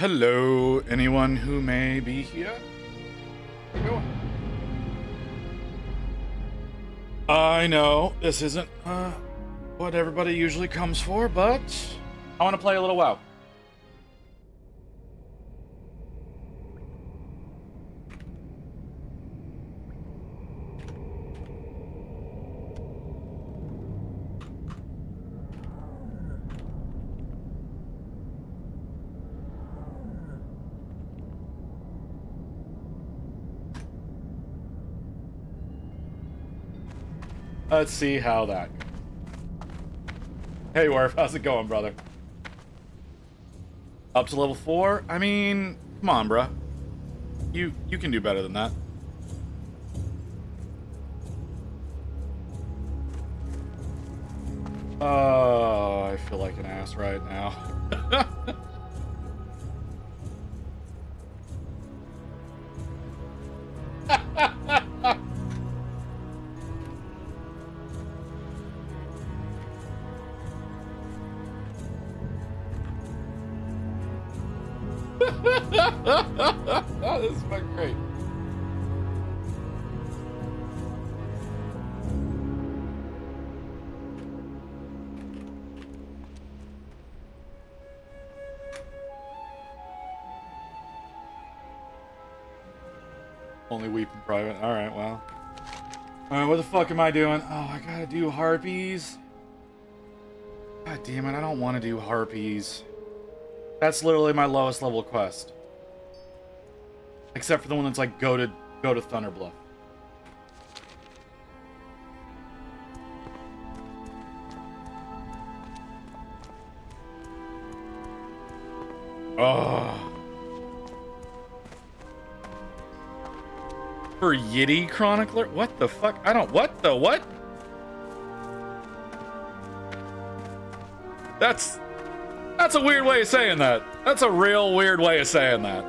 Hello, anyone who may be here? Go. I know this isn't what everybody usually comes for, but I want to play a little WoW. Let's see how that goes. Hey, Worf, how's it going, brother? Up to level 4? I mean, come on, bruh. You can do better than that. Oh, I feel like an ass right now. This is fucking great. Only weep in private. Alright, well. Alright, what the fuck am I doing? Oh, I gotta do harpies. God damn it, I don't want to do harpies. That's literally my lowest level quest. Except for the one that's like go to Thunderbluff. Oh. For Yiddy Chronicler? What the fuck? I don't... What the what? That's a weird way of saying that. That's a real weird way of saying that.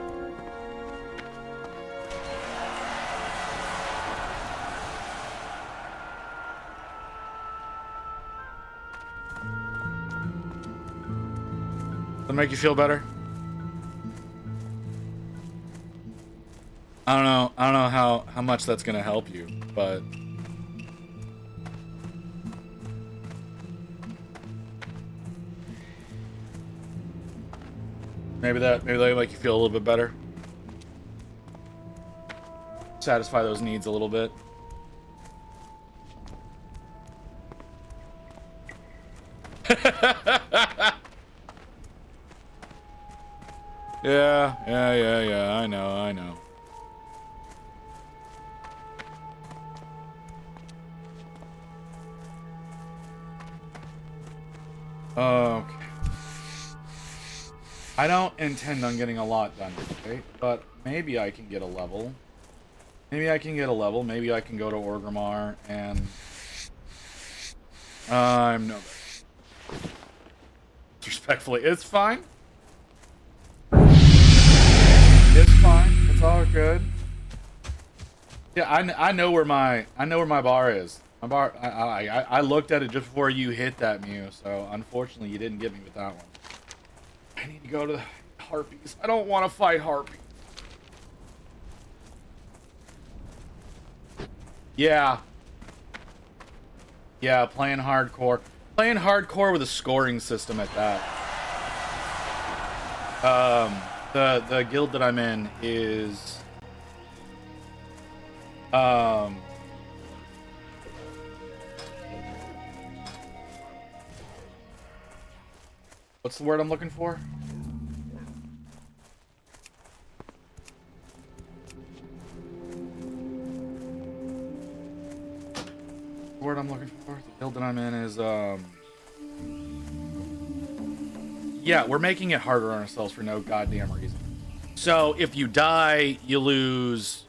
Does that make you feel better? I don't know how much that's gonna help you, but maybe that make you feel a little bit better. Satisfy those needs a little bit. Yeah, I know. Okay. I don't intend on getting a lot done today, but maybe I can get a level. Maybe I can go to Orgrimmar and... I'm no better. Respectfully, it's fine. It's fine. It's all good. Yeah, I know where my bar is. My bar. I looked at it just before you hit that Mew, so unfortunately you didn't get me with that one. I need to go to the Harpies. I don't want to fight Harpies. Yeah. Yeah, playing hardcore. Playing hardcore with a scoring system at that. The guild that I'm in is what's the word I'm looking for? The word I'm looking for? The guild that I'm in is yeah, we're making it harder on ourselves for no goddamn reason. So if you die, you lose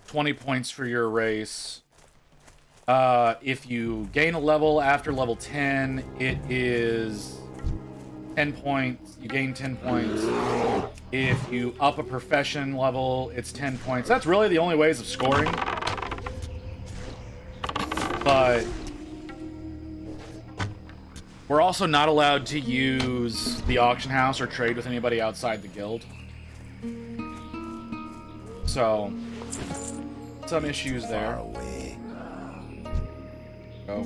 20 points for your race. If you gain a level after level 10, it is 10 points. You gain 10 points. If you up a profession level, it's 10 points. That's really the only ways of scoring. But we're also not allowed to use the auction house or trade with anybody outside the guild. So, some issues there. Go.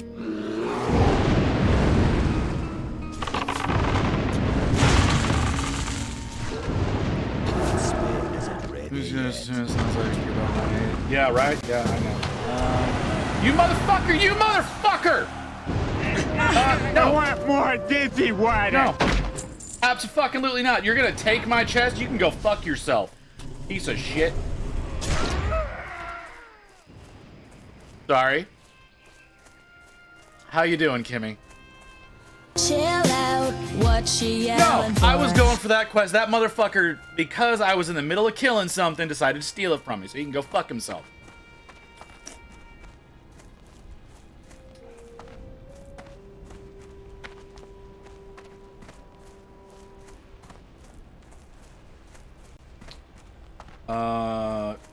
Yeah, right? Yeah, I know. You motherfucker! You motherfucker! No. I want more dizzy water. No. Absolutely not. You're gonna take my chest? You can go fuck yourself. Piece of shit. Sorry. How you doing, Kimmy? Chill out, what she yelling for? I was going for that quest. That motherfucker, because I was in the middle of killing something, decided to steal it from me, so he can go fuck himself.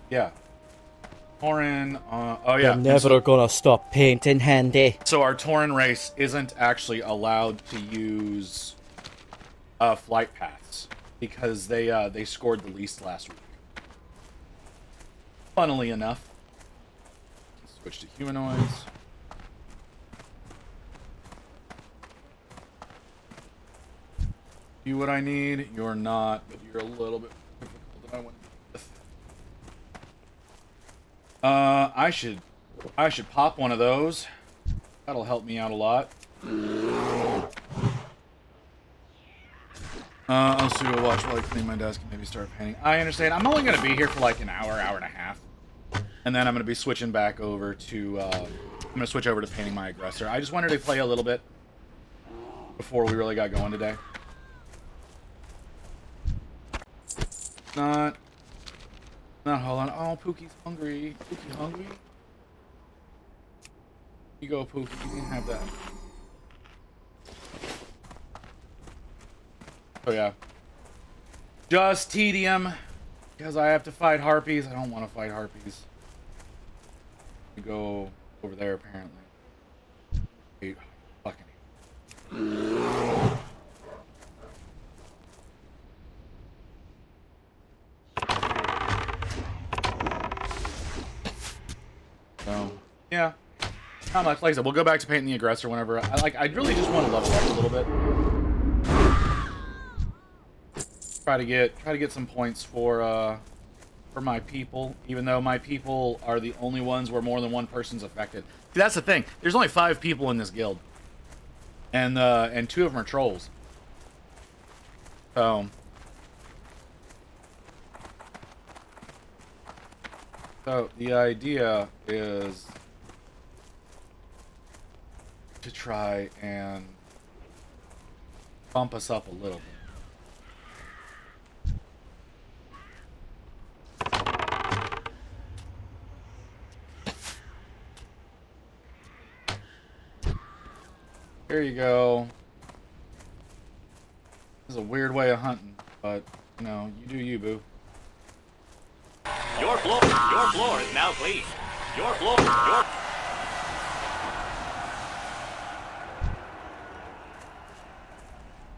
Yeah. Tauren, oh yeah. I'm never gonna stop painting handy. So our Tauren race isn't actually allowed to use flight paths because they scored the least last week. Funnily enough. Switch to humanoids. You what I need? You're not, but you're a little bit difficult than I want. I should pop one of those. That'll help me out a lot. I'll sudo watch while I clean my desk and maybe start painting. I understand. I'm only gonna be here for like an hour, hour and a half, and then I'm gonna be switching back over to. I'm gonna switch over to painting my aggressor. I just wanted to play a little bit before we really got going today. Not. Hold on. Oh, Pookie's hungry. Pookie hungry? You go, Pookie. You can have that. Oh, yeah. Just tedium. Because I have to fight harpies. I don't want to fight harpies. You go over there, apparently. Wait, fucking. So, yeah. Not much. Like I said, we'll go back to painting the aggressor whenever. I really just want to level up a little bit. Try to get some points for my people, even though my people are the only ones where more than one person's affected. See, that's the thing. There's only 5 people in this guild, and 2 of them are trolls. So the idea is to try and bump us up a little bit. There you go. This is a weird way of hunting, but, you know, you do you, boo. Your floor is now clean. Your floor,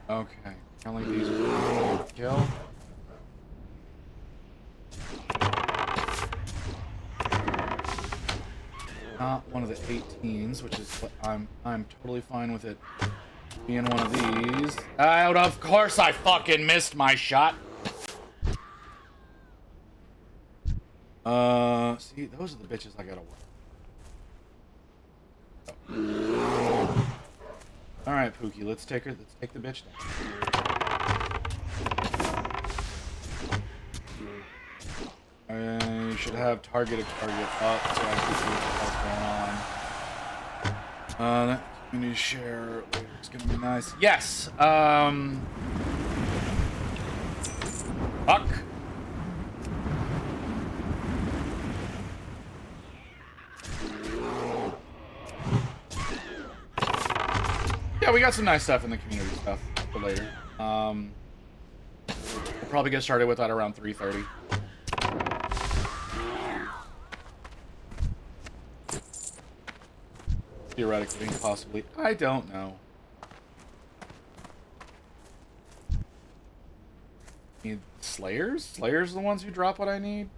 Okay, only these will kill. Not one of the 18s, which is what I'm totally fine with it being one of these. Out, of course I fucking missed my shot. See, those are the bitches I gotta work. All right, Pookie, let's take the bitch down. You should have target up, so I can see what's going on. That community share is gonna be nice. Yes. Fuck. Yeah, we got some nice stuff in the community stuff for later. We'll probably get started with that around 3:30. Theoretically, possibly. I don't know. Need Slayers? Slayers are the ones who drop what I need?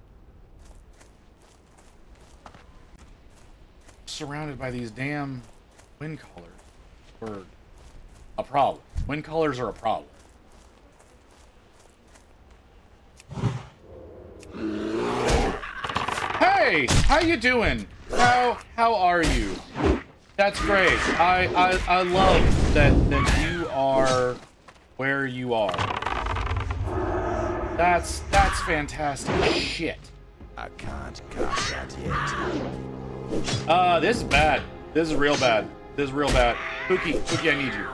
Surrounded by these damn wind colors. Or a problem. Wind colors are a problem. Hey, how you doing? How are you? That's great. I love that you are where you are. That's fantastic shit. I can't cast that yet. This is bad. This is real bad. This is real bad. Pookie, I need you.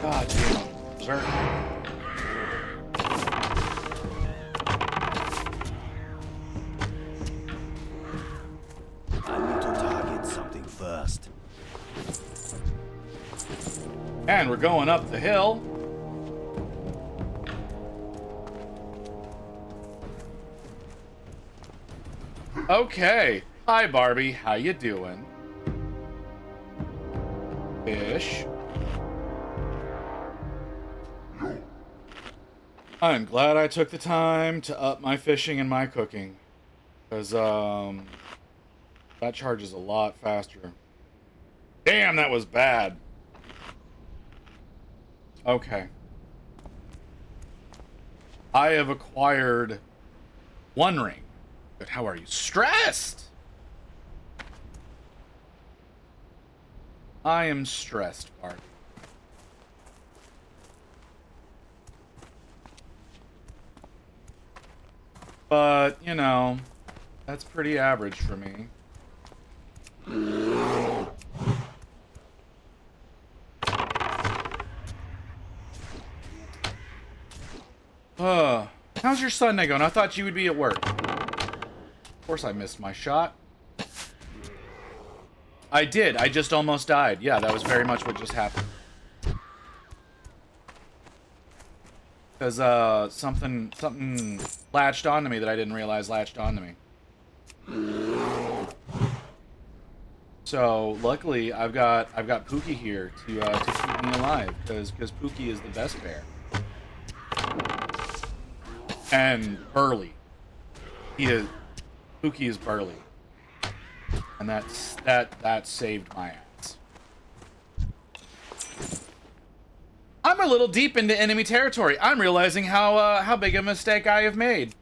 God damn. Berserk. I need to target something first. And we're going up the hill. Okay. Hi, Barbie. How you doing? Fish. I'm glad I took the time to up my fishing and my cooking. Because, that charges a lot faster. Damn, that was bad. Okay. I have acquired one ring. But how are you? Stressed! I am stressed, Barbie. But, you know, that's pretty average for me. How's your Sunday going? I thought you would be at work. Of course I missed my shot. I did. I just almost died. Yeah, that was very much what just happened. Because, something latched onto me that I didn't realize latched onto me. So, luckily, I've got Pookie here to keep me alive, because Pookie is the best bear. And burly. Pookie is burly. And that saved my ass. I'm a little deep into enemy territory. I'm realizing how big a mistake I have made.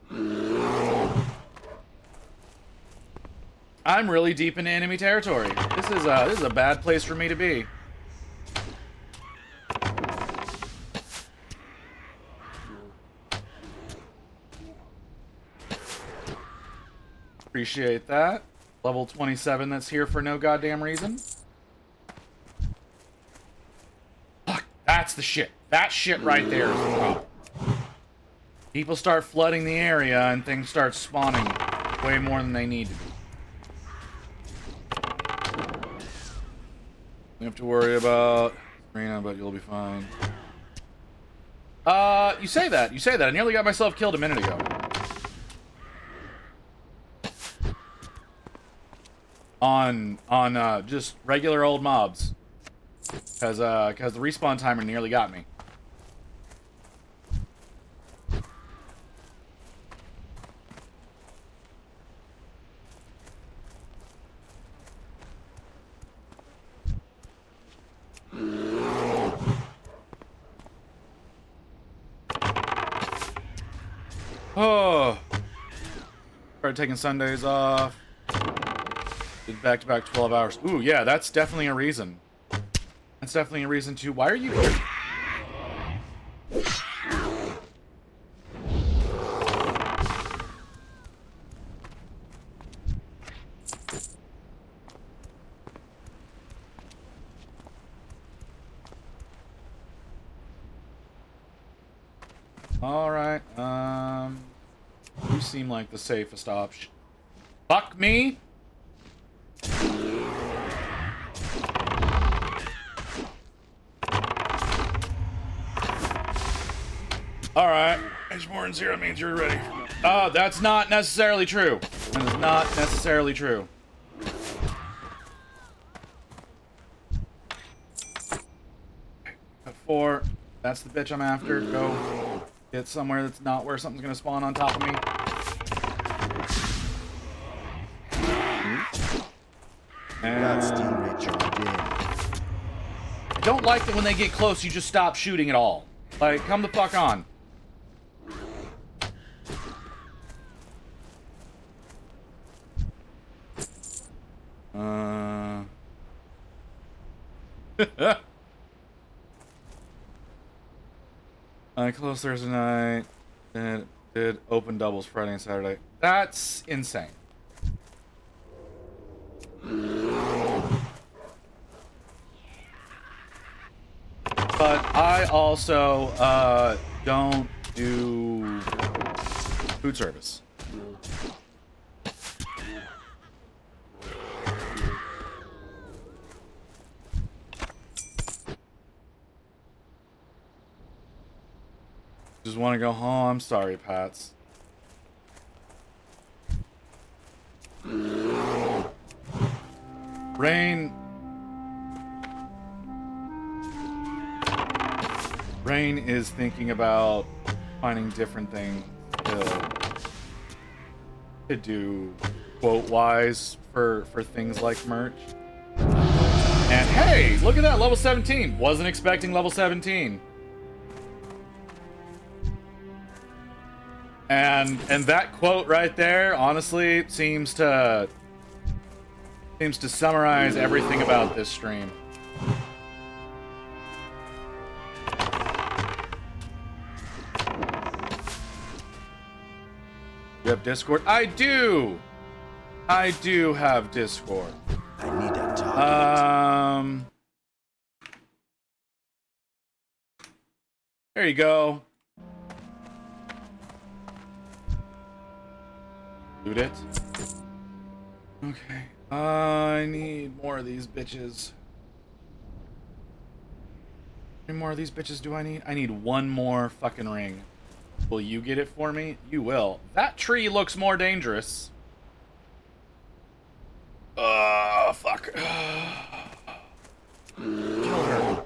I'm really deep into enemy territory. This is a bad place for me to be. Appreciate that. Level 27 that's here for no goddamn reason. Fuck, that's the shit. That shit right there is the problem. People start flooding the area and things start spawning way more than they need to be. You have to worry about Serena, but you'll be fine. You say that. I nearly got myself killed a minute ago. On just regular old mobs. Cause the respawn timer nearly got me. Oh. Started taking Sundays off. Did back-to-back 12 hours. Ooh, yeah, that's definitely a reason. That's definitely a reason too. Why are you here? Alright, you seem like the safest option. Fuck me! Alright, it's more than 0 means you're ready. That's not necessarily true. That is not necessarily true. 4. That's the bitch I'm after. Go get somewhere that's not where something's gonna spawn on top of me. That stingray charged in. I don't like that when they get close, you just stop shooting at all. Like, come the fuck on. I closed Thursday night and did open doubles Friday and Saturday. That's insane. But I also don't do food service. Just want to go home. I'm sorry, Pats. Rain is thinking about finding different things to do quote-wise for things like merch. And hey, look at that, level 17. Wasn't expecting level 17. And that quote right there, honestly, seems to summarize everything about this stream. You have Discord? I do! I do have Discord. I need a target. There you go. Loot it. Okay. I need more of these bitches. How many more of these bitches do I need? I need one more fucking ring. Will you get it for me? You will. That tree looks more dangerous. Fuck. Kill her.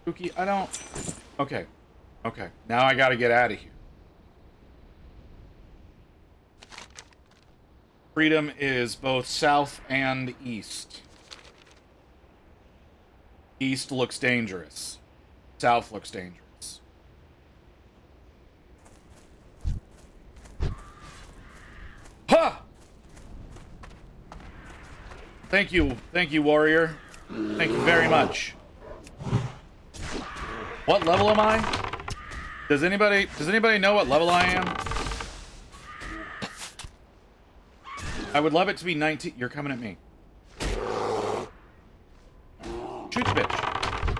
Spooky, I don't... Okay. Okay. Now I gotta get out of here. Freedom is both south and east. East looks dangerous. South looks dangerous. Ha! Thank you, warrior. Thank you very much. What level am I? Does anybody know what level I am? I would love it to be 19. You're coming at me. Shoot the bitch.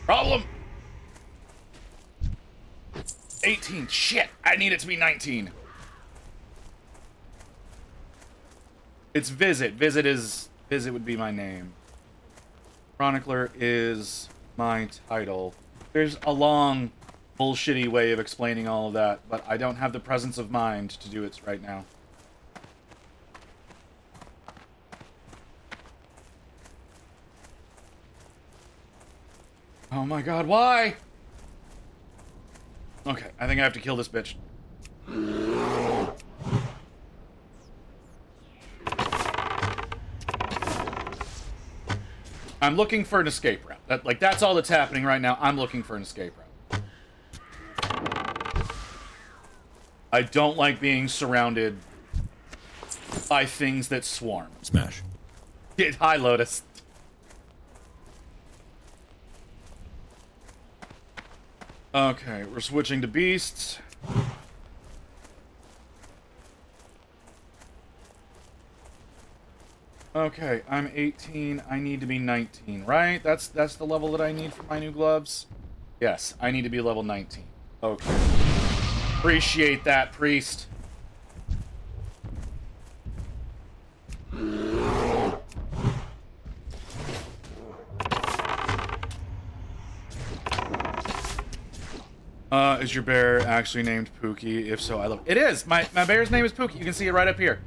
Problem. 18. Shit. I need it to be 19. It's Visit. Visit would be my name. Chronicler is my title. There's a long, bullshitty way of explaining all of that, but I don't have the presence of mind to do it right now. Oh my god, why? Okay, I think I have to kill this bitch. I'm looking for an escape route. That's all that's happening right now. I'm looking for an escape route. I don't like being surrounded by things that swarm. Smash. Hi, Lotus. Okay, we're switching to beasts. Okay, I'm 18. I need to be 19, right? That's the level that I need for my new gloves? Yes, I need to be level 19. Okay. Appreciate that, priest. Is your bear actually named Pookie? If so, I love it. It is. My bear's name is Pookie. You can see it right up here.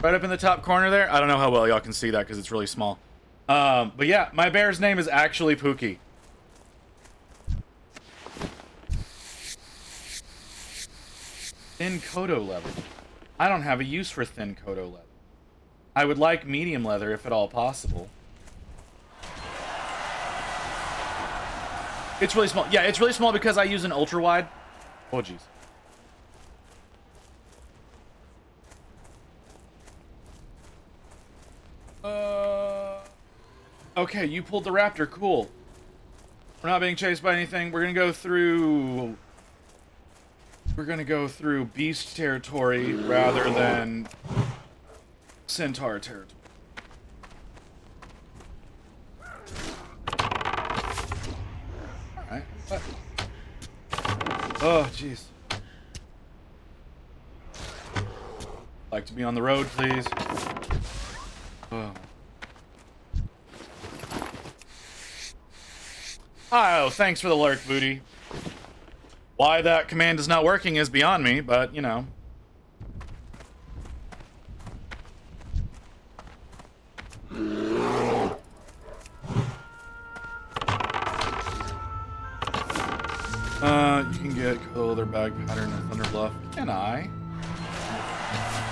Right up in the top corner there. I don't know how well y'all can see that because it's really small. But yeah, my bear's name is actually Pookie. Thin Kodo leather. I don't have a use for thin Kodo leather. I would like medium leather if at all possible. It's really small. Yeah, it's really small because I use an ultra wide. Oh, jeez. Okay, you pulled the raptor. Cool. We're not being chased by anything. We're gonna go through beast territory rather than centaur territory. Alright. What? Oh, jeez. Like to be on the road, please. Oh. Oh, thanks for the lurk, Booty. Why that command is not working is beyond me, but, you know. You can get color bag pattern in Thunder Bluff. Can I?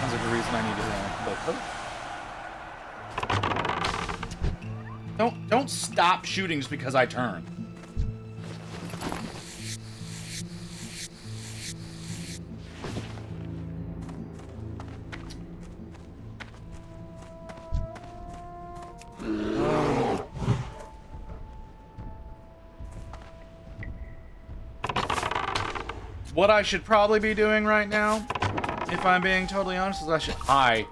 Sounds like a reason I need to Don't stop shooting just because I turn. What I should probably be doing right now, if I'm being totally honest, is I should... Hi,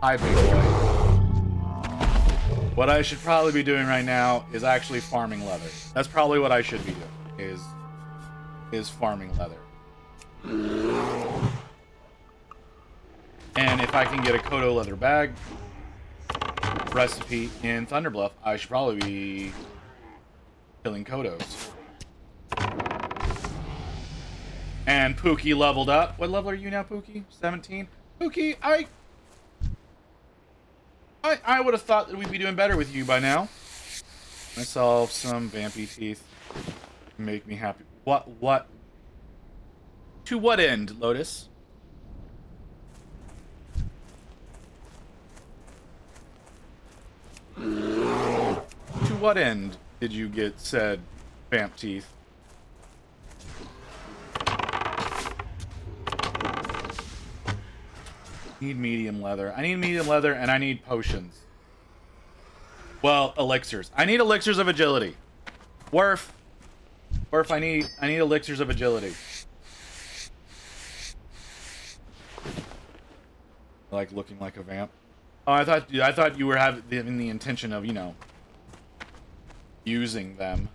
big boy. What I should probably be doing right now is actually farming leather. That's probably what I should be doing, is farming leather. And if I can get a Kodo leather bag recipe in Thunderbluff, I should probably be killing Kodos. And Pookie leveled up. What level are you now, Pookie? 17? Pookie, I would have thought that we'd be doing better with you by now. Myself some vampy teeth. Make me happy. What? To what end, Lotus? To what end did you get said vamp teeth? Need medium leather. I need medium leather and I need potions. Well, elixirs. I need elixirs of agility. Worf, I need elixirs of agility. Like looking like a vamp. Oh, I thought you were having the intention of, you know, using them.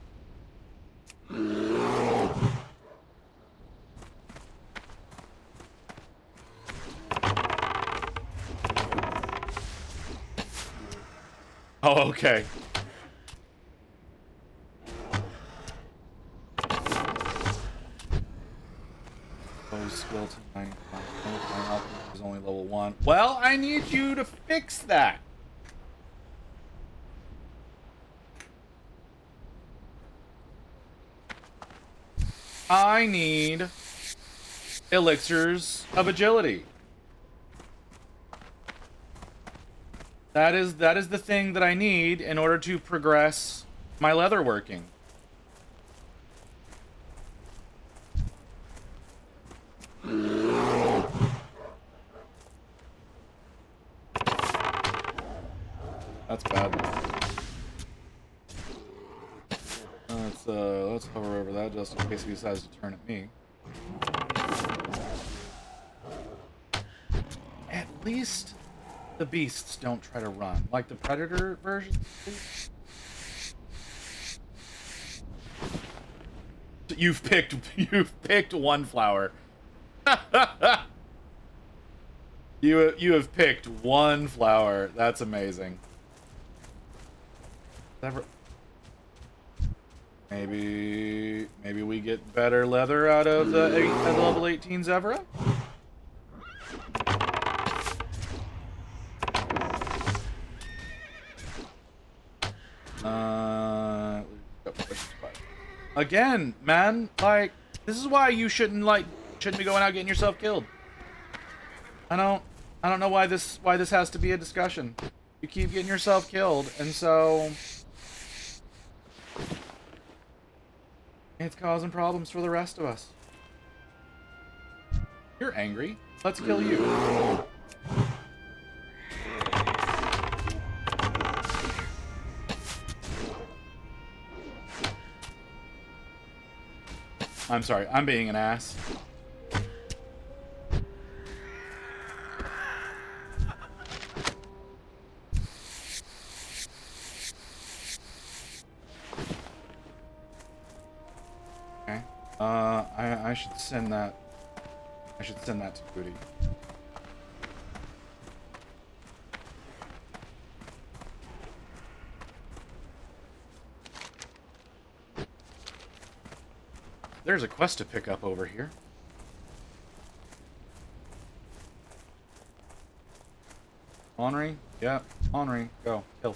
Oh, okay. Oh, skill to 9. Is only level 1. Well, I need you to fix that. I need elixirs of agility. That is the thing that I need in order to progress my leatherworking. That's bad. Let's hover over that just in case he decides to turn at me. At least the beasts don't try to run, like the predator version. You've picked one flower. You have picked one flower. That's amazing. Maybe Maybe we get better leather out of the level 18 Zevra? Again, man, like, this is why you shouldn't be going out getting yourself killed. I don't know why this has to be a discussion. You keep getting yourself killed, and so it's causing problems for the rest of us. You're angry. Let's kill you. I'm sorry, I'm being an ass. Okay. I should send that. I should send that to Booty. There's a quest to pick up over here. Henri? Yeah, Henri. Go. Kill.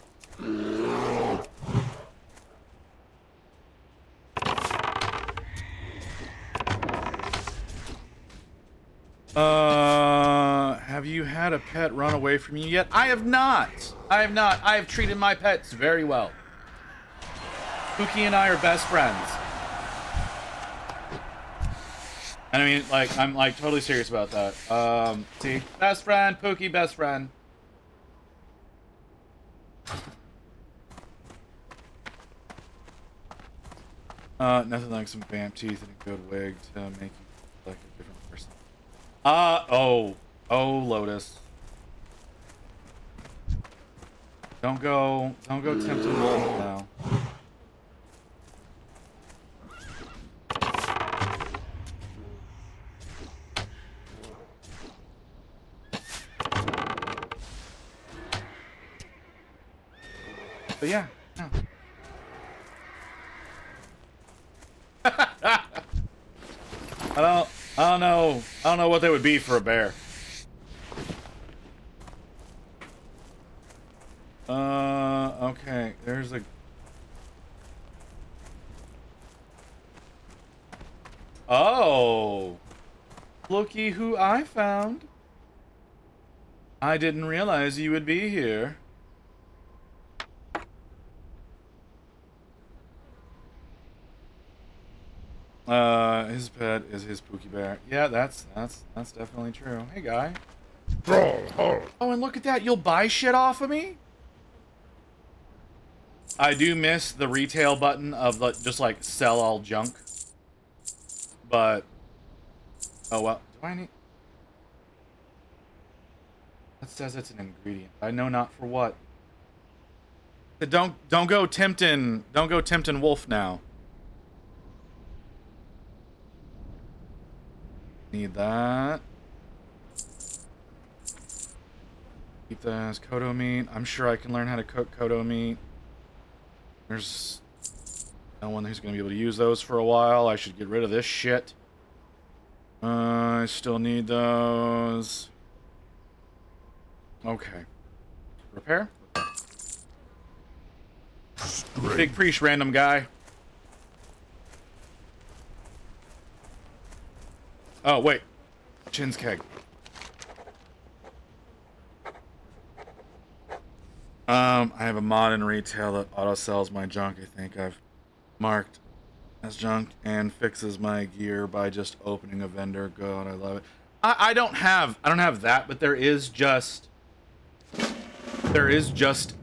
Have you had a pet run away from you yet? I have not. I have not. I have treated my pets very well. Pookie and I are best friends. And I mean, like, I'm like totally serious about that. See, best friend, Pookie, best friend. Nothing like some vamp teeth and a good wig to make you like a different person. Oh, Lotus. Don't go tempting Wolf now. But yeah, no. I don't know what they would be for a bear. Okay, there's a... Oh! Looky who I found. I didn't realize you would be here. His pet is his Pookie Bear. Yeah, that's definitely true. Hey, guy. Oh, and look at that. You'll buy shit off of me? I do miss the retail button of just like sell all junk. But oh well. Do I need? That says it's an ingredient. I know not for what. Don't go tempting. Don't go tempting Wolf now. Need that. Keep that as Kodo meat. I'm sure I can learn how to cook Kodo meat. There's no one who's going to be able to use those for a while. I should get rid of this shit. I still need those. Okay. Repair? Big priest, random guy. Oh, wait. Chin's keg. I have a mod in retail that auto sells my junk. I think I've marked as junk and fixes my gear by just opening a vendor. God, I love it. I don't have that, but there is just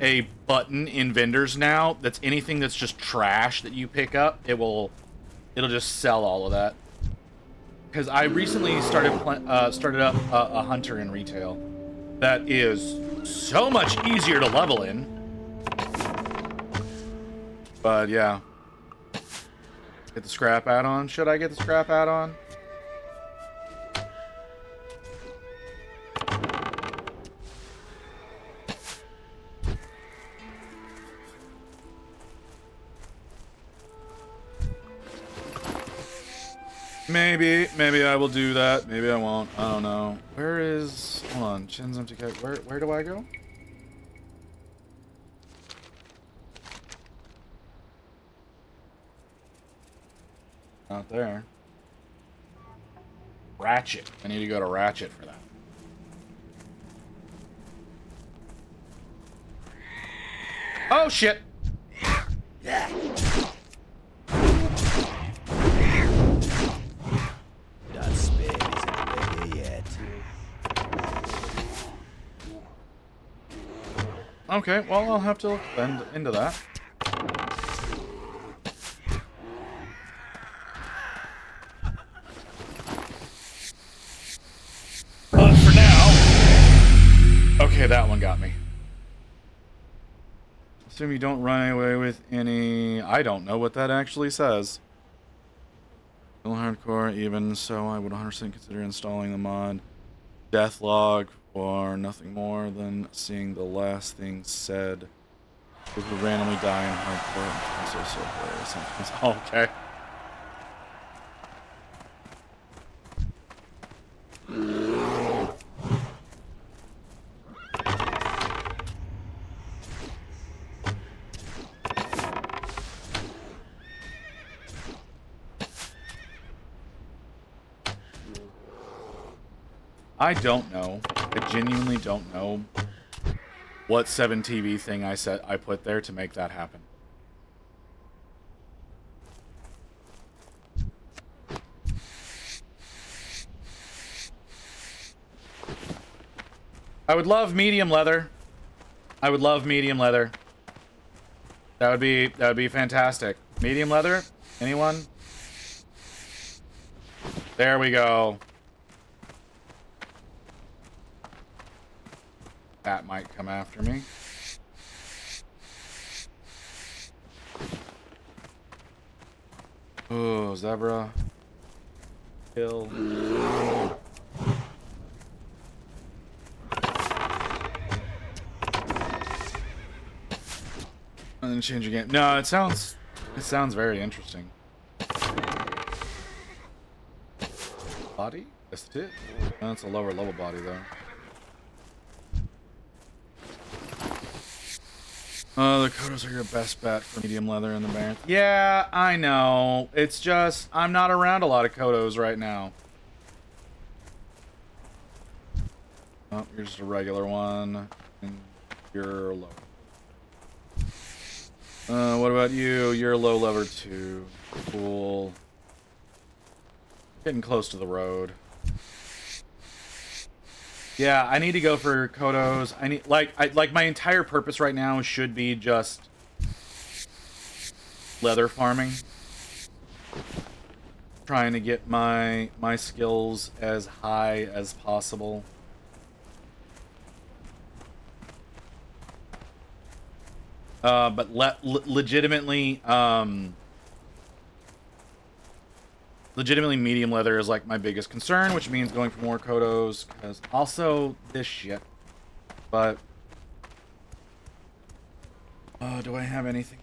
a button in vendors now that's anything that's just trash that you pick up. It'll just sell all of that. Because I recently started up a hunter in retail that is so much easier to level in. But yeah, get the scrap add-on. Should I get the scrap add-on? Maybe I will do that. Maybe I won't. I don't know. Where is... Hold on. Chin's empty keg. Where do I go? Not there. Ratchet. I need to go to Ratchet for that. Oh, shit! That spade isn't ready yet. Okay, well, I'll have to look into that. But for now... Okay, that one got me. Assume you don't run away with any... I don't know what that actually says. Still hardcore, even so I would 100% consider installing the mod Deathlog for nothing more than seeing the last thing said. People randomly die in hardcore. So okay. I don't know. I genuinely don't know what 7TV thing I put there to make that happen. I would love medium leather. I would love medium leather. That would be fantastic. Medium leather? Anyone? There we go. That might come after me. Oh, zebra. Kill. And then change again. No, it sounds very interesting. Body? That's it. No, that's a lower level body though. The Kodos are your best bet for medium leather in the band. Yeah, I know. It's just, I'm not around a lot of Kodos right now. Oh, you're just a regular one. And you're low. What about you? You're low level 2. Cool. Getting close to the road. Yeah, I need to go for Kodos. I need like my entire purpose right now should be just leather farming. Trying to get my skills as high as possible. But legitimately medium leather is like my biggest concern, which means going for more Kodos, because also this shit. But do I have anything?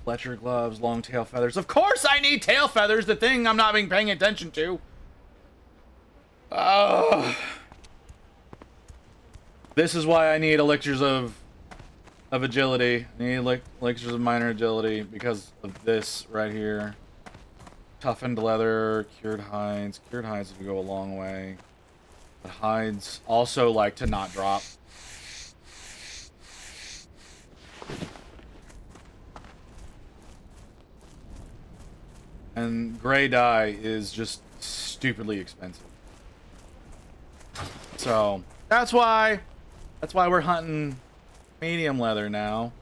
Fletcher gloves, long tail feathers. Of course I need tail feathers, the thing I'm not being paying attention to. This is why I need elixirs of agility. I need elixirs of minor agility because of this right here. Toughened leather, cured hides. Cured hides would go a long way. But hides also like to not drop. And gray dye is just stupidly expensive. So that's why we're hunting medium leather now.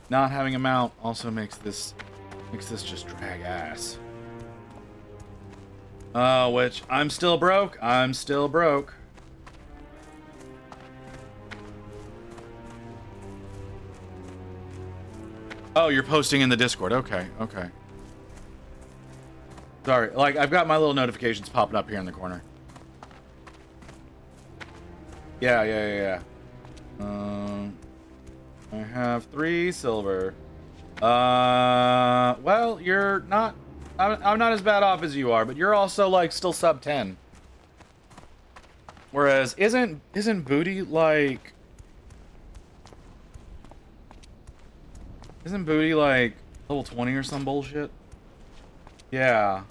Not having a mount also makes this just drag ass. Which I'm still broke. I'm still broke. Oh, you're posting in the Discord. Okay, okay. Sorry, like I've got my little notifications popping up here in the corner. Yeah. I have 3 silver. Well, you're not I'm not as bad off as you are, but you're also like still sub 10. Whereas isn't Booty like level 20 or some bullshit? Yeah.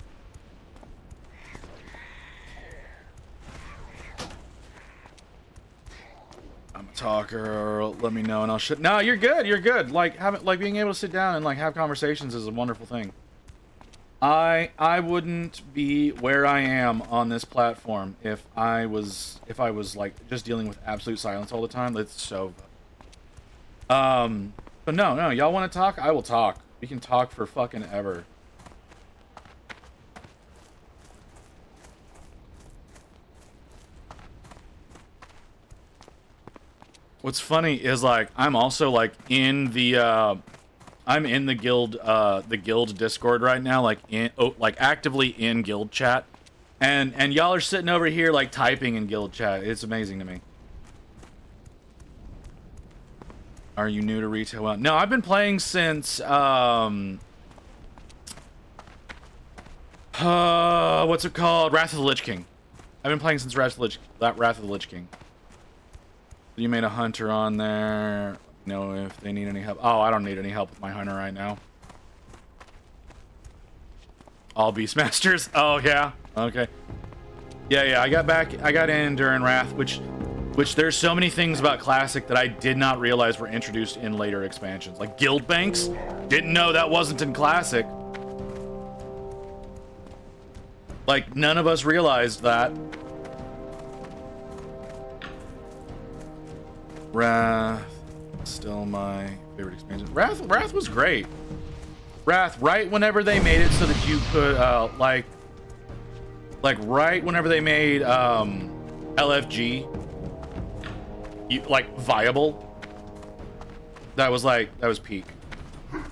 I'm a talker. Let me know and I'll shit. No, you're good. You're good. Like being able to sit down and like have conversations is a wonderful thing. I wouldn't be where I am on this platform if I was like just dealing with absolute silence all the time. That's so. But no, y'all want to talk? I will talk. We can talk for fucking ever. What's funny is like I'm also like in the I'm in the guild Discord right now, like actively in guild chat, and y'all are sitting over here like typing in guild chat. It's amazing to me. Are you new to retail? Well, no, I've been playing since what's it called? Wrath of the Lich King. I've been playing since Wrath of the Lich King. You made a hunter on there. Know if they need any help. Oh, I don't need any help with my hunter right now. All Beastmasters. Oh yeah. Okay. Yeah. I got in during Wrath, which there's so many things about Classic that I did not realize were introduced in later expansions. Like guild banks. Didn't know that wasn't in Classic. Like none of us realized that. Wrath. Still my favorite expansion. Wrath was great. Wrath, right whenever they made it so that you could like right whenever they made LFG like viable. That was peak.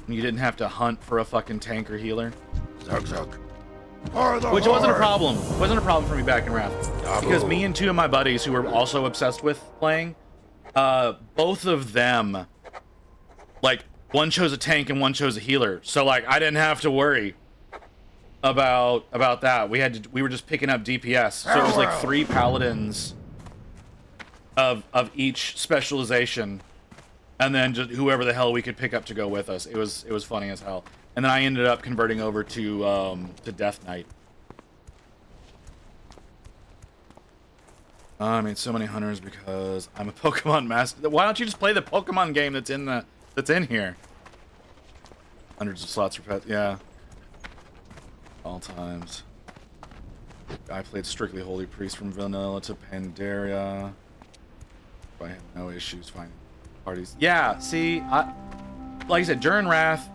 You didn't have to hunt for a fucking tank or healer. Which wasn't a problem. Wasn't a problem for me back in Wrath. Because me and two of my buddies who were also obsessed with playing, both of them, like, one chose a tank and one chose a healer. So, like, I didn't have to worry about that. We were just picking up DPS. So it was like 3 paladins of each specialization, and then just whoever the hell we could pick up to go with us. It was funny as hell. And then I ended up converting over to Death Knight. I made so many hunters because I'm a Pokemon master. Why don't you just play the Pokemon game that's in here? Hundreds of slots for pets. Yeah. All times. I played strictly Holy Priest from Vanilla to Pandaria. I have no issues finding parties. Yeah, see, like I said, during Wrath,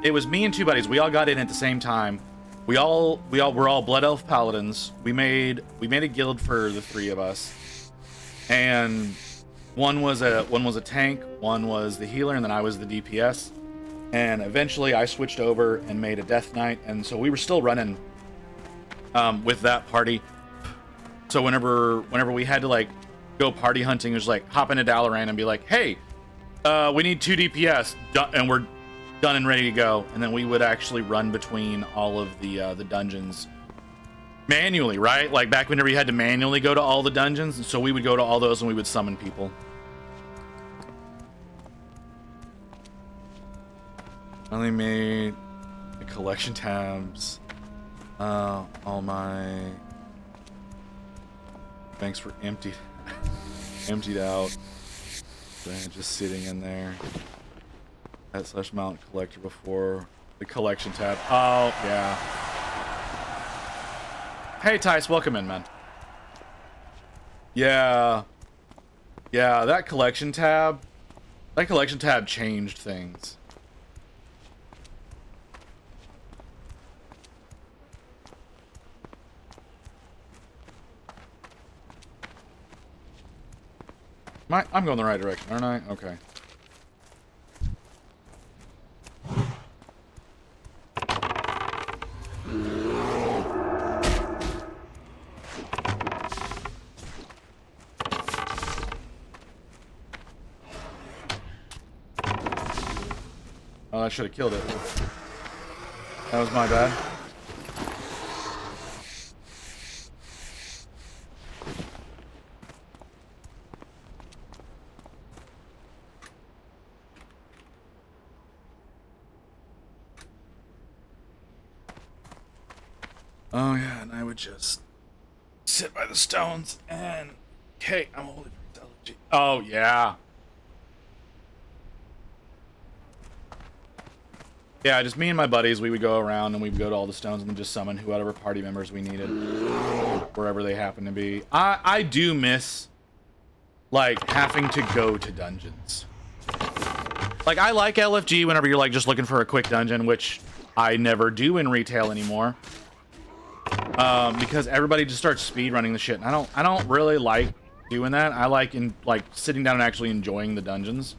it was me and 2 buddies. We all got in at the same time. We're all Blood Elf Paladins. We made a guild for the 3 of us, and one was a tank, one was the healer, and then I was the DPS. And eventually, I switched over and made a Death Knight, and so we were still running with that party. So whenever we had to like go party hunting, it was like hop into Dalaran and be like, hey, we need 2 DPS, and we're done and ready to go. And then we would actually run between all of the dungeons manually, right? Like back whenever you had to manually go to all the dungeons, and so we would go to all those and we would summon people. I only made the collection tabs. All my banks were emptied out. They're just sitting in there. / mount collector before the collection tab. Oh, yeah. Hey, Tice, welcome in, man. Yeah. Yeah, that collection tab changed things. I'm going the right direction, aren't I? Okay. Oh, I should have killed it. That was my bad. Oh yeah, and I would just sit by the stones and okay, I'm holy for intelligence. Oh yeah. Yeah, just me and my buddies, we would go around and we'd go to all the stones and then just summon whoever party members we needed, wherever they happen to be. I do miss, like, having to go to dungeons. Like, I like LFG whenever you're, like, just looking for a quick dungeon, which I never do in retail anymore. Because everybody just starts speedrunning the shit, and I don't really like doing that. I like, sitting down and actually enjoying the dungeons.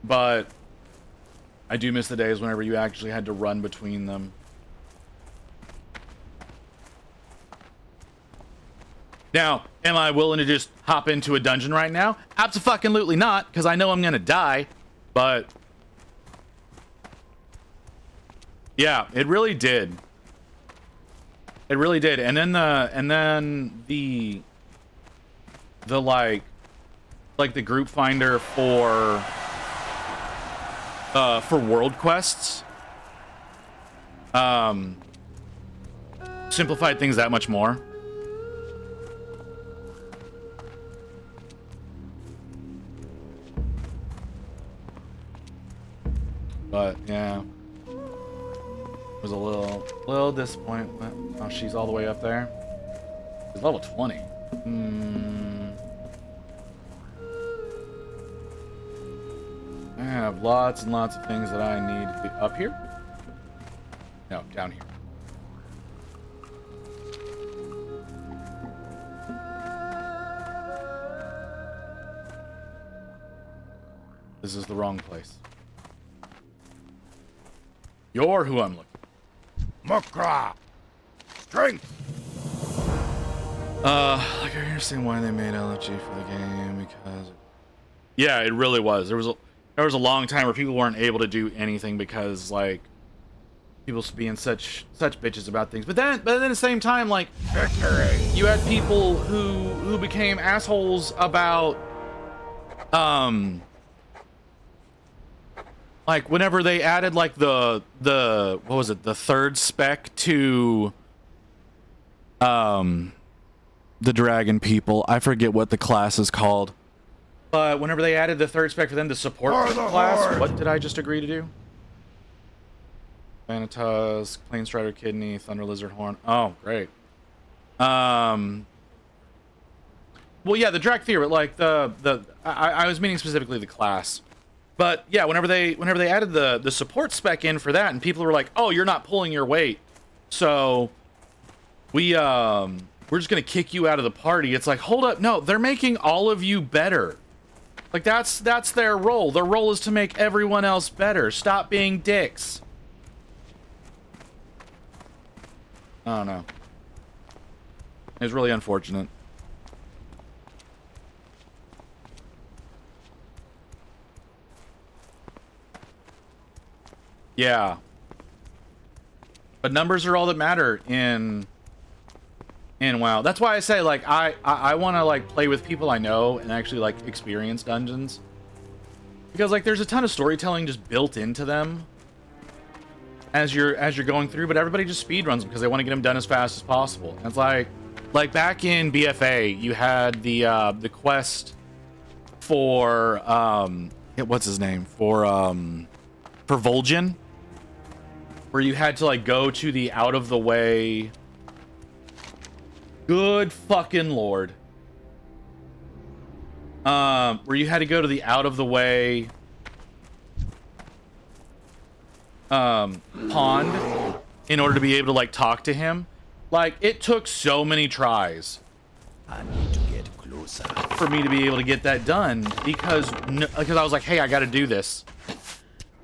But I do miss the days whenever you actually had to run between them. Now, am I willing to just hop into a dungeon right now? Abso-fucking-lutely not, because I know I'm gonna die. But yeah, it really did. It really did. And then the like the group finder for world quests simplified things that much more. But yeah, it was a little disappointment. Oh, she's all the way up there. She's level 20. I have lots and lots of things that I need to be up here. No, down here. This is the wrong place. You're who I'm looking. Mukra! Drink! Like I understand why they made LFG for the game, because yeah, it really was. There was a long time where people weren't able to do anything because like people being such bitches about things. But then at the same time, like you had people who became assholes about like whenever they added like the what was it, the third spec to the dragon people. I forget what the class is called. But whenever they added the third spec for them to support the class, what did I just agree to do? Vanitas, Plain Strider Kidney, Thunder Lizard Horn. Oh, great. Well, yeah, the Drac Theory, like I was meaning specifically the class. But yeah, whenever they added the support spec in for that, and people were like, "Oh, you're not pulling your weight, so we're just gonna kick you out of the party." It's like, hold up, no, they're making all of you better. Like that's their role. Their role is to make everyone else better. Stop being dicks. I don't know. It's really unfortunate. Yeah. But numbers are all that matter in WoW. That's why I say, like, I want to, like, play with people I know and actually, like, experience dungeons. Because, like, there's a ton of storytelling just built into them as you're going through, but everybody just speedruns them because they want to get them done as fast as possible. And it's like back in BFA, you had the quest for, what's his name? For Vol'jin, where you had to, like, go to the out-of-the-way... Good fucking lord. Where you had to go to the out-of-the-way... pond in order to be able to, like, talk to him. Like, it took so many tries I need to get closer. for me to be able to get that done because I was like, hey, I gotta do this.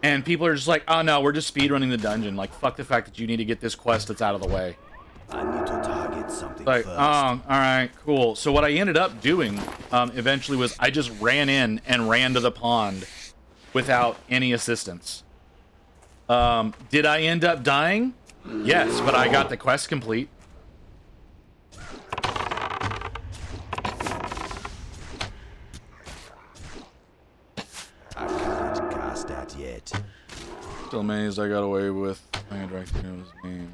And people are just like, oh no, we're just speedrunning the dungeon. Like, fuck the fact that you need to get this quest that's out of the way. I need to target something Like, first. oh, alright, cool. So what I ended up doing, eventually was I just ran in and ran to the pond without any assistance. Did I end up dying? Yes, but I got the quest complete. I can't cast that yet. Still amazed I got away with playing a direct his name.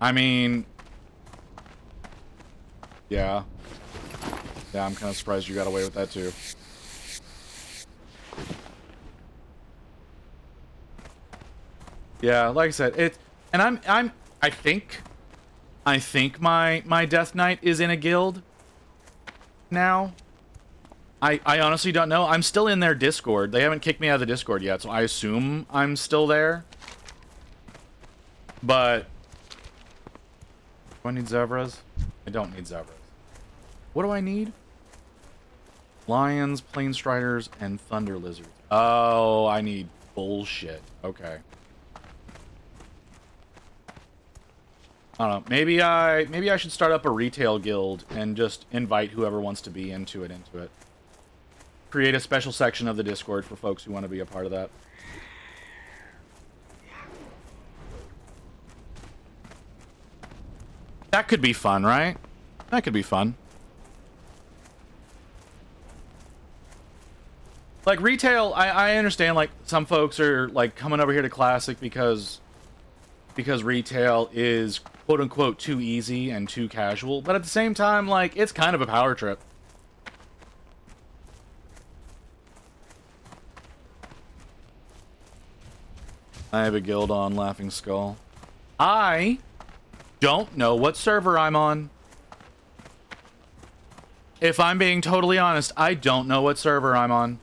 I mean, yeah. Yeah, I'm kind of surprised you got away with that too. Yeah, like I said, and I think my Death Knight is in a guild now. I honestly don't know. I'm still in their Discord. They haven't kicked me out of the Discord yet, so I assume I'm still there. But do I need zebras? I don't need zebras. What do I need? Lions, plain striders, and thunder lizards. Oh, I need bullshit. Okay. I don't know. Maybe I should start up a retail guild and just invite whoever wants to be into it. Create a special section of the Discord for folks who want to be a part of that. That could be fun, right? That could be fun. Like retail, I understand like some folks are like coming over here to Classic because retail is quote unquote too easy and too casual, but at the same time, like it's kind of a power trip. I have a guild on Laughing Skull. I don't know what server I'm on. If I'm being totally honest, I don't know what server I'm on.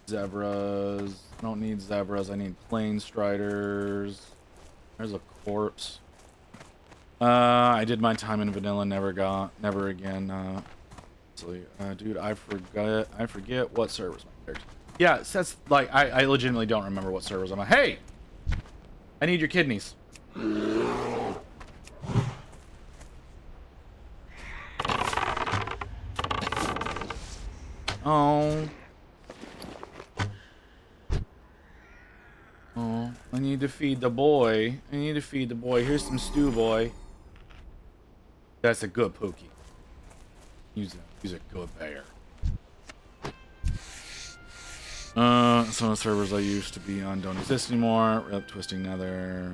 Zebras. I don't need zebras. I need plain striders. There's a corpse. I did my time in vanilla. Never again. Dude, I forget what servers my character. Yeah, that's like I legitimately don't remember what servers I'm on. Hey, I need your kidneys. Oh. Oh, I need to feed the boy. Here's some stew, boy. That's a good Pookie. He's a good bear. Some of the servers I used to be on don't exist anymore. Twisting Nether.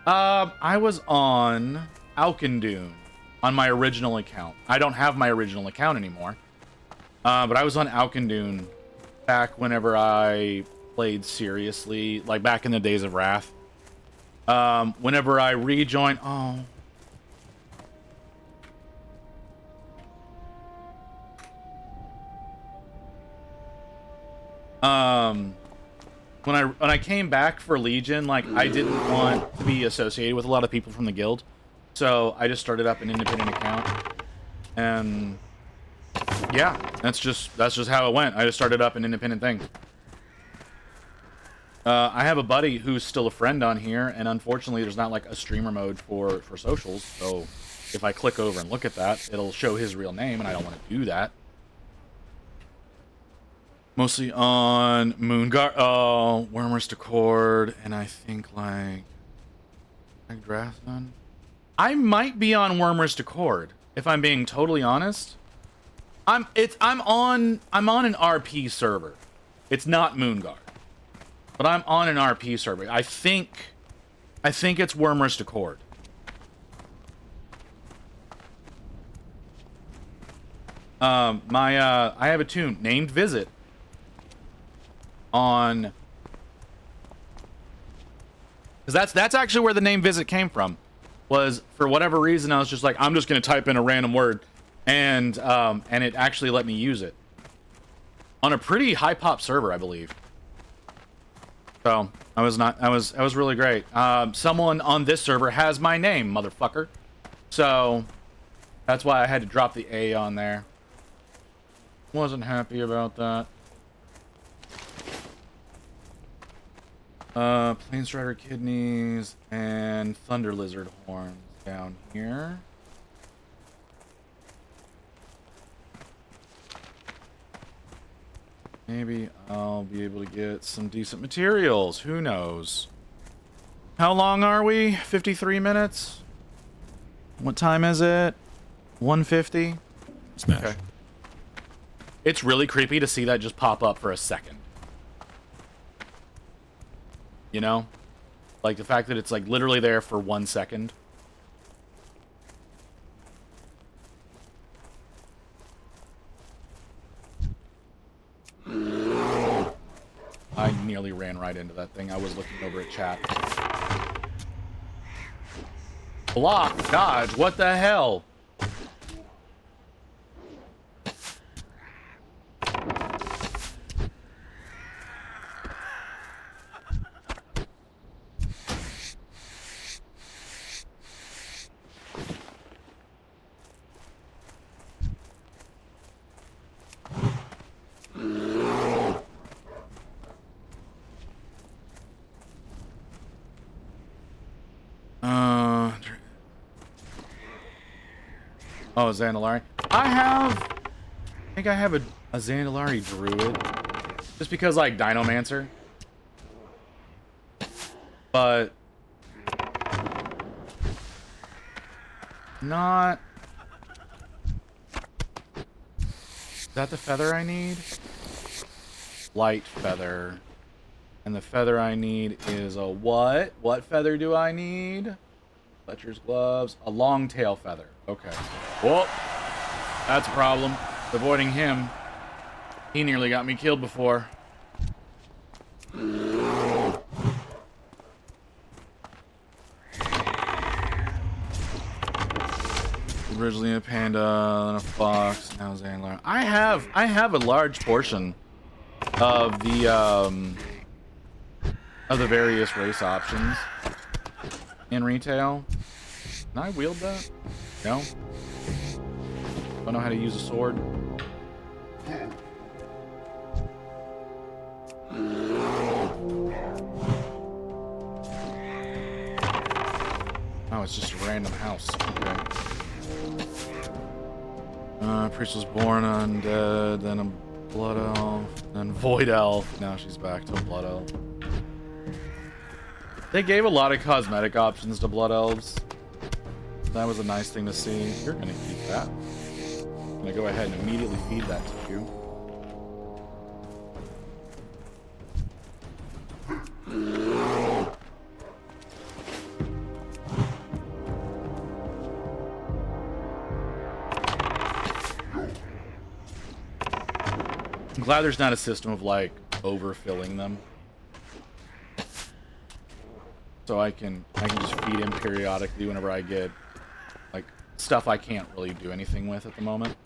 I was on Alkendune on my original account. I don't have my original account anymore. But I was on Alkendune back whenever I played seriously, like back in the days of Wrath. Whenever I rejoined, when I came back for Legion, like I didn't want to be associated with a lot of people from the guild, so I just started up an independent account, and yeah, that's just how it went. I just started up an independent thing. I have a buddy who's still a friend on here, and unfortunately there's not like a streamer mode for socials, so if I click over and look at that, it'll show his real name, and I don't want to do that. Mostly on Moonguard, Wormers Decord, and I think like Aggressor. I might be on Wormers Decord, if I'm being totally honest. I'm on an RP server. It's not Moonguard. But I'm on an RP server. I think it's Wormers Decord. I have a tune named Visit on, because that's actually where the name Visit came from. Was for whatever reason I was just like, I'm just gonna type in a random word, and it actually let me use it on a pretty high pop server, I believe. So I was really great. Someone on this server has my name, motherfucker. So that's why I had to drop the A on there. Wasn't happy about that. Planestrider kidneys and thunder lizard horns down here. Maybe I'll be able to get some decent materials. Who knows? How long are we? 53 minutes? What time is it? 1:50? Smash. Okay. It's really creepy to see that just pop up for a second. You know? Like the fact that it's like literally there for 1 second. I nearly ran right into that thing. I was looking over at chat. Block, dodge, what the hell? Oh, Zandalari. I think I have a Zandalari Druid. Just because, like, Dinomancer. But... not... Is that the feather I need? Light feather. And the feather I need is a what? What feather do I need? Fletcher's gloves. A long tail feather. Okay. Well, that's a problem. Avoiding him. He nearly got me killed before. Originally a panda, then a fox, now Zandlar. I have a large portion of the various race options in retail. Can I wield that? No. Don't know how to use a sword. Oh, it's just a random house. Okay. Priest was born undead, then a blood elf, then void elf. Now she's back to a blood elf. They gave a lot of cosmetic options to blood elves. That was a nice thing to see. You're gonna keep that. I'm gonna go ahead and immediately feed that to you. I'm glad there's not a system of like overfilling them. So I can just feed him periodically whenever I get like stuff I can't really do anything with at the moment.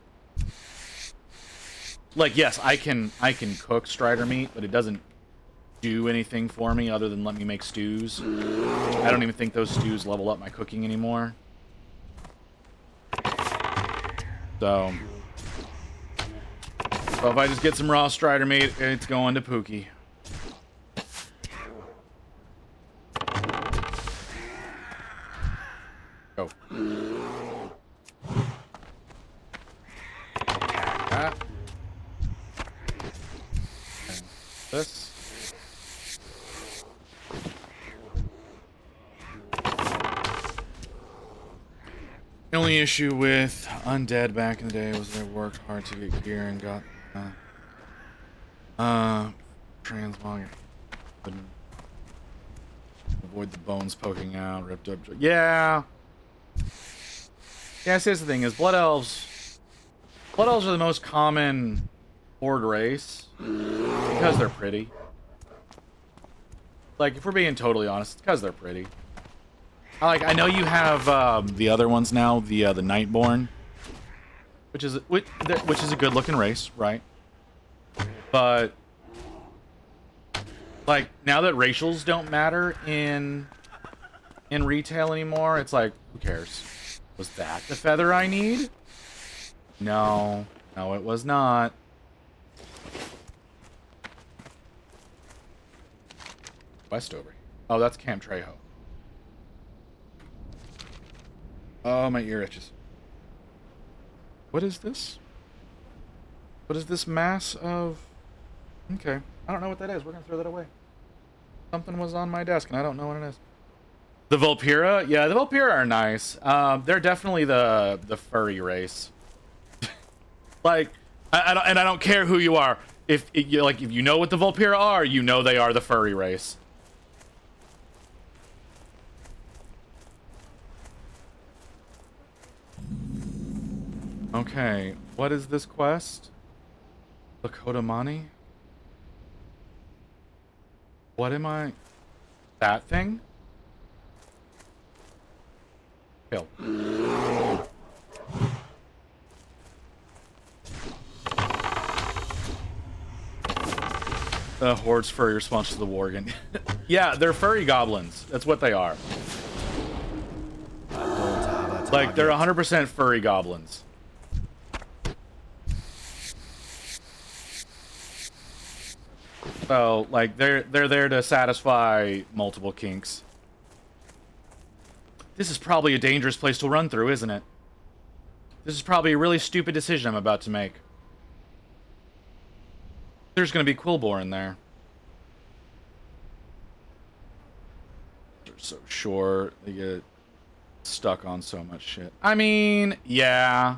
Like yes, I can cook Strider meat, but it doesn't do anything for me other than let me make stews. I don't even think those stews level up my cooking anymore. So if I just get some raw Strider meat, it's going to Pookie. Go. That. And this. The only issue with Undead back in the day was they worked hard to get gear and got transmog. Couldn't avoid the bones poking out, ripped up. Yeah. Yeah, see, that's the thing is Blood Elves are the most common horde race because they're pretty. Like, if we're being totally honest, it's because they're pretty. I know you have the other ones now, the Nightborn, which is a good looking race, right? But like now that racials don't matter in retail anymore, it's like who cares? Was that the feather I need? No, it was not. Westover. Oh, that's Camp Trejo. Oh, my ear itches. What is this? What is this mass of... Okay. I don't know what that is. We're going to throw that away. Something was on my desk, and I don't know what it is. The Vulpira? Yeah, the Vulpira are nice. They're definitely the furry race. Like, I don't care who you are. If you know what the Vulpira are, you know they are the furry race. Okay, what is this quest? Lakotamani? What am I? That thing? Kill. The Horde's furry response to the Worgen. Yeah, they're furry goblins. That's what they are. I don't have a Like, they're target. 100% furry goblins. So, like, they're there to satisfy multiple kinks. This is probably a dangerous place to run through, isn't it? This is probably a really stupid decision I'm about to make. There's gonna be Quillbore in there. They're so short. They get stuck on so much shit. I mean, yeah.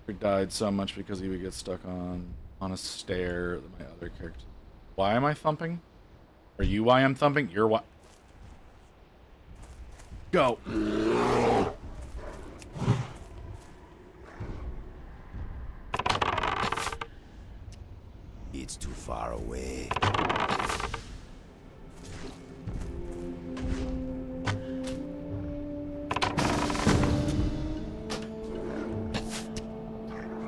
He died so much because he would get stuck on a stair that my other character. Why am I thumping? Are you why I'm thumping? You're why. Go. It's too far away.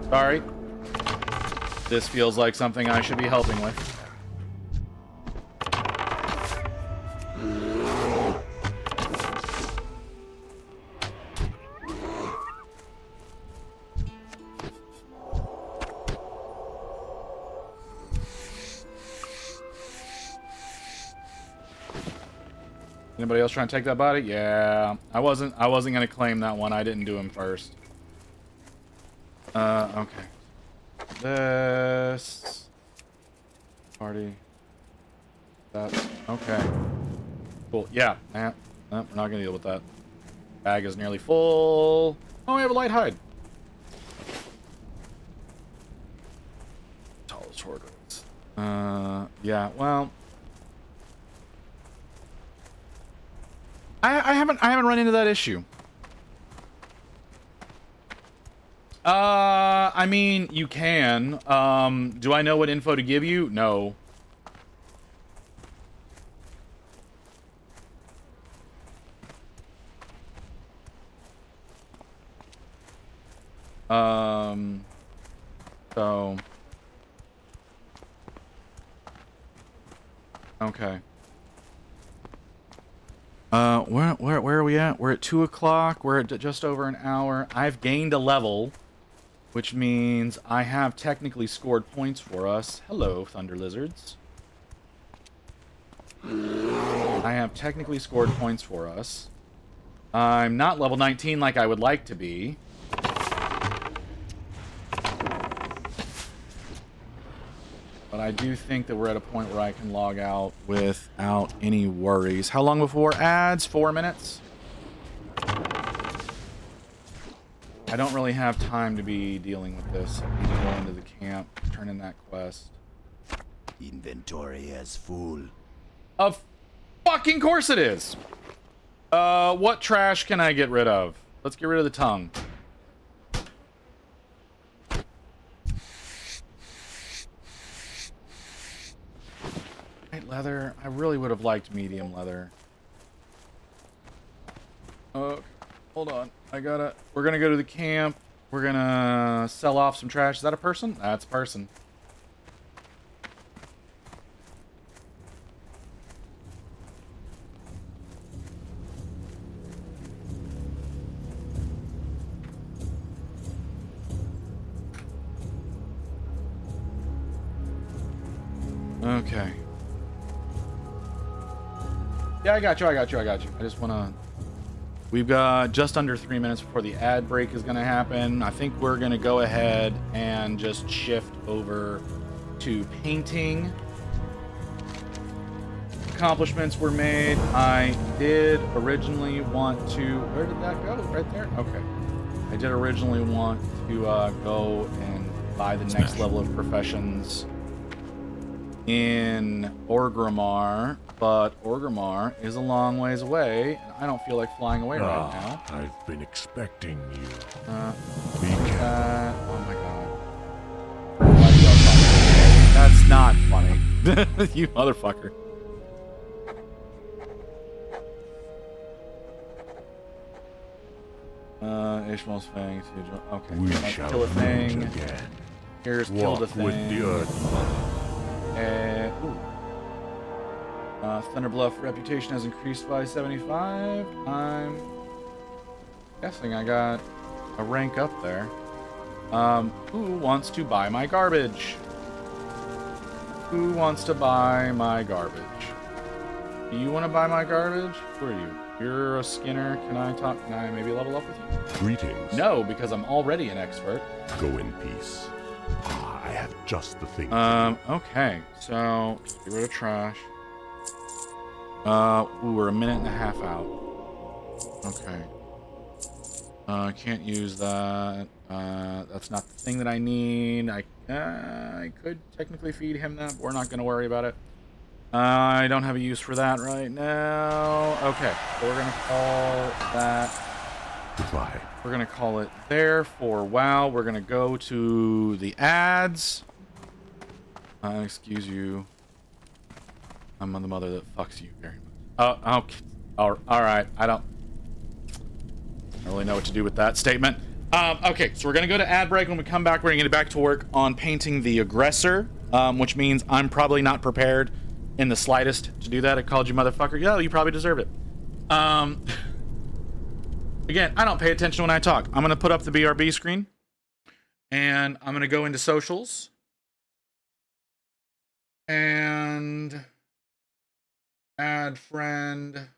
Sorry. This feels like something I should be helping with. Anybody else trying to take that body? Yeah. I wasn't gonna claim that one. I didn't do him first. Okay. This party. That. Okay. Cool. Yeah. Nah, we're not gonna deal with that. Bag is nearly full. Oh, we have a light hide. Tallest horde. Yeah. Well. I haven't run into that issue. I mean, you can. Do I know what info to give you? No. So. Okay. Where are we at? We're at 2 o'clock. We're at just over an hour. I've gained a level, which means I have technically scored points for us. Hello, Thunder Lizards. I have technically scored points for us. I'm not level 19 like I would like to be. But I do think that we're at a point where I can log out without any worries. How long before ads? 4 minutes? I don't really have time to be dealing with this. I need to go into the camp, turn in that quest. Inventory is full. Of fucking course it is! What trash can I get rid of? Let's get rid of the tongue. Light leather. I really would have liked medium leather. Hold on. We're gonna go to the camp. We're gonna sell off some trash. Is that a person? That's a person. Okay. Yeah, I got you. I just wanna... We've got just under 3 minutes before the ad break is gonna happen. I think we're gonna go ahead and just shift over to painting. Accomplishments were made. I did originally want to... Where did that go? Right there? Okay. I did originally want to go and buy the next level of professions. in Orgrimmar, but Orgrimmar is a long ways away, and I don't feel like flying away right now. I've been expecting you. Be careful. Oh my god. Why do y'all talk this way? That's not funny. You motherfucker. Ishmael's Fang. Okay. We Let's shall kill a meet thing. again. Here's kill the Walk thing. with the earth mother. Thunderbluff reputation has increased by 75. I'm guessing I got a rank up there. Who wants to buy my garbage? Who wants to buy my garbage? Do you want to buy my garbage? Who are you? You're a Skinner. Can I talk? Can I maybe level up with you? Greetings. No, because I'm already an expert. Go in peace. I have just the thing. Okay. So, get rid of trash. Ooh, we're a minute and a half out. Okay. Can't use that. That's not the thing that I need. I could technically feed him that, but we're not going to worry about it. I don't have a use for that right now. Okay, so we're going to call that... Goodbye. We're going to call it there for WoW. We're going to go to the ads. Excuse you. I'm the mother that fucks you very much. Okay. All right. I don't really know what to do with that statement. Okay, so we're going to go to ad break. When we come back, we're going to get back to work on painting the Aggressor, which means I'm probably not prepared in the slightest to do that. I called you motherfucker. Yeah, you probably deserve it. Again, I don't pay attention when I talk. I'm going to put up the BRB screen, and I'm going to go into socials. And add friend.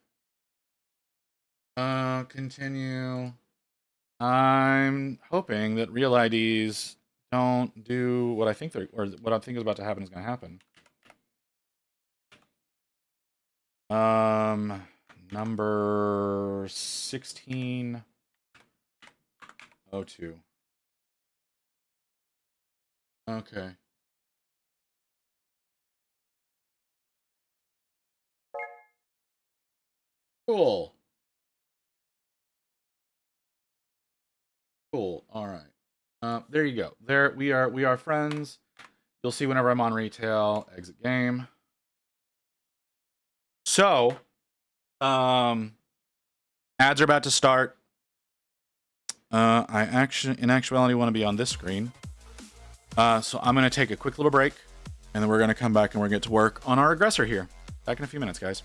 Continue. I'm hoping that real IDs don't do what I think they're, or what I think is about to happen is going to happen. Number 1602. Okay. Cool. Cool. All right. There you go. There we are. We are friends. You'll see whenever I'm on retail. Exit game. So, ads are about to start. I actually, in actuality, want to be on this screen. So I'm going to take a quick little break, and then we're going to come back and we're going to get to work on our Aggressor here. Back in a few minutes, guys.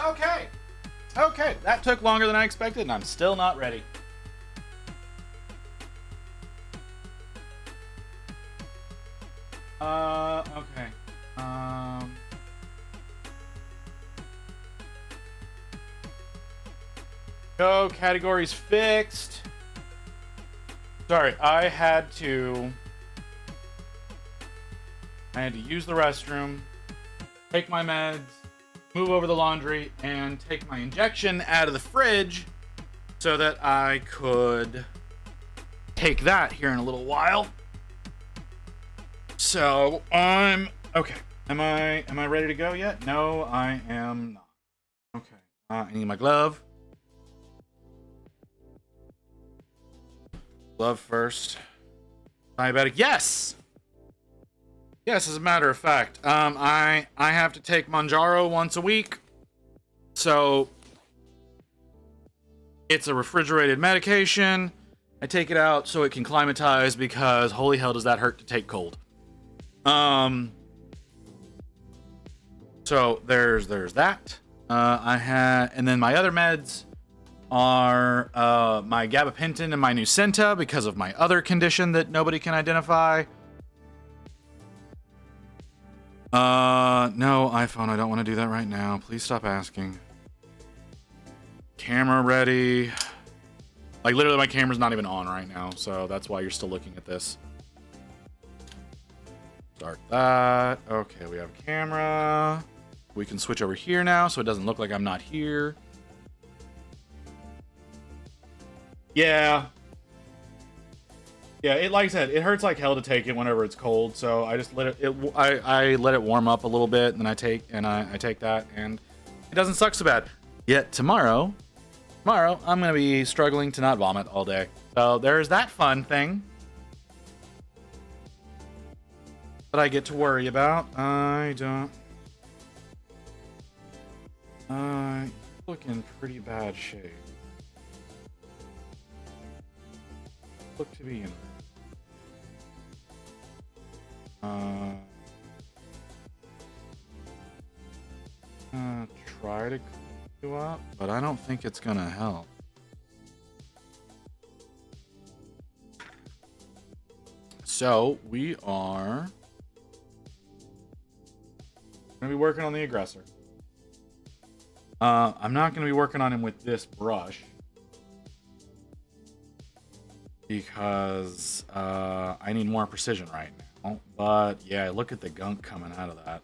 Okay. Okay, that took longer than I expected, and I'm still not ready. Okay. Go, categories fixed. Sorry, I had to use the restroom, take my meds, move over the laundry, and take my injection out of the fridge so that I could take that here in a little while. So I'm okay. Am I ready to go yet? No, I am not. Okay. I need my glove. Glove first. Diabetic. Yes. Yes, as a matter of fact, I have to take Manjaro once a week, so it's a refrigerated medication. I take it out so it can climatize because holy hell does that hurt to take cold. So there's that. And then my other meds are my gabapentin and my Nucynta because of my other condition that nobody can identify. No, iPhone, I don't want to do that right now. Please stop asking. Camera ready. Like, literally, my camera's not even on right now, so that's why you're still looking at this. Start that. Okay, we have a camera. We can switch over here now, so it doesn't look like I'm not here. Yeah. Yeah, it, like I said, it hurts like hell to take it whenever it's cold, so I just let it, I let it warm up a little bit, and then I take that, and it doesn't suck so bad. Yet tomorrow I'm gonna be struggling to not vomit all day. So there's that fun thing that I get to worry about. I look in pretty bad shape. Look to be in. Try to clean you up, but I don't think it's gonna help. So we are gonna be working on the Aggressor. I'm not gonna be working on him with this brush because I need more precision right now. But yeah, look at the gunk coming out of that.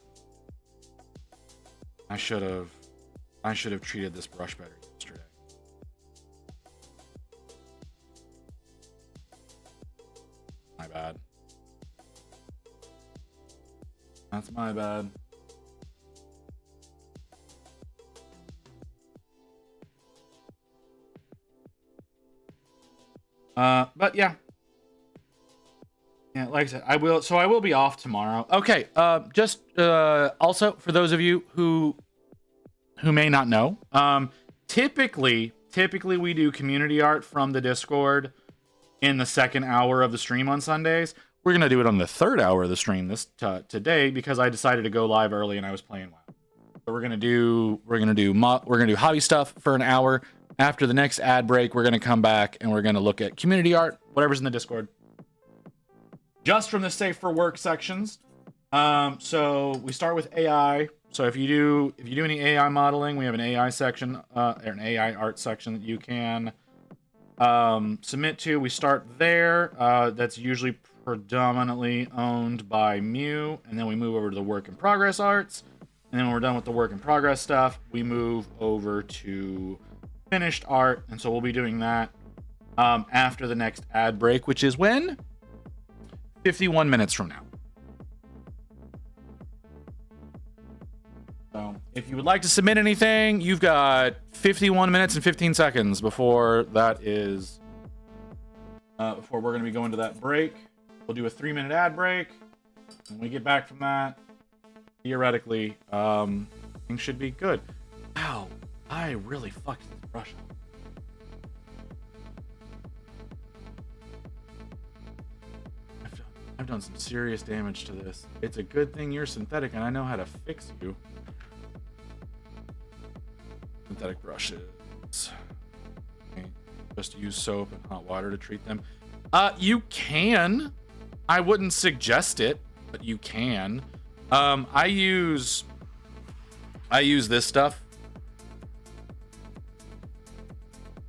I should have treated this brush better yesterday. My bad. That's my bad. But yeah. Yeah, like I said, I will be off tomorrow. Okay, just also for those of you who may not know, typically we do community art from the Discord in the second hour of the stream on Sundays. We're gonna do it on the third hour of the stream today because I decided to go live early and I was playing WoW. So we're gonna do hobby stuff for an hour. After the next ad break, we're gonna come back and we're gonna look at community art, whatever's in the Discord, just from the safe for work sections. So we start with AI. So if you do any AI modeling, we have an AI section, or an AI art section that you can submit to. We start there. That's usually predominantly owned by Mew, and then we move over to the work in progress arts. And then when we're done with the work in progress stuff, we move over to finished art. And so we'll be doing that after the next ad break, which is when? 51 minutes from now. So if you would like to submit anything, you've got 51 minutes and 15 seconds before that is before we're going to be going to that break. We'll do a 3-minute ad break. When we get back from that, theoretically, things should be good. Wow, I really fucked this brush up. I've done some serious damage to this. It's a good thing you're synthetic and I know how to fix you. synthetic brushes. Okay. Just use soap and hot water to treat them. You can. I wouldn't suggest it, but you can. I use this stuff.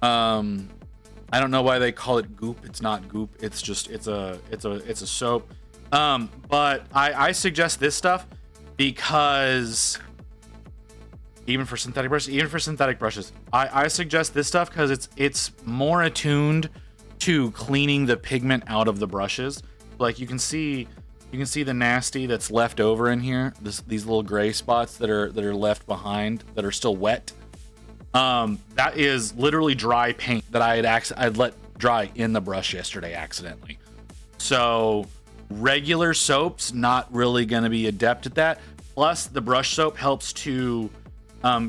I don't know why they call it goop. It's not goop. It's just it's a soap. But I suggest this stuff because even for synthetic brushes, I suggest this stuff because it's more attuned to cleaning the pigment out of the brushes. Like you can see the nasty that's left over in here. These little gray spots that are left behind that are still wet. That is literally dry paint that I'd let dry in the brush yesterday accidentally. So regular soap's not really going to be adept at that. Plus the brush soap helps to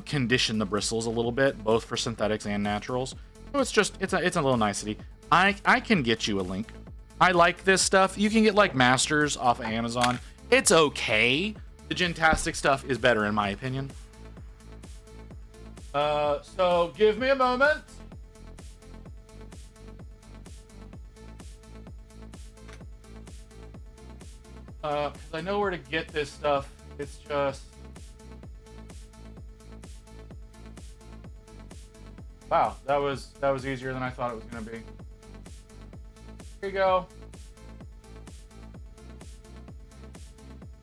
condition the bristles a little bit, both for synthetics and naturals. So it's a little nicety. I can get you a link. I like this stuff. You can get like Masters off of Amazon. It's okay. The Gentastic stuff is better in my opinion. So give me a moment. Cause I know where to get this stuff. It's just, wow, that was easier than I thought it was gonna be. Here you go.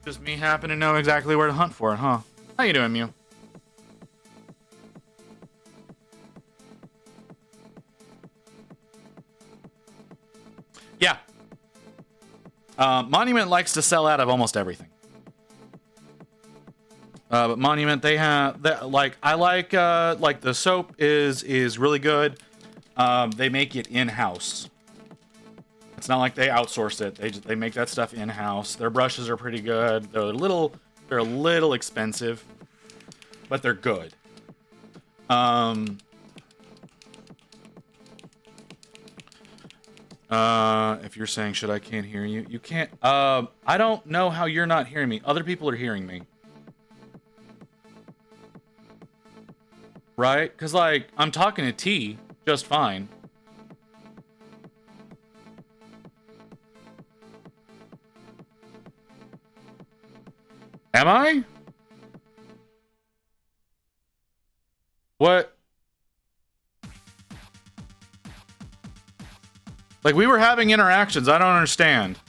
Just me happen to know exactly where to hunt for it, huh? How you doing, Mew? Yeah. Monument likes to sell out of almost everything. But Monument, they have that, like I like the soap is really good. They make it in-house. It's not like they outsource it. They make that stuff in-house. Their brushes are pretty good. They're a little expensive, but they're good. If you're saying should I can't hear you, you can't. I don't know how you're not hearing me. Other people are hearing me. Right? Because like I'm talking to T just fine. Am I? What? Like we were having interactions. I don't understand.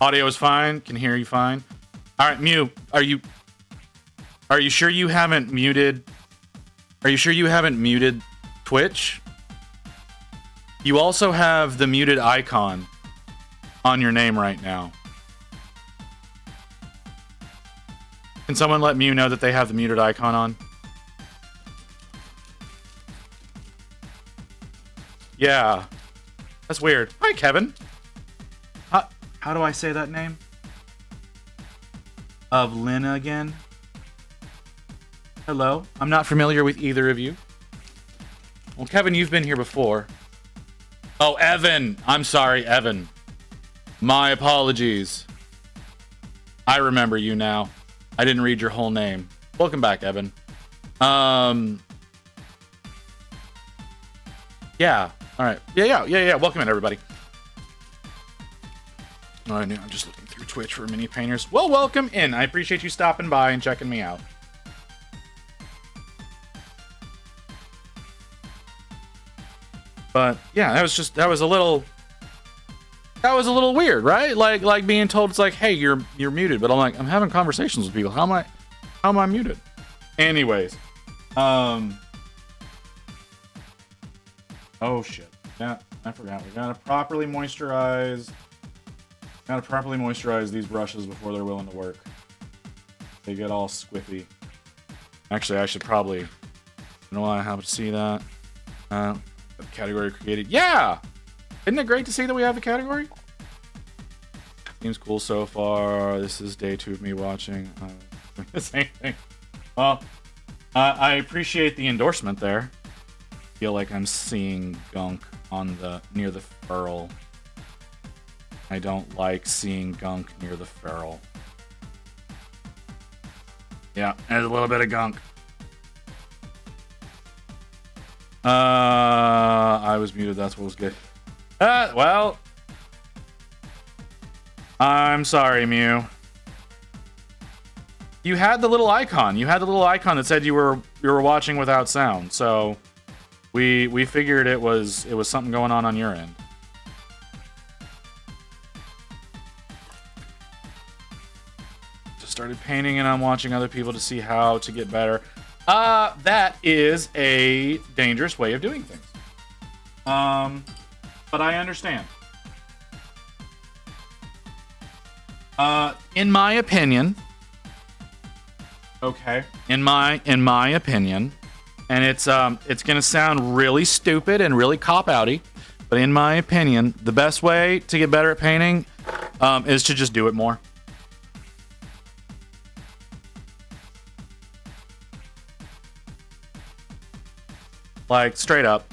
Audio is fine. Can hear you fine. All right, Mew. Are you sure you haven't muted? Are you sure you haven't muted Twitch? You also have the muted icon on your name right now. Can someone let Mew know that they have the muted icon on? Yeah. That's weird. Hi, Kevin. How do I say that name? Of Lina again? Hello. I'm not familiar with either of you. Well, Kevin, you've been here before. Oh, Evan. I'm sorry, Evan. My apologies. I remember you now. I didn't read your whole name. Welcome back, Evan. Yeah. All right. Yeah. Welcome in, everybody. All right, I'm just looking through Twitch for mini painters. Well, welcome in. I appreciate you stopping by and checking me out. But yeah, that was a little weird, right? Like being told it's like, hey, you're muted, but I'm like, I'm having conversations with people. How am I muted? Anyways, oh shit. Yeah, I forgot. We gotta properly moisturize these brushes before they're willing to work. They get all squiffy. Actually, I should probably, you know what, I have to see that. Category created. Yeah! Isn't it great to see that we have a category? Seems cool so far. This is day 2 of me watching. The same thing. Well, I appreciate the endorsement there. Feel like I'm seeing gunk on near the ferrule. I don't like seeing gunk near the ferrule. Yeah, there's a little bit of gunk. I was muted. That's what was good. Well, I'm sorry, Mew. You had the little icon. You had the little icon that said you were watching without sound. So we figured it was something going on your end. Just started painting, and I'm watching other people to see how to get better. That is a dangerous way of doing things. But I understand. In my opinion, okay, in my opinion, and it's gonna sound really stupid and really cop-outy, but in my opinion, the best way to get better at painting is to just do it more. Like, straight up.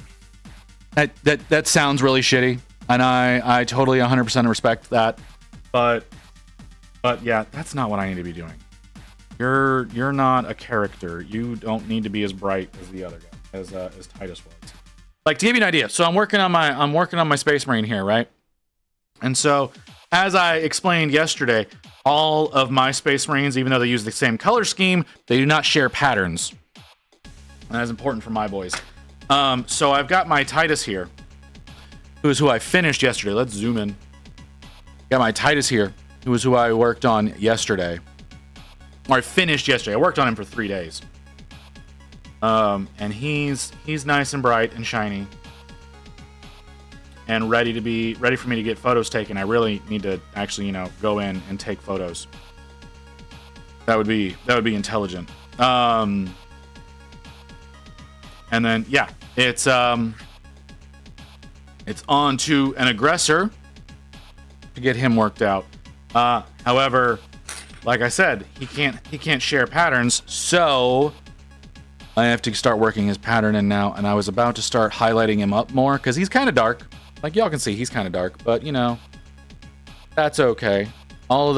That sounds really shitty, and I totally 100% respect that, but yeah, that's not what I need to be doing. You're not a character. You don't need to be as bright as the other guy, as Titus was. Like, to give you an idea, so I'm working on my Space Marine here, right? And so, as I explained yesterday, all of my Space Marines, even though they use the same color scheme, they do not share patterns. And that's important for my boys. So I've got my Titus here, who I finished yesterday. Let's zoom in. Got my Titus here, who I worked on yesterday. Or I finished yesterday. I worked on him for 3 days. And he's nice and bright and shiny. And ready for me to get photos taken. I really need to actually, go in and take photos. That would be intelligent. And then, yeah, it's on to an Aggressor to get him worked out. However, like I said, he can't share patterns, so I have to start working his pattern in now. And I was about to start highlighting him up more because he's kind of dark. Like y'all can see, he's kind of dark, but that's okay. All of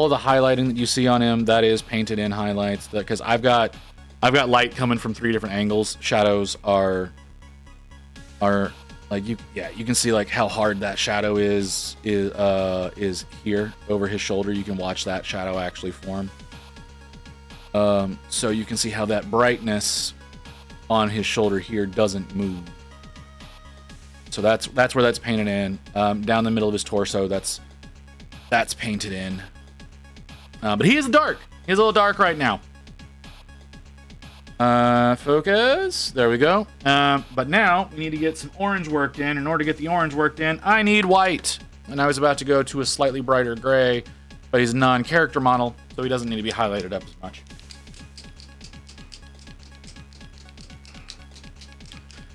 the highlighting that you see on him, that is painted in highlights. Because I've got light coming from 3 different angles. Shadows are like you can see like how hard that shadow is here over his shoulder. You can watch that shadow actually form. So you can see how that brightness on his shoulder here doesn't move. So that's where that's painted in. Down the middle of his torso, that's painted in. But he is dark. He's a little dark right now. Focus. There we go. But now we need to get some orange worked in. In order to get the orange worked in, I need white. And I was about to go to a slightly brighter gray, but he's a non-character model, so he doesn't need to be highlighted up as much.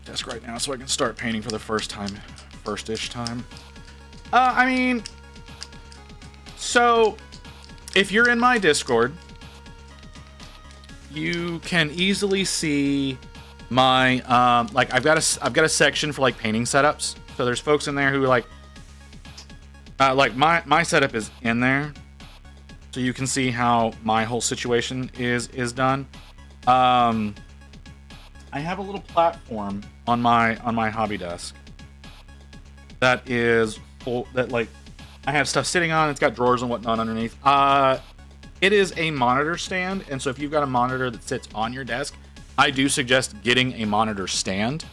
Desk right now so I can start painting for the first-ish time. So if you're in my Discord, you can easily see my I've got a section for like painting setups. So there's folks in there who like my setup is in there, so you can see how my whole situation is done. I have a little platform on my hobby desk that is full, that like I have stuff sitting on. It's got drawers and whatnot underneath. It is a monitor stand, and so if you've got a monitor that sits on your desk, I do suggest getting a monitor stand.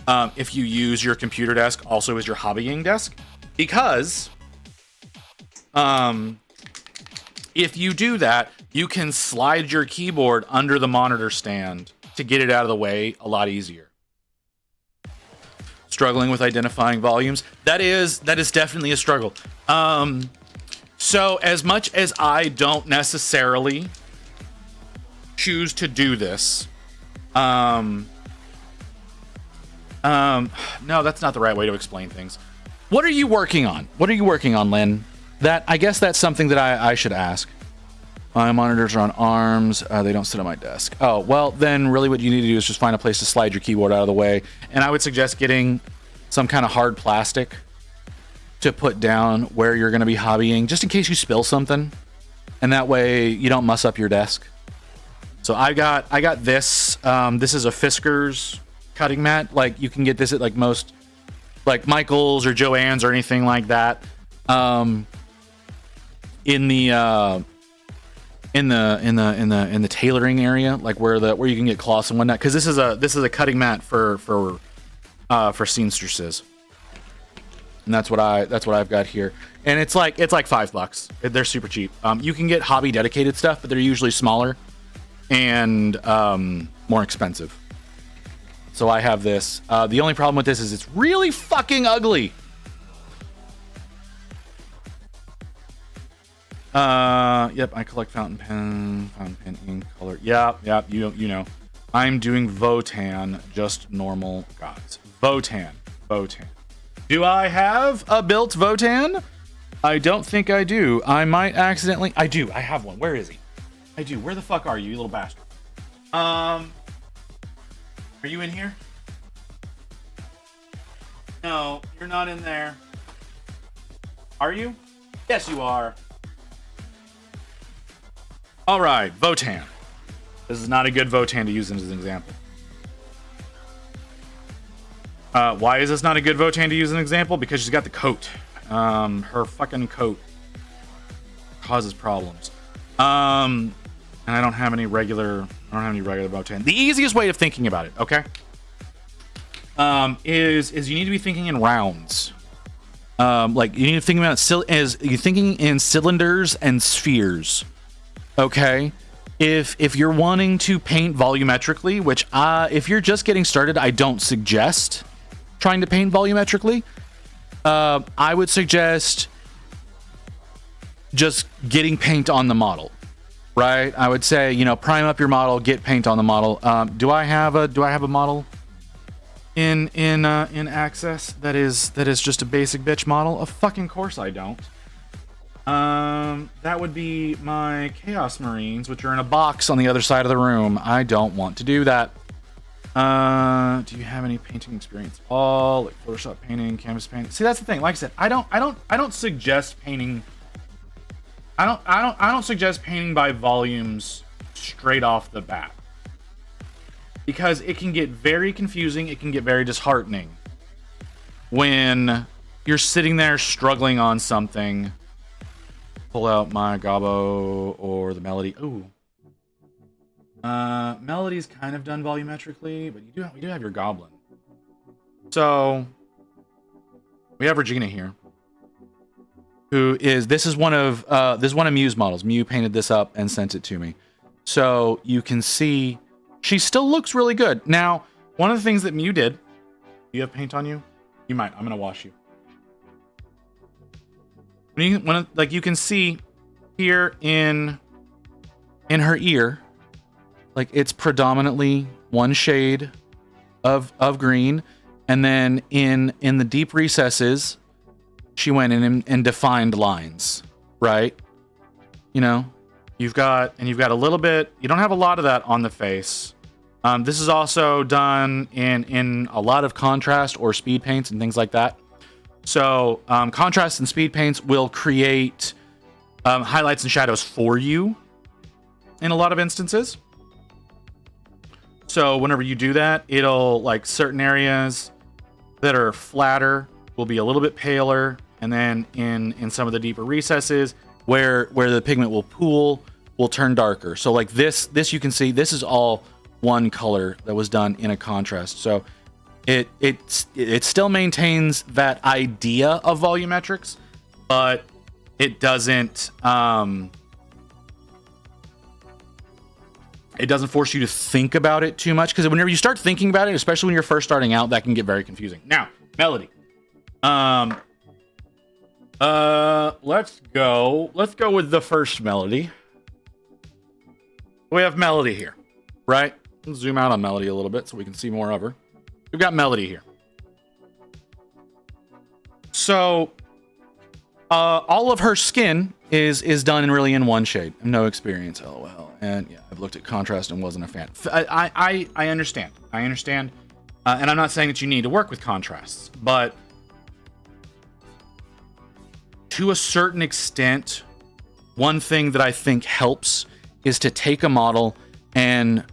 If you use your computer desk also as your hobbying desk, because if you do that, you can slide your keyboard under the monitor stand to get it out of the way a lot easier. Struggling with identifying volumes? That is definitely a struggle. So as much as I don't necessarily choose to do this, no, that's not the right way to explain things. What are you working on? What are you working on, Lynn? I guess that's something that I should ask. My monitors are on arms. They don't sit on my desk. Oh, well, then really what you need to do is just find a place to slide your keyboard out of the way. And I would suggest getting some kind of hard plastic to put down where you're going to be hobbying, just in case you spill something. And that way you don't muss up your desk. So I got this. This is a Fisker's cutting mat. Like you can get this at like most, like Michael's or Joann's or anything like that. In the tailoring area, like where you can get cloths and whatnot. Because this is a cutting mat for seamstresses, and that's what I've got here. And it's like $5. They're super cheap. You can get hobby dedicated stuff, but they're usually smaller and more expensive. So I have this. The only problem with this is it's really fucking ugly. Yep, I collect fountain pen ink color. Yep, you know. I'm doing Votan, just normal gods. Votan. Do I have a built Votan? I don't think I do. I might accidentally. I do. I have one. Where is he? I do. Where the fuck are you, you little bastard? Are you in here? No, you're not in there. Are you? Yes, you are. All right, Votan. This is not a good Votan to use as an example. Why is this not a good Votan to use as an example? Because she's got the coat. Her fucking coat causes problems. And I don't have any regular Votan. The easiest way of thinking about it, okay, is you need to be thinking in rounds. Like you need to think about it as you're thinking in cylinders and spheres. Okay, if you're wanting to paint volumetrically, which if you're just getting started, I don't suggest trying to paint volumetrically. I would suggest just getting paint on the model, right? I would say, prime up your model, get paint on the model. Do I have a model in Access that is just a basic bitch model? Of fucking course I don't. That would be my Chaos Marines, which are in a box on the other side of the room. I don't want to do that. Do you have any painting experience? All like Photoshop painting, canvas painting. See, that's the thing. Like I said, I don't suggest painting. I don't suggest painting by volumes straight off the bat, because it can get very confusing. It can get very disheartening when you're sitting there struggling on something. Pull out my Gabo or the Melody. Ooh. Melody's kind of done volumetrically, but we do have your Goblin. So we have Regina here, who is this is one of Mew's models. Mew painted this up and sent it to me, so you can see she still looks really good. Now, one of the things that Mew did. Do you have paint on you? You might. I'm gonna wash you. Like you can see here in her ear, like it's predominantly one shade of green, and then in the deep recesses, she went in and defined lines, right? You've got a little bit. You don't have a lot of that on the face. This is also done in a lot of contrast or speed paints and things like that. So contrast and speed paints will create highlights and shadows for you in a lot of instances. So whenever you do that, it'll, like, certain areas that are flatter will be a little bit paler, and then in some of the deeper recesses where the pigment will pool will turn darker. So like this you can see this is all one color that was done in a contrast. So it still maintains that idea of volumetrics, but it doesn't force you to think about it too much, because whenever you start thinking about it, especially when you're first starting out, that can get very confusing. Now, Melody. Let's go with the first Melody. We have Melody here, right? Let's zoom out on Melody a little bit so we can see more of her. We've got Melody here. So, all of her skin is done in one shade. No experience, lol. And yeah, I've looked at contrast and wasn't a fan. I understand. And I'm not saying that you need to work with contrasts, but to a certain extent, one thing that I think helps is to take a model and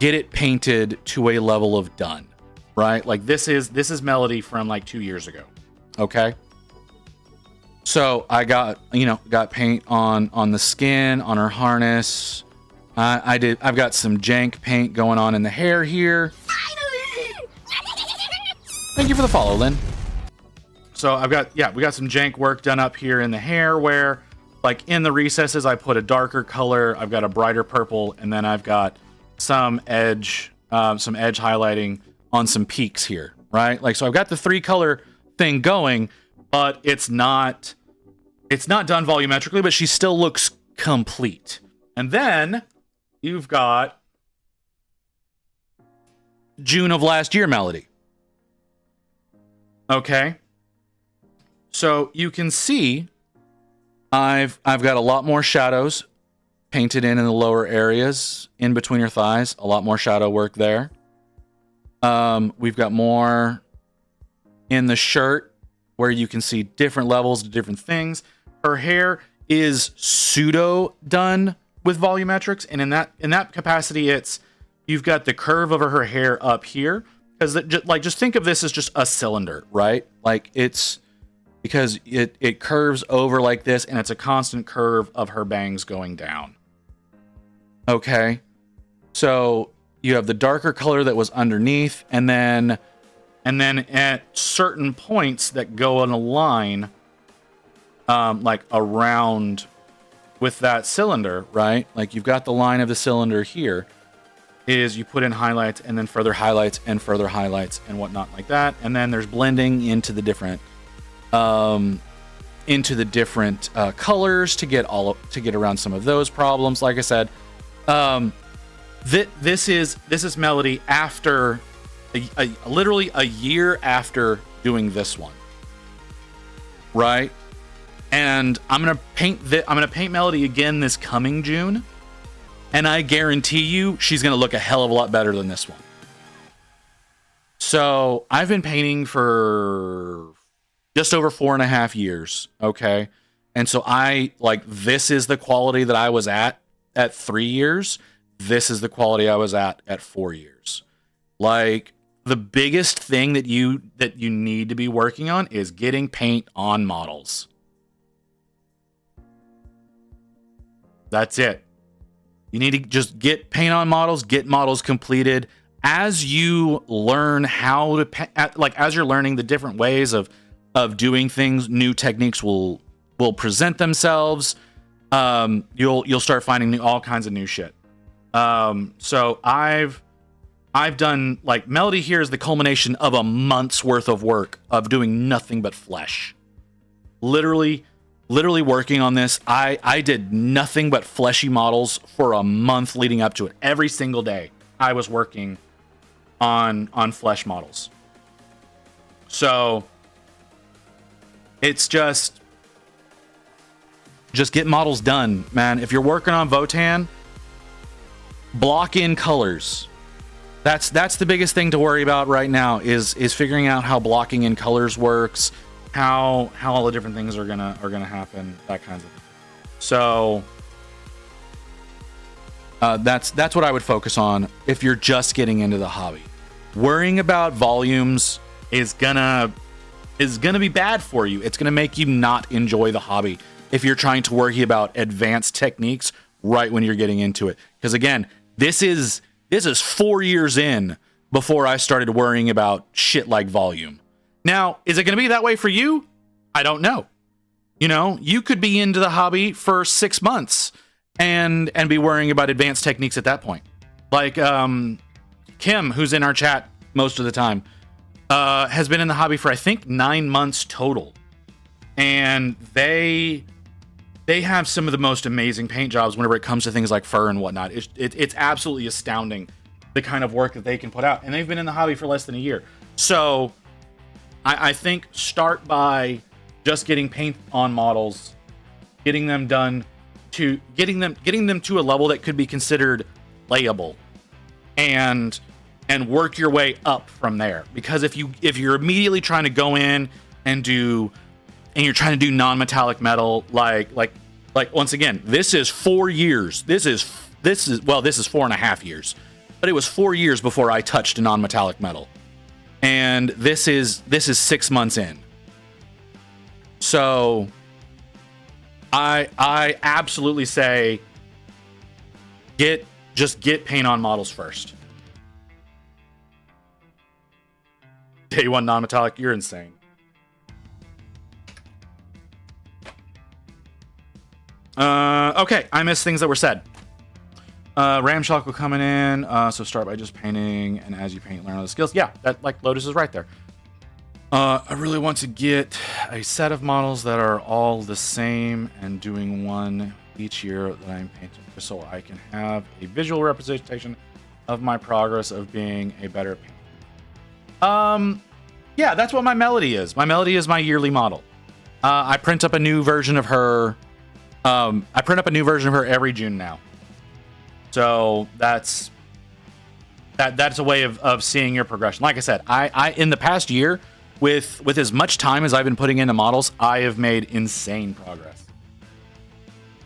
get it painted to a level of done, right? Like this is Melody from like 2 years ago. Okay. So I got paint on the skin, on her harness. I've got some jank paint going on in the hair here. Thank you for the follow, Lynn. So we got some jank work done up here in the hair where, like in the recesses, I put a darker color. I've got a brighter purple, and then I've got some edge highlighting on some peaks here, right? Like, so I've got the 3-color thing going, but it's not done volumetrically, but she still looks complete. And then you've got June of last year Melody. Okay. So you can see I've got a lot more shadows painted in the lower areas in between her thighs, a lot more shadow work there. We've got more in the shirt where you can see different levels of different things. Her hair is pseudo done with volumetrics, and in that capacity, you've got the curve over her hair up here, because just think of this as just a cylinder, right? Like it's because it curves over like this, and it's a constant curve of her bangs going down. Okay, so you have the darker color that was underneath, and then at certain points that go on a line, like around with that cylinder, right? Like you've got the line of the cylinder here, is you put in highlights and then further highlights and further highlights and whatnot like that, and then there's blending into the different colors to get around some of those problems. Like I said, this is Melody after literally a year after doing this one, right? And I'm gonna paint Melody again this coming June, and I guarantee you she's gonna look a hell of a lot better than this one. So I've been painting for just over 4.5 years, okay? And so this is the quality that I was at 3 years. This is the quality I was at 4 years. Like, the biggest thing that you need to be working on is getting paint on models. That's it. You need to just get paint on models, get models completed. As you learn how to as you're learning the different ways of doing things, new techniques will present themselves. You'll start finding all kinds of new shit. So I've done, like, Melody here is the culmination of a month's worth of work of doing nothing but flesh. Literally working on this. I did nothing but fleshy models for a month leading up to it. Every single day I was working on flesh models. So it's just get models done, man. If you're working on Votan, block in colors. That's the biggest thing to worry about right now is figuring out how blocking in colors works, how all the different things are gonna happen, that kinds of thing. So that's what I would focus on if you're just getting into the hobby. Worrying about volumes is gonna be bad for you. It's gonna make you not enjoy the hobby if you're trying to worry about advanced techniques right when you're getting into it. Because again, this is 4 years in before I started worrying about shit like volume. Now, is it going to be that way for you? I don't know. You know, you could be into the hobby for 6 months and be worrying about advanced techniques at that point. Like Kim, who's in our chat most of the time, has been in the hobby for, I think, 9 months total. And they have some of the most amazing paint jobs whenever it comes to things like fur and whatnot. It's absolutely astounding the kind of work that they can put out. And they've been in the hobby for less than a year. So I think start by just getting paint on models, getting them done to getting them to a level that could be considered playable, and work your way up from there. Because if you're immediately trying to go in and you're trying to do non-metallic metal, like once again, this is 4 years. This is 4.5 years. but it was 4 years before I touched a non-metallic metal. And this is 6 months in. So I absolutely say just get paint on models first. Day one non-metallic, you're insane. Okay, I missed things that were said. Ramshackle coming in, so start by just painting, and as you paint, learn all the skills. Yeah, that, like, Lotus is right there. I really want to get a set of models that are all the same and doing one each year that I'm painting, just so I can have a visual representation of my progress of being a better painter. Yeah, that's what my melody is. My melody is my yearly model. I print up a new version of her. I print up a new version of her every June now. So that's a way of seeing your progression. Like I said, I in the past year, with as much time as I've been putting into models, I have made insane progress.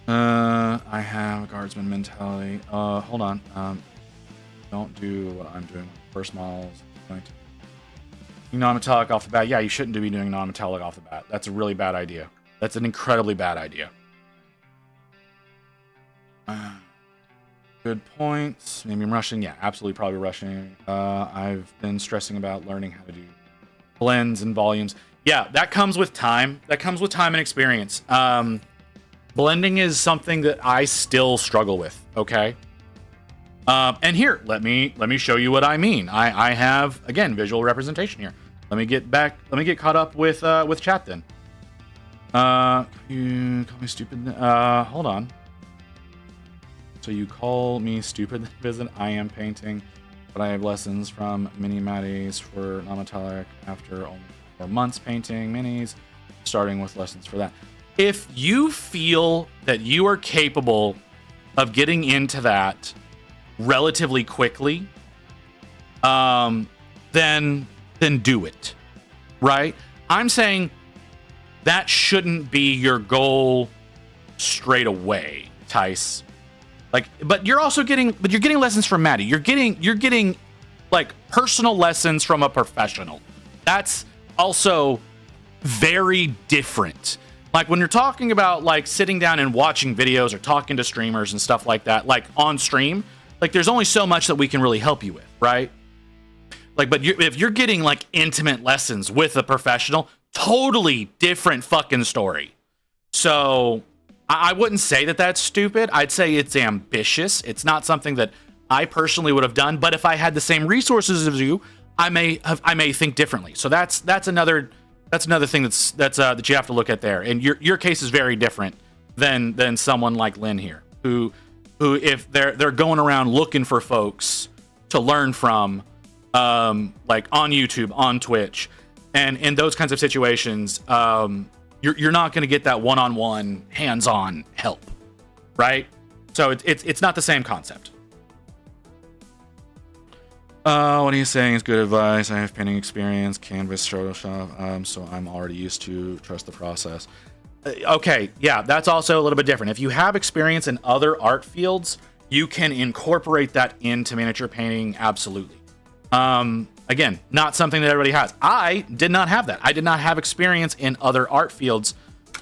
I have a guardsman mentality. Hold on. Don't do what I'm doing. First models. Non-metallic off the bat. Yeah, you shouldn't be doing non-metallic off the bat. That's a really bad idea. That's an incredibly bad idea. Good points. Maybe I'm rushing. Yeah, absolutely, probably rushing. I've been stressing about learning how to do blends and volumes. Yeah, that comes with time. That comes with time and experience. Blending is something that I still struggle with. Okay. And here, let me show you what I mean. I have, again, visual representation here. Let me get caught up with chat then. You call me stupid. Hold on. So you call me stupid visit. I am painting, but I have lessons from mini matties for non-metallic after only 4 months painting minis, starting with lessons for that. If you feel that you are capable of getting into that relatively quickly, then do it, right? I'm saying that shouldn't be your goal straight away, Tice. Like, but you're getting lessons from Maddie. You're getting like personal lessons from a professional. That's also very different. Like when you're talking about like sitting down and watching videos or talking to streamers and stuff like that, like on stream, like there's only so much that we can really help you with, right? Like, but if you're getting like intimate lessons with a professional, totally different fucking story. So I wouldn't say that that's stupid. I'd say it's ambitious. It's not something that I personally would have done. But if I had the same resources as you, I may think differently. So that's another thing that you have to look at there. And your case is very different than someone like Lynn here, who if they're going around looking for folks to learn from, like on YouTube, on Twitch, and in those kinds of situations, you're not going to get that one-on-one, hands-on help, right? So it's not the same concept. What he's saying is good advice. I have painting experience, canvas, Photoshop, so I'm already used to trust the process. Okay, yeah, that's also a little bit different. If you have experience in other art fields, you can incorporate that into miniature painting, absolutely. Again, not something that everybody has. I did not have that. I did not have experience in other art fields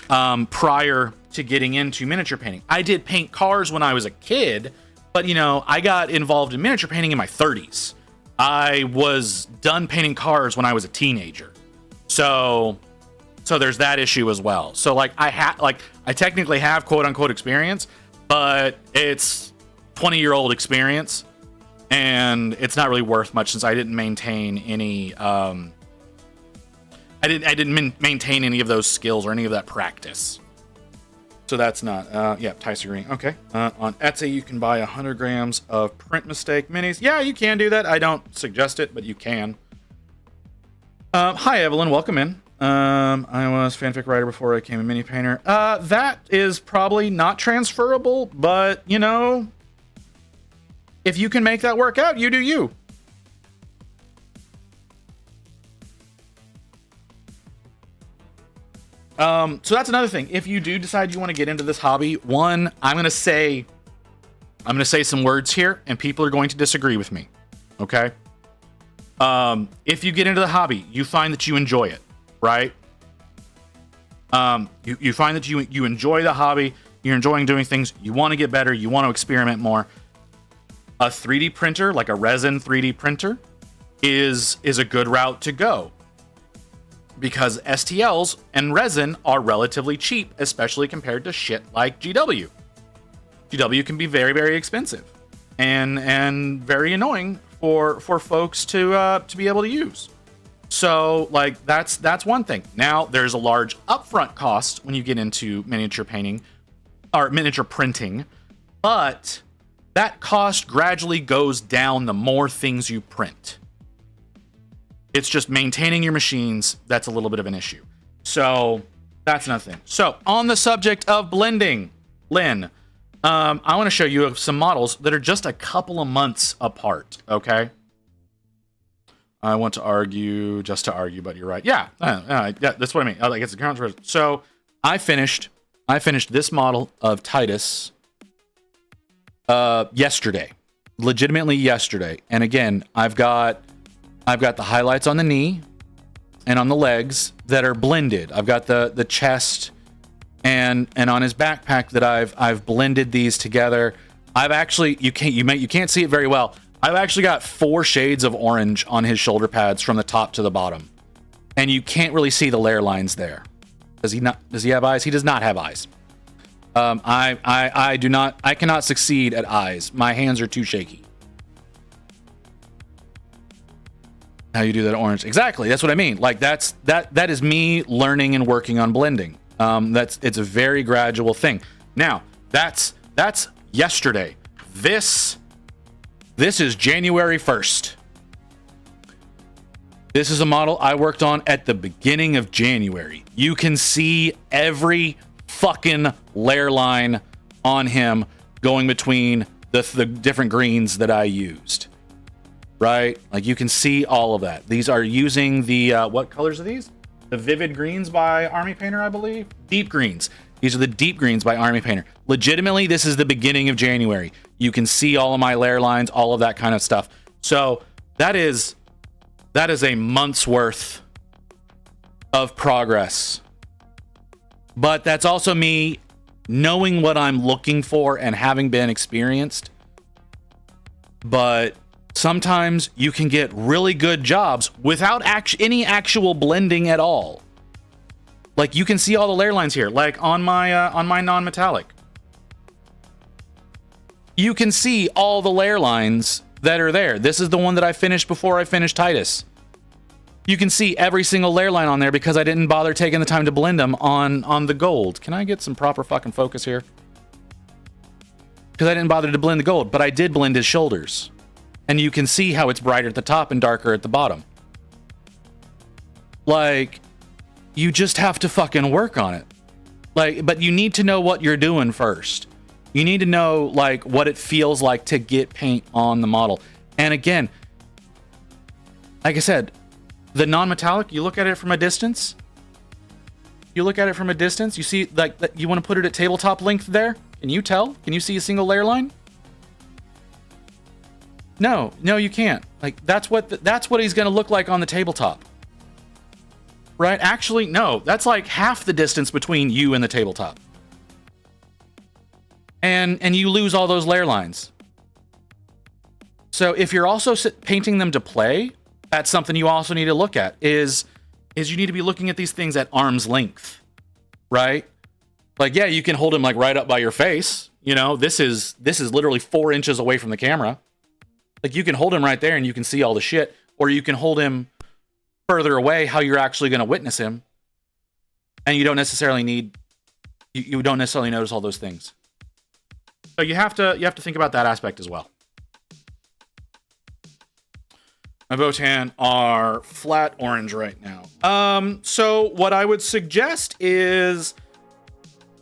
prior to getting into miniature painting. I did paint cars when I was a kid, but you know, I got involved in miniature painting in my 30s. I was done painting cars when I was a teenager. So there's that issue as well. So like I technically have quote unquote experience, but it's 20-year-old experience. And it's not really worth much since I didn't maintain any. I didn't maintain any of those skills or any of that practice. So that's not. Yeah, Tice agreeing. Okay. On Etsy, you can buy 100 grams of print mistake minis. Yeah, you can do that. I don't suggest it, but you can. Hi, Evelyn. Welcome in. I was fanfic writer before I became a mini painter. That is probably not transferable, but you know. If you can make that work out, you do you. So that's another thing. If you do decide you want to get into this hobby, one, I'm going to say I'm going to say some words here, and people are going to disagree with me. Okay? If you get into the hobby, you find that you enjoy it, right? You find that you enjoy the hobby, you're enjoying doing things, you want to get better, you want to experiment more. A 3D printer, like a resin 3D printer, is a good route to go. Because STLs and resin are relatively cheap, especially compared to shit like GW. GW can be very, very expensive and very annoying for folks to be able to use. So, like, that's one thing. Now, there's a large upfront cost when you get into miniature painting or miniature printing, but that cost gradually goes down the more things you print. It's just maintaining your machines that's a little bit of an issue. So that's another thing. So on the subject of blending, Lynn, I want to show you some models that are just a couple of months apart. Okay. I want to argue just to argue, but you're right. Yeah, that's what I mean. Like, it's a controversy. So I finished this model of Titus yesterday, legitimately yesterday. And again, I've got the highlights on the knee and on the legs that are blended. I've got the chest and on his backpack that I've blended these together. I've actually, you can't see it very well. I've actually got 4 shades of orange on his shoulder pads from the top to the bottom. And you can't really see the layer lines there. Does he have eyes? He does not have eyes. I cannot succeed at eyes. My hands are too shaky. How you do that orange? Exactly. That's what I mean. Like, that is me learning and working on blending. It's a very gradual thing. Now, that's yesterday. This is January 1st. This is a model I worked on at the beginning of January. You can see every fucking layer line on him going between the different greens that I used. Right? Like, you can see all of that. These are using the, what colors are these? The Vivid Greens by Army Painter, I believe? Deep Greens. These are the Deep Greens by Army Painter. Legitimately, this is the beginning of January. You can see all of my layer lines, all of that kind of stuff. So that is a month's worth of progress. But that's also me knowing what I'm looking for and having been experienced. But sometimes you can get really good jobs without any actual blending at all. Like, you can see all the layer lines here, like on my non-metallic. You can see all the layer lines that are there. This is the one that I finished before I finished Titus. You can see every single layer line on there because I didn't bother taking the time to blend them on the gold. Can I get some proper fucking focus here? Because I didn't bother to blend the gold, but I did blend his shoulders. And you can see how it's brighter at the top and darker at the bottom. Like, you just have to fucking work on it. Like, but you need to know what you're doing first. You need to know, like, what it feels like to get paint on the model. And again, like I said, the non-metallic, you look at it from a distance. You look at it from a distance. You see, like, you want to put it at tabletop length there? Can you tell? Can you see a single layer line? No, you can't. Like, that's what he's going to look like on the tabletop. Right? Actually, no. That's like half the distance between you and the tabletop. And you lose all those layer lines. So if you're also painting them to play, that's something you also need to look at, is you need to be looking at these things at arm's length. Right? Like, yeah, you can hold him like right up by your face. You know, this is literally 4 inches away from the camera. Like, you can hold him right there and you can see all the shit, or you can hold him further away, how you're actually going to witness him, and you don't necessarily notice all those things. So you have to think about that aspect as well. My Votan are flat orange right now. So what I would suggest is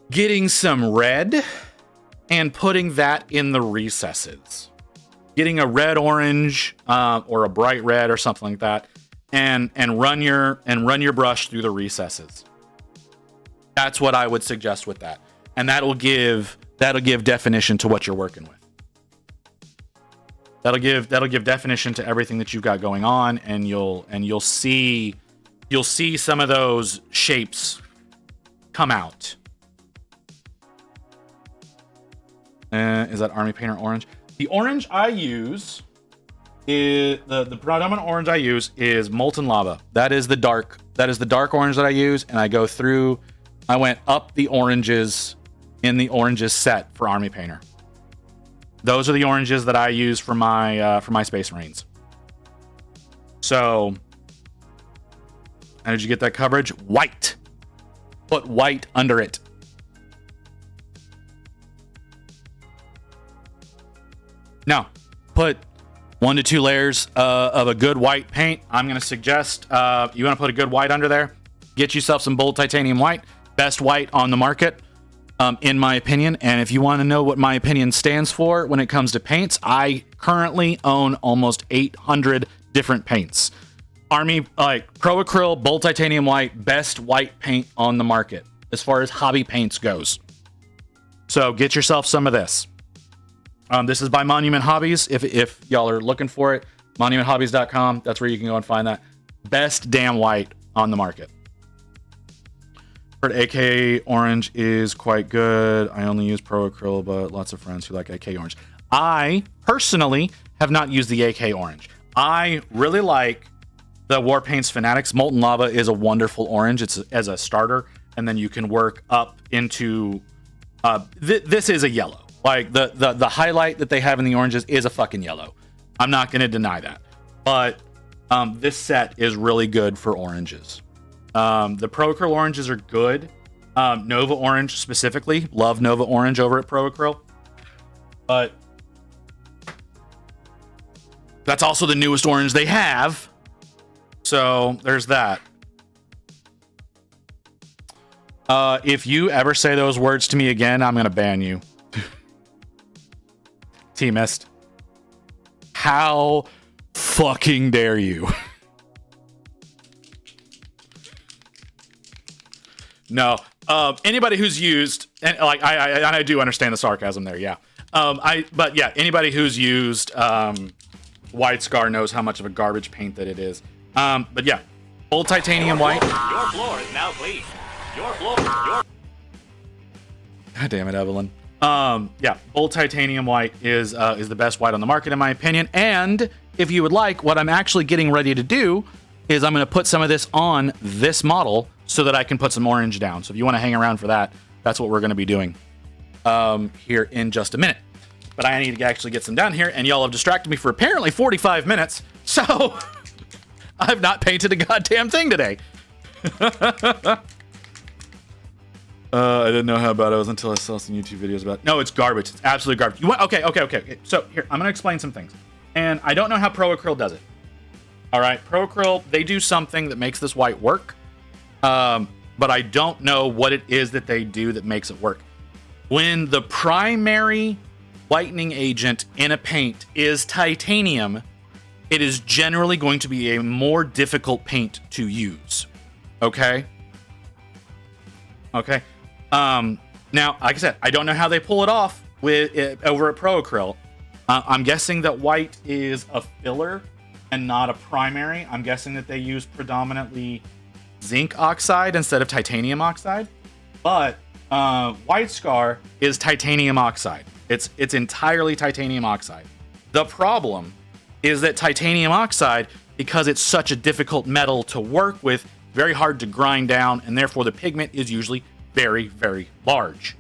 getting some red and putting that in the recesses. Getting a red orange or a bright red or something like that, and run your brush through the recesses. That's what I would suggest with that, and that'll give definition to what you're working with. That'll give definition to everything that you've got going on, and you'll see some of those shapes come out. Is that Army Painter orange? The orange I use is the predominant orange I use is Molten Lava. That is the dark orange that I use, and I go through. I went up the oranges in the oranges set for Army Painter. Those are the oranges that I use for my Space Marines. So, how did you get that coverage? White. Put white under it. Now, put 1 to 2 layers of a good white paint. I'm going to suggest you want to put a good white under there. Get yourself some bold titanium white. Best white on the market. In my opinion, and if you want to know what my opinion stands for when it comes to paints, I currently own almost 800 different paints. Army, like Pro Acryl, Bold Titanium White, best white paint on the market as far as hobby paints goes. So get yourself some of this. This is by Monument Hobbies. If y'all are looking for it, monumenthobbies.com. That's where you can go and find that. Best damn white on the market. AK orange is quite good. I only use Pro Acryl, but lots of friends who like AK orange. I personally have not used the AK orange. I really like the Warpaints Fanatics. Molten Lava is a wonderful orange. It's as a starter, and then you can work up into. This is a yellow. Like the highlight that they have in the oranges is a fucking yellow. I'm not going to deny that, but this set is really good for oranges. The Pro Acryl oranges are good. Nova Orange specifically. Love Nova Orange over at Pro Acryl. But that's also the newest orange they have. So there's that. If you ever say those words to me again, I'm going to ban you. T-Mist. How fucking dare you? No. Anybody who's used, and like I do understand the sarcasm there, yeah. But yeah, anybody who's used White Scar knows how much of a garbage paint that it is. But yeah, Bold Titanium White. Your floor is now clean. Your floor. God damn it, Evelyn. Yeah, Bold Titanium White is the best white on the market in my opinion. And if you would like, what I'm actually getting ready to do is I'm going to put some of this on this model so that I can put some orange down. So if you want to hang around for that, that's what we're going to be doing here in just a minute. But I need to actually get some down here, and y'all have distracted me for apparently 45 minutes. So I've not painted a goddamn thing today. I didn't know how bad it was until I saw some YouTube videos about it. No, it's garbage. It's absolutely garbage. Okay. So here, I'm going to explain some things. And I don't know how Pro Acryl does it. All right, Pro Acryl, they do something that makes this white work. But I don't know what it is that they do that makes it work. When the primary whitening agent in a paint is titanium, it is generally going to be a more difficult paint to use. Okay? Okay. Now, like I said, I don't know how they pull it off with it over at Pro Acryl. I'm guessing that white is a filler and not a primary. I'm guessing that they use predominantly zinc oxide instead of titanium oxide, but White Scar is titanium oxide. It's entirely titanium oxide. The problem is that titanium oxide, because it's such a difficult metal to work with, very hard to grind down, and therefore the pigment is usually very, very large.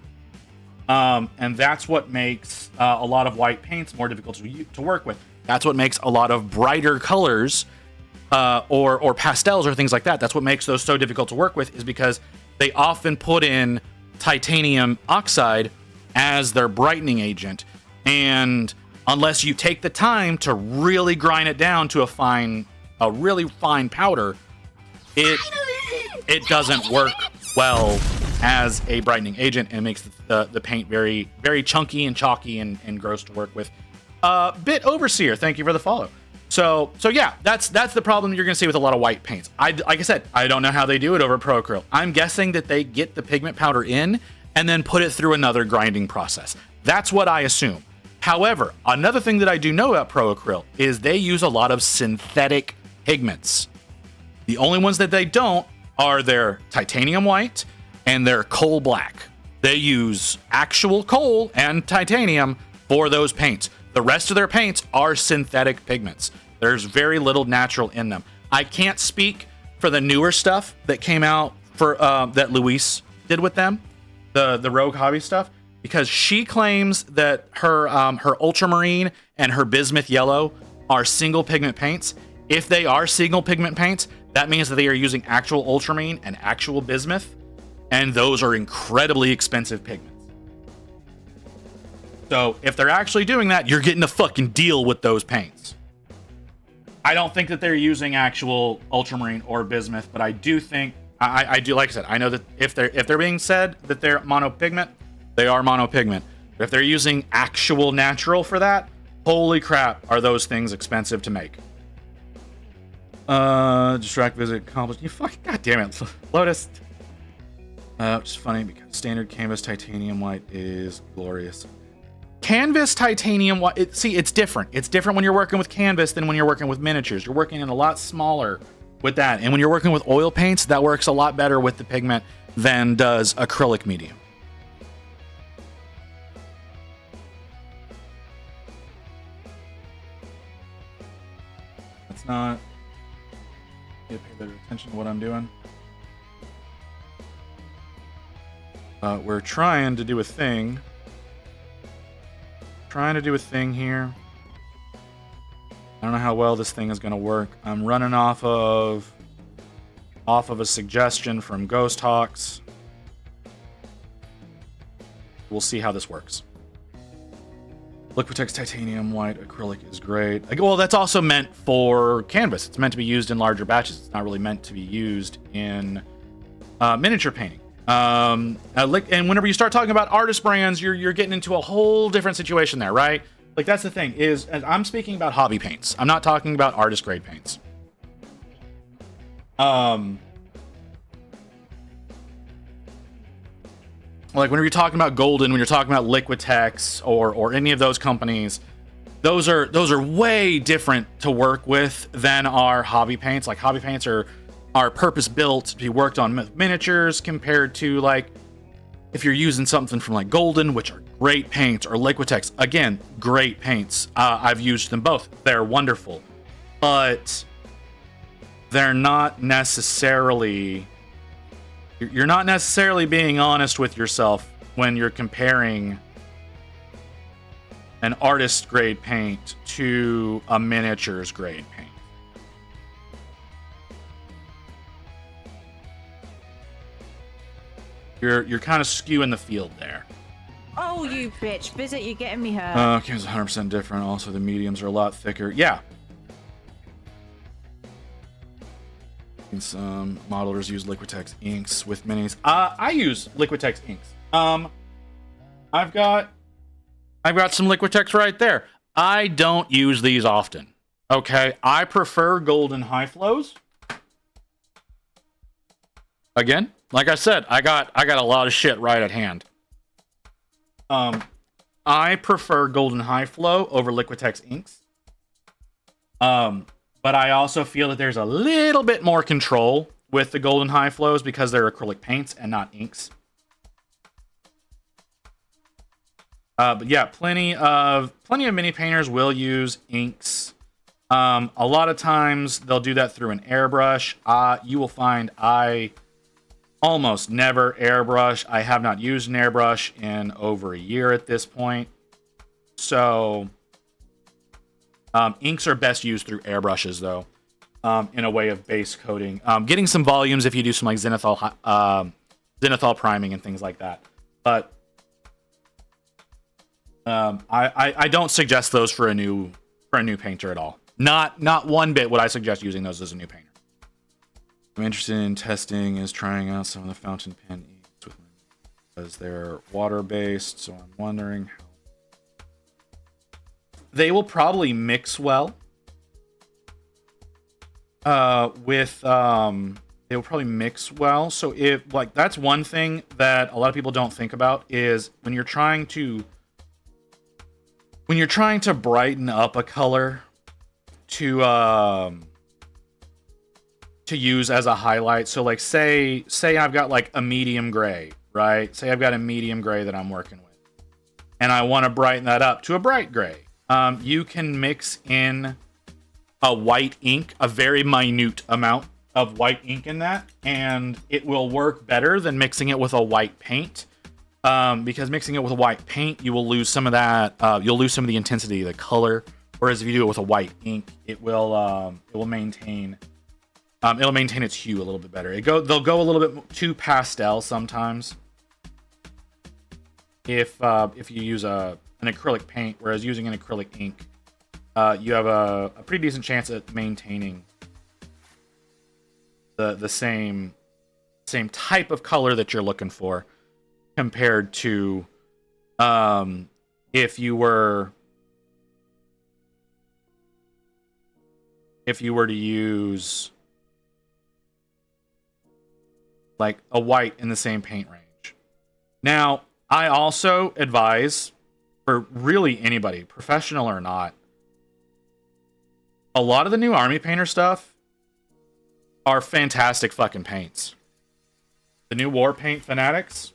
And that's what makes a lot of white paints more difficult to work with. That's what makes a lot of brighter colors or pastels or things like that. That's what makes those so difficult to work with, is because they often put in titanium oxide as their brightening agent. And unless you take the time to really grind it down to a really fine powder, it doesn't work well as a brightening agent, and makes the paint very, very chunky and chalky and gross to work with. Bit Overseer, thank you for the follow. So yeah, that's the problem you're going to see with a lot of white paints. Like I said, I don't know how they do it over at Pro Acryl. I'm guessing that they get the pigment powder in and then put it through another grinding process. That's what I assume. However, another thing that I do know about Pro Acryl is they use a lot of synthetic pigments. The only ones that they don't are their titanium white and their coal black. They use actual coal and titanium for those paints. The rest of their paints are synthetic pigments. There's very little natural in them. I can't speak for the newer stuff that came out for that Luis did with them, the Rogue Hobby stuff, because she claims that her ultramarine and her bismuth yellow are single pigment paints. If they are single pigment paints, that means that they are using actual ultramarine and actual bismuth, and those are incredibly expensive pigments. So if they're actually doing that, you're getting a fucking deal with those paints. I don't think that they're using actual ultramarine or bismuth, but I do think I do, like I said, I know that if they're being said that they're monopigment, they are monopigment. But if they're using actual natural for that, holy crap, are those things expensive to make. Distract visit accomplished. You fucking goddamn it, Lotus. Which is funny because standard canvas titanium white is glorious. Canvas titanium white, see, it's different. It's different when you're working with canvas than when you're working with miniatures. You're working in a lot smaller with that. And when you're working with oil paints, that works a lot better with the pigment than does acrylic medium. That's not... You pay better attention to what I'm doing. We're trying to do a thing. Here. I don't know how well this thing is going to work. I'm running off of a suggestion from Ghost Hawks. We'll see how this works. Liquitex titanium white acrylic is great. Well, that's also meant for canvas. It's meant to be used in larger batches. It's not really meant to be used in miniature painting. And whenever you start talking about artist brands, you're getting into a whole different situation there, right? Like, that's the thing, is I'm speaking about hobby paints. I'm not talking about artist grade paints. Like, whenever you're talking about Golden, when you're talking about Liquitex or any of those companies, those are way different to work with than our hobby paints. Like, hobby paints are purpose built to be worked on miniatures, compared to, like, if you're using something from like Golden, which are great paints, or Liquitex, again, great paints. I've used them both. They're wonderful, but they're not necessarily... You're not necessarily being honest with yourself when you're comparing an artist grade paint to a miniatures grade paint. You're kind of skewing the field there. Oh, you bitch. Visit, you're getting me hurt. Okay, it's 100% different. Also, the mediums are a lot thicker. Yeah. Some modelers use Liquitex inks with minis. I use Liquitex inks. I've got some Liquitex right there. I don't use these often. Okay, I prefer Golden High Flows. Again, like I said, I got a lot of shit right at hand. I prefer Golden High Flow over Liquitex inks. But I also feel that there's a little bit more control with the Golden High Flows because they're acrylic paints and not inks. But yeah, plenty of mini painters will use inks. A lot of times they'll do that through an airbrush. You will find I almost never airbrush. I have not used an airbrush in over a year at this point. So inks are best used through airbrushes, though, in a way of base coating. Getting some volumes if you do some like zenithal priming and things like that. But I don't suggest those for a new painter at all. Not one bit would I suggest using those as a new painter. I'm interested in testing is trying out some of the fountain pen inks with because they're water based. So I'm wondering how they will probably mix well they will probably mix well. So if, like, that's one thing that a lot of people don't think about is when you're trying to when you're trying to brighten up a color to use as a highlight. So like say I've got like a medium gray, right? Say I've got a medium gray that I'm working with, and I want to brighten that up to a bright gray. You can mix in a white ink, a very minute amount of white ink in that, and it will work better than mixing it with a white paint. Because mixing it with a white paint, you will lose some of that. You'll lose some of the intensity of the color. Whereas if you do it with a white ink, it will maintain. It'll maintain its hue a little bit better. They'll go a little bit too pastel sometimes. If you use an acrylic paint, whereas using an acrylic ink, you have a pretty decent chance at maintaining the same type of color that you're looking for, compared to if you were to use like a white in the same paint range. Now, I also advise for really anybody, professional or not, a lot of the new Army Painter stuff are fantastic fucking paints. The new War Paint Fanatics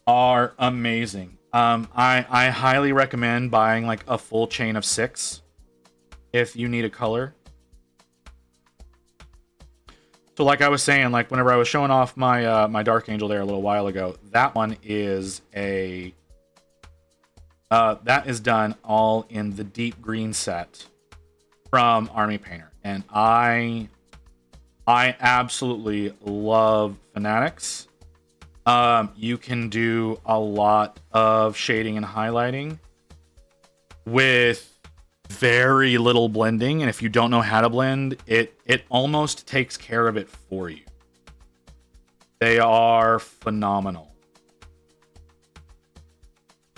are amazing. I highly recommend buying like a full chain of 6 if you need a color. So like I was saying, like whenever I was showing off my my Dark Angel there a little while ago, that one is that is done all in the deep green set from Army Painter, and I absolutely love Fanatics. You can do a lot of shading and highlighting with very little blending, and if you don't know how to blend, it almost takes care of it for you. They are phenomenal.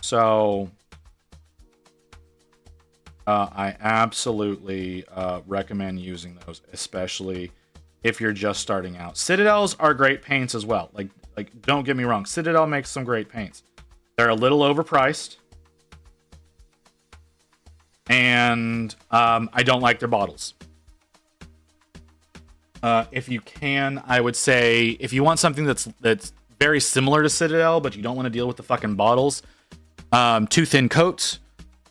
So I absolutely recommend using those, especially if you're just starting out. Citadels are great paints as well. Like don't get me wrong, Citadel makes some great paints. They're a little overpriced, and I don't like their bottles. If you can, I would say if you want something that's very similar to Citadel, but you don't want to deal with the fucking bottles, Two Thin Coats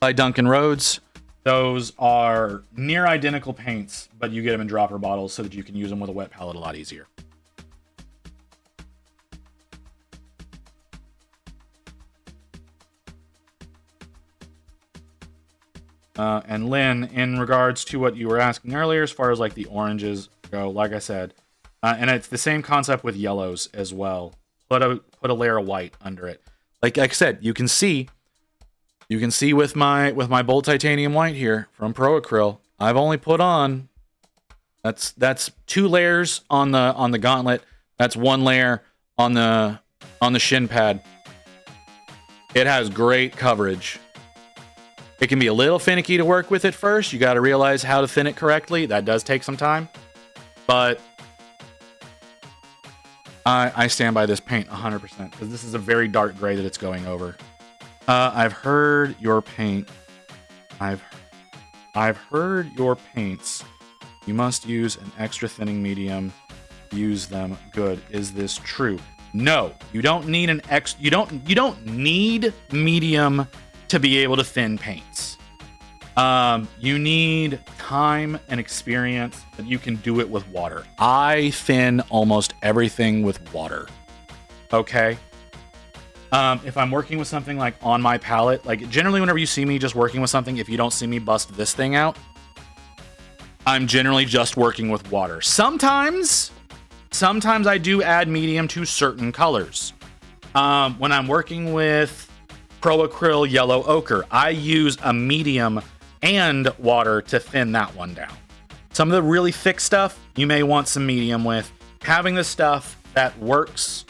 by Duncan Rhodes. Those are near identical paints, but you get them in dropper bottles so that you can use them with a wet palette a lot easier. And Lynn, in regards to what you were asking earlier, as far as like the oranges go, like I said, and it's the same concept with yellows as well. Put a layer of white under it. Like I said, you can see with my Bold Titanium White here from Pro Acryl, I've only put on that's 2 layers on the gauntlet. That's 1 layer on the shin pad. It has great coverage. It can be a little finicky to work with at first. You got to realize how to thin it correctly. That does take some time, but I stand by this paint 100% because this is a very dark gray that it's going over. I've heard your paint. I've heard your paints. You must use an extra thinning medium. Use them good. Is this true? No, you don't need you don't need medium to be able to thin paints. You need time and experience, but you can do it with water. I thin almost everything with water. Okay. If I'm working with something like on my palette, like generally whenever you see me just working with something, if you don't see me bust this thing out, I'm generally just working with water. Sometimes I do add medium to certain colors. When I'm working with Pro Acryl Yellow Ochre, I use a medium and water to thin that one down. Some of the really thick stuff, you may want some medium with. Having the stuff that works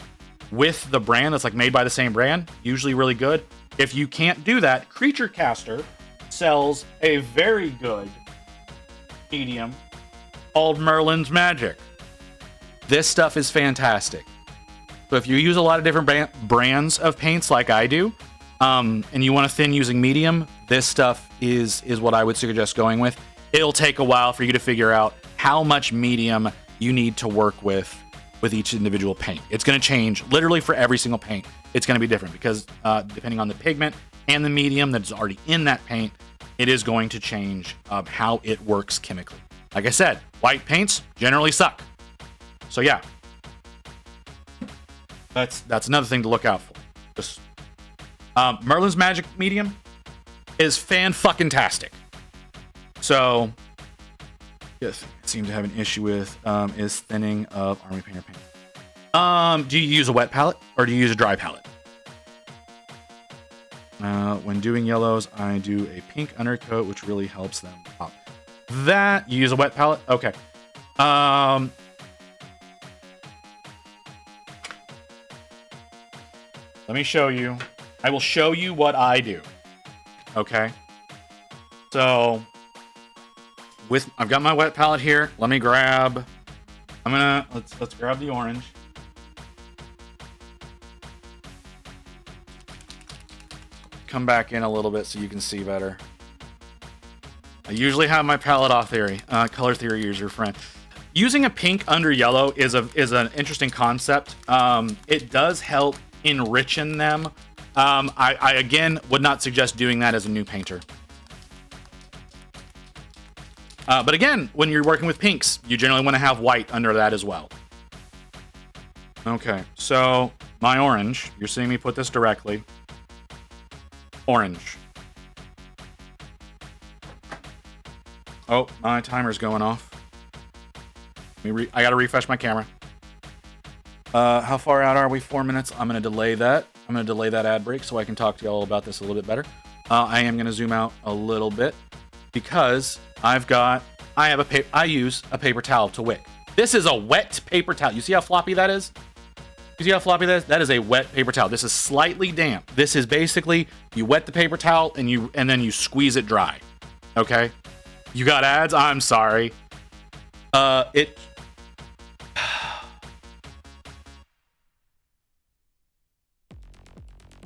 with the brand, that's like made by the same brand, usually really good. If you can't do that, Creature Caster sells a very good medium called Merlin's Magic. This stuff is fantastic. So if you use a lot of different brands of paints like I do, and you want to thin using medium, this stuff is what I would suggest going with. It'll take a while for you to figure out how much medium you need to work with each individual paint. It's going to change literally for every single paint. It's going to be different because depending on the pigment and the medium that's already in that paint, it is going to change how it works chemically. Like I said, white paints generally suck. So yeah, that's another thing to look out for. Just Merlin's Magic Medium is fan-fucking-tastic. So, yes, I seem to have an issue with is thinning of Army Painter paint. Do you use a wet palette or do you use a dry palette? When doing yellows, I do a pink undercoat, which really helps them pop. That you use a wet palette? Okay. Let me show you. I will show you what I do. Okay. So I've got my wet palette here. Let me grab. Let's grab the orange. Come back in a little bit so you can see better. I usually have my palette off theory. Color theory is your friend. Using a pink under yellow is an interesting concept. It does help enrichen them. I again would not suggest doing that as a new painter. But again, when you're working with pinks, you generally want to have white under that as well. Okay, so my orange, you're seeing me put this directly. Orange. Oh, my timer's going off. I gotta refresh my camera. How far out are we? 4 minutes. I'm gonna delay that. I'm gonna delay that ad break so I can talk to y'all about this a little bit better. I am gonna zoom out a little bit because I use a paper towel to wick. This is a wet paper towel. You see how floppy that is? You see how floppy that is? That is a wet paper towel. This is slightly damp. This is basically you wet the paper towel and then you squeeze it dry. Okay? You got ads? I'm sorry.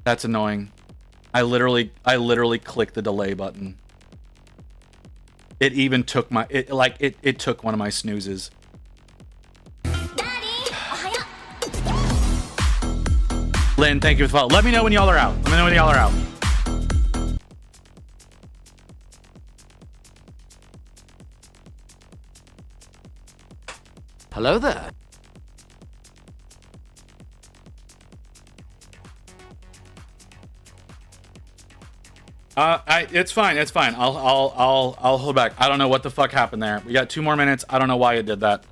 That's annoying. I literally clicked the delay button. It even took it took one of my snoozes. Lynn, thank you for the follow. Let me know when y'all are out. Let me know when y'all are out. Hello there. It's fine. It's fine. I'll hold back. I don't know what the fuck happened there. We got 2 more minutes. I don't know why it did that.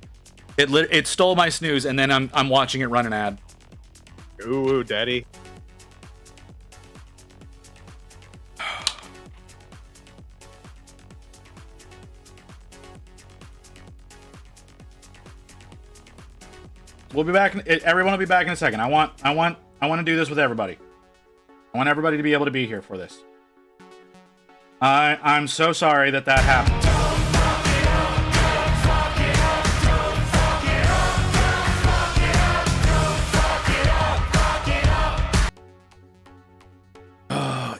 It stole my snooze, and then I'm watching it run an ad. Ooh, daddy. We'll be back. Everyone will be back in a second. I want to do this with everybody. I want everybody to be able to be here for this. I'm so sorry that happened.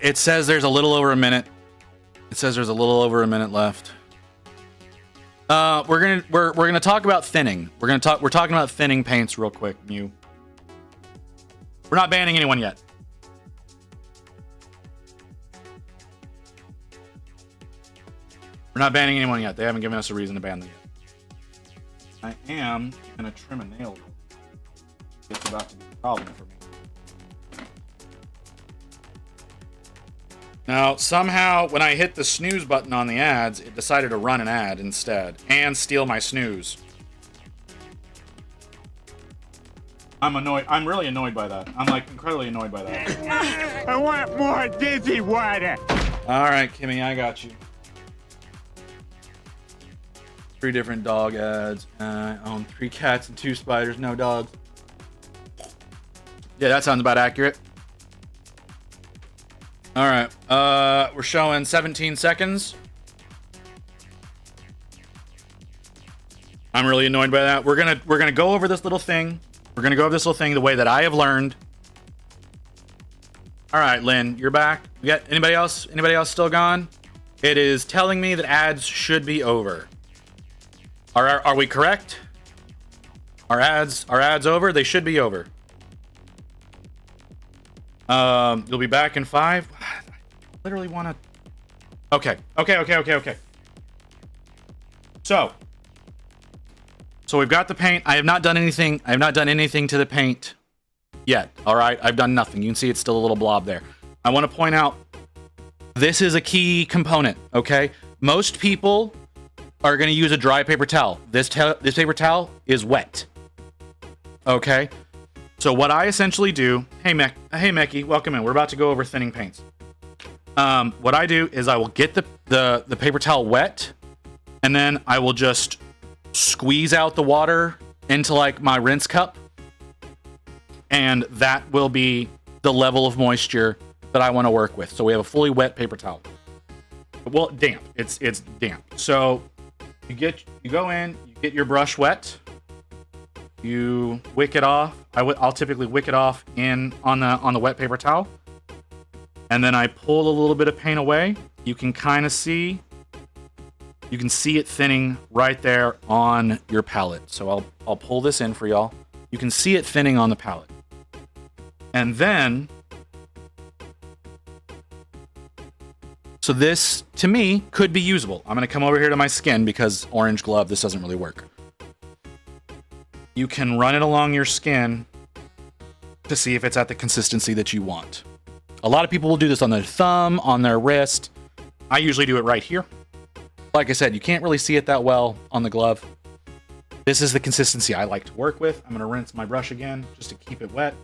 It says there's a little over a minute. It says there's a little over a minute left. We're gonna talk about thinning. We're talking about thinning paints real quick, Mew. We're not banning anyone yet. We're not banning anyone yet. They haven't given us a reason to ban them yet. I am gonna trim a nail. It's about to be a problem for me. Now, somehow, when I hit the snooze button on the ads, it decided to run an ad instead and steal my snooze. I'm annoyed. I'm really annoyed by that. I'm like incredibly annoyed by that. I want more dizzy water. All right, Kimmy, I got you. 3 different dog ads. I own 3 cats and 2 spiders. No dogs. Yeah, that sounds about accurate. All right, we're showing 17 seconds. I'm really annoyed by that. We're gonna go over this little thing. We're gonna go over this little thing the way that I have learned. All right, Lynn, you're back. We got anybody else? Anybody else still gone? It is telling me that ads should be over. Are we correct? Are ads over? They should be over. You'll be back in 5. I literally want to. Okay. So we've got the paint. I have not done anything. I have not done anything to the paint yet. All right, I've done nothing. You can see it's still a little blob there. I want to point out this is a key component. Okay, most people are going to use a dry paper towel. This paper towel is wet. Okay, so what I essentially do. Hey Mecky, welcome in. We're about to go over thinning paints. What I do is I will get the paper towel wet, and then I will just squeeze out the water into like my rinse cup, and that will be the level of moisture that I want to work with. So we have a fully wet paper towel. Well, damp. It's damp. So you go in, you get your brush wet, you wick it off. I'll typically wick it off on the wet paper towel, and then I pull a little bit of paint away. You can kind of see. You can see it thinning right there on your palette. So I'll pull this in for y'all. You can see it thinning on the palette. And then, so this, to me, could be usable. I'm going to come over here to my skin because orange glove, this doesn't really work. You can run it along your skin to see if it's at the consistency that you want. A lot of people will do this on their thumb, on their wrist. I usually do it right here. Like I said, you can't really see it that well on the glove. This is the consistency I like to work with. I'm going to rinse my brush again just to keep it wet.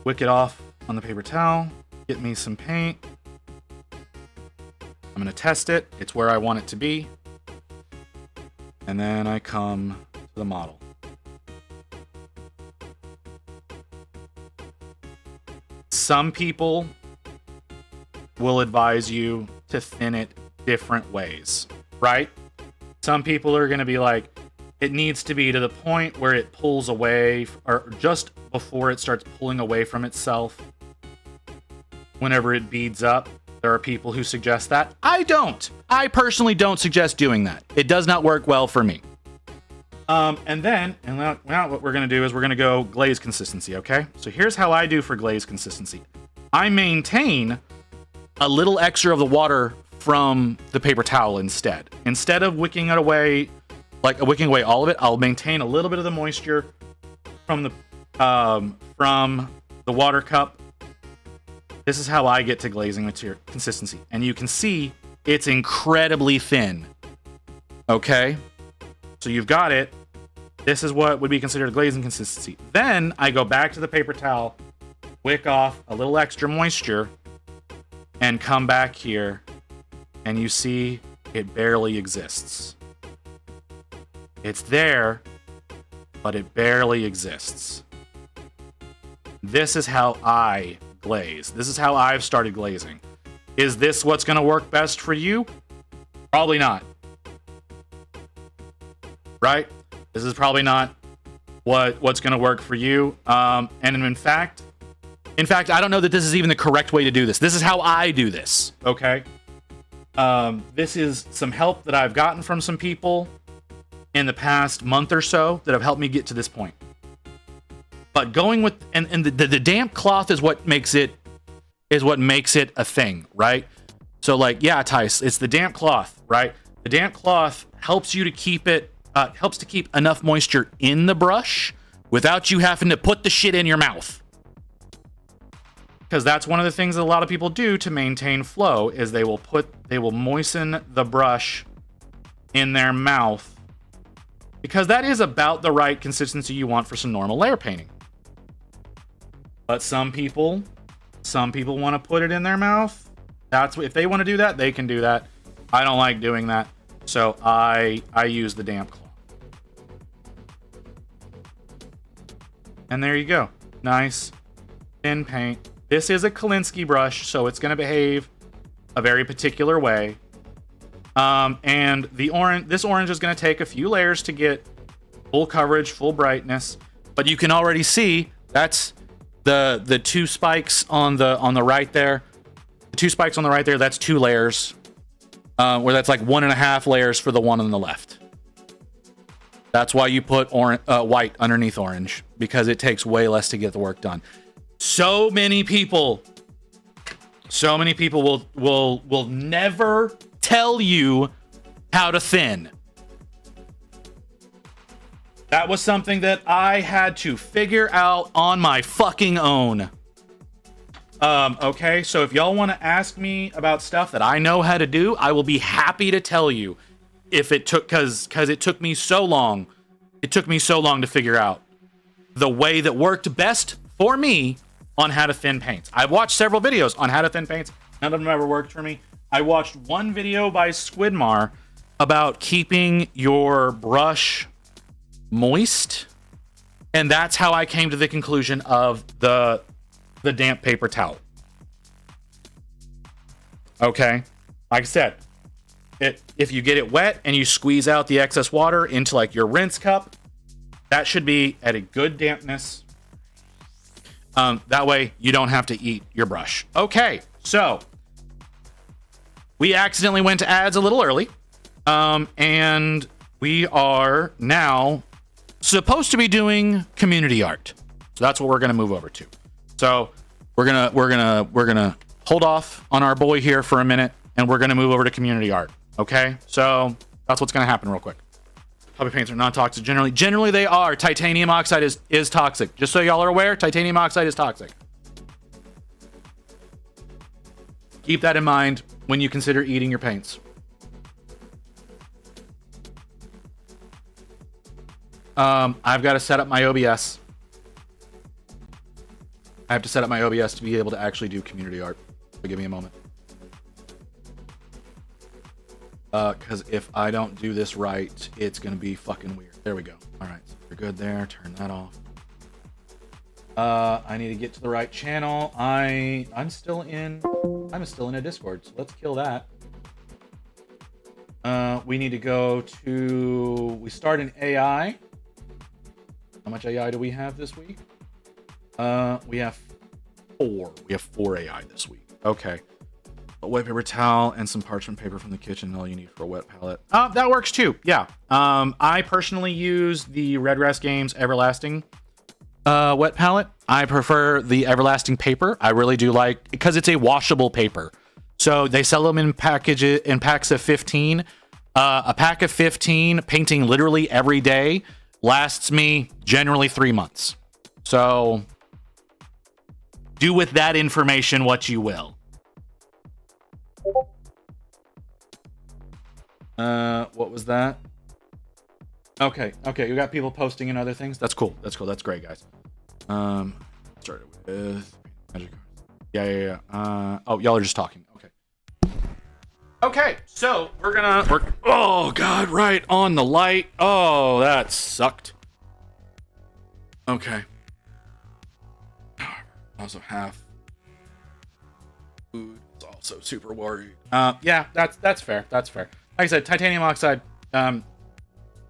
Wick it off on the paper towel. Get me some paint. I'm going to test it. It's where I want it to be. And then I come to the model. Some people will advise you to thin it different ways, right? Some people are going to be like, it needs to be to the point where it pulls away, or just before it starts pulling away from itself whenever it beads up. There are people who suggest that. I personally don't suggest doing that. It does not work well for me. And now what we're going to do is we're going to go glaze consistency, okay? So here's how I do for glaze consistency. I maintain a little extra of the water from the paper towel instead. Instead of wicking away all of it, I'll maintain a little bit of the moisture from the water cup. This is how I get to glazing material consistency. And you can see it's incredibly thin. Okay? So you've got it. This is what would be considered a glazing consistency. Then I go back to the paper towel, wick off a little extra moisture, and come back here, and you see it barely exists. It's there, but it barely exists. This is how I glaze. This is how I've started glazing. Is this what's going to work best for you? Probably not. Right? This is probably not what's going to work for you. And in fact, I don't know that this is even the correct way to do this. This is how I do this. Okay? This is some help that I've gotten from some people in the past month or so that have helped me get to this point. But going with and the damp cloth is what makes it a thing, right? So like, yeah, Tice, it's the damp cloth, right? The damp cloth helps you to keep helps to keep enough moisture in the brush without you having to put the shit in your mouth. Because that's one of the things that a lot of people do to maintain flow is they will moisten the brush in their mouth, because that is about the right consistency you want for some normal layer painting. But some people want to put it in their mouth. If they want to do that, they can do that. I don't like doing that, so I use the damp cloth. And there you go. Nice thin paint. This is a Kolinsky brush, so it's going to behave a very particular way. And this orange is going to take a few layers to get full coverage, full brightness. But you can already see that's The two spikes on the right there, the two spikes on the right there, that's 2 layers. Where that's like 1.5 layers for the one on the left. That's why you put white underneath orange, because it takes way less to get the work done. So many people will never tell you how to thin. That was something that I had to figure out on my fucking own. Okay, so if y'all want to ask me about stuff that I know how to do, I will be happy to tell you. If it took, cause it took me so long. It took me so long to figure out the way that worked best for me on how to thin paints. I've watched several videos on how to thin paints. None of them ever worked for me. I watched one video by Squidmar about keeping your brush moist, and that's how I came to the conclusion of the damp paper towel. Okay, like I said, if you get it wet and you squeeze out the excess water into like your rinse cup, that should be at a good dampness. That way you don't have to eat your brush. Okay, so we accidentally went to ads a little early, and we are now supposed to be doing community art. So that's what we're gonna move over to. So we're gonna hold off on our boy here for a minute, and we're gonna move over to community art. Okay, so that's what's gonna happen real quick. Hobby paints are non-toxic generally. Generally they are. Titanium oxide is toxic. Just so y'all are aware, titanium oxide is toxic. Keep that in mind when you consider eating your paints. I've got to set up my OBS. I have to set up my OBS to be able to actually do community art. So give me a moment. Because if I don't do this right, it's going to be fucking weird. There we go. All right, so we're good there. Turn that off. I need to get to the right channel. I'm still in a Discord, so let's kill that. We need to go to. We start in AI. How much AI do we have this week? We have 4. We have 4 AI this week. Okay. A wet paper towel and some parchment paper from the kitchen. All you need for a wet palette. That works too. Yeah. I personally use the Red Rest Games Everlasting wet palette. I prefer the Everlasting paper. I really do like, because it's a washable paper. So they sell them in packs of 15. A pack of 15 painting literally every day lasts me generally 3 months. So do with that information what you will. What was that? Okay, you got people posting and other things. That's cool. That's great, guys. Started with magic cards. Yeah. Oh, y'all are just talking. Okay, so we're oh god, right on the light. Oh, that sucked. Okay. Also half food. It's also super worried. Yeah, that's fair. That's fair. Like I said, titanium oxide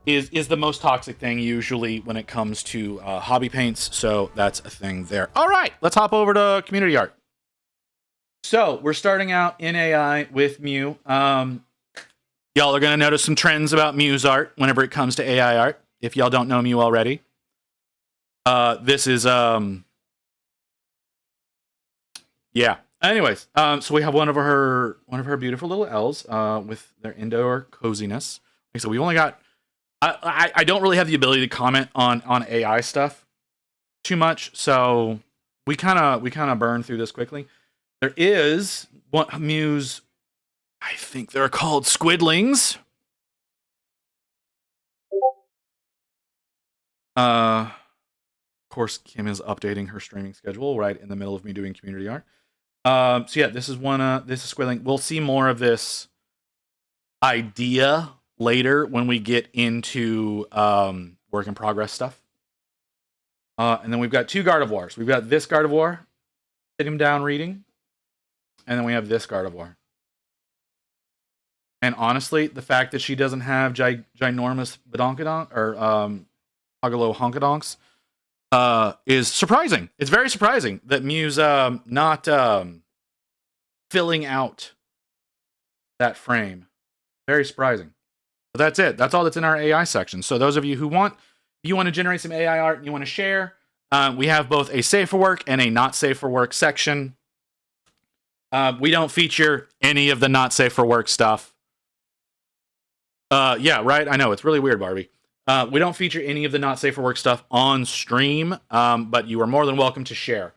is the most toxic thing usually when it comes to hobby paints. So that's a thing there. All right, let's hop over to community art. So we're starting out in AI with Mew. Y'all are gonna notice some trends about Mew's art whenever it comes to AI art. If y'all don't know Mew already, this is yeah. Anyways, so we have one of her beautiful little L's with their indoor coziness. Like I said, we've only got. I don't really have the ability to comment on AI stuff too much, so we kind of burn through this quickly. There is one Mew's. I think they're called squidlings. Of course, Kim is updating her streaming schedule right in the middle of me doing community art. So yeah, this is one. This is squidling. We'll see more of this idea later when we get into work in progress stuff. And then we've got 2 Gardevoirs. We've got this Gardevoir sitting down reading, and then we have this Gardevoir. And honestly, the fact that she doesn't have ginormous badonkadonk or Hogolo honkadonks is surprising. It's very surprising that Mew's not filling out that frame. Very surprising. But that's it. That's all that's in our AI section. So those of you who want, if you want to generate some AI art and you want to share, we have both a safe for work and a not safe for work section. We don't feature any of the not safe for work stuff. Yeah, right. I know it's really weird, Barbie. We don't feature any of the not safe for work stuff on stream, but you are more than welcome to share.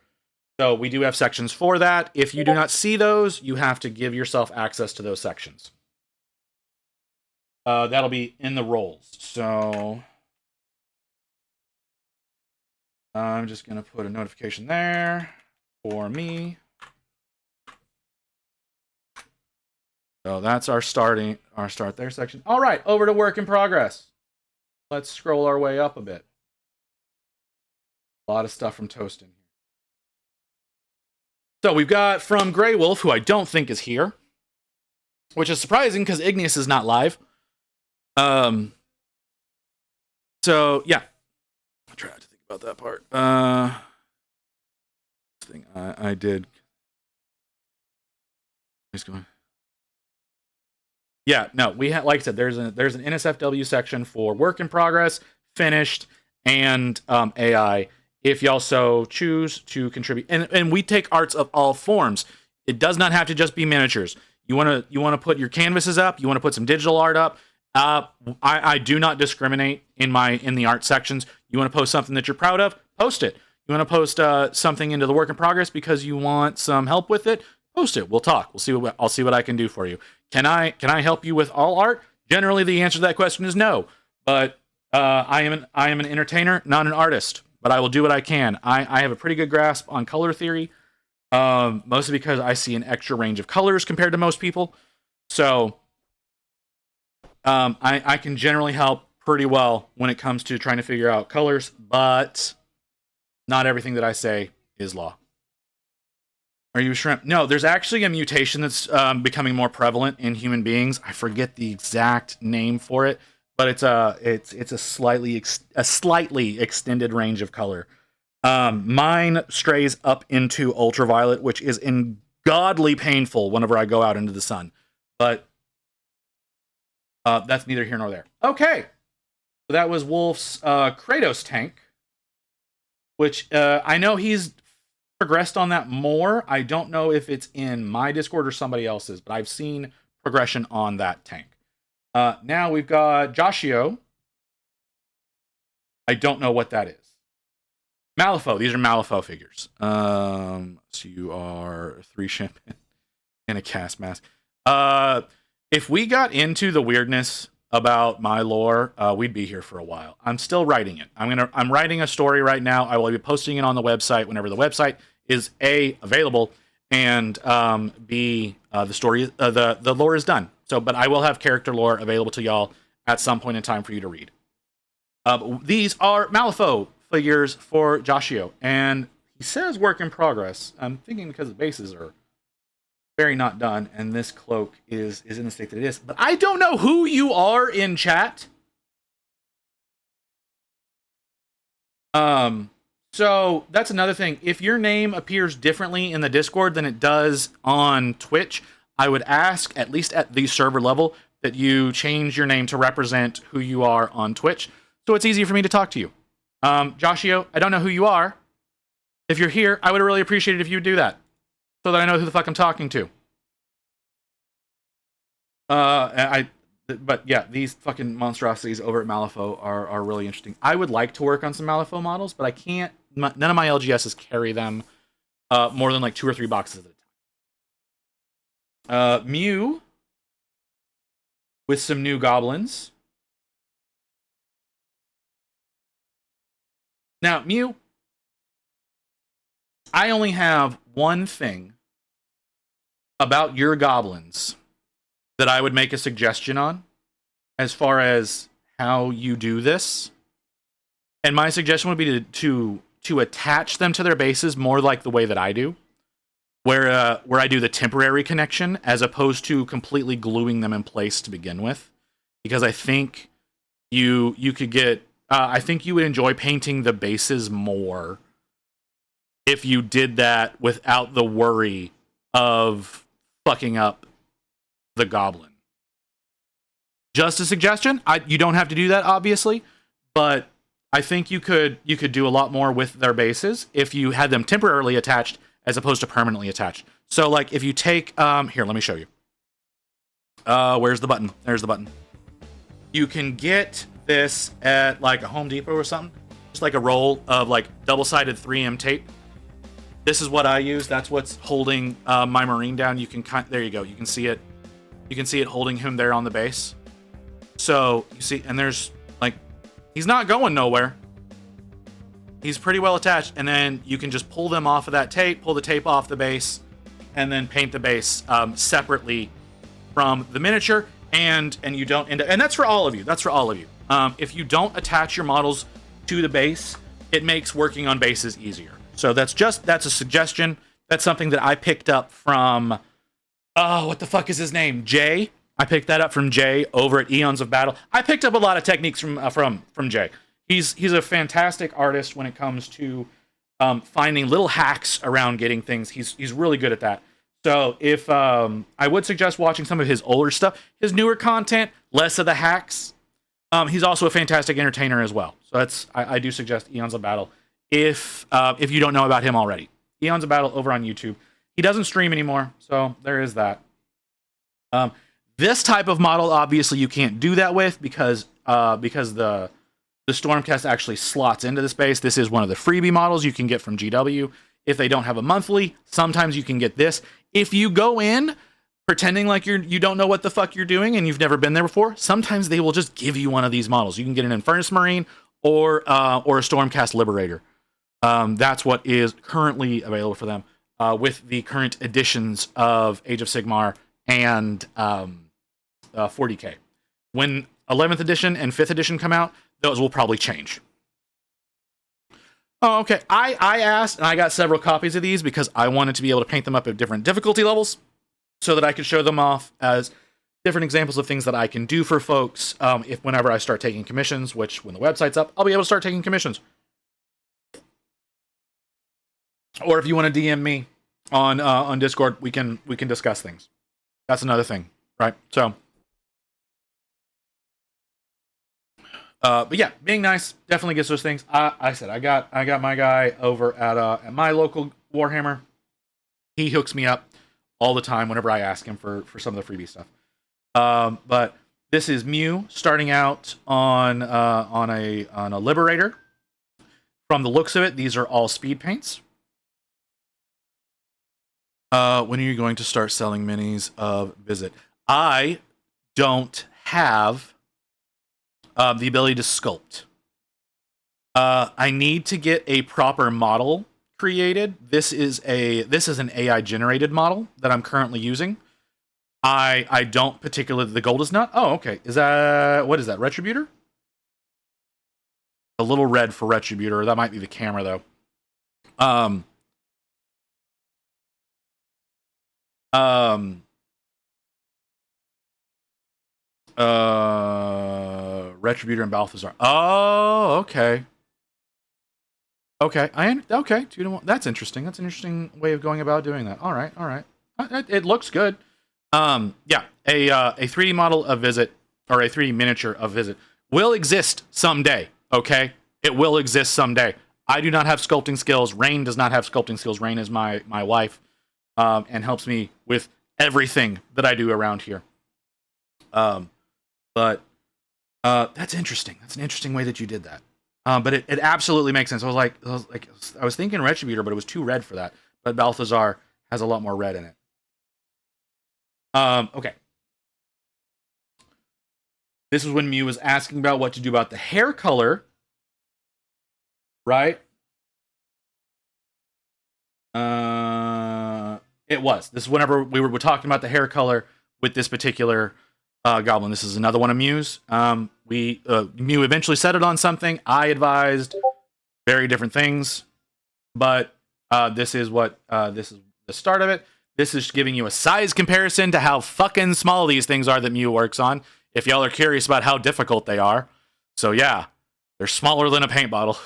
So we do have sections for that. If you do not see those, you have to give yourself access to those sections. That'll be in the roles. So I'm just going to put a notification there for me. So that's our start there section. All right, over to work in progress. Let's scroll our way up a bit. A lot of stuff from Toast in here. So we've got from Grey Wolf, who I don't think is here, which is surprising because Igneous is not live. So yeah, I tried to think about that part. Thing I did. Just going. Yeah, no, we have, like I said, there's an NSFW section for work in progress, finished, and AI. If you also choose to contribute, and we take arts of all forms. It does not have to just be miniatures. You want to put your canvases up. You want to put some digital art up. I do not discriminate in the art sections. You want to post something that you're proud of, post it. You want to post something into the work in progress because you want some help with it, post it. We'll talk. I'll see what I can do for you. Can I help you with all art? Generally, the answer to that question is no. But I am an entertainer, not an artist. But I will do what I can. I have a pretty good grasp on color theory, mostly because I see an extra range of colors compared to most people. So I can generally help pretty well when it comes to trying to figure out colors, but not everything that I say is law. Are you a shrimp? No, there's actually a mutation that's becoming more prevalent in human beings. I forget the exact name for it, but it's a slightly extended range of color. Mine strays up into ultraviolet, which is ungodly painful whenever I go out into the sun. But that's neither here nor there. Okay, so that was Wolf's Kratos tank, which I know he's progressed on that more. I don't know if it's in my Discord or somebody else's, but I've seen progression on that tank. Now we've got Joshio. I don't know what that is. Malifaux. These are Malifaux figures. So you are 3 champagne and a cast mask. If we got into the weirdness about my lore, we'd be here for a while. I'm still writing it. I'm writing a story right now. I will be posting it on the website whenever the website is A, available, and B, the story, the lore is done. So, but I will have character lore available to y'all at some point in time for you to read. These are Malifaux figures for Joshio, and he says work in progress. I'm thinking because the bases are very not done, and this cloak is in the state that it is. But I don't know who you are in chat. So that's another thing. If your name appears differently in the Discord than it does on Twitch, I would ask, at least at the server level, that you change your name to represent who you are on Twitch, so it's easier for me to talk to you. Joshio, I don't know who you are. If you're here, I would really appreciate it if you would do that, so that I know who the fuck I'm talking to. But yeah, these fucking monstrosities over at Malifaux are really interesting. I would like to work on some Malifaux models, but I can't. None of my LGSs carry them more than like 2 or 3 boxes at a time. Mew with some new goblins. Now, Mew, I only have one thing about your goblins that I would make a suggestion on as far as how you do this. And my suggestion would be to attach them to their bases more like the way that I do, where I do the temporary connection as opposed to completely gluing them in place to begin with, because I think you could get I think you would enjoy painting the bases more if you did that without the worry of fucking up the goblin. Just a suggestion. You don't have to do that, obviously, but I think you could do a lot more with their bases if you had them temporarily attached as opposed to permanently attached. So, like, if you take here, let me show you. Where's the button? There's the button. You can get this at like a Home Depot or something. Just like a roll of like double-sided 3M tape. This is what I use. That's what's holding my Marine down. You can there you go. You can see it. You can see it holding him there on the base. So you see, and there's like, he's not going nowhere. He's pretty well attached, and then you can just pull them off of that tape, pull the tape off the base, and then paint the base separately from the miniature. And you don't end up, and that's for all of you. That's for all of you. If you don't attach your models to the base, it makes working on bases easier. So that's a suggestion. That's something that I picked up from, what the fuck is his name? Jay. I picked that up from Jay over at Eons of Battle. I picked up a lot of techniques from Jay. He's a fantastic artist when it comes to finding little hacks around getting things. He's really good at that. So if I would suggest watching some of his older stuff, his newer content, less of the hacks. He's also a fantastic entertainer as well. So I do suggest Eons of Battle if you don't know about him already. Eons of Battle over on YouTube. He doesn't stream anymore, so there is that. This type of model, obviously, you can't do that with because the Stormcast actually slots into the space. This is one of the freebie models you can get from GW. If they don't have a monthly, sometimes you can get this. If you go in pretending like you don't know what the fuck you're doing and you've never been there before, sometimes they will just give you one of these models. You can get an Infernus Marine or a Stormcast Liberator. That's what is currently available for them with the current editions of Age of Sigmar and 40K. When 11th edition and 5th edition come out, those will probably change. Oh, okay. I asked, and I got several copies of these because I wanted to be able to paint them up at different difficulty levels so that I could show them off as different examples of things that I can do for folks whenever I start taking commissions, which when the website's up, I'll be able to start taking commissions. Or if you want to DM me on Discord, we can discuss things. That's another thing, right? So, but yeah, being nice definitely gets those things. I said I got my guy over at my local Warhammer. He hooks me up all the time whenever I ask him for some of the freebie stuff. But this is Mew starting out on a Liberator. From the looks of it, these are all speed paints. When are you going to start selling minis of Visit? I don't have the ability to sculpt. I need to get a proper model created. This is an AI generated model that I'm currently using. I don't particularly, the gold is not. Oh, okay. What is that? Retributor? A little red for Retributor. That might be the camera though. Retributor and Balthazar. Oh, okay. Okay, okay. 2 to 1. That's interesting. That's an interesting way of going about doing that. All right. It looks good. Yeah, a 3D model of Visit or a 3D miniature of Visit will exist someday. Okay, it will exist someday. I do not have sculpting skills. Rain does not have sculpting skills. Rain is my wife, and helps me with everything that I do around here. But that's interesting. That's an interesting way that you did that. But it absolutely makes sense. I was thinking Retributor, but it was too red for that. But Balthazar has a lot more red in it. Okay. This is when Mew was asking about what to do about the hair color. Right? It was. This is whenever we were talking about the hair color with this particular goblin. This is another one of Mew's. Mew eventually settled on something. I advised very different things, but this is the start of it. This is giving you a size comparison to how fucking small these things are that Mew works on. If y'all are curious about how difficult they are, so yeah, They're smaller than a paint bottle.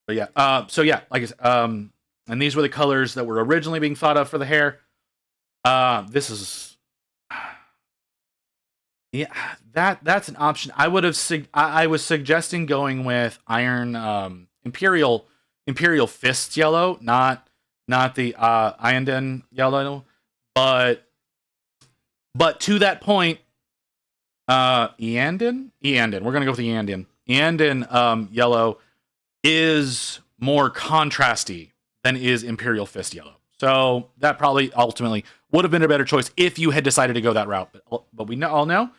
But yeah, so yeah, like I said, and these were the colors that were originally being thought of for the hair. This is, yeah, that's an option. I would have, I was suggesting going with iron, imperial fist yellow, not the Iandin yellow, but to that point, Eandin, we're gonna go with the Eandin yellow is more contrasty than is Imperial Fist yellow. So that probably ultimately would have been a better choice if you had decided to go that route. But we all know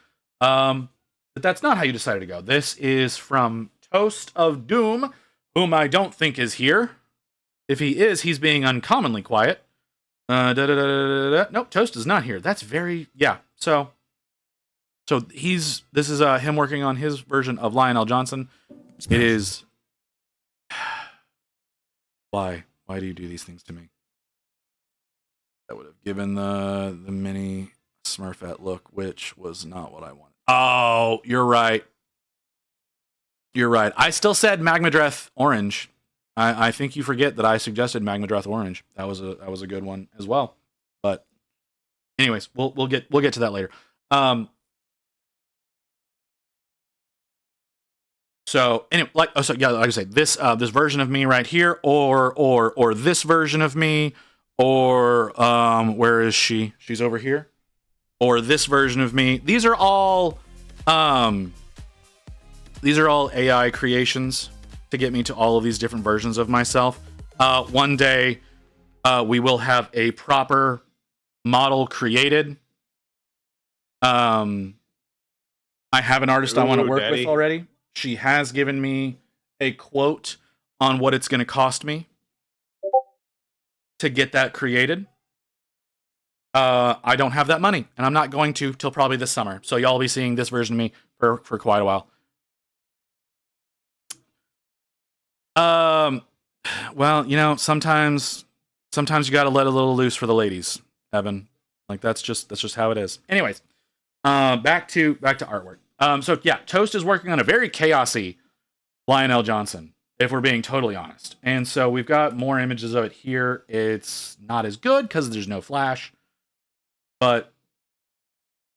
that that's not how you decided to go. This is from Toast of Doom, whom I don't think is here. If he is, he's being uncommonly quiet. Nope, Toast is not here. That's very, yeah. So this is him working on his version of Lionel Johnson. It is... Why do you do these things to me? That would have given the mini Smurfette look, which was not what I wanted. Oh, you're right. I still said Magmadreth orange. I think you forget that I suggested Magmadreth orange. That was a good one as well. But anyways, we'll get to that later. So anyway, like I say, this version of me right here, or this version of me, or where is she? She's over here. Or this version of me. These are all AI creations to get me to all of these different versions of myself. One day, we will have a proper model created. I have an artist I want to work with already. She has given me a quote on what it's going to cost me to get that created. I don't have that money, and I'm not going to till probably this summer. So y'all will be seeing this version of me for quite a while. Well, you know, sometimes you got to let a little loose for the ladies, Evan. Like that's just how it is. Anyways, back to artwork. So yeah, Toast is working on a very chaosy Lionel Johnson, if we're being totally honest. And so we've got more images of it here. It's not as good because there's no flash, but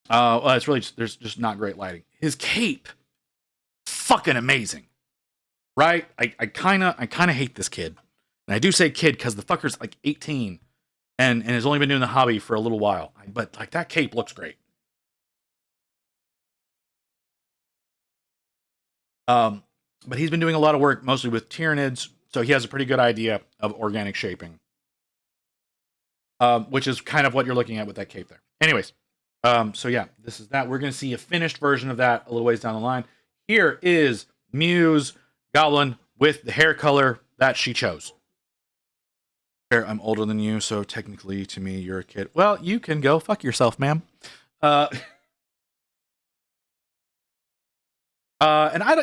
well, it's really there's just not great lighting. His cape, fucking amazing, right? I kind of hate this kid, and I do say kid because the fucker's like 18 and has only been doing the hobby for a little while. But like that cape looks great. But he's been doing a lot of work, mostly with Tyranids, so he has a pretty good idea of organic shaping. Which is kind of what you're looking at with that cape there. Anyways, so yeah, this is that. We're going to see a finished version of that a little ways down the line. Here is Muse Goblin with the hair color that she chose. I'm older than you, so technically to me, you're a kid. Well, you can go fuck yourself, ma'am. And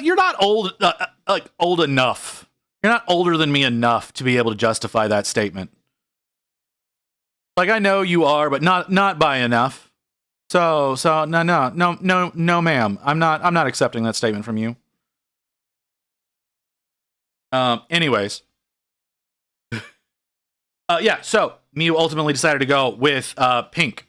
you're not old, like old enough. You're not older than me enough to be able to justify that statement. Like I know you are, but not by enough. So no, ma'am. I'm not accepting that statement from you. Anyways. Yeah, so Mew ultimately decided to go with pink.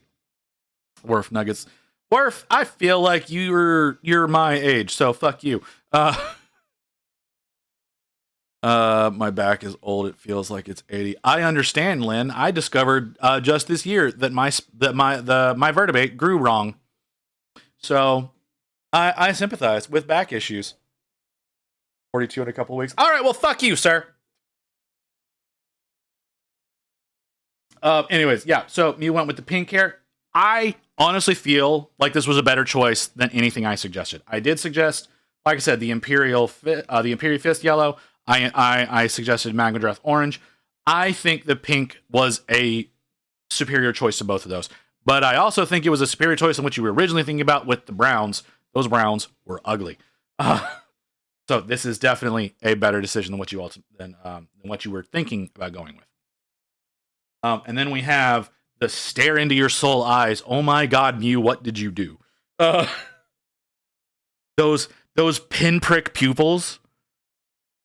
Worf Nuggets. Worf, I feel like you're my age, so fuck you. My back is old. It feels like it's 80. I understand, Lynn. I discovered just this year that my vertebrae grew wrong. So I sympathize with back issues. 42 in a couple of weeks. All right, well, fuck you, sir. Anyways, yeah. So you went with the pink hair. I honestly feel like this was a better choice than anything I suggested. I did suggest, like I said, the Imperial Fist yellow. I suggested Magmadreth orange. I think the pink was a superior choice to both of those. But I also think it was a superior choice than what you were originally thinking about with the browns. Those browns were ugly. So this is definitely a better decision than what you were thinking about going with. And then we have the stare into your soul eyes. Oh my God, Mew, what did you do? Those pinprick pupils,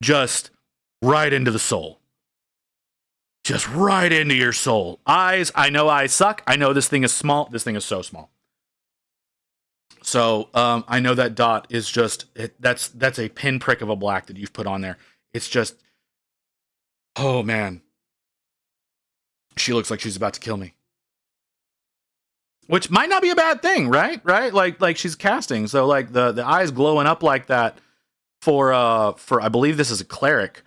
just right into the soul. Just right into your soul. Eyes, I know eyes suck. I know this thing is small. This thing is so small. So I know that dot is just that's a pinprick of a black that you've put on there. It's just, oh man, she looks like she's about to kill me, which might not be a bad thing, right? Like she's casting, so like the eyes glowing up like that for I believe this is a cleric,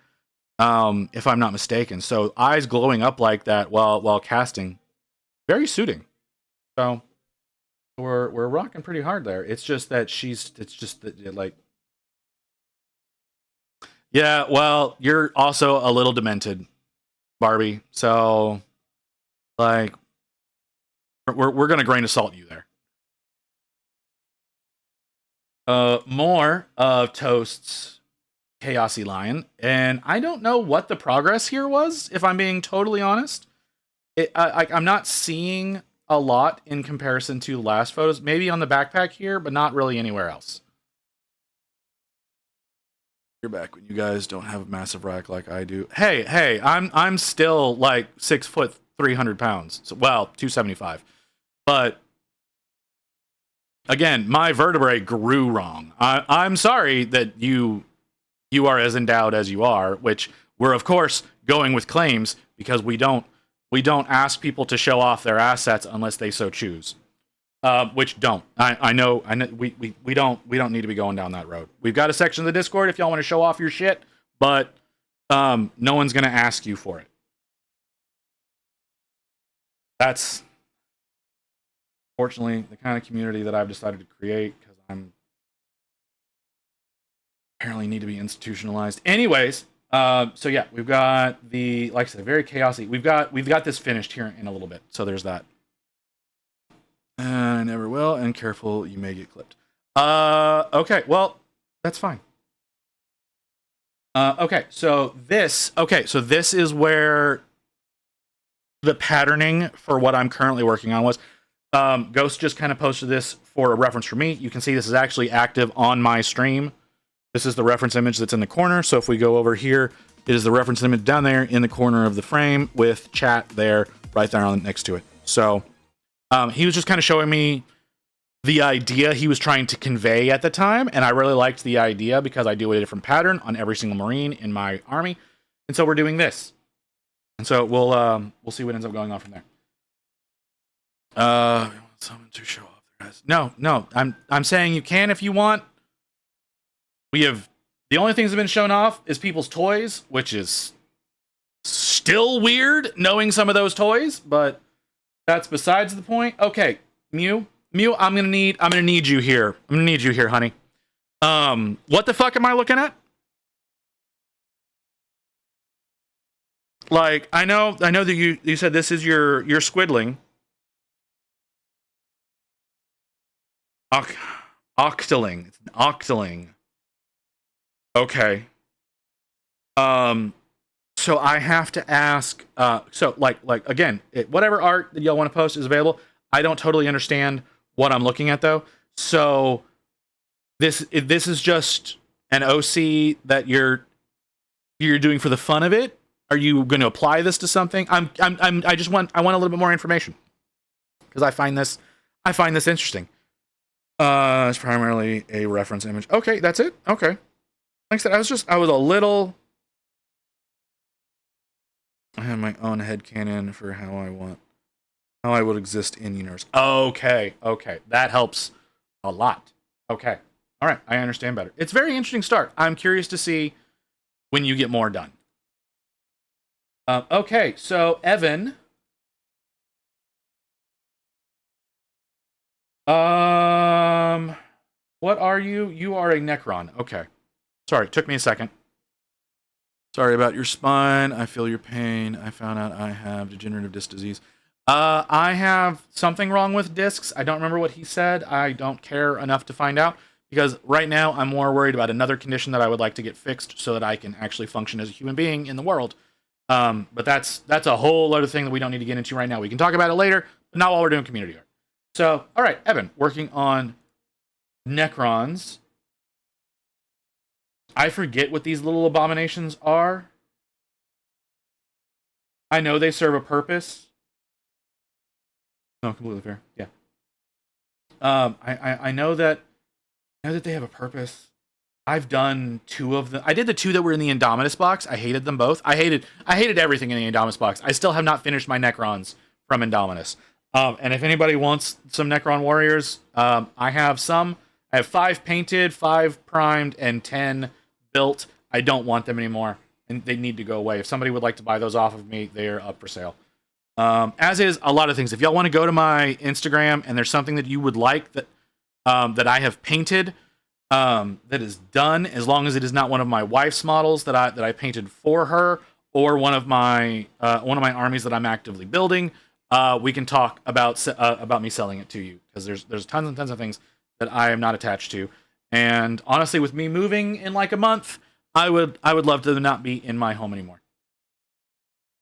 if I'm not mistaken. So eyes glowing up like that while casting, very suiting. So we're rocking pretty hard there. It's just that like, yeah, well, you're also a little demented, Barbie. So like we're gonna grain of salt you there. More of Toast's Chaosy Lion, and I don't know what the progress here was, if I'm being totally honest. I'm not seeing a lot in comparison to last photos. Maybe on the backpack here, but not really anywhere else. You're back when you guys don't have a massive rack like I do. Hey, I'm still like 6 foot 300 pounds. So, well, 275. But again, my vertebrae grew wrong. I'm sorry that you are as endowed as you are, which we're of course going with claims because we don't ask people to show off their assets unless they so choose. Which don't. I know we don't need to be going down that road. We've got a section of the Discord if y'all want to show off your shit, but no one's gonna ask you for it. That's fortunately the kind of community that I've decided to create because I'm apparently need to be institutionalized. Anyways, so yeah, we've got the, like I said, very chaotic. We've got this finished here in a little bit. So there's that. I never will, and careful, you may get clipped. Okay, well, that's fine. Okay, so this is where the patterning for what I'm currently working on was. Ghost just kind of posted this for a reference for me. You can see this is actually active on my stream. This is the reference image that's in the corner. So if we go over here, it is the reference image down there in the corner of the frame with chat there, right there on next to it. So he was just kind of showing me the idea he was trying to convey at the time, and I really liked the idea because I do a different pattern on every single Marine in my army, and so we're doing this. And so we'll see what ends up going on from there. Someone to show off their ass. No, I'm saying you can if you want. We have the only things that have been shown off is people's toys, which is still weird knowing some of those toys, but that's besides the point. Okay, Mew, I'm gonna need you here. I'm gonna need you here, honey. What the fuck am I looking at? Like, I know that you said this is your squidling. Octoling. It's an octoling. Okay. So I have to ask, so like again, whatever art that y'all want to post is available. I don't totally understand what I'm looking at though. So this is just an OC that you're doing for the fun of it. Are you going to apply this to something? I want a little bit more information because I find this interesting. It's primarily a reference image. Okay, that's it. Okay. Like I said, I was a little. I have my own headcanon for how I would exist in universe. Okay, that helps a lot. Okay, all right, I understand better. It's a very interesting start. I'm curious to see when you get more done. Okay, so Evan. What are you? You are a Necron. Okay. Sorry, took me a second. Sorry about your spine. I feel your pain. I found out I have degenerative disc disease. I have something wrong with discs. I don't remember what he said. I don't care enough to find out because right now I'm more worried about another condition that I would like to get fixed so that I can actually function as a human being in the world. But that's a whole other thing that we don't need to get into right now. We can talk about it later, but not while we're doing community art. So, all right, Evan, working on Necrons. I forget what these little abominations are. I know they serve a purpose. No, completely fair. Yeah. I know that they have a purpose. I've done 2 of them. I did the 2 that were in the Indominus box. I hated them both. I hated everything in the Indominus box. I still have not finished my Necrons from Indominus. And if anybody wants some Necron warriors, I have some. I have 5 painted, 5 primed, and 10 built. I don't want them anymore, and they need to go away. If somebody would like to buy those off of me, they're up for sale. As is a lot of things. If y'all want to go to my Instagram and there's something that you would like that I have painted, that is done, as long as it is not one of my wife's models that I painted for her, or one of my armies that I'm actively building, we can talk about me selling it to you, because there's tons and tons of things that I am not attached to. And honestly, with me moving in like a month, I would love to not be in my home anymore.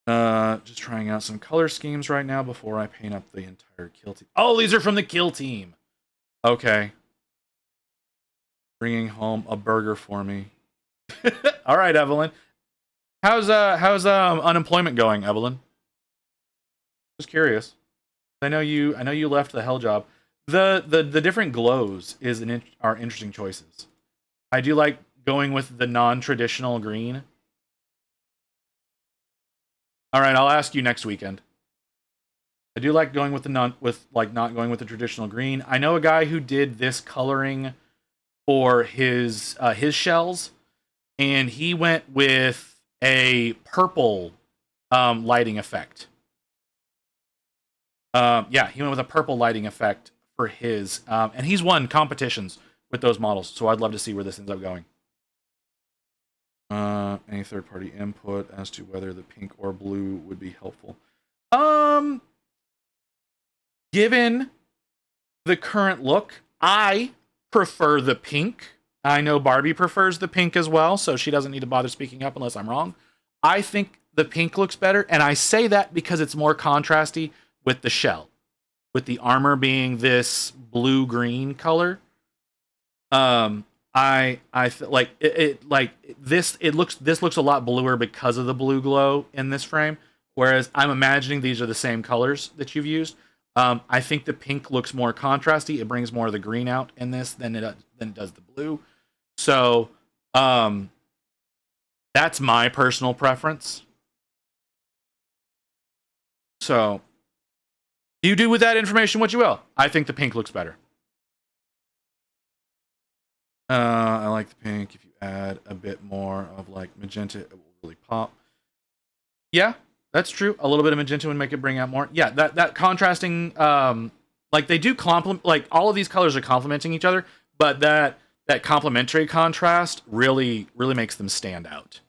Just trying out some color schemes right now before I paint up the entire kill team. Oh, these are from the kill team. Okay. Bringing home a burger for me. All right, Evelyn. How's unemployment going, Evelyn? Just curious. I know you left the hell job. The different glows are interesting choices. I do like going with the non-traditional green. All right, I'll ask you next weekend. I do like going with not going with the traditional green. I know a guy who did this coloring for his shells, and he went with a purple lighting effect. Yeah, he went with a purple lighting effect for his, and he's won competitions with those models. So I'd love to see where this ends up going. Any third-party input as to whether the pink or blue would be helpful. Given the current look, I prefer the pink. I know Barbie prefers the pink as well, so she doesn't need to bother speaking up unless I'm wrong. I think the pink looks better, and I say that because it's more contrasty with the shell, with the armor being this blue-green color. I feel like this looks a lot bluer because of the blue glow in this frame, whereas I'm imagining these are the same colors that you've used. I think the pink looks more contrasty. It brings more of the green out in this than it does the blue. So that's my personal preference. So you do with that information what you will. I think the pink looks better. I like the pink. If you add a bit more of like magenta, it will really pop. Yeah, that's true. A little bit of magenta would make it bring out more. Yeah, that contrasting, like they do complement, like all of these colors are complementing each other, but that complementary contrast really makes them stand out.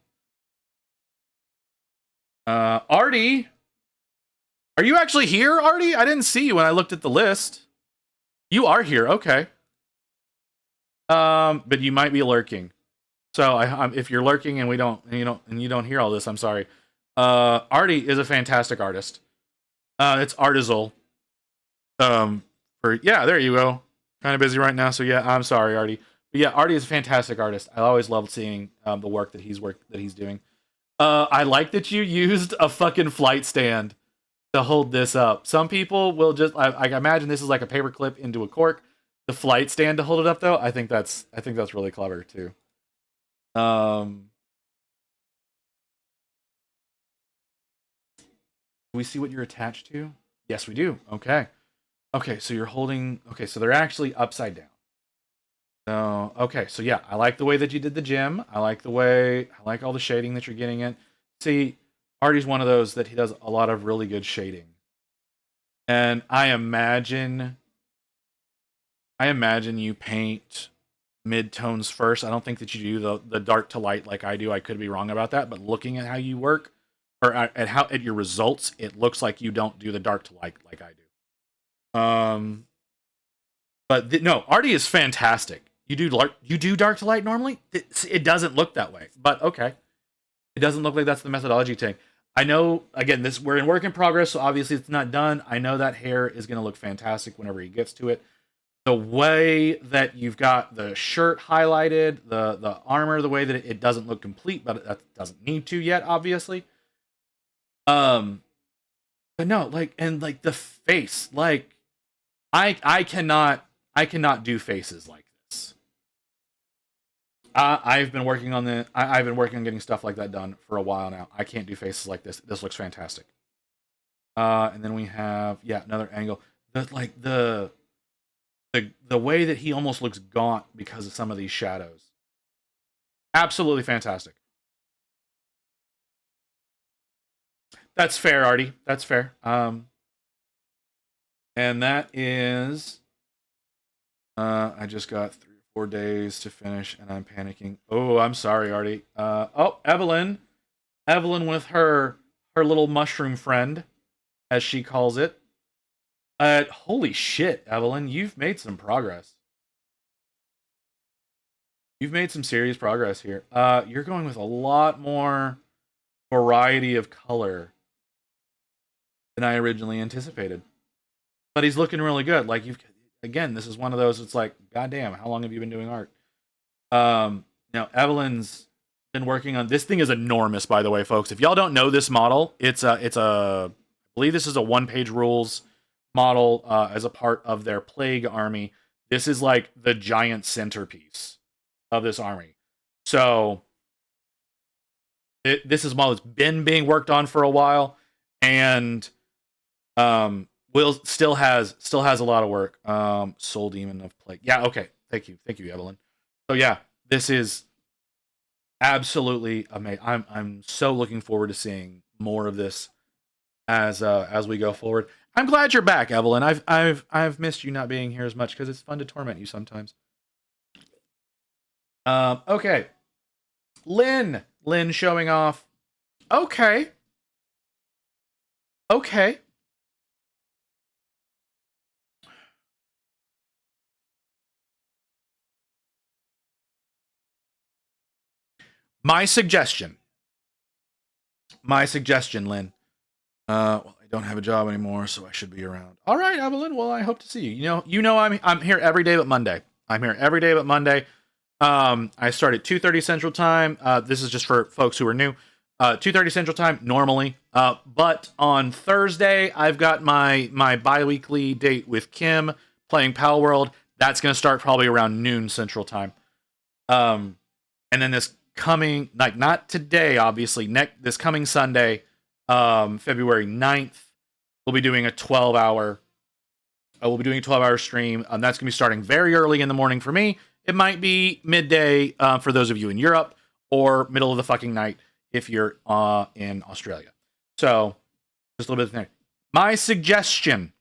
Artie, are you actually here, Artie? I didn't see you when I looked at the list. You are here, okay. But you might be lurking. So if you're lurking and you don't hear all this, I'm sorry. Artie is a fantastic artist. It's Artizel. Yeah, there you go. Kind of busy right now, so yeah, I'm sorry, Artie. But yeah, Artie is a fantastic artist. I always loved seeing the work that he's doing. I like that you used a fucking flight stand to hold this up. Some people will just I imagine this is like a paper clip into a cork. The flight stand to hold it up, though, I think that's really clever too. Do we see what you're attached to? Yes, we do. Okay, so you're holding. Okay, so they're actually upside down. So okay, so yeah, I like the way that you did the gem. I like all the shading that you're getting in. See, Artie's one of those that he does a lot of really good shading, and I imagine you paint mid-tones first. I don't think that you do the dark to light like I do. I could be wrong about that, but looking at how you work, or at your results, it looks like you don't do the dark to light like I do. But no, Artie is fantastic. You do dark to light normally? It doesn't look that way, but okay. It doesn't look like that's the methodology thing. I know, again, we're in work in progress, so obviously it's not done. I know that hair is going to look fantastic whenever he gets to it. The way that you've got the shirt highlighted, the armor, the way that it doesn't look complete, but that doesn't need to yet, obviously. But no, like, and like the face, like, I cannot do faces like this. I've been working on I've been working on getting stuff like that done for a while now. I can't do faces like this. This looks fantastic. And then we have another angle. The way that he almost looks gaunt because of some of these shadows. Absolutely fantastic. That's fair, Artie. That's fair. And that is I just got 3 or 4 days to finish and I'm panicking. Oh, I'm sorry, Artie. Evelyn with her little mushroom friend, as she calls it. Holy shit, Evelyn, you've made some progress. You've made some serious progress here. You're going with a lot more variety of color than I originally anticipated. But he's looking really good. Like, again, this is one of those, it's like, goddamn, how long have you been doing art? Now, Evelyn's been working on, this thing is enormous, by the way, folks. If y'all don't know this model, I believe this is a 1-page rules model as a part of their Plague army. This is like the giant centerpiece of this army. So this is a model that's been being worked on for a while, and Will still has a lot of work. Soul Demon of Plague. Yeah, okay. Thank you, Evelyn. So yeah, this is absolutely amazing. I'm so looking forward to seeing more of this as we go forward. I'm glad you're back, Evelyn. I've missed you not being here as much because it's fun to torment you sometimes. Okay. Lynn showing off. Okay. My suggestion, Lynn. Well, I don't have a job anymore, so I should be around. All right, Evelyn. Well, I hope to see you. You know, I'm here every day but Monday. I start at 2:30 Central Time. This is just for folks who are new. 2:30 Central Time normally. But on Thursday, I've got my bi-weekly date with Kim playing Pal World. That's going to start probably around noon Central Time. And then this coming, like, not today, obviously, this coming Sunday, February 9th, we'll be doing a 12-hour stream. That's going to be starting very early in the morning for me. It might be midday for those of you in Europe, or middle of the fucking night if you're in Australia. So, just a little bit of thing. My suggestion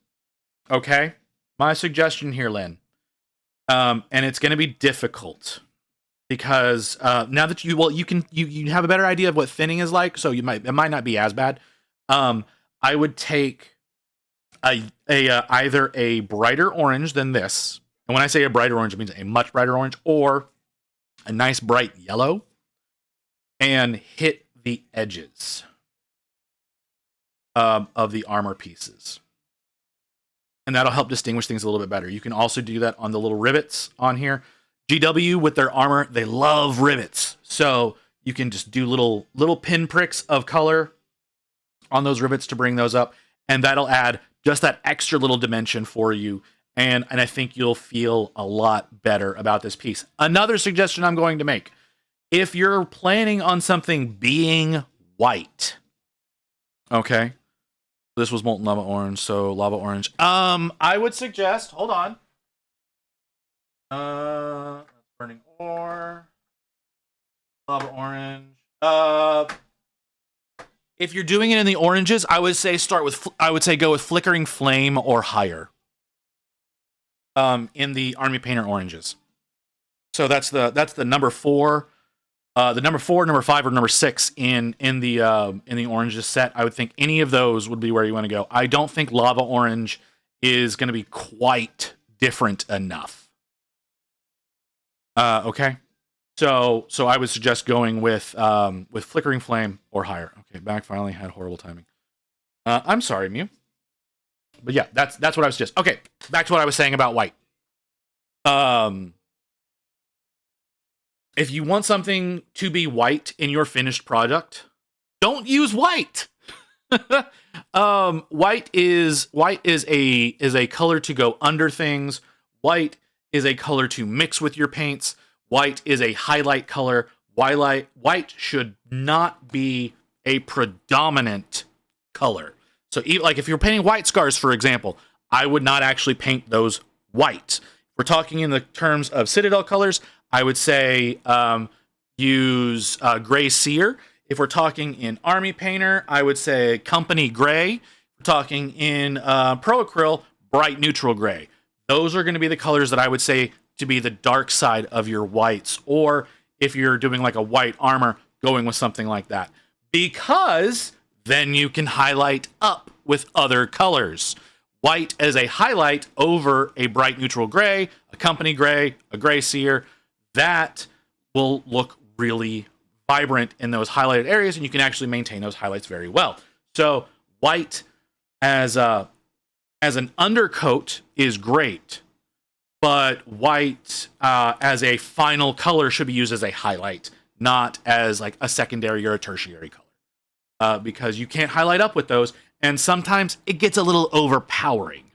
here, Lynn, and it's going to be difficult because now that you have a better idea of what thinning is like, so it might not be as bad. I would take either a brighter orange than this, and when I say a brighter orange, it means a much brighter orange, or a nice bright yellow, and hit the edges of the armor pieces. And that'll help distinguish things a little bit better. You can also do that on the little rivets on here. GW, with their armor, they love rivets. So you can just do little pinpricks of color on those rivets to bring those up. And that'll add just that extra little dimension for you. And I think you'll feel a lot better about this piece. Another suggestion I'm going to make. If you're planning on something being white, okay, this was Molten Lava Orange, so Lava Orange. I would suggest, hold on. Burning Ore, Lava Orange. If you're doing it in the oranges, I would say go with Flickering Flame or higher. In the Army Painter oranges. So that's the number 4. The number 4, number 5, or number 6 in the oranges set. I would think any of those would be where you want to go. I don't think Lava Orange is going to be quite different enough. Okay, So I would suggest going with Flickering Flame or higher. Okay, back finally had horrible timing. I'm sorry, Mew. But yeah, that's what I was just. Okay, back to what I was saying about white. If you want something to be white in your finished product, don't use white. White is a color to go under things. White is a color to mix with your paints. White is a highlight color. White should not be a predominant color. So, like if you're painting white scars, for example, I would not actually paint those white. If we're talking in the terms of Citadel colors, I would say use Gray Seer. If we're talking in Army Painter, I would say Company Gray. If we're talking in Pro Acryl, Bright Neutral Gray. Those are going to be the colors that I would say to be the dark side of your whites. Or if you're doing like a white armor, going with something like that. Because then you can highlight up with other colors. White as a highlight over a Bright Neutral Gray, a Company Gray, a Gray Seer, that will look really vibrant in those highlighted areas, and you can actually maintain those highlights very well. So white as an undercoat is great, but white as a final color should be used as a highlight, not as like a secondary or a tertiary color. Because you can't highlight up with those, and sometimes it gets a little overpowering,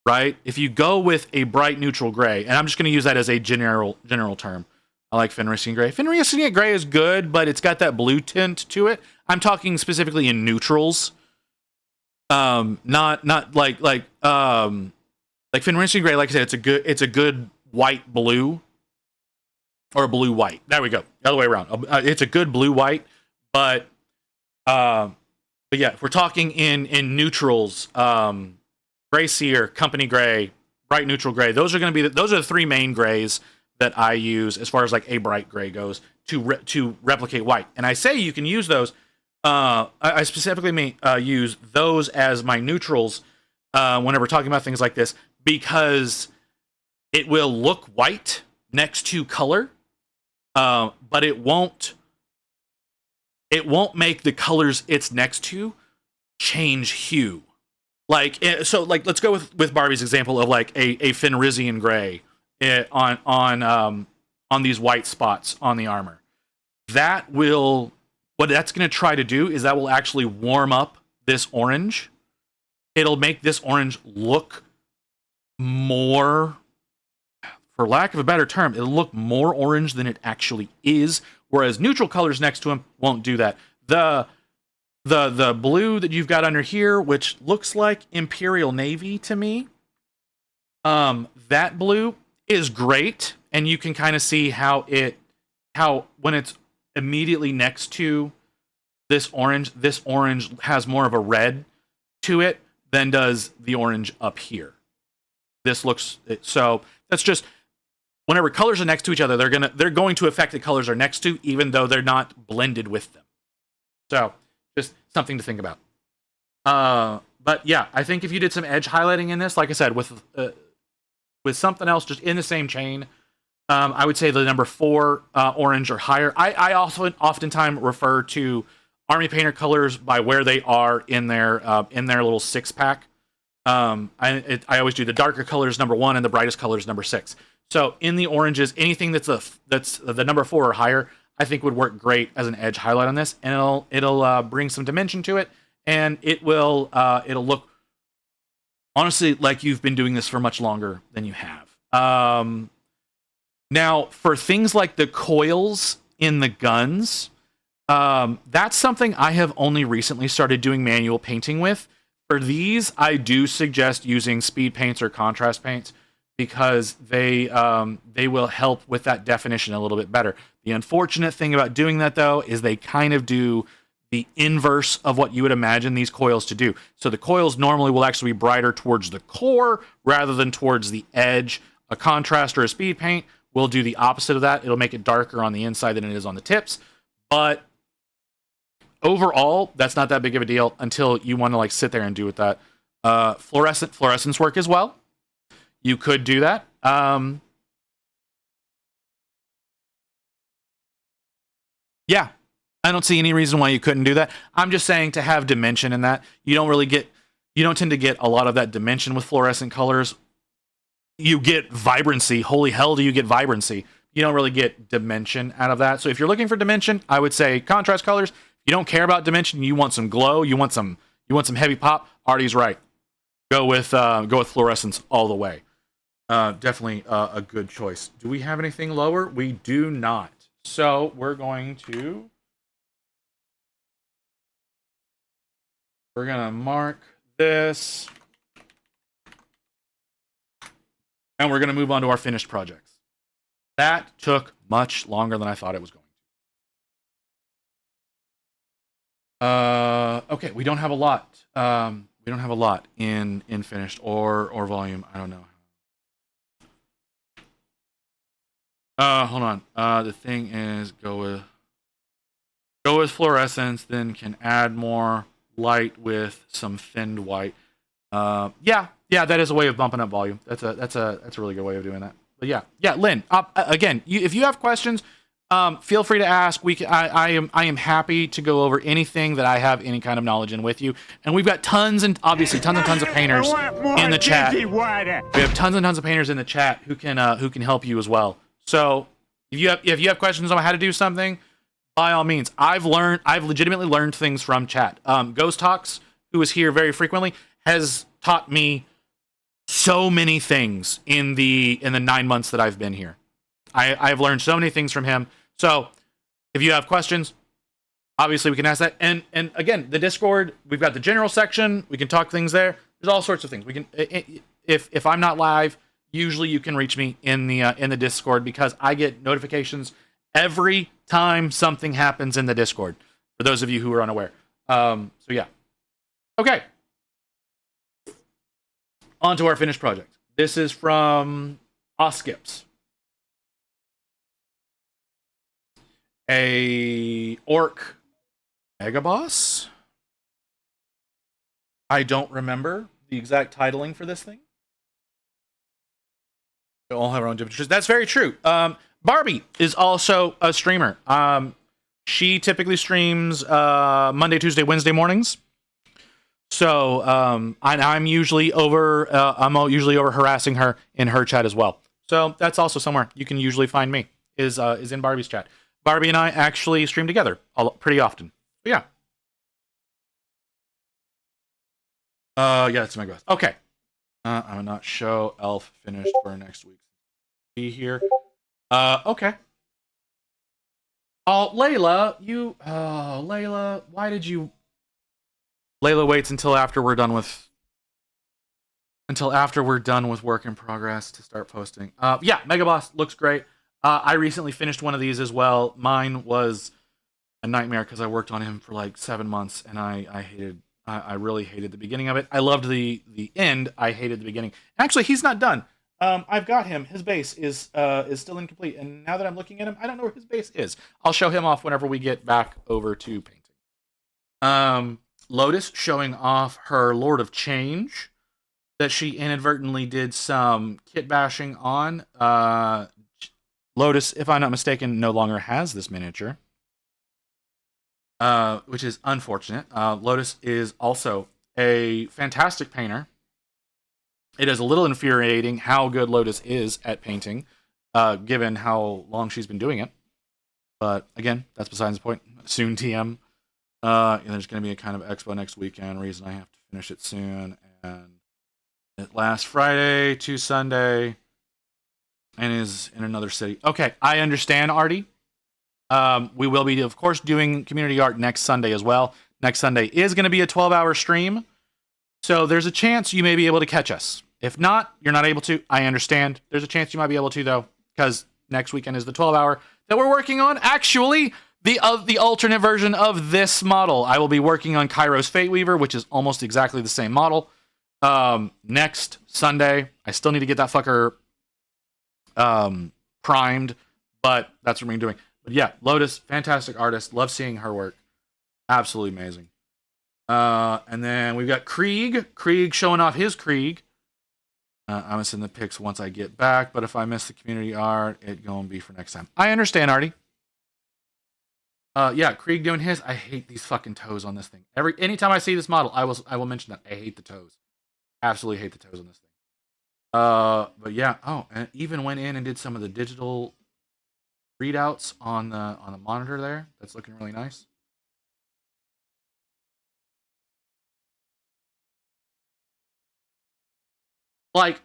right? If you go with a bright neutral gray, and I'm just going to use that as a general term. I like Fenrisian gray. Fenrisian gray is good, but it's got that blue tint to it. I'm talking specifically in neutrals. Not like Fenrisian gray. Like I said, it's a good white blue, or blue white. There we go. The other way around. It's a good blue white, but yeah, if we're talking in neutrals, Gray Seer, Company Gray, Bright Neutral Gray, those are going to be those are the three main grays that I use as far as like a bright gray goes to replicate white. And I say you can use those. I specifically use those as my neutrals whenever we're talking about things like this, because it will look white next to color, but it won't make the colors it's next to change hue. Like, so like, let's go with Barbie's example of like a Fenrisian gray on these white spots on the armor. What that's going to try to do is that will actually warm up this orange. It'll make this orange look more, for lack of a better term, it'll look more orange than it actually is. Whereas neutral colors next to them won't do that. The blue that you've got under here, which looks like Imperial Navy to me, that blue is great, and you can kind of see how when it's immediately next to this orange has more of a red to it than does the orange up here. So that's just, whenever colors are next to each other, they're going to affect the colors are next to, even though they're not blended with them. So just something to think about. But yeah, I think if you did some edge highlighting in this, like I said, with something else just in the same chain, I would say the number 4 orange or higher. I also oftentimes refer to Army Painter colors by where they are in their little 6-pack. I always do the darker colors number 1 and the brightest colors number 6. So in the oranges, anything that's the number 4 or higher, I think would work great as an edge highlight on this, and it'll bring some dimension to it, and it'll look honestly like you've been doing this for much longer than you have. Now, for things like the coils in the guns, that's something I have only recently started doing manual painting with. For these, I do suggest using speed paints or contrast paints, because they will help with that definition a little bit better. The unfortunate thing about doing that, though, is they kind of do the inverse of what you would imagine these coils to do. So the coils normally will actually be brighter towards the core rather than towards the edge. A contrast or a speed paint will do the opposite of that. It'll make it darker on the inside than it is on the tips. But overall, that's not that big of a deal until you want to like sit there and do with that. Fluorescence work as well. You could do that. Yeah, I don't see any reason why you couldn't do that. I'm just saying to have dimension in that. You don't tend to get a lot of that dimension with fluorescent colors. You get vibrancy. Holy hell, do you get vibrancy? You don't really get dimension out of that. So if you're looking for dimension, I would say contrast colors. If you don't care about dimension, you want some glow, you want some heavy pop, Artie's right. Go with fluorescence all the way. Definitely a good choice. Do we have anything lower? We do not. So we're gonna mark this, and we're gonna move on to our finished projects. That took much longer than I thought it was going to. Okay, we don't have a lot. We don't have a lot in finished or volume. I don't know. Hold on. The thing is go with fluorescence, then can add more light with some thinned white. Yeah, that is a way of bumping up volume. That's a really good way of doing that. But yeah, Lynn. Again, if you have questions, feel free to ask. I am happy to go over anything that I have any kind of knowledge in with you. And we've got tons and tons of painters in the chat. We have tons and tons of painters in the chat who can help you as well. So if you have questions on how to do something, by all means. I've legitimately learned things from chat. Ghost Talks, who is here very frequently, has taught me so many things in the 9 months that I've been here. I've learned so many things from him. So if you have questions, obviously we can ask that. And again, the Discord, we've got the general section. We can talk things there. There's all sorts of things. We can if I'm not live, usually you can reach me in the Discord because I get notifications every time something happens in the Discord. For those of you who are unaware. So yeah. Okay. On to our finished project. This is from Oskips. A orc megaboss. I don't remember the exact titling for this thing. They all have their own different. That's very true. Barbie is also a streamer. She typically streams Monday, Tuesday, Wednesday mornings. So I'm usually over harassing her in her chat as well. So that's also somewhere you can usually find me is in Barbie's chat. Barbie and I actually stream together pretty often. But yeah. Yeah, that's my guess. Okay. I will not show Elf finished for next week. Be here. Okay. Oh, Layla, Layla, why did you? Layla waits until after we're done with work in progress to start posting. Yeah, Megaboss looks great. I recently finished one of these as well. Mine was a nightmare because I worked on him for like 7 months, and I really hated the beginning of it. I loved the end. I hated the beginning. Actually, he's not done. I've got him. His base is still incomplete, and now that I'm looking at him, I don't know where his base is. I'll show him off whenever we get back over to painting. Lotus showing off her Lord of Change that she inadvertently did some kit bashing on. Lotus, if I'm not mistaken, no longer has this miniature, which is unfortunate. Lotus is also a fantastic painter. It is a little infuriating how good Lotus is at painting, given how long she's been doing it. But again, that's besides the point. Soon TM. There's going to be a kind of expo next weekend. Reason I have to finish it soon. And it lasts Friday to Sunday and is in another city. Okay, I understand, Artie. We will be, of course, doing community art next Sunday as well. Next Sunday is going to be a 12-hour stream. So there's a chance you may be able to catch us. If not, you're not able to. I understand. There's a chance you might be able to, though, because next weekend is the 12-hour that we're working on. Actually, the alternate version of this model. I will be working on Kairos Fate Weaver, which is almost exactly the same model. Next Sunday. I still need to get that fucker primed, but that's what we're doing. But yeah, Lotus, fantastic artist. Love seeing her work. Absolutely amazing. And then we've got Krieg showing off his Krieg. I'm gonna send the pics once I get back, but if I miss the community art, it's gonna be for next time. I understand, Artie. Yeah, Krieg doing his. I hate these fucking toes on this thing. Anytime I see this model, I will mention that. I hate the toes. Absolutely hate the toes on this thing. But yeah. Oh, and even went in and did some of the digital readouts on the monitor there. That's looking really nice. Like,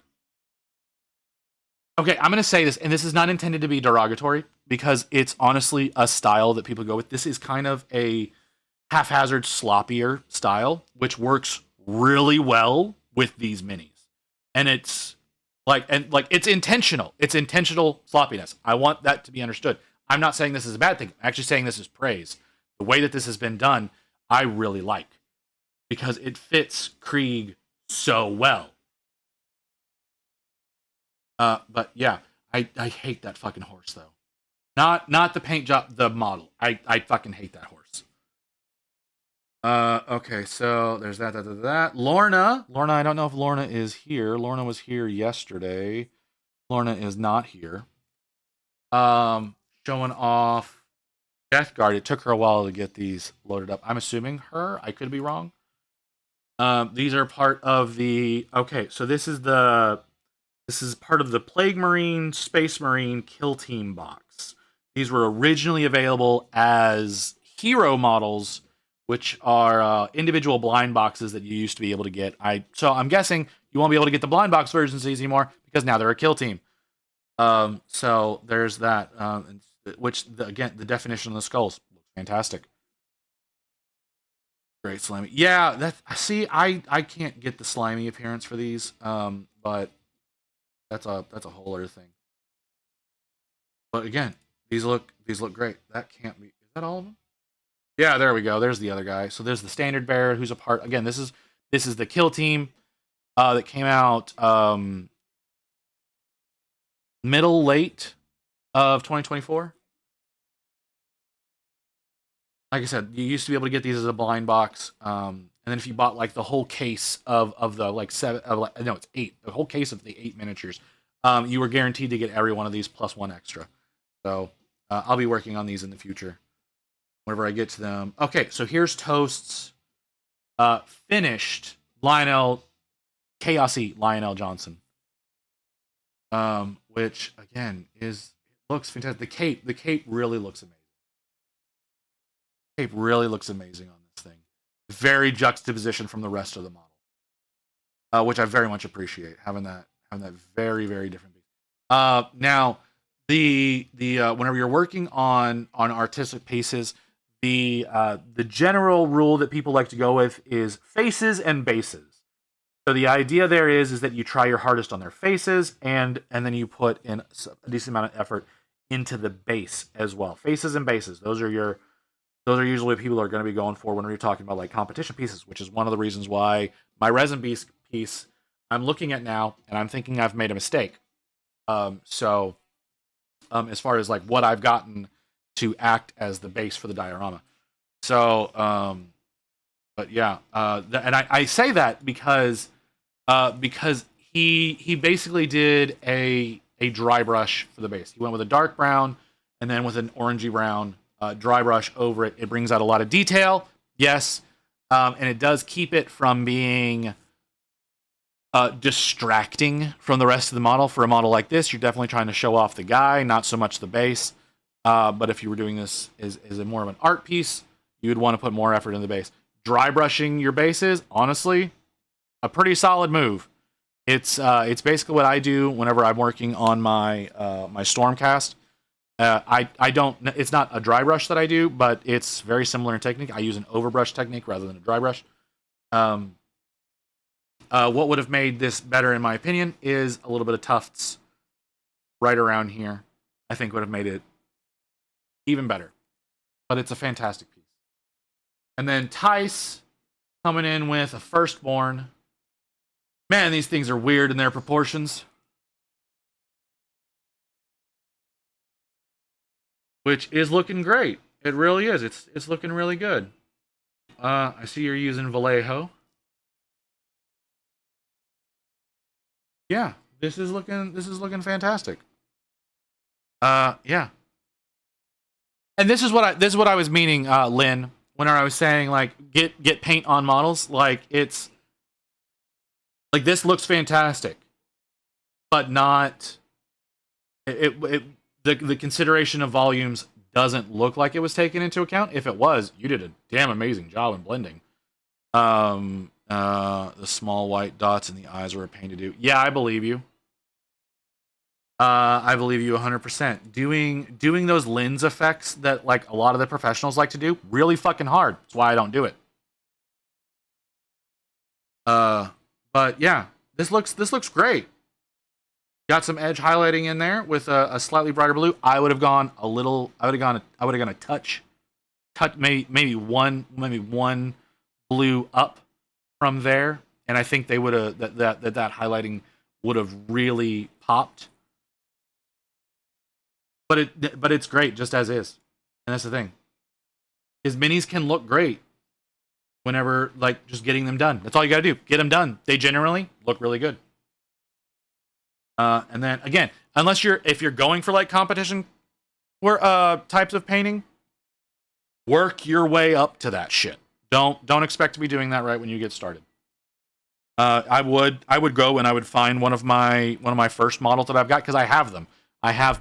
okay, I'm gonna say this, and this is not intended to be derogatory because it's honestly a style that people go with. This is kind of a haphazard, sloppier style, which works really well with these minis. And it's like it's intentional. It's intentional sloppiness. I want that to be understood. I'm not saying this is a bad thing. I'm actually saying this is praise. The way that this has been done, I really like because it fits Krieg so well. But yeah, I hate that fucking horse though. Not the paint job, the model. I fucking hate that horse. Okay, so there's that. Lorna, I don't know if Lorna is here. Lorna was here yesterday. Lorna is not here. Showing off Death Guard. It took her a while to get these loaded up. I'm assuming her. I could be wrong. These are part of the. Okay, so this is part of the Plague Marine, Space Marine Kill Team box. These were originally available as hero models, which are individual blind boxes that you used to be able to get. So I'm guessing you won't be able to get the blind box versions of these anymore because now they're a kill team. So there's that. Again, the definition of the skulls looks fantastic. Great slimy. Yeah, I can't get the slimy appearance for these. But that's a whole other thing. But again, these look great. That can't be. Is that all of them? Yeah, there we go. There's the other guy. So there's the standard bearer who's a part. Again, this is the kill team that came out middle late of 2024. Like I said, you used to be able to get these as a blind box, and then if you bought like the whole case of the like seven, no, it's 8, the whole case of the 8 miniatures, you were guaranteed to get every one of these plus 1 extra. So I'll be working on these in the future whenever I get to them. Okay, so here's Toast's finished Chaosy Lionel Johnson, which again looks fantastic. The cape really looks amazing. Cape really looks amazing on this thing. Very juxtaposition from the rest of the model, which I very much appreciate having that very very different piece. Now the whenever you're working on artistic pieces, the general rule that people like to go with is faces and bases. So the idea there is that you try your hardest on their faces and then you put in a decent amount of effort into the base as well. Faces and bases. Those are usually what people are going to be going for when you're talking about like competition pieces, which is one of the reasons why my resin piece I'm looking at now and I'm thinking I've made a mistake. So as far as like what I've gotten to act as the base for the diorama. So, but yeah, and I say that because he basically did a dry brush for the base. He went with a dark brown and then with an orangey brown dry brush over it. It brings out a lot of detail, yes, and it does keep it from being distracting from the rest of the model. For a model like this, you're definitely trying to show off the guy, not so much the base. But if you were doing this as a more of an art piece, you would want to put more effort in the base. Dry brushing your bases, honestly, a pretty solid move. It's basically what I do whenever I'm working on my my Stormcast. I don't. It's not a dry brush that I do, but it's very similar in technique. I use an overbrush technique rather than a dry brush. What would have made this better, in my opinion, is a little bit of tufts right around here. I think would have made it even better. But it's a fantastic piece. And then Tice coming in with a firstborn. Man, these things are weird in their proportions. Which is looking great. It really is. It's looking really good. I see you're using Vallejo. Yeah, this is looking fantastic. Yeah. And this is what I was meaning, Lynn, when I was saying like get paint on models. Like it's like this looks fantastic, but not the consideration of volumes doesn't look like it was taken into account. If it was, you did a damn amazing job in blending. The small white dots in the eyes were a pain to do. Yeah, I believe you. I believe you 100%. Doing those lens effects that like a lot of the professionals like to do, really fucking hard. That's why I don't do it. But yeah, this looks great. Got some edge highlighting in there with a slightly brighter blue. I would have gone a touch, maybe one blue up from there, and I think they would have that highlighting would have really popped. But it's great just as is, and that's the thing. His minis can look great whenever like just getting them done. That's all you gotta do. Get them done. They generally look really good. And then again, if you're going for like competition types of painting, work your way up to that shit. Don't expect to be doing that right when you get started. I would go and I would find one of my first models that I've got, because I have them. I have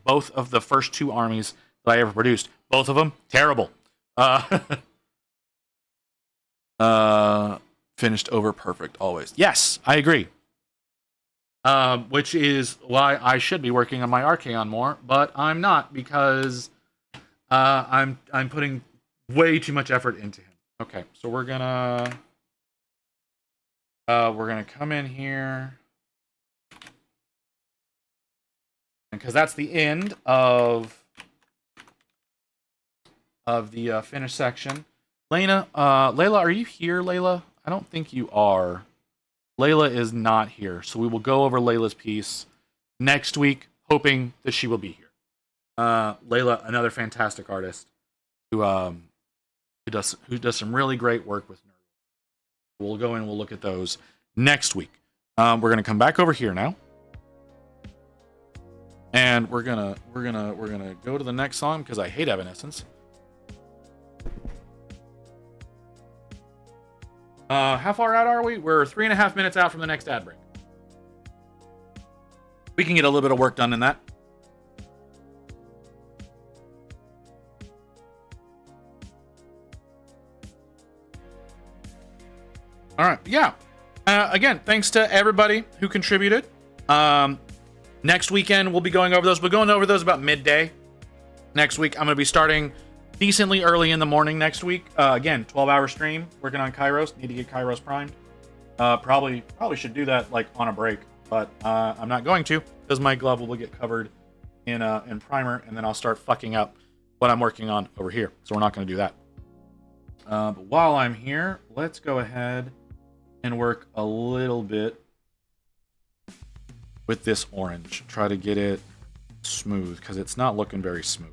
both of the first 2 armies that I ever produced. Both of them terrible. Finished over perfect always. Yes, I agree. Which is why I should be working on my Archaon more, but I'm not, because I'm putting way too much effort into him. Okay, so we're gonna come in here, because that's the end of the finish section. Layla, are you here, Layla? I don't think you are. Layla is not here, so we will go over Layla's piece next week, hoping that she will be here. Layla, another fantastic artist who does some really great work with nerds. We'll go in and we'll look at those next week. We're gonna come back over here now, and we're gonna go to the next song, because I hate Evanescence. How far out are we? We're 3.5 minutes out from the next ad break. We can get a little bit of work done in that. All right, yeah. Again, thanks to everybody who contributed. Next weekend, we'll be going over those. We're going over those about midday. Next week, I'm going to be starting decently early in the morning next week. Again, 12-hour stream, working on Kairos. Need to get Kairos primed. Probably should do that like on a break, but I'm not going to, because my glove will get covered in primer, and then I'll start fucking up what I'm working on over here. So we're not going to do that. But while I'm here, let's go ahead and work a little bit with this orange. Try to get it smooth, because it's not looking very smooth.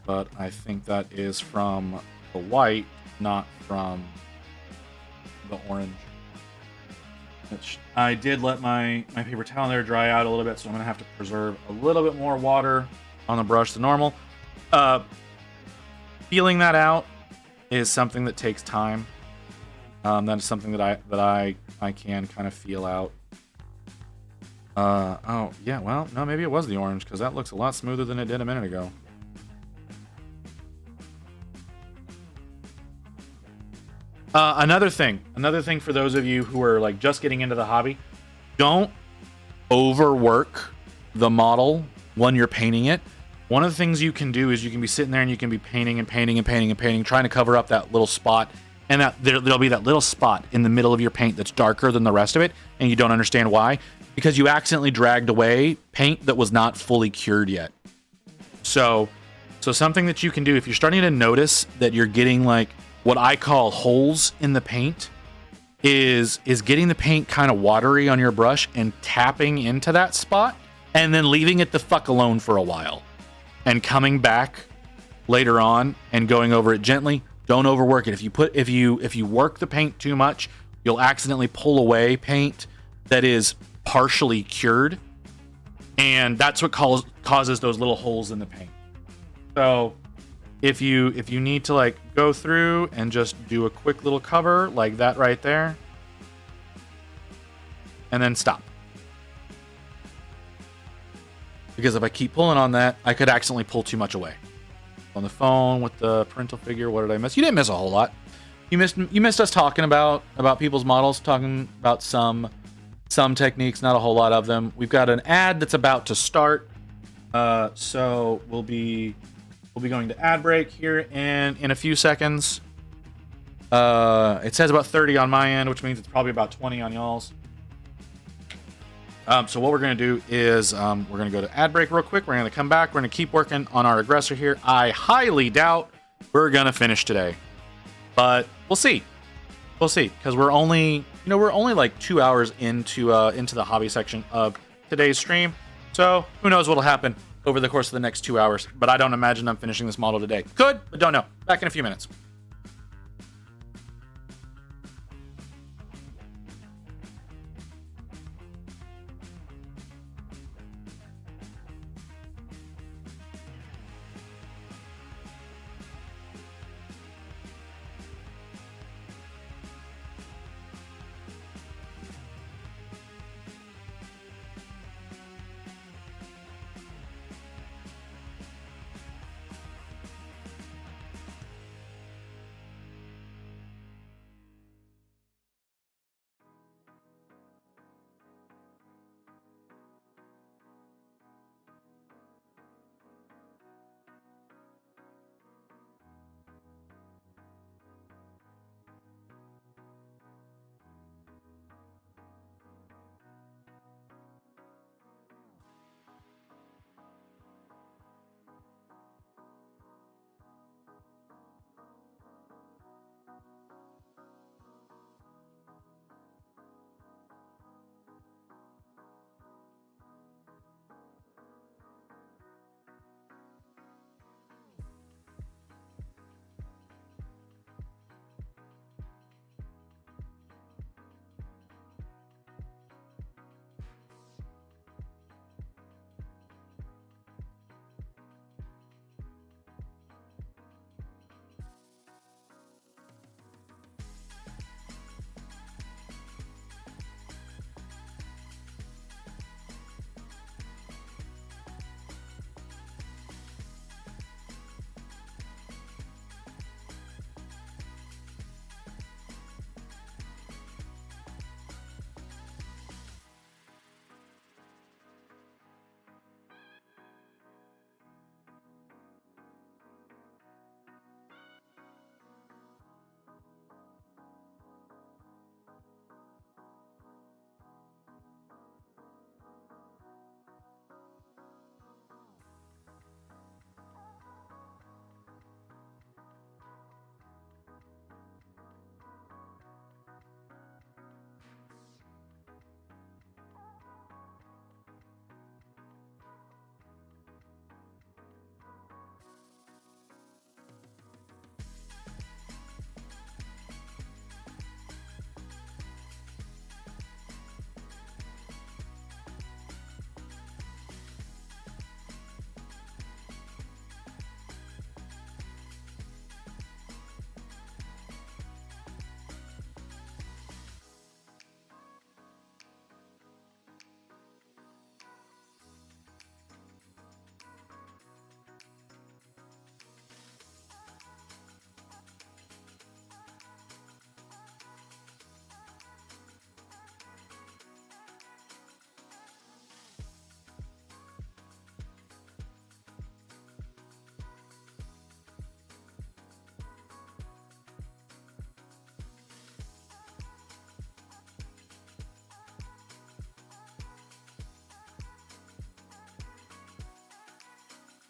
But I think that is from the white, not from the orange. Which I did let my paper towel there dry out a little bit, so I'm going to have to preserve a little bit more water on the brush than normal. Feeling that out is something that takes time. That is something that I can kind of feel out. Oh, yeah, well, no, maybe it was the orange, because that looks a lot smoother than it did a minute ago. Another thing for those of you who are like just getting into the hobby, don't overwork the model when you're painting it. One of the things you can do is you can be sitting there and you can be painting, trying to cover up that little spot, and that there'll be that little spot in the middle of your paint that's darker than the rest of it, and you don't understand why, because you accidentally dragged away paint that was not fully cured yet. So something that you can do if you're starting to notice that you're getting like what I call holes in the paint, is getting the paint kind of watery on your brush and tapping into that spot, and then leaving it the fuck alone for a while, and coming back later on and going over it gently. Don't overwork it. If you work the paint too much, you'll accidentally pull away paint that is partially cured. and that's what causes those little holes in the paint. So if you need to like go through and just do a quick little cover like that right there, and then stop. Because if I keep pulling on that, I could accidentally pull too much away. On the phone with the parental figure, what did I miss? You didn't miss a whole lot. You missed us talking about people's models, talking about some techniques, not a whole lot of them. We've got an ad that's about to start, so we'll be going to ad break here in a few seconds. It says about 30 on my end, which means it's probably about 20 on y'all's. So what we're going to do is we're going to go to ad break real quick. We're going to come back. We're going to keep working on our aggressor here. I highly doubt we're going to finish today, but we'll see. We'll see, because we're only like 2 hours into the hobby section of today's stream. So who knows what'll happen over the course of the next 2 hours. But I don't imagine I'm finishing this model today. Could, but don't know. Back in a few minutes.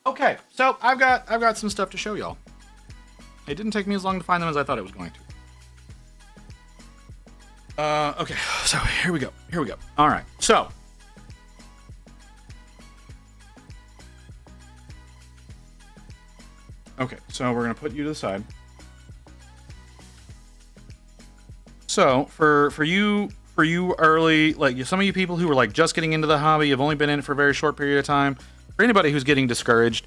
Okay, so I've got some stuff to show y'all. It didn't take me as long to find them as I thought it was going to. Okay, so here we go. All right, so okay, so we're gonna put you to the side. So for you for you early, like some of you people who are like just getting into the hobby, have only been in it for a very short period of time, for anybody who's getting discouraged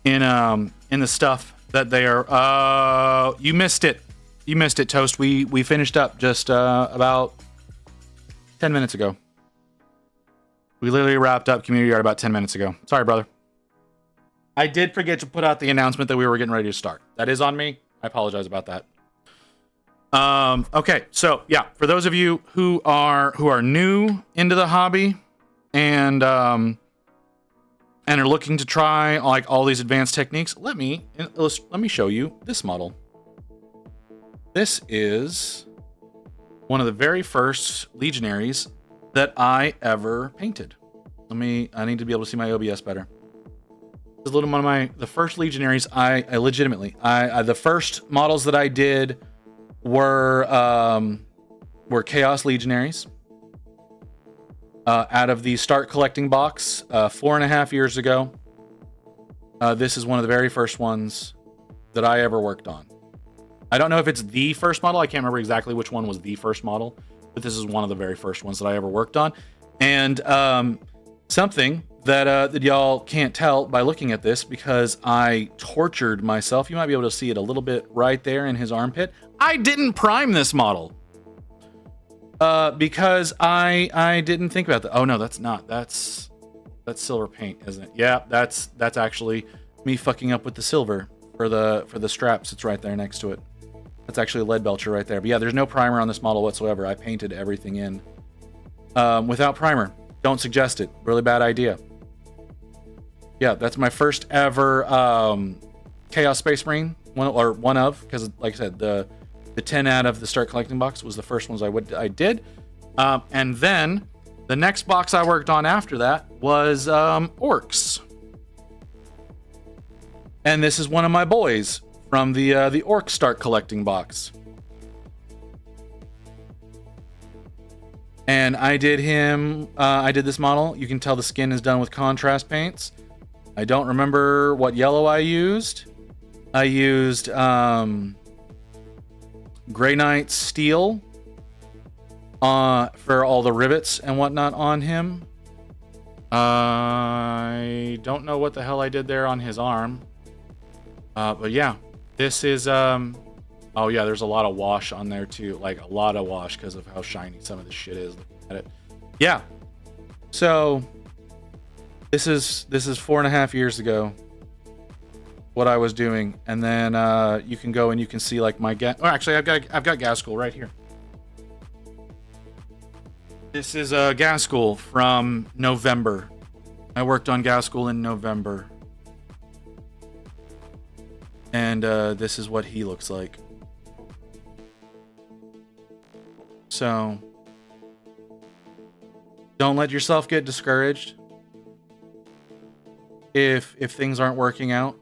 in the stuff that they are, you missed it. You missed it, Toast. We finished up just about 10 minutes ago. We literally wrapped up Community Yard about 10 minutes ago. Sorry, brother. I did forget to put out the announcement that we were getting ready to start. That is on me. I apologize about that. Okay, so yeah, for those of you who are new into the hobby and are looking to try like all these advanced techniques, let me show you this model. This is one of the very first legionaries that I ever painted. I need to be able to see my OBS better. This is one of the first legionaries I legitimately, the first models that I did were Chaos Legionaries out of the Start Collecting box 4.5 years ago. This is one of the very first ones that I ever worked on. I don't know if it's the first model. I can't remember exactly which one was the first model, but this is one of the very first ones that I ever worked on. And something that y'all can't tell by looking at this, because I tortured myself. You might be able to see it a little bit right there in his armpit. I didn't prime this model because I didn't think about that. Oh no, that's not. That's silver paint, isn't it? Yeah, that's actually me fucking up with the silver for the straps. It's right there next to it. That's actually a lead belcher right there. But yeah, there's no primer on this model whatsoever. I painted everything in without primer. Don't suggest it. Really bad idea. Yeah, that's my first ever Chaos Space Marine, one of, because like I said, the 10 out of the Start Collecting box was the first ones I did. And then the next box I worked on after that was Orcs. And this is one of my boys from the Orc Start Collecting box. And I did this model. You can tell the skin is done with contrast paints. I don't remember what yellow I used. I used Grey Knight Steel for all the rivets and whatnot on him. I don't know what the hell I did there on his arm. But yeah, this is oh yeah, there's a lot of wash on there too, like a lot of wash because of how shiny some of this shit is. Looking at it, yeah. So this is 4.5 years ago what I was doing, and then you can go and you can see like my actually I've got Gaskell right here. This is Gaskell from November. I worked on Gaskell in November. And this is what he looks like. So don't let yourself get discouraged if things aren't working out,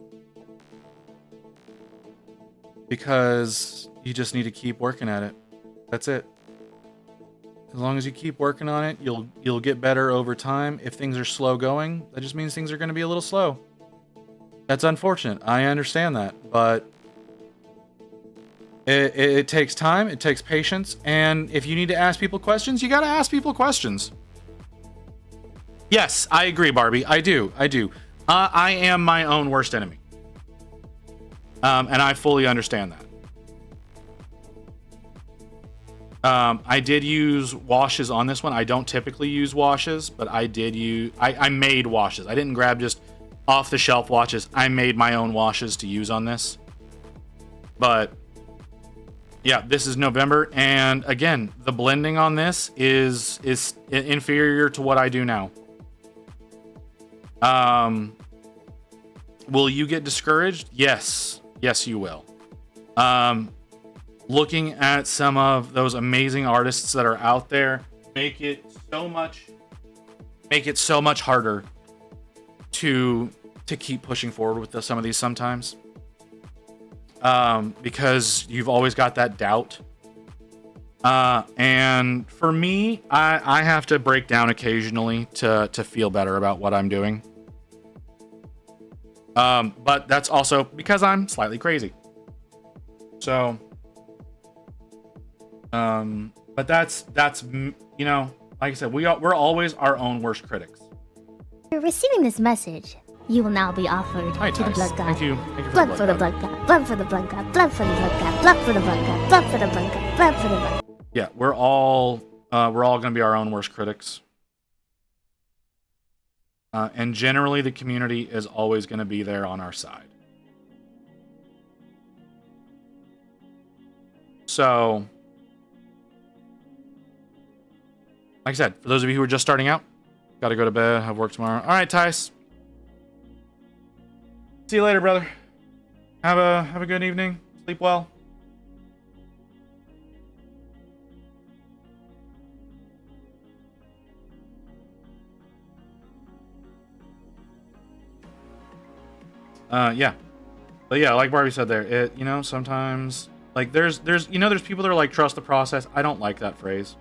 because you just need to keep working at it. That's it. As long as you keep working on it, you'll get better over time. If things are slow going, that just means things are going to be a little slow. That's unfortunate. I understand that, but it takes time, it takes patience, and if you need to ask people questions, you got to ask people questions. Yes, I agree, Barbie. I do. I am my own worst enemy. And I fully understand that. I did use washes on this one. I don't typically use washes, but I made washes. I didn't grab just off the shelf washes. I made my own washes to use on this. But yeah, this is November, and again, the blending on this is inferior to what I do now. Will you get discouraged? Yes, you will. Looking at some of those amazing artists that are out there make it so much harder to keep pushing forward with some of these sometimes, because you've always got that doubt. And for me, I have to break down occasionally to feel better about what I'm doing. But that's also because I'm slightly crazy. So, But that's you know, like I said, we're always our own worst critics. You're receiving this message. You will now be offered Hi, to the Tice. blood god. Thank you. Thank you Blood for the blood god. Blood for the blood god. Blood for the blood god. Blood for the blood god. Blood for the blood god. Blood for the blood. Yeah, we're all gonna be our own worst critics. And generally, the community is always going to be there on our side. So, like I said, for those of you who are just starting out, got to go to bed, have work tomorrow. All right, Tice. See you later, brother. Have a good evening. Sleep well. Yeah. But yeah, like Barbie said there, you know, sometimes like there's people that are like trust the process. I don't like that phrase.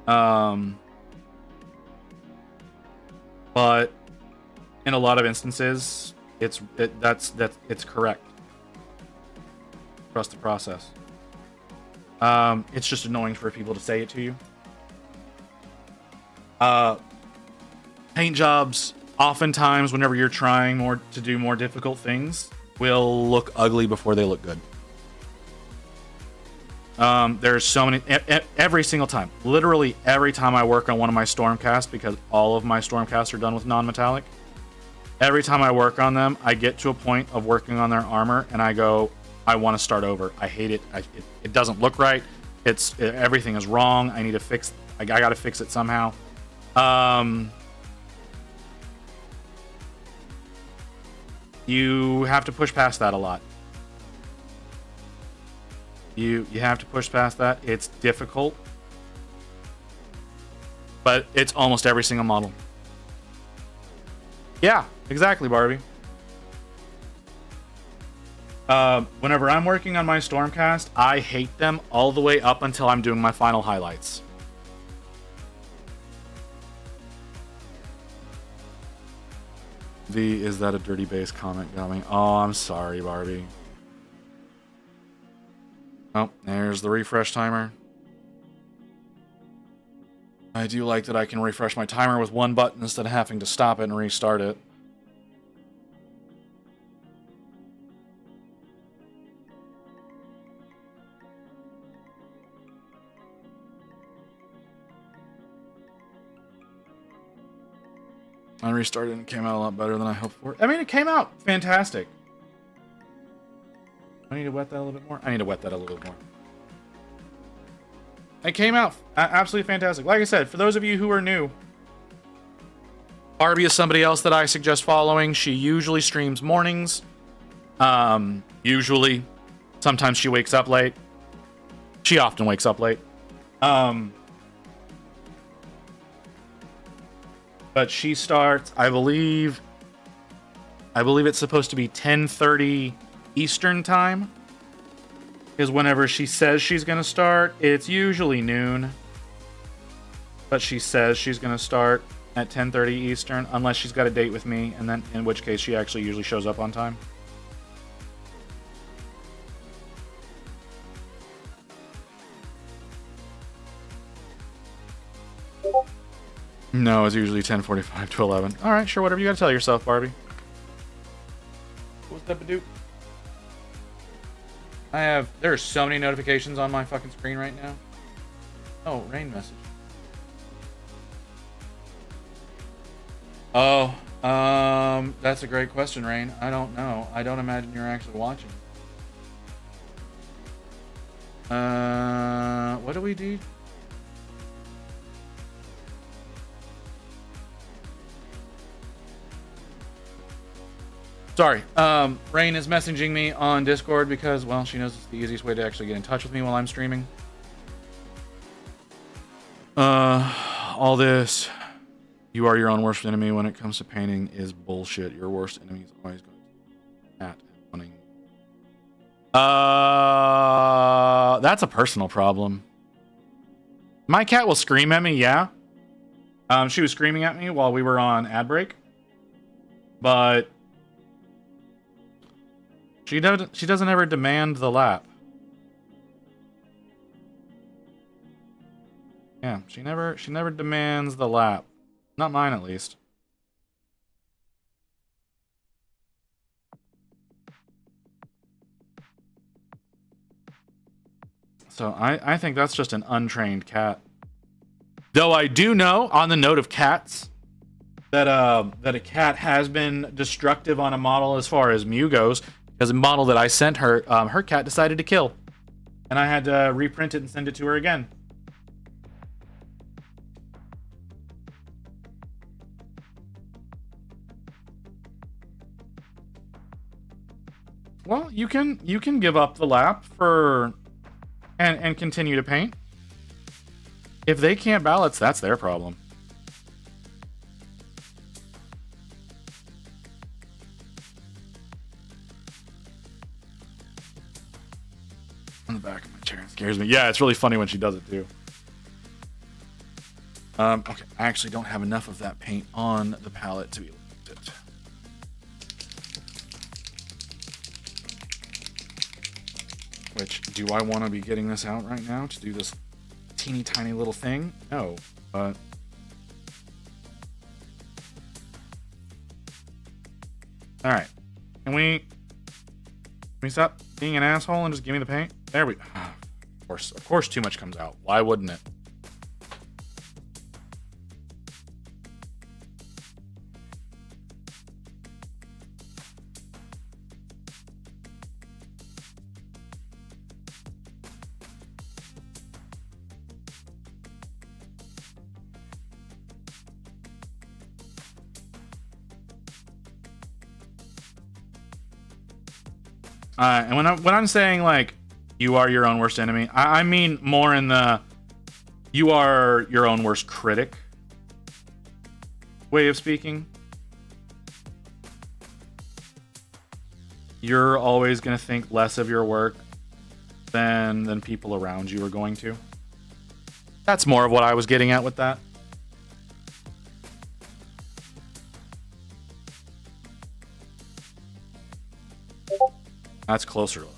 But in a lot of instances, it's correct. Trust the process. It's just annoying for people to say it to you. Paint jobs, oftentimes, whenever you're trying to do more difficult things, will look ugly before they look good. There's so many, every single time, literally every time I work on one of my Stormcasts, because all of my Stormcasts are done with non-metallic, every time I work on them, I get to a point of working on their armor, and I go, I want to start over. I hate it. It doesn't look right. Everything is wrong. I need to fix. I got to fix it somehow. You have to push past that a lot. You have to push past that. It's difficult, but it's almost every single model. Yeah, exactly, Barbie. Whenever I'm working on my Stormcast, I hate them all the way up until I'm doing my final highlights. Is that a dirty base comment coming? Oh, I'm sorry, Barbie. Oh, there's the refresh timer. I do like that I can refresh my timer with one button instead of having to stop it and restart it. I restarted and it came out a lot better than I hoped for. I mean, it came out fantastic. I need to wet that a little bit more. I need to wet that a little bit more. It came out absolutely fantastic. Like I said, for those of you who are new, Barbie is somebody else that I suggest following. She usually streams mornings. Usually. Sometimes she wakes up late. She often wakes up late. But she starts, I believe it's supposed to be 10:30 Eastern time is whenever she says she's going to start. It's usually noon, but she says she's going to start at 10:30 Eastern, unless she's got a date with me, and then in which case she actually usually shows up on time. No, it's usually 10:45 to 11. All right, sure, whatever you got to tell yourself, Barbie. What's up, Badoop? There are so many notifications on my fucking screen right now. Oh, rain message. Oh, that's a great question, Rain. I don't know. I don't imagine you're actually watching. What do we do? Sorry, Rain is messaging me on Discord because, well, she knows it's the easiest way to actually get in touch with me while I'm streaming. All this, you are your own worst enemy when it comes to painting, is bullshit. Your worst enemy is always going to be at and wanting. That's a personal problem. My cat will scream at me, yeah. She was screaming at me while we were on ad break, but she doesn't ever demand the lap. Yeah, she never demands the lap. Not mine, at least. So I think that's just an untrained cat. Though I do know, on the note of cats, that a cat has been destructive on a model as far as Mew goes, because a model that I sent her, her cat decided to kill, and I had to reprint it and send it to her again. Well, you can give up the lap for and continue to paint. If they can't balance, that's their problem. On the back of my chair, it scares me. Yeah, it's really funny when she does it too. Okay, I actually don't have enough of that paint on the palette to be able to use it. Which, do I want to be getting this out right now to do this teeny tiny little thing? No, but... Alright. Can we stop being an asshole and just give me the paint? There we... Of course too much comes out. Why wouldn't it? And when I'm saying like you are your own worst enemy, I mean more in the you are your own worst critic way of speaking. You're always going to think less of your work than people around you are going to. That's more of what I was getting at with that. That's closer to it.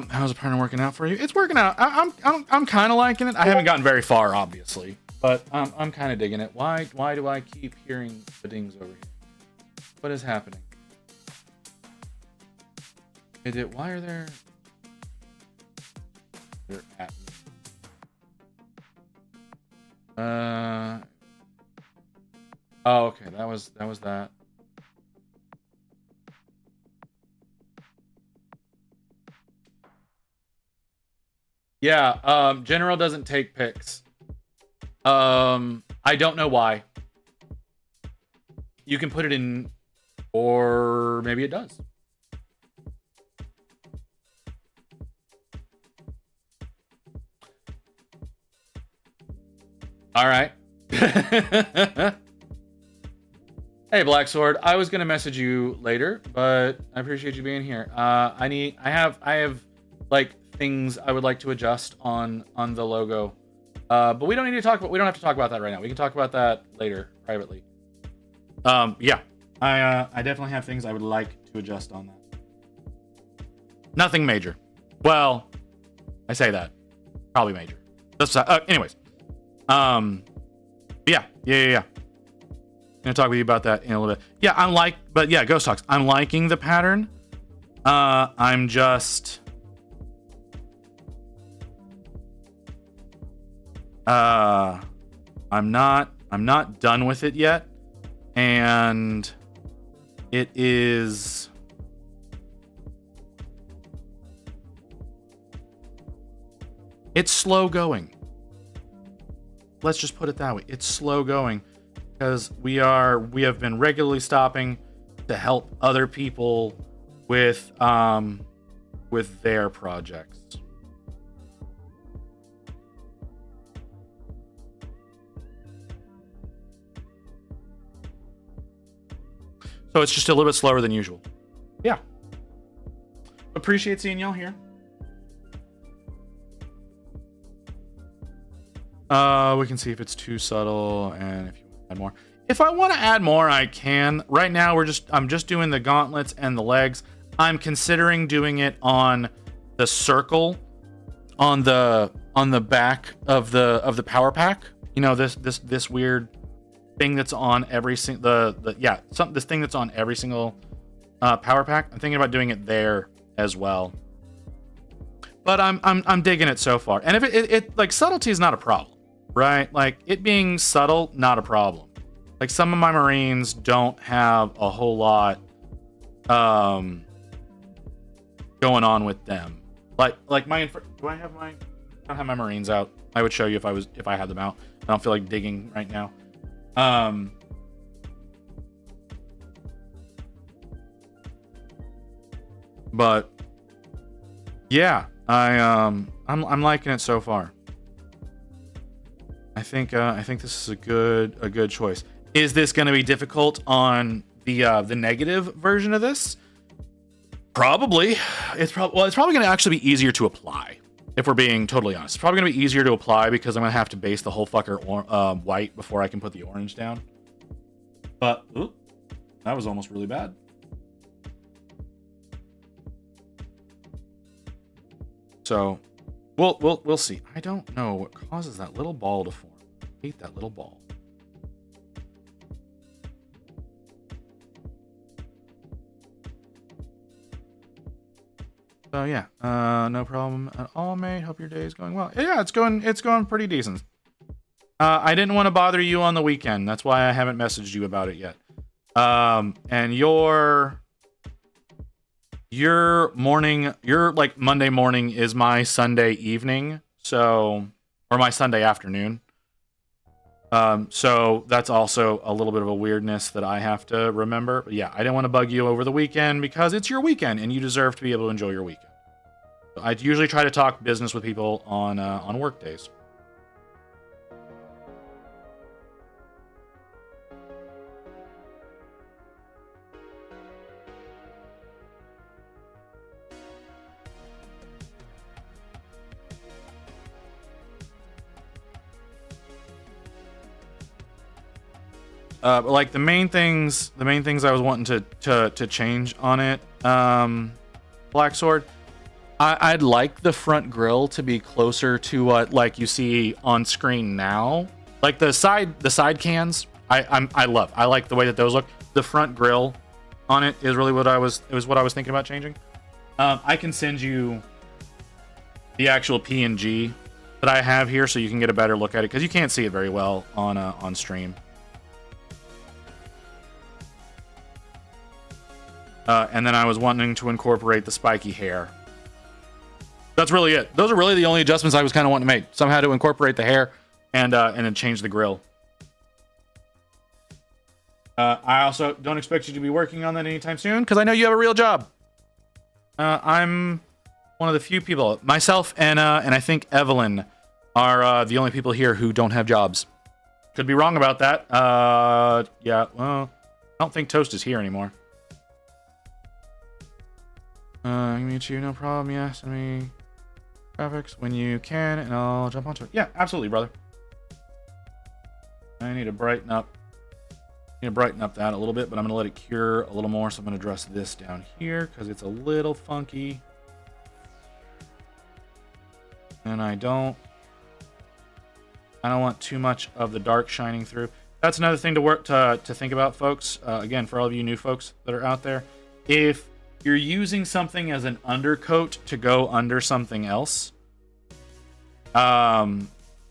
How's the partner working out for you? It's working out. I'm kind of liking it. I haven't gotten very far, obviously, but I'm kind of digging it. Why do I keep hearing the dings over here? What is happening? Why are there? They're at me. Oh, okay. That was that. Yeah. General doesn't take pics. I don't know why. You can put it in, or maybe it does. All right. Hey, Black Sword. I was gonna message you later, but I appreciate you being here. I have like things I would like to adjust on the logo, but we don't have to talk about that right now. We can talk about that later privately. Yeah, I definitely have things I would like to adjust on that. Nothing major. Well, I say that probably major. Anyways. Yeah. Gonna talk with you about that in a little bit. Yeah, Ghost Talks. I'm liking the pattern. I'm just I'm not done with it yet, and it's slow going. Let's just put it that way. It's slow going because we have been regularly stopping to help other people with their projects. So it's just a little bit slower than usual. Yeah. Appreciate seeing y'all here. We can see if it's too subtle and if you want to add more. If I want to add more, I can. Right now, I'm just doing the gauntlets and the legs. I'm considering doing it on the circle, on the back of the power pack. You know, this weird thing that's on every single this thing that's on every single power pack. I'm thinking about doing it there as well. But I'm digging it so far. And if it like, subtlety is not a problem, right? Like, it being subtle, not a problem. Like, some of my Marines don't have a whole lot going on with them. Like my do I have my I don't have my Marines out. I would show you if I had them out. I don't feel like digging right now. But yeah, I'm liking it so far. I think this is a good choice. Is this going to be difficult on the negative version of this? Probably. It's probably going to actually be easier to apply, if we're being totally honest. It's probably going to be easier to apply because I'm going to have to base the whole fucker white before I can put the orange down. But that was almost really bad. So we'll see. I don't know what causes that little ball to form. I hate that little ball. So yeah, no problem at all, mate. Hope your day is going well. Yeah, it's going pretty decent. I didn't want to bother you on the weekend. That's why I haven't messaged you about it yet. And your morning, your like Monday morning is my Sunday evening, so, or my Sunday afternoon. So that's also a little bit of a weirdness that I have to remember. But yeah, I didn't want to bug you over the weekend because it's your weekend and you deserve to be able to enjoy your weekend. I usually try to talk business with people on work days. But like the main things I was wanting to change on it, Black Sword, I'd like the front grille to be closer to what like you see on screen now. Like the side cans, I like the way that those look. The front grille on it is really what I was thinking about changing. I can send you the actual PNG that I have here so you can get a better look at it because you can't see it very well on stream. And then I was wanting to incorporate the spiky hair. That's really it. Those are really the only adjustments I was kind of wanting to make. Somehow to incorporate the hair and then change the grill. I also don't expect you to be working on that anytime soon because I know you have a real job. I'm one of the few people, myself and I think Evelyn are the only people here who don't have jobs. Could be wrong about that. Yeah, well, I don't think Toast is here anymore. I can meet you, no problem. Yeah, send me graphics when you can, and I'll jump onto it. Yeah, absolutely, brother. I need to brighten up. That a little bit, but I'm gonna let it cure a little more. So I'm gonna address this down here because it's a little funky, and I don't want too much of the dark shining through. That's another thing to think about, folks. Again, for all of you new folks that are out there, if you're using something as an undercoat to go under something else,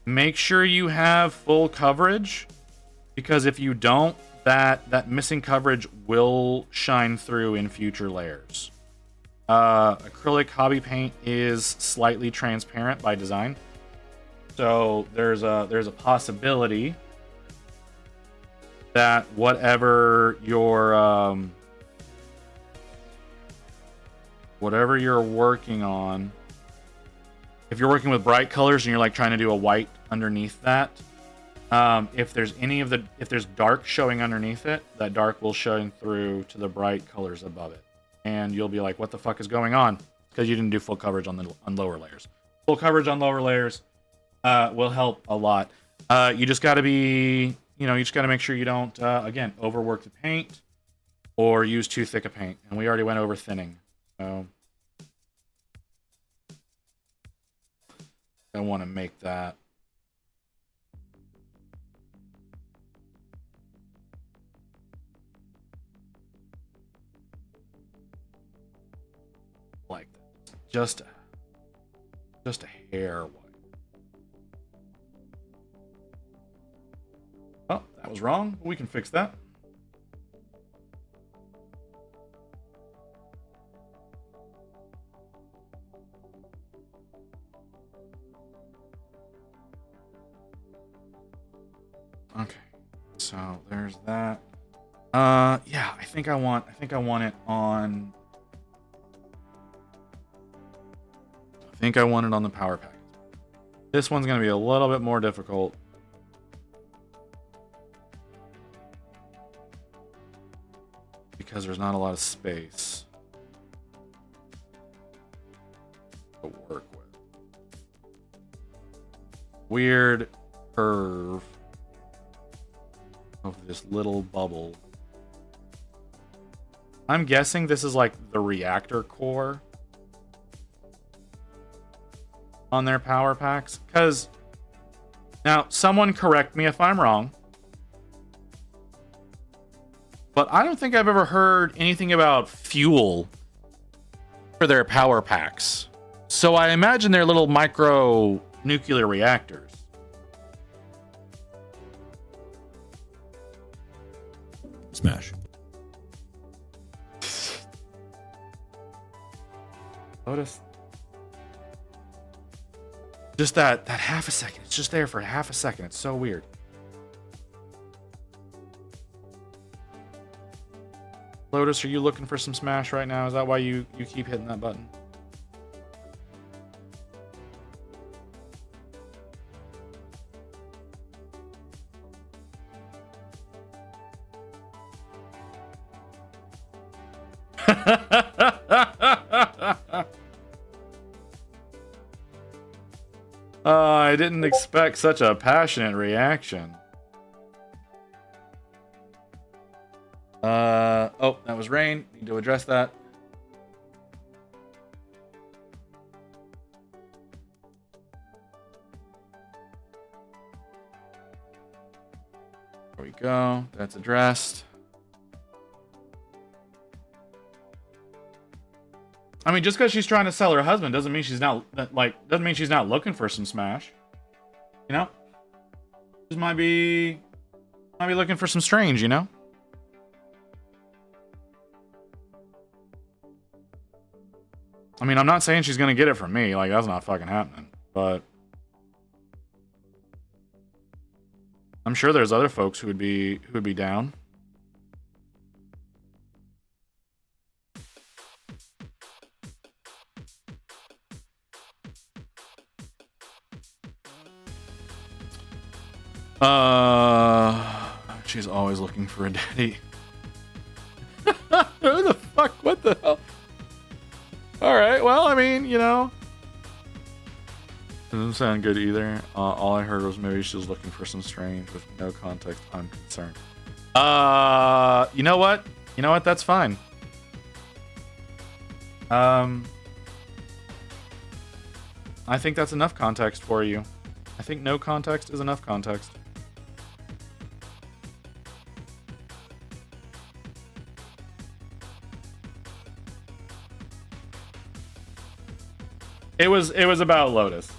make sure you have full coverage, because if you don't, that missing coverage will shine through in future layers. Acrylic hobby paint is slightly transparent by design, so there's a possibility that whatever you're working on, if you're working with bright colors and you're like trying to do a white underneath that, if there's dark showing underneath it, that dark will shine through to the bright colors above it, and you'll be like, what the fuck is going on? Because you didn't do full coverage on lower layers. Full coverage on lower layers will help a lot. You just got to be you know, you just got to make sure you don't, again, overwork the paint or use too thick a paint. And we already went over thinning. So I want to make that. Like that. Just a hair white. Oh, that was wrong. We can fix that. Okay. So there's that. Yeah, I think I want it on. I think I want it on the power pack. This one's going to be a little bit more difficult. Because there's not a lot of space to work with. Weird curve of this little bubble. I'm guessing this is like the reactor core on their power packs. Because now, someone correct me if I'm wrong, but I don't think I've ever heard anything about fuel for their power packs. So I imagine they're little micro nuclear reactors. Smash. Lotus. Just that half a second. It's just there for half a second. It's so weird. Lotus, are you looking for some smash right now? Is that why you keep hitting that button? I didn't expect such a passionate reaction. Oh, that was rain. Need to address that. There we go. That's addressed. I mean, just because she's trying to sell her husband doesn't mean she's not looking for some smash. You know? Just might be looking for some strange, you know? I mean, I'm not saying she's gonna get it from me. Like, that's not fucking happening. But I'm sure there's other folks who would be down. She's always looking for a daddy. Who the fuck? What the hell? All right. Well, I mean, you know, doesn't sound good either. All I heard was maybe she was looking for some strange with no context. I'm concerned. You know what? You know what? That's fine. I think that's enough context for you. I think no context is enough context. It was about Lotus.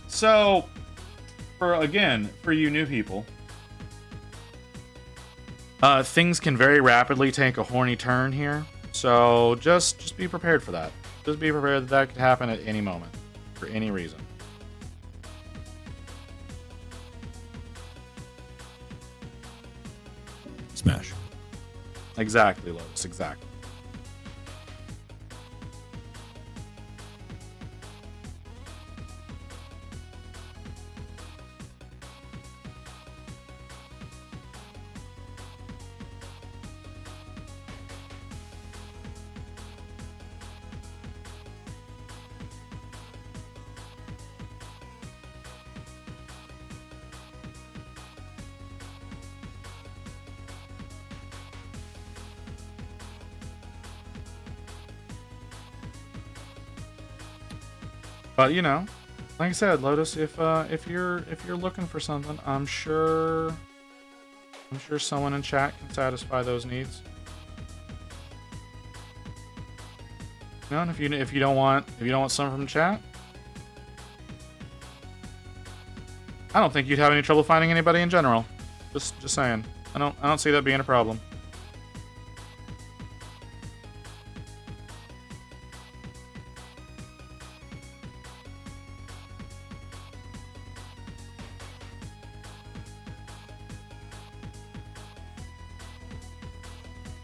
So for you new people, things can very rapidly take a horny turn here. So just be prepared for that. Just be prepared that that could happen at any moment, for any reason. Smash. Exactly, Lotus. Exactly. But you know, like I said, Lotus, if you're looking for something, I'm sure someone in chat can satisfy those needs. You know, and if you don't want someone from chat, I don't think you'd have any trouble finding anybody in general. Just saying. I don't see that being a problem.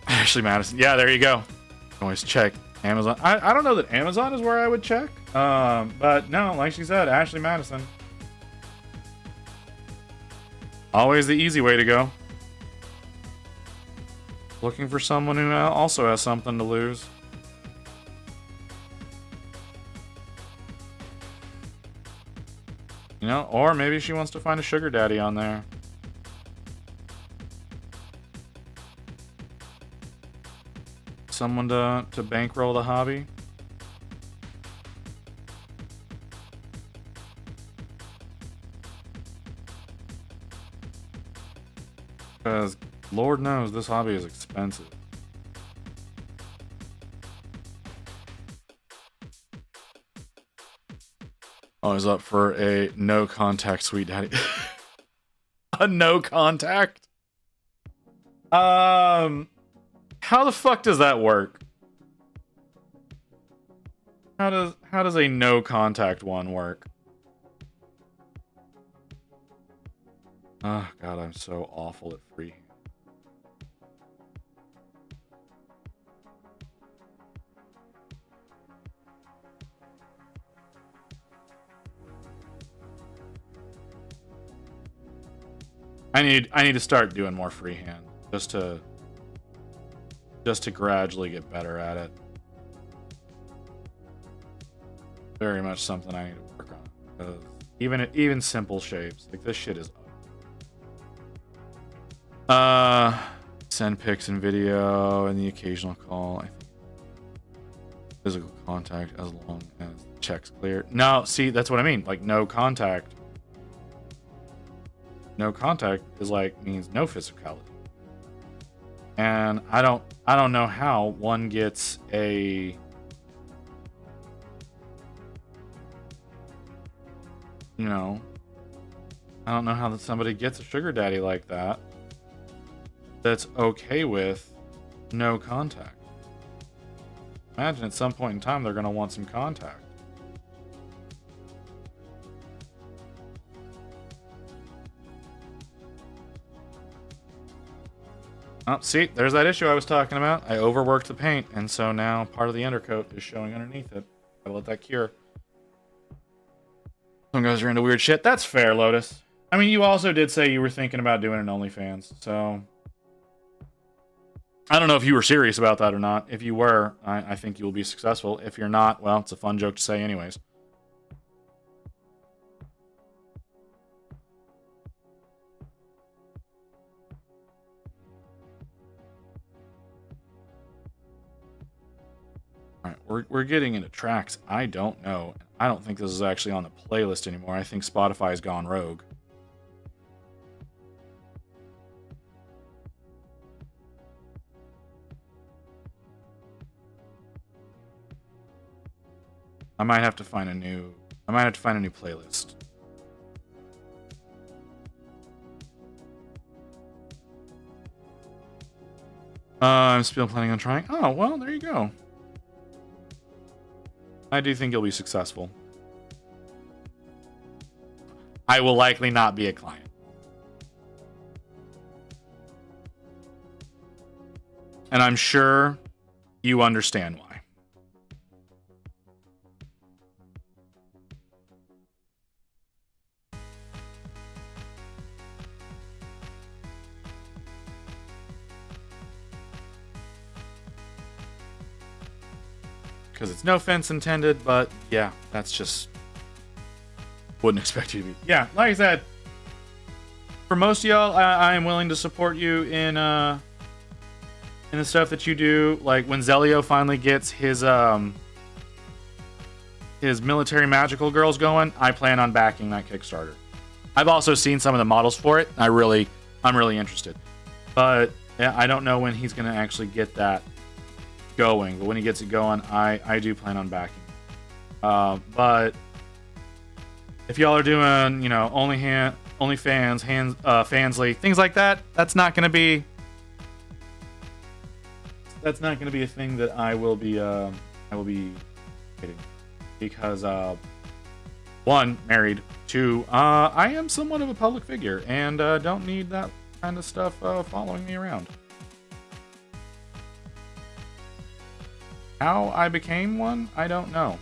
Ashley Madison. Yeah, there you go. Always check Amazon. I don't know that Amazon is where I would check. But no, like she said, Ashley Madison. Always the easy way to go. Looking for someone who also has something to lose. You know, or maybe she wants to find a sugar daddy on there. Someone to bankroll the hobby. Because Lord knows this hobby is expensive. Always up for a no contact sweet daddy. A no contact? How the fuck does that work? How does a no contact one work? Oh god, I'm so awful at free. I need to start doing more freehand just to gradually get better at it. Very much something I need to work on. 'Cause even simple shapes, like this shit is send pics and video and the occasional call. I think physical contact as long as the check's clear. No, see, that's what I mean. Like no contact. No contact is like means no physicality. And I don't know how one gets a I don't know how somebody gets a sugar daddy like that that's okay with no contact. Imagine at some point in time they're going to want some contact. Oh, see, there's that issue I was talking about. I overworked the paint, and so now part of the undercoat is showing underneath it. Gotta let that cure. Some guys are into weird shit. That's fair, Lotus. I mean, you also did say you were thinking about doing an OnlyFans, so I don't know if you were serious about that or not. If you were, I think you will be successful. If you're not, well, it's a fun joke to say anyways. Alright, we're getting into tracks I don't know. I don't think this is actually on the playlist anymore. I think Spotify's gone rogue. I might have to find a new playlist. I'm still planning on trying. Oh, well, there you go. I do think you'll be successful. I will likely not be a client. And I'm sure you understand why. Because it's no offense intended, but yeah, that's just... Wouldn't expect you to be. Yeah, like I said, for most of y'all, I am willing to support you in the stuff that you do. Like when Zelio finally gets his his military magical girls going, I plan on backing that Kickstarter. I've also seen some of the models for it. I'm really interested. But yeah, I don't know when he's going to actually get that going. But when he gets it going, I do plan on backing. But if y'all are doing, you know, OnlyFans, Fansly, things like that, that's not going to be a thing that I will be hitting. Because one, married. Two, I am somewhat of a public figure and don't need that kind of stuff following me around. How I became one, I don't know.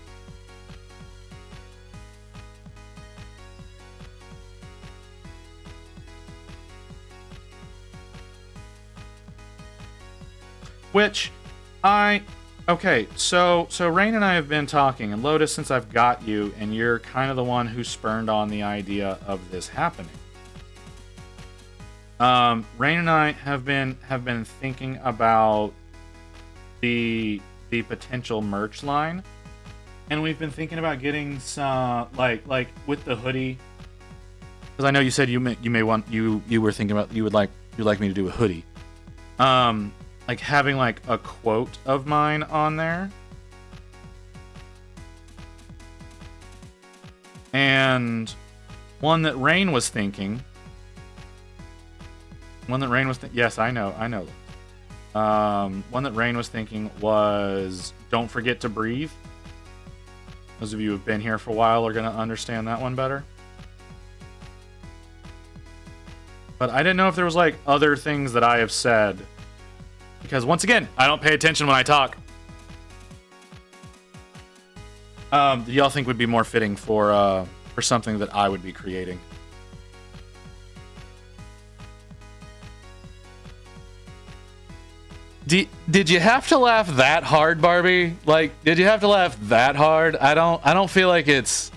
Which okay, so Rain and I have been talking, and Lotus, since I've got you, and you're kind of the one who spurned on the idea of this happening. Rain and I have been thinking about the potential merch line, and we've been thinking about getting some like with the hoodie, because I know you said you were thinking about you'd like me to do a hoodie. Like having like a quote of mine on there, and one that Rain was thinking. Yes, I know. One that Rain was thinking was "Don't forget to breathe." Those of you who've been here for a while are gonna understand that one better. But I didn't know if there was like other things that I have said. Because once again, I don't pay attention when I talk. Do y'all think would be more fitting for something that I would be creating? Did you have to laugh that hard, Barbie? Like, did you have to laugh that hard? I don't feel like it's.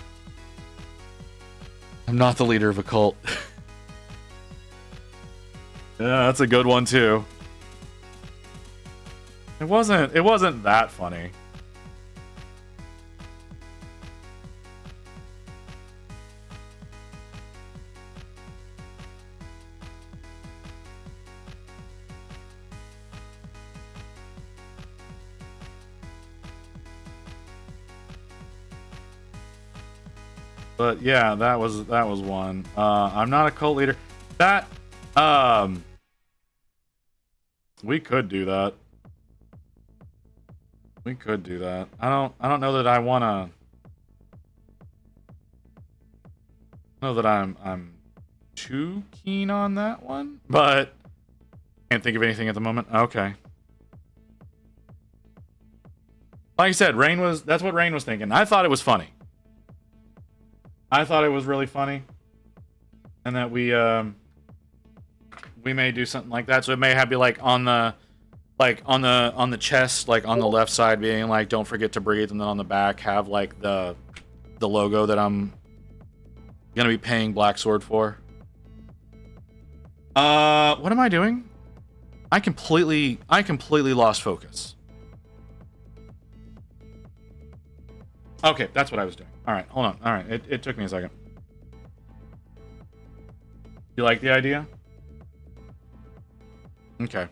I'm not the leader of a cult. Yeah, that's a good one too. It wasn't that funny. But yeah, that was one. I'm not a cult leader. That we could do that. We could do that. I don't know that I wanna know that I'm too keen on that one, but can't think of anything at the moment. Okay. Like I said, that's what Rain was thinking. I thought it was funny. I thought it was really funny. And that we may do something like that. So it may have be like on the chest, like on the left side being like "Don't forget to breathe," and then on the back have like the logo that I'm gonna be paying Black Sword for. What am I doing? I completely lost focus. Okay, that's what I was doing. Alright, hold on. Alright, it took me a second. You like the idea? Okay.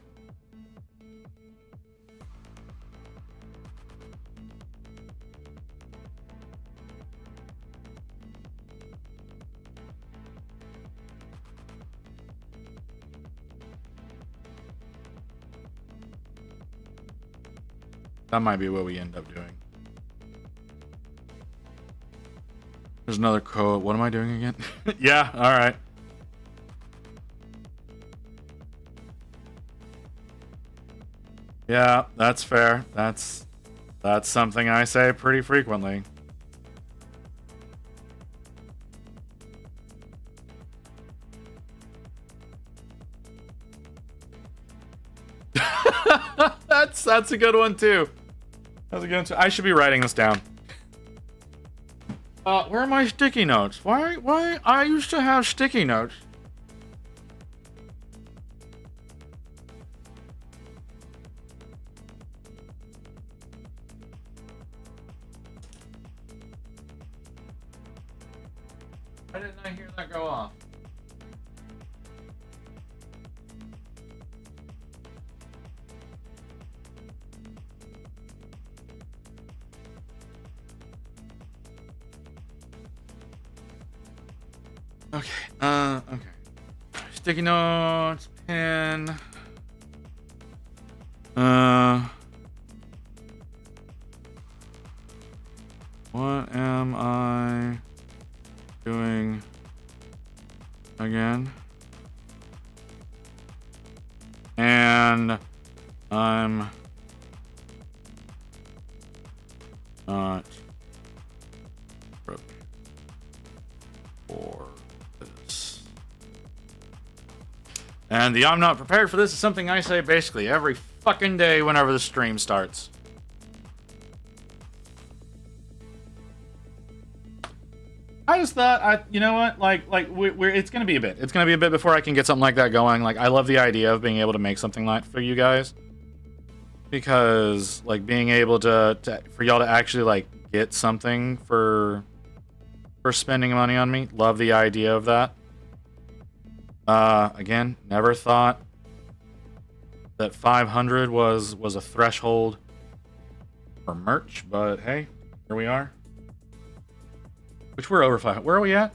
That might be what we end up doing. There's another code. What am I doing again? Yeah, alright. Yeah, that's fair. That's something I say pretty frequently. That's a good one too. That's a good one too. I should be writing this down. Where are my sticky notes? Why I used to have sticky notes. Why didn't I hear that go off? Okay, okay. Sticky notes, pen. What am I doing again? And I'm not prepared for this. And the I'm not prepared for this is something I say basically every fucking day whenever the stream starts. I just thought, you know what, it's gonna be a bit. It's gonna be a bit before I can get something like that going. Like, I love the idea of being able to make something like for you guys, because like being able to for y'all to actually like get something for spending money on me. Love the idea of that. Again, never thought that 500 was a threshold for merch, but hey, here we are. Which we're over 500. Where are we at?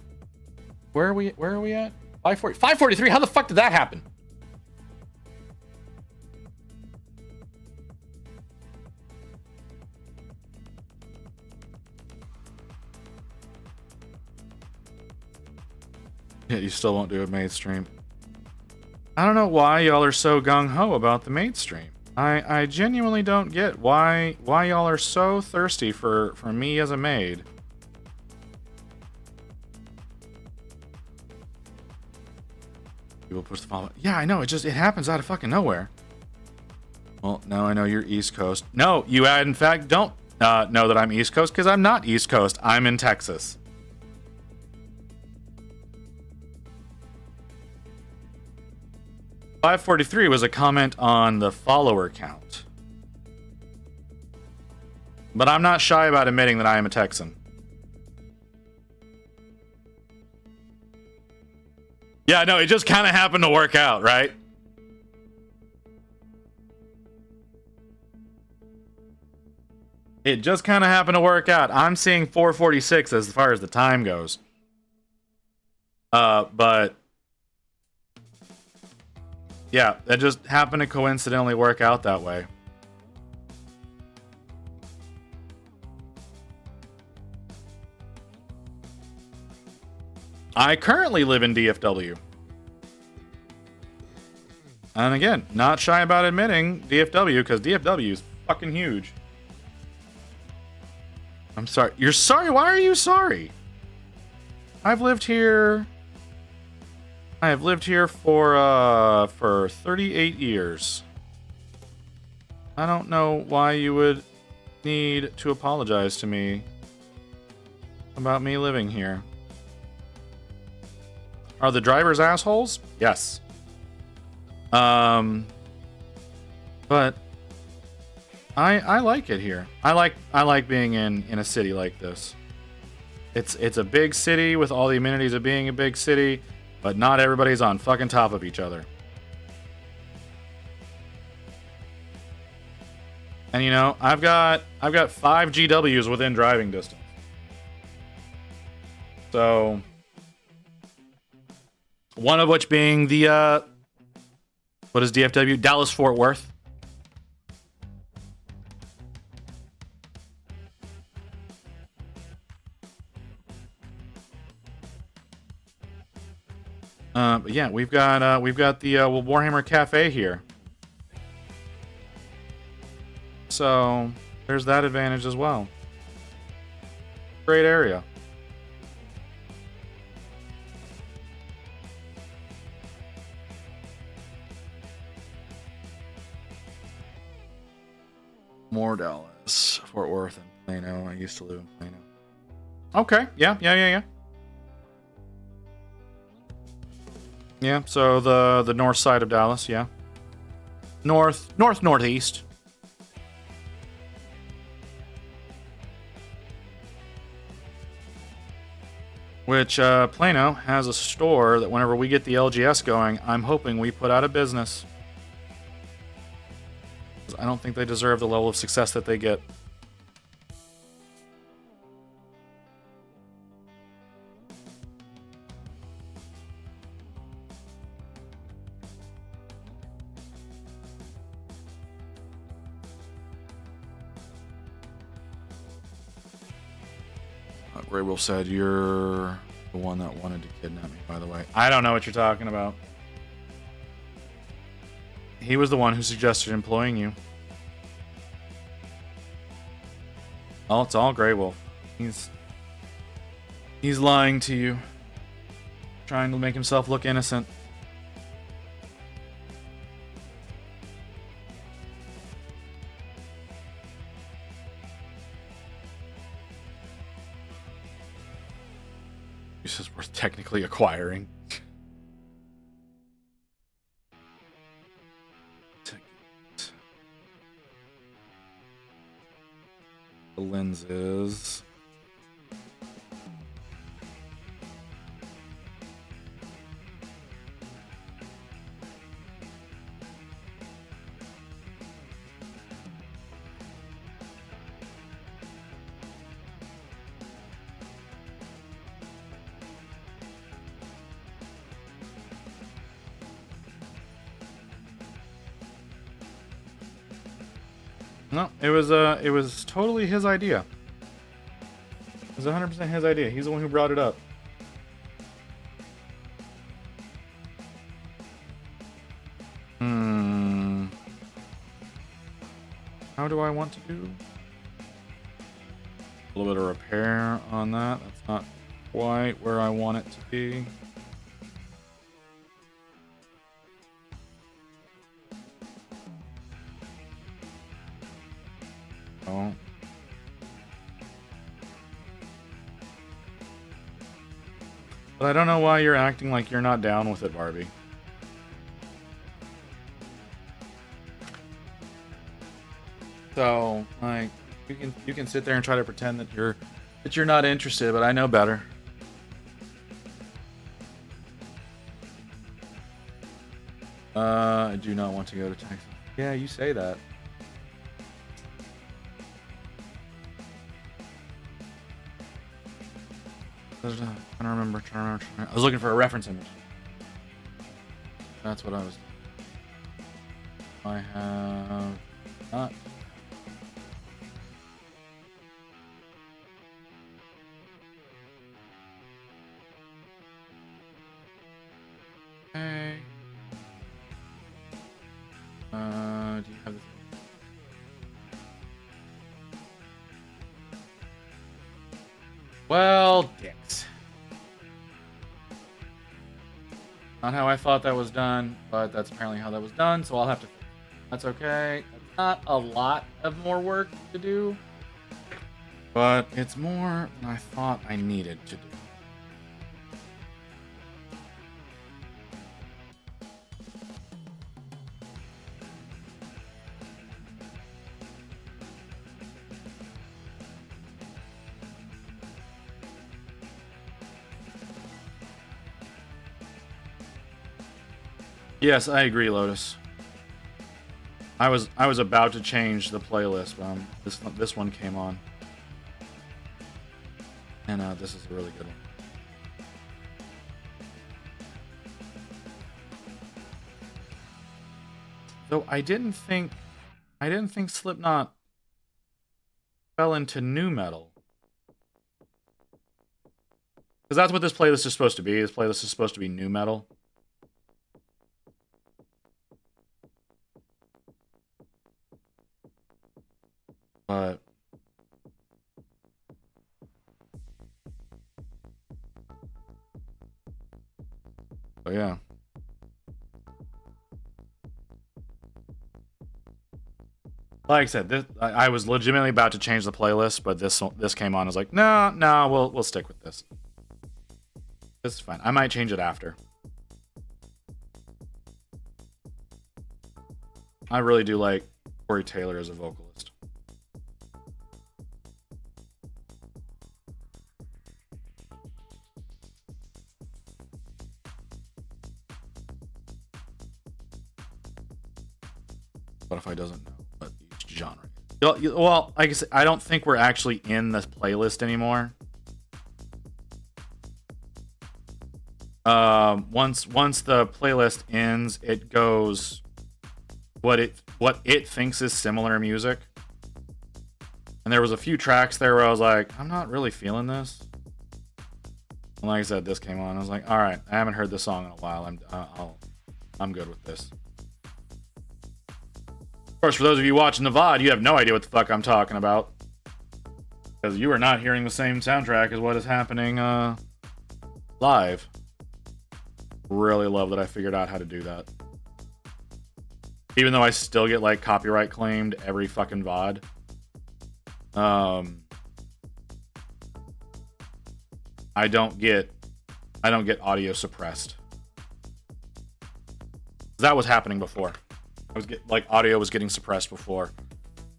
Where are we at? 540, 543. How the fuck did that happen? Yeah, you still won't do a maid stream. I don't know why y'all are so gung-ho about the maid stream. I genuinely don't get why y'all are so thirsty for me as a maid. People push the follow. Yeah, I know. It happens out of fucking nowhere. Well, now I know you're East Coast. No, you in fact don't know that I'm East Coast, because I'm not East Coast. I'm in Texas. $543 was a comment on the follower count. But I'm not shy about admitting that I am a Texan. Yeah, no, it just kind of happened to work out, right? It just kind of happened to work out. I'm seeing 446 as far as the time goes. But yeah, that just happened to coincidentally work out that way. I currently live in DFW. And again, not shy about admitting DFW, because DFW is fucking huge. I'm sorry. You're sorry? Why are you sorry? I have lived here for 38 years. I don't know why you would need to apologize to me about me living here. Are the drivers assholes? Yes. But I like it here. I like being in a city like this. It's a big city with all the amenities of being a big city, but not everybody's on fucking top of each other. And you know, I've got 5 GWs within driving distance. So one of which being the what is DFW? Dallas Fort Worth. But yeah, we've got the Warhammer Cafe here. So there's that advantage as well. Great area. More Dallas, Fort Worth, and Plano. I used to live in Plano. Okay, yeah. Yeah, so the north side of Dallas, yeah. Northeast. Which, Plano has a store that whenever we get the LGS going, I'm hoping we put out of business. 'Cause I don't think they deserve the level of success that they get. Grey Wolf said, "You're the one that wanted to kidnap me," by the way. I don't know what you're talking about. He was the one who suggested employing you. Oh, it's all Grey Wolf. He's lying to you. Trying to make himself look innocent. This is worth technically acquiring. The lenses. No, it was totally his idea. It was 100% his idea. He's the one who brought it up. How do I want to do? A little bit of repair on that. That's not quite where I want it to be. Oh. But I don't know why you're acting like you're not down with it, Barbie. So, like, you can sit there and try to pretend that you're not interested, but I know better. I do not want to go to Texas. Yeah, you say that. I don't remember. I was looking for a reference image. That's what I was. I have not. Okay. Do you have this? Well, dicks. Not how I thought that was done, but that's apparently how that was done, so I'll have to. That's okay. That's not a lot of more work to do, but it's more than I thought I needed to do. Yes, I agree, Lotus. I was about to change the playlist, but this one came on, and this is a really good one. Though I didn't think Slipknot fell into nu metal, because that's what this playlist is supposed to be. This playlist is supposed to be nu metal. But yeah. Like I said, I was legitimately about to change the playlist, but this came on. I was like, no, we'll stick with this. This is fine. I might change it after. I really do like Corey Taylor as a vocalist. Spotify doesn't know what each genre is. Well, I guess I don't think we're actually in this playlist anymore. Once the playlist ends, it goes what it thinks is similar music. And there was a few tracks there where I was like, I'm not really feeling this. And like I said, this came on. I was like, all right, I haven't heard this song in a while. I'm good with this. Of course, for those of you watching the VOD, you have no idea what the fuck I'm talking about. Because you are not hearing the same soundtrack as what is happening live. Really love that I figured out how to do that. Even though I still get like copyright claimed every fucking VOD. I don't get audio suppressed. That was happening before. Audio was getting suppressed before.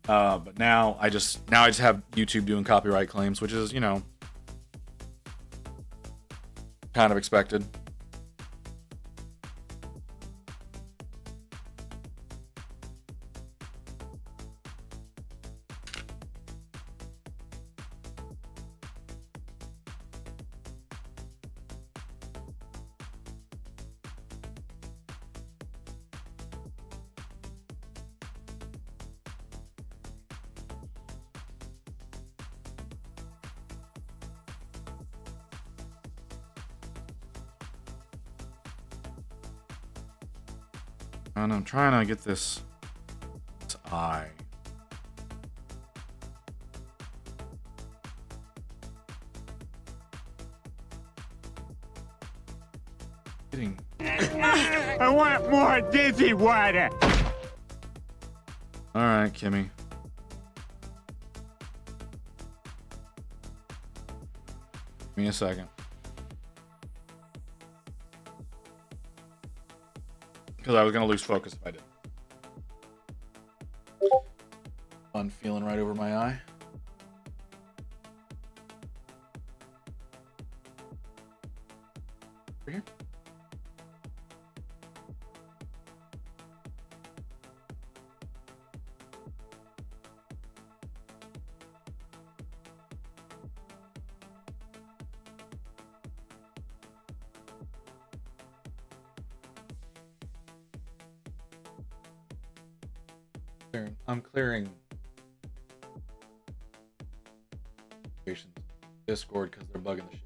But now I just have YouTube doing copyright claims, which is, you know, kind of expected. And I'm trying to get this eye. Getting. I want more dizzy water. All right, Kimmy. Give me a second. Because I was going to lose focus if I did. Fun feeling right over my eye. Over here. I'm clearing Discord because they're bugging the shit.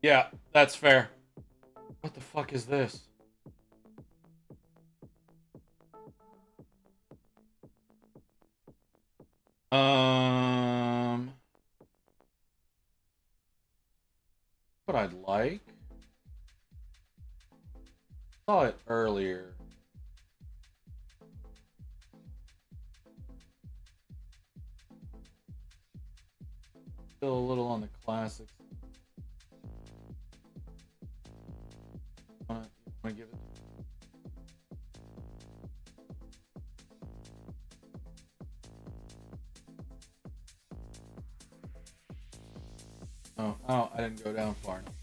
Yeah, that's fair. What the fuck is this? What I'd like. Saw it earlier. Still a little on the classics. Wanna give it? Oh, I didn't go down far enough.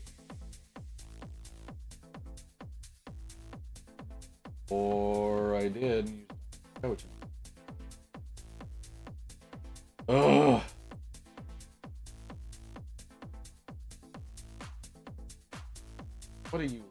Or I did. And coach. Ugh. What are you?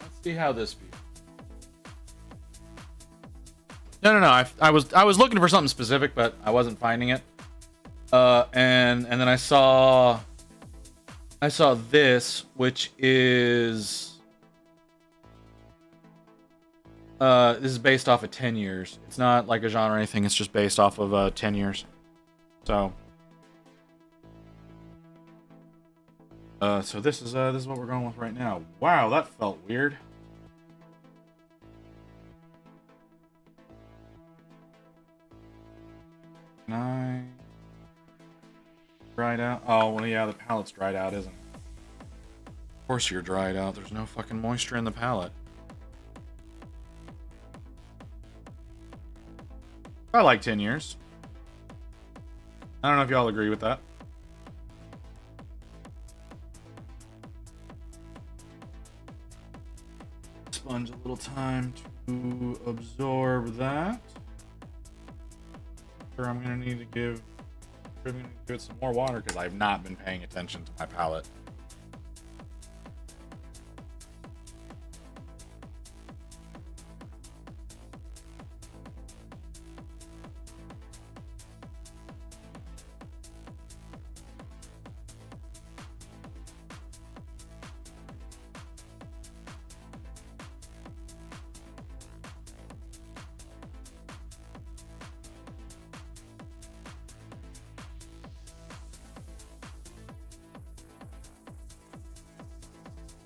Let's see how this feels. No. I was looking for something specific, but I wasn't finding it. And then I saw this, which is this is based off of 10 years. It's not like a genre or anything. It's just based off of 10 years. So this is what we're going with right now. Wow, that felt weird. Dried out? Oh, well, yeah, the palette's dried out, isn't it? Of course you're dried out. There's no fucking moisture in the palette. I like 10 years. I don't know if y'all agree with that. Sponge a little time to absorb that. Sure, I'm gonna need to give it some more water because I've not been paying attention to my palette.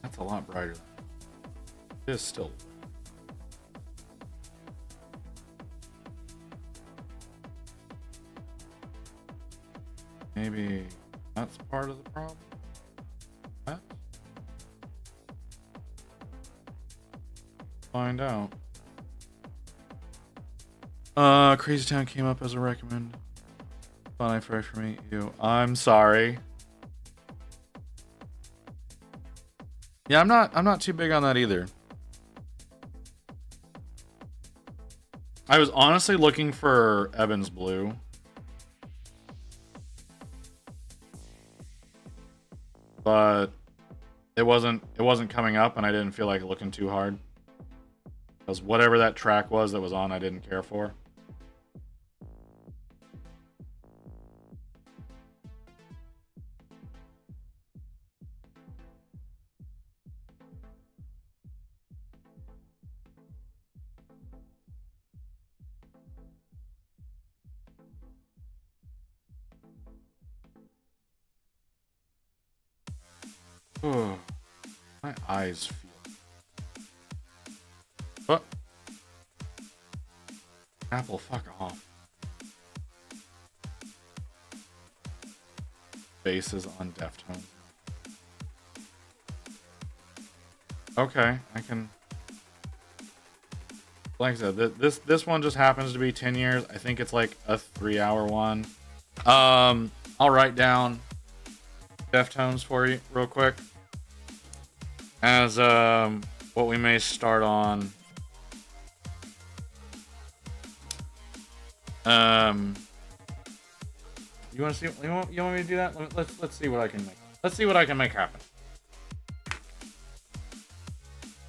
That's a lot brighter. It is still. Maybe that's part of the problem. That? Find out. Crazy Town came up as a recommend. Fun fresh for me. You. I'm sorry. Yeah, I'm not too big on that either. I was honestly looking for Evan's Blue. But it wasn't coming up and I didn't feel like looking too hard. Because whatever that track was that was on, I didn't care for. My eyes feel. What? Apple, fuck off. Bases on Deftones. Okay, I can. Like I said, this one just happens to be 10 years. I think it's like a 3-hour one. I'll write down Deftones for you real quick as what we may start on. You want to see? You want me to do that? Let's see what I can make. Let's see what I can make happen.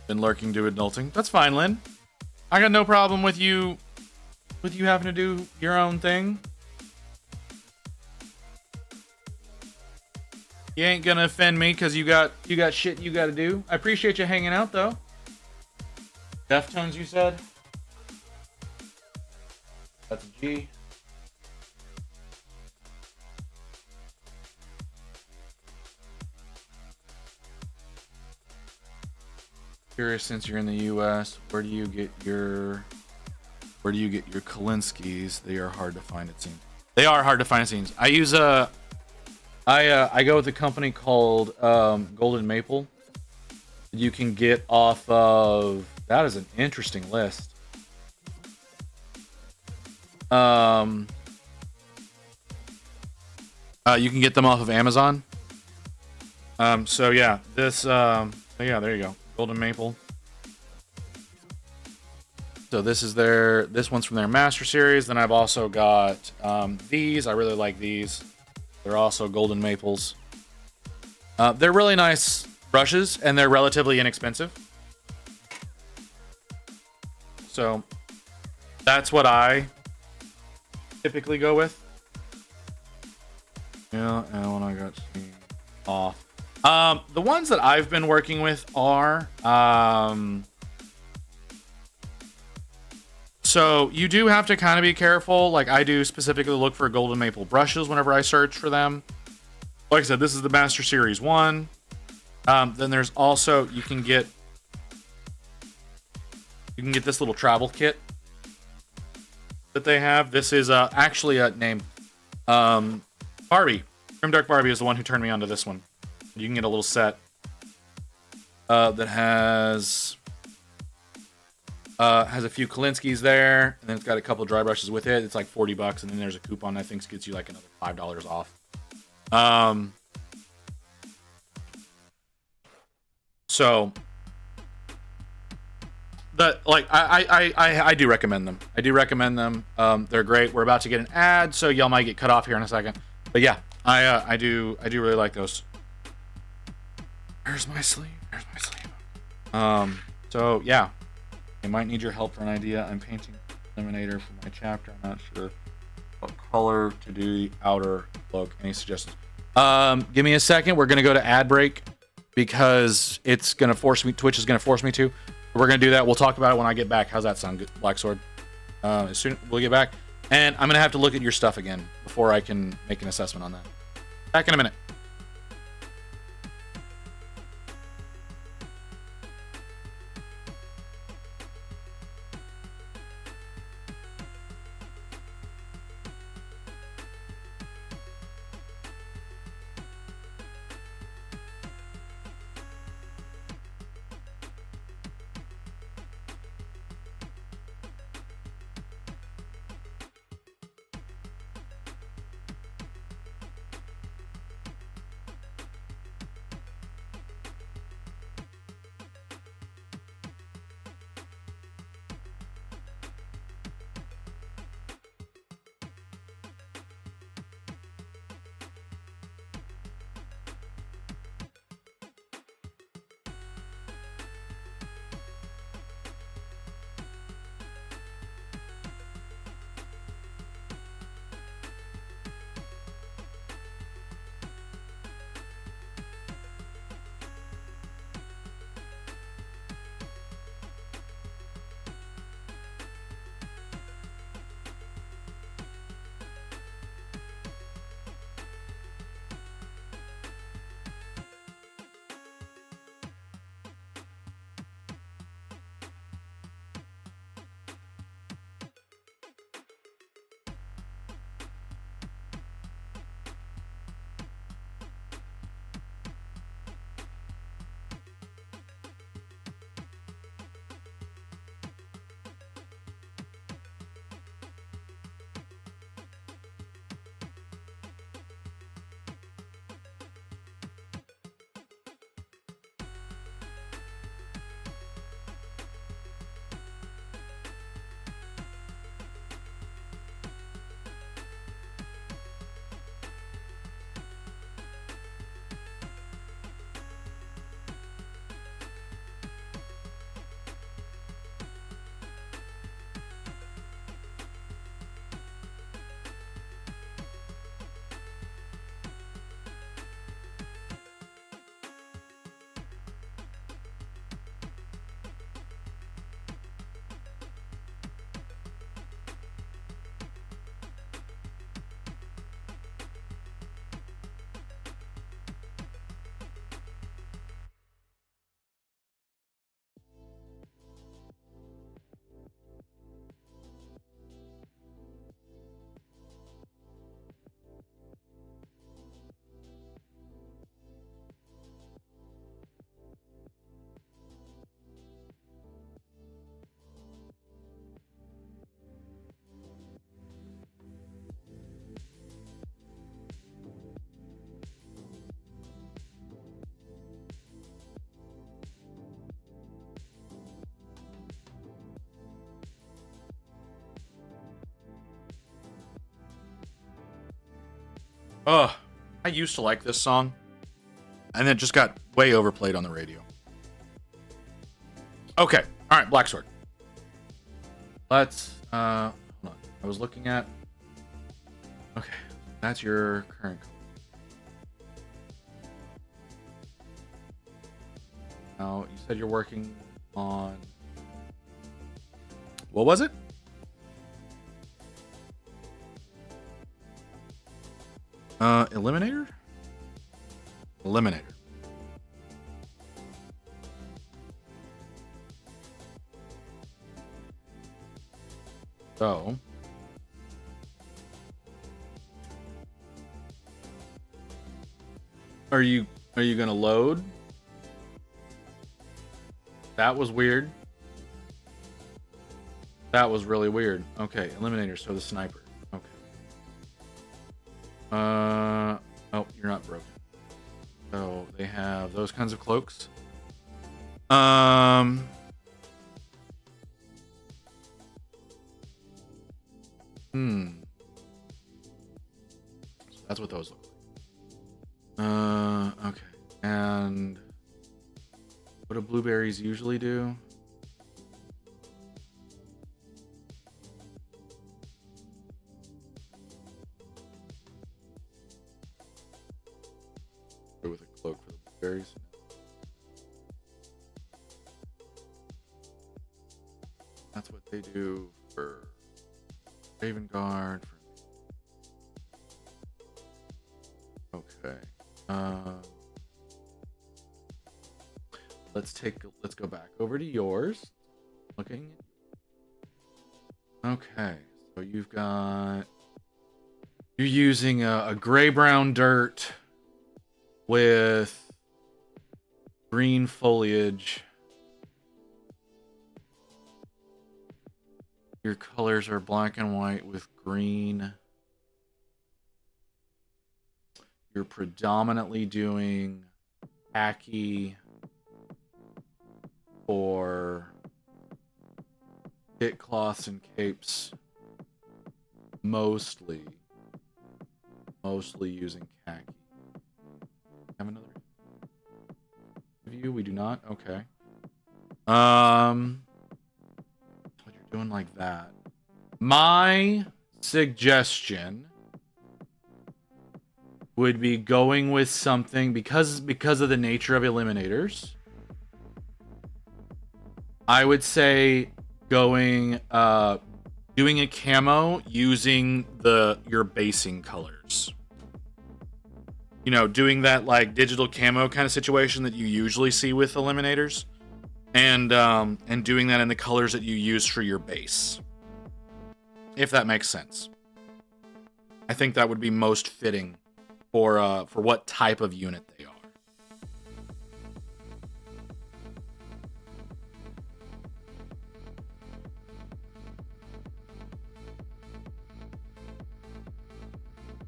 Been lurking to adulting. That's fine, Lynn. I got no problem with you having to do your own thing. You ain't gonna offend me because you got shit you gotta do. I appreciate you hanging out though. Deftones, you said? That's a G. Curious, since you're in the U.S., where do you get your Kalinskis? They are hard to find, it seems. They are hard to find, it seems. I use I go with a company called Golden Maple. You can get off of, that is an interesting list. You can get them off of Amazon. So yeah, this yeah, there you go. Golden Maple. So this one's from their Master Series. Then I've also got these. I really like these. They're also Golden Maples. They're really nice brushes, and they're relatively inexpensive. So that's what I typically go with. Yeah, and when I got off. The ones that I've been working with are so you do have to kind of be careful. Like I do specifically look for Golden Maple brushes whenever I search for them. Like I said, this is the Master Series 1. Then there's also, you can get this little travel kit that they have. This is actually named Barbie. Grimdark Barbie is the one who turned me onto this one. You can get a little set that has a few Kalinskis there, and then it's got a couple dry brushes with it. It's like $40, and then there's a coupon that I think gets you like another $5 off. So I do recommend them. I do recommend them. They're great. We're about to get an ad, so y'all might get cut off here in a second. But yeah, I do really like those. Where's my sleeve? Where's my sleeve? So yeah, I might need your help for an idea. I'm painting Eliminator for my chapter. I'm not sure what color to do the outer look. Any suggestions? Give me a second. We're gonna go to ad break because it's gonna force me. Twitch is gonna force me to. We're gonna do that. We'll talk about it when I get back. How's that sound? Good, Black Sword. As soon we'll get back, and I'm gonna have to look at your stuff again before I can make an assessment on that. Back in a minute. Oh, I used to like this song, and it just got way overplayed on the radio. Okay, all right, Black Sword. Let's, hold on. I was looking at, okay, that's your current color. Now, you said you're working on, what was it? Eliminator? Eliminator. So Are you gonna load? That was weird. That was really weird. Okay, eliminator, so the sniper. Okay. Oh, you're not broken. So they have those kinds of cloaks. So that's what those look like. Okay. And what do blueberries usually do? With a cloak for the blueberries. That's what they do for Raven Guard. Okay. Let's go back over to yours. Looking. Okay. So you're using a gray-brown dirt with green foliage. Your colors are black and white with green. You're predominantly doing khaki for kit cloths and capes. Mostly using khaki. Have another view? We do not? Okay. What you're doing like that. My suggestion would be going with something because of the nature of eliminators. I would say going doing a camo using your basing colors. You know, doing that like digital camo kind of situation that you usually see with eliminators, and doing that in the colors that you use for your base. If that makes sense. I think that would be most fitting for what type of unit they are.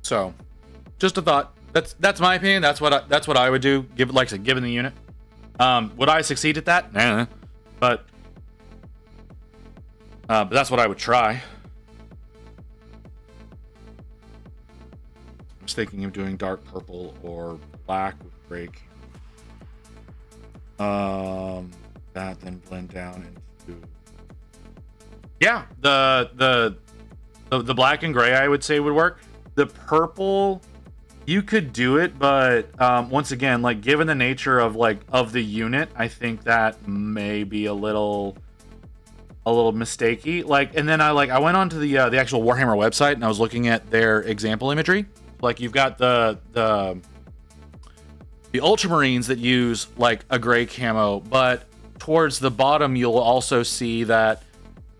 So, just a thought. That's my opinion. That's what I would do. Given the unit. Would I succeed at that? Nah. But that's what I would try. I was thinking of doing dark purple or black with gray. That then blend down into. Yeah, the black and gray I would say would work. The purple, you could do it, but once again, like given the nature of the unit, I think that may be a little mistakey. And then I went onto the actual Warhammer website and I was looking at their example imagery. Like you've got the Ultramarines that use like a gray camo, but towards the bottom you'll also see that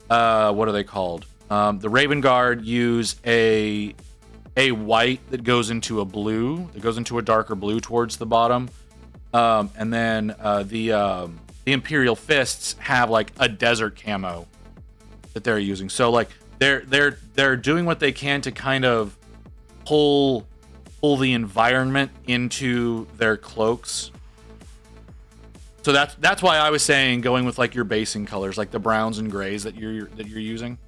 what are they called? The Raven Guard use a white that goes into a blue, that goes into a darker blue towards the bottom, and then the Imperial Fists have like a desert camo that they're using. So like they're doing what they can to kind of pull the environment into their cloaks. So that's why I was saying going with like your basing colors, like the browns and grays that you're using,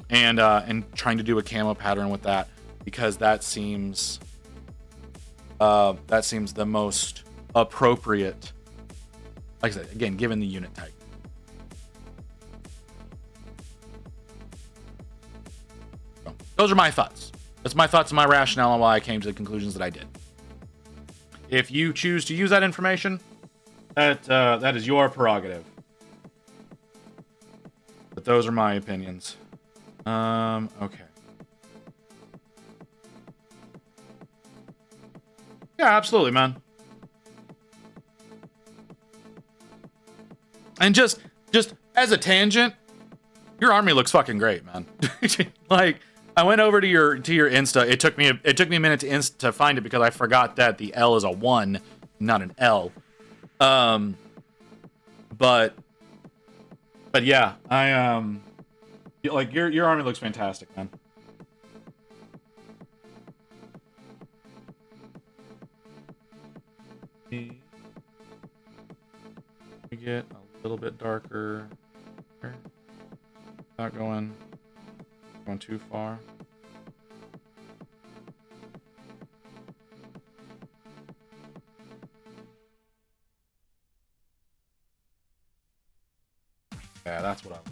and trying to do a camo pattern with that, because that seems the most appropriate. Like I said, again, given the unit type. So, those are my thoughts. That's my thoughts and my rationale on why I came to the conclusions that I did. If you choose to use that information, that is your prerogative. But those are my opinions. Okay. Yeah, absolutely, man. And just as a tangent, your army looks fucking great, man. Like, I went over to your Insta. It took me a minute to find it because I forgot that the L is a 1, not an L. But yeah, I like your army looks fantastic, man. We get a little bit darker. Not going too far. Yeah, that's what I want.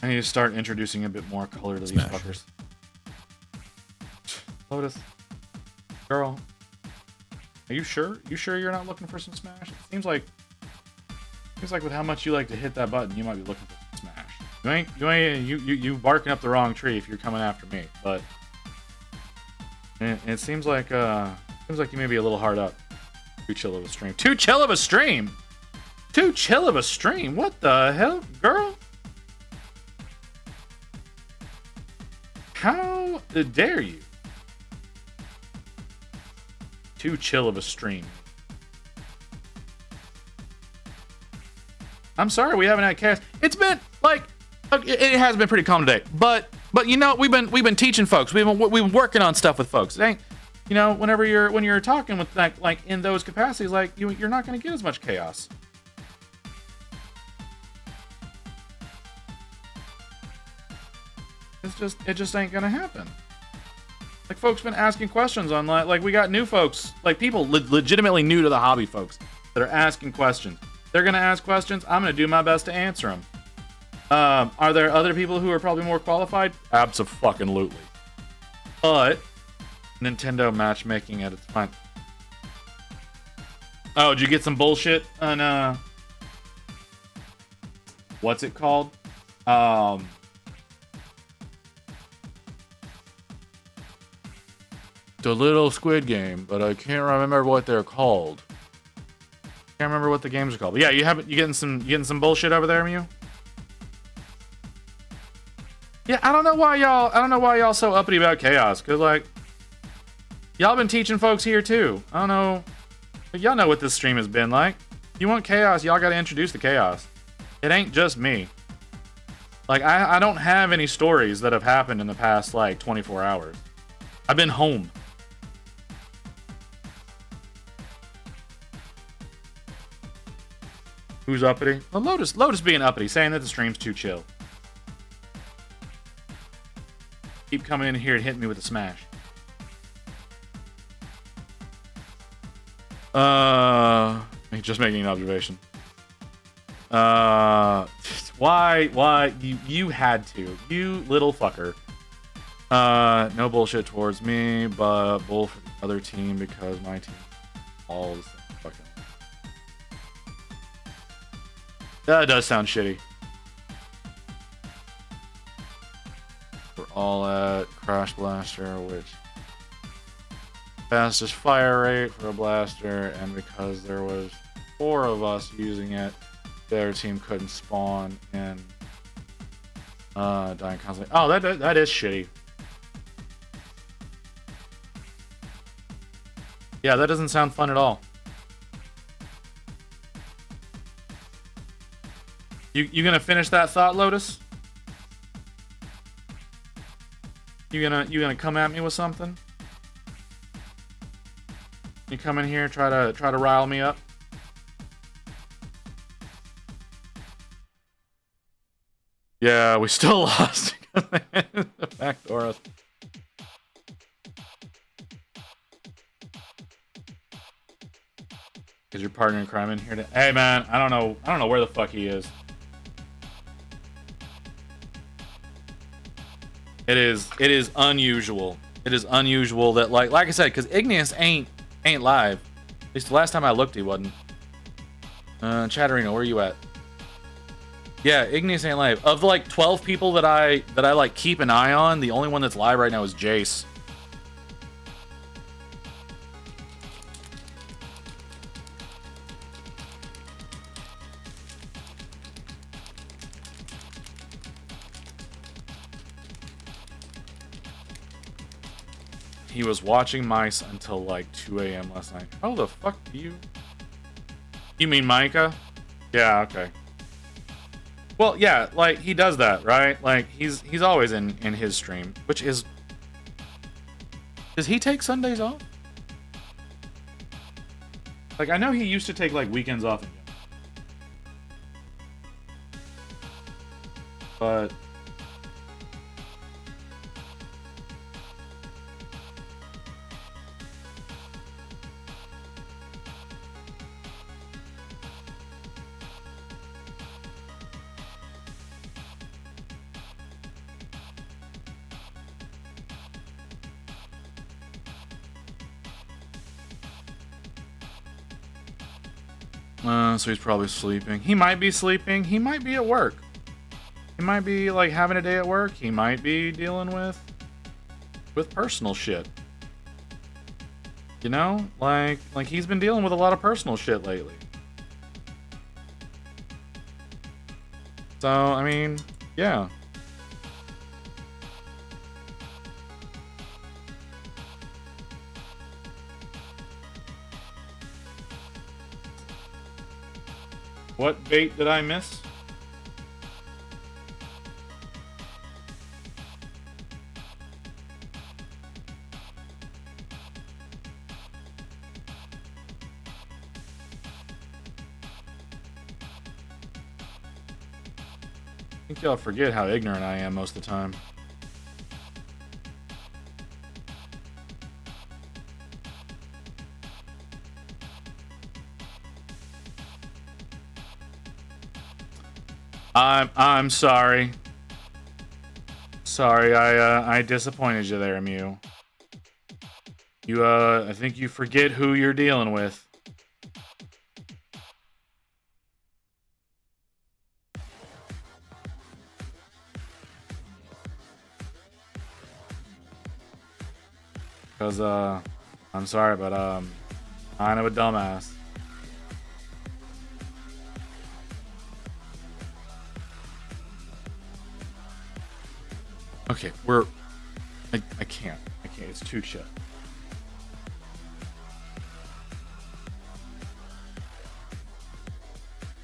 I need to start introducing a bit more color to these Smash. fuckers. Lotus. Girl. Are you sure? You sure you're not looking for some smash? It seems like with how much you like to hit that button, you might be looking for some smash. You barking up the wrong tree if you're coming after me, but it seems like you may be a little hard up. Too chill of a stream. Too chill of a stream. Too chill of a stream. What the hell, girl? How dare you? Too chill of a stream. I'm sorry we haven't had chaos. It's been like it has been pretty calm today, but you know we've been teaching folks. We've been working on stuff with folks. It ain't, you know, when you're talking with like in those capacities, like you're not going to get as much chaos. It just ain't gonna happen. Like folks been asking questions on like we got new folks, like people legitimately new to the hobby, folks that are asking questions. They're gonna ask questions. I'm gonna do my best to answer them. Are there other people who are probably more qualified? Abso-fucking-lutely. But Nintendo matchmaking at its fine. Oh, did you get some bullshit on what's it called? The little Squid Game, but I can't remember what they're called. Can't remember what the games are called. But yeah, you getting some bullshit over there, Mew? Yeah, I don't know why y'all so uppity about chaos, cause like y'all been teaching folks here too. I don't know. Y'all know what this stream has been like. If you want chaos, y'all gotta introduce the chaos. It ain't just me. Like I don't have any stories that have happened in the past like 24 hours. I've been home. Who's uppity? Well, Lotus being uppity, saying that the stream's too chill. Keep coming in here and hitting me with a smash. Just making an observation. Why? You had to. You little fucker. No bullshit towards me, but bull for the other team because my team all the same fucking. That does sound shitty. We're all at Crash Blaster, which fastest fire rate for a blaster, and because there was 4 of us using it, their team couldn't spawn in dying constantly. Oh, that is shitty. Yeah, that doesn't sound fun at all. You gonna finish that thought, Lotus? You gonna come at me with something? You come in here try to rile me up? Yeah, we still lost. Backdoor us. Is your partner in crime in here? Hey man, I don't know where the fuck he is. It is unusual. It is unusual that like I said, because Igneous ain't live. At least the last time I looked, he wasn't. Chatterino, where are you at? Yeah, Igneous ain't live. Of the like 12 people that I like keep an eye on, the only one that's live right now is Jace. He was watching mice until like 2 a.m. last night. How the fuck do you... You mean Micah? Yeah, okay. Well, yeah, like, he does that, right? Like, he's always in his stream, which is... Does he take Sundays off? Like, I know he used to take, like, weekends off. But... so he's probably sleeping. He might be sleeping. He might be at work. He might be, like, having a day at work. He might be dealing with personal shit. You know? Like he's been dealing with a lot of personal shit lately. So, I mean, yeah. What bait did I miss? I think y'all forget how ignorant I am most of the time. I'm sorry. Sorry, I disappointed you there, Mew. You, I think you forget who you're dealing with. Because, I'm sorry, but, kind of a dumbass. Okay, I can't. It's too shit.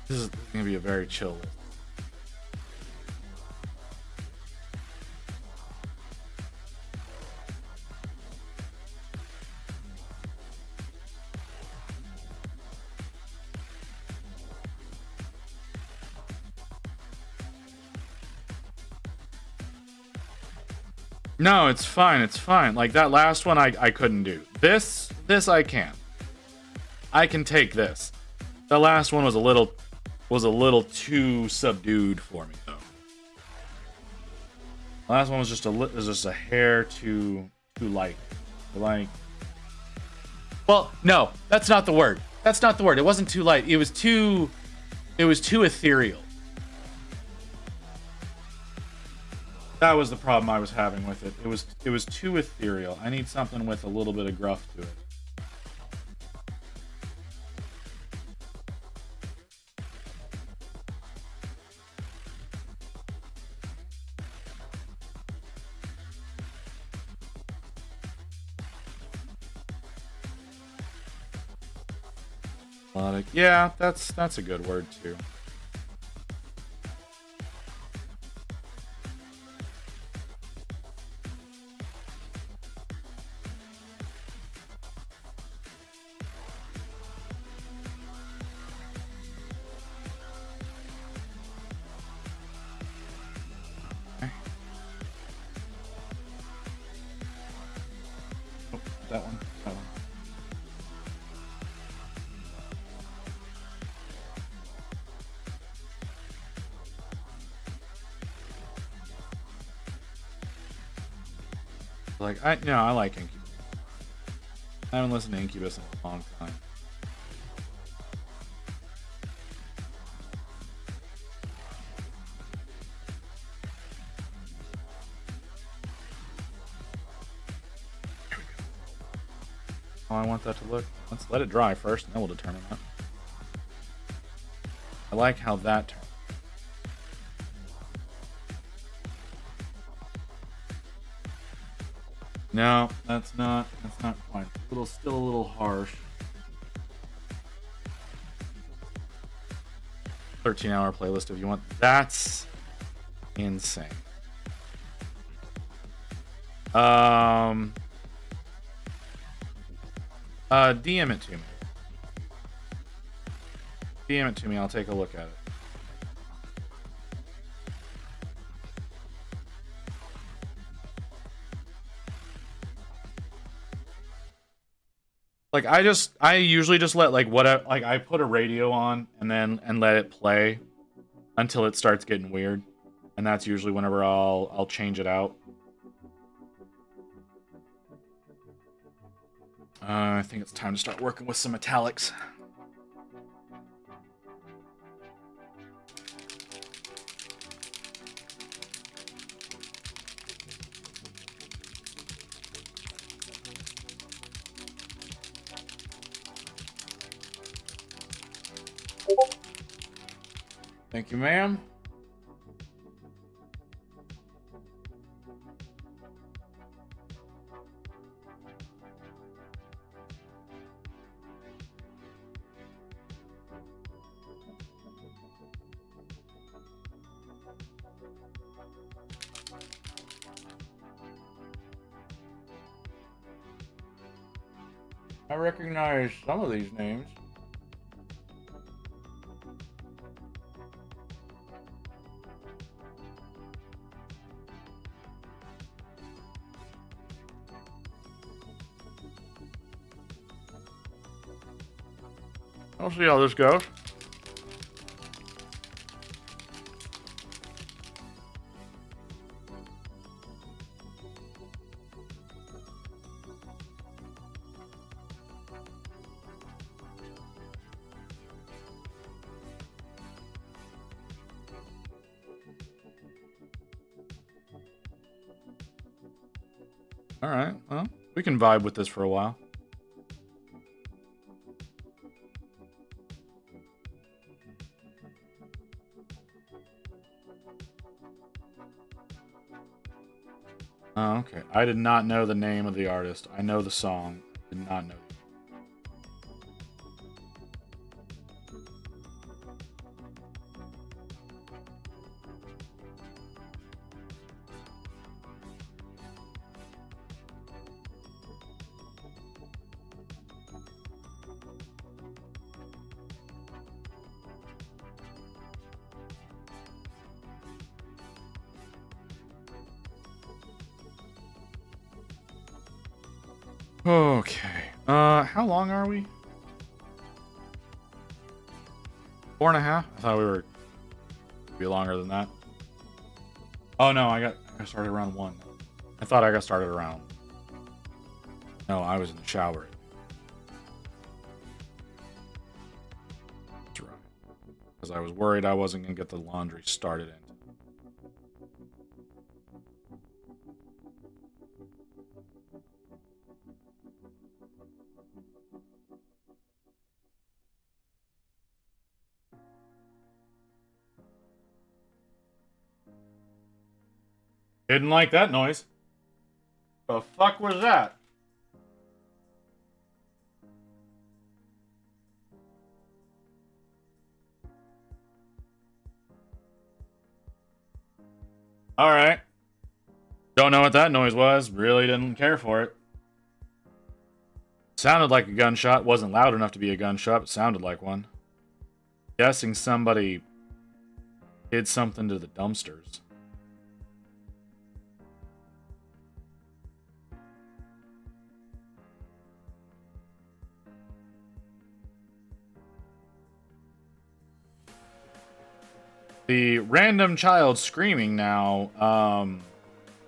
This is gonna be a very chill list. No, it's fine. It's fine. Like that last one, I couldn't do. This I can. I can take this. The last one was a little too subdued for me though. The last one was just a hair too light. Like, well, no, that's not the word. That's not the word. It wasn't too light. It was too ethereal. That was the problem I was having with it. It was too ethereal. I need something with a little bit of gruff to it. Melodic. Yeah, that's a good word too. That one. Like, I like Incubus. I haven't listened to Incubus in a long time. How I want that to look. Let's let it dry first, and then we'll determine that. I like how that turns. No, that's not quite. Still a little harsh. 13-hour playlist if you want. That's insane. DM it to me. DM it to me. I'll take a look at it. Like I usually just let I put a radio on and let it play until it starts getting weird, and that's usually whenever I'll change it out. I think it's time to start working with some metallics. Thank you, ma'am. I recognize some of these names. I'll see how this goes. All right, well, we can vibe with this for a while. Oh, okay. I did not know the name of the artist. I know the song. Did not know. Okay. How long are we? 4.5? I thought we were be longer than that. Oh no, I got started around 1. I thought I got started around. No, I was in the shower. That's right. Because I was worried I wasn't gonna get the laundry started in. Didn't like that noise. The fuck was that? Alright. Don't know what that noise was. Really didn't care for it. Sounded like a gunshot. Wasn't loud enough to be a gunshot, but sounded like one. Guessing somebody did something to the dumpsters. The random child screaming now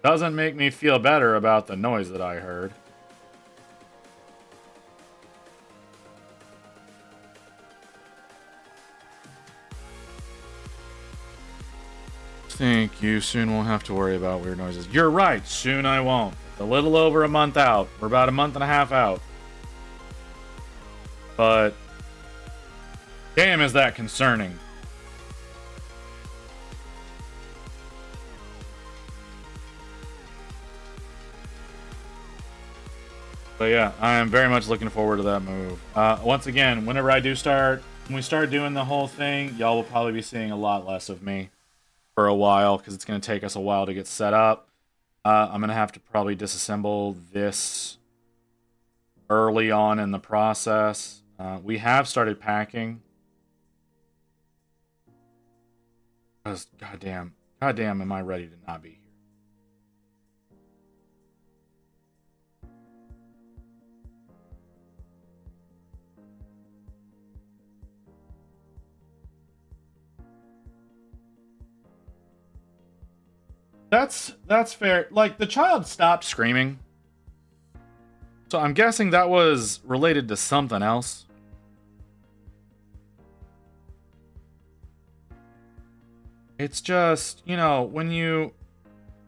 doesn't make me feel better about the noise that I heard. Thank you. Soon won't have to worry about weird noises. You're right. Soon I won't. It's a little over a month out. We're about a month and a half out. But damn, is that concerning. But yeah, I am very much looking forward to that move. Once again, whenever I do start, when we start doing the whole thing, y'all will probably be seeing a lot less of me for a while because it's going to take us a while to get set up. I'm going to have to probably disassemble this early on in the process. We have started packing. Because goddamn, am I ready to not be here. That's fair. Like, the child stopped screaming. So I'm guessing that was related to something else. It's just, you know, when you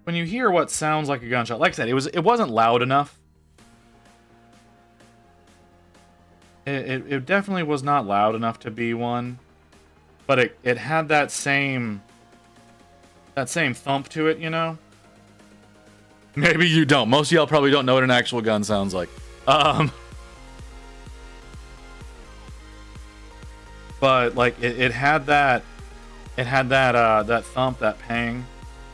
hear what sounds like a gunshot, like I said, it wasn't loud enough. It definitely was not loud enough to be one. But it had that same thump to it, you know? Maybe you don't. Most of y'all probably don't know what an actual gun sounds like. But like it had that thump, that pang.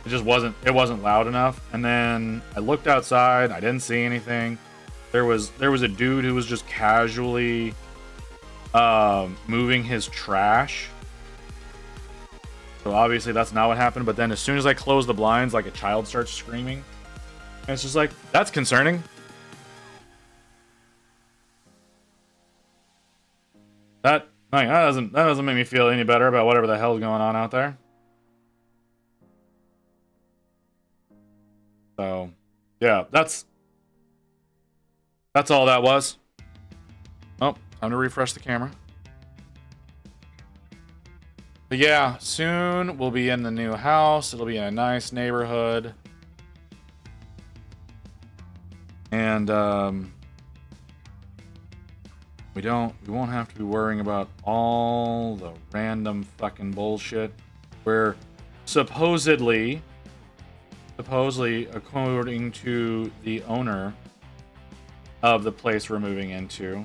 It wasn't loud enough. And then I looked outside, I didn't see anything. There was a dude who was just casually moving his trash. So obviously that's not what happened, but then as soon as I close the blinds, like, a child starts screaming. And it's just like, that's concerning. That doesn't make me feel any better about whatever the hell's going on out there. So, yeah, that's all that was. Oh, time to refresh the camera. But yeah, soon we'll be in the new house. It'll be in a nice neighborhood. And we won't have to be worrying about all the random fucking bullshit where supposedly according to the owner of the place we're moving into,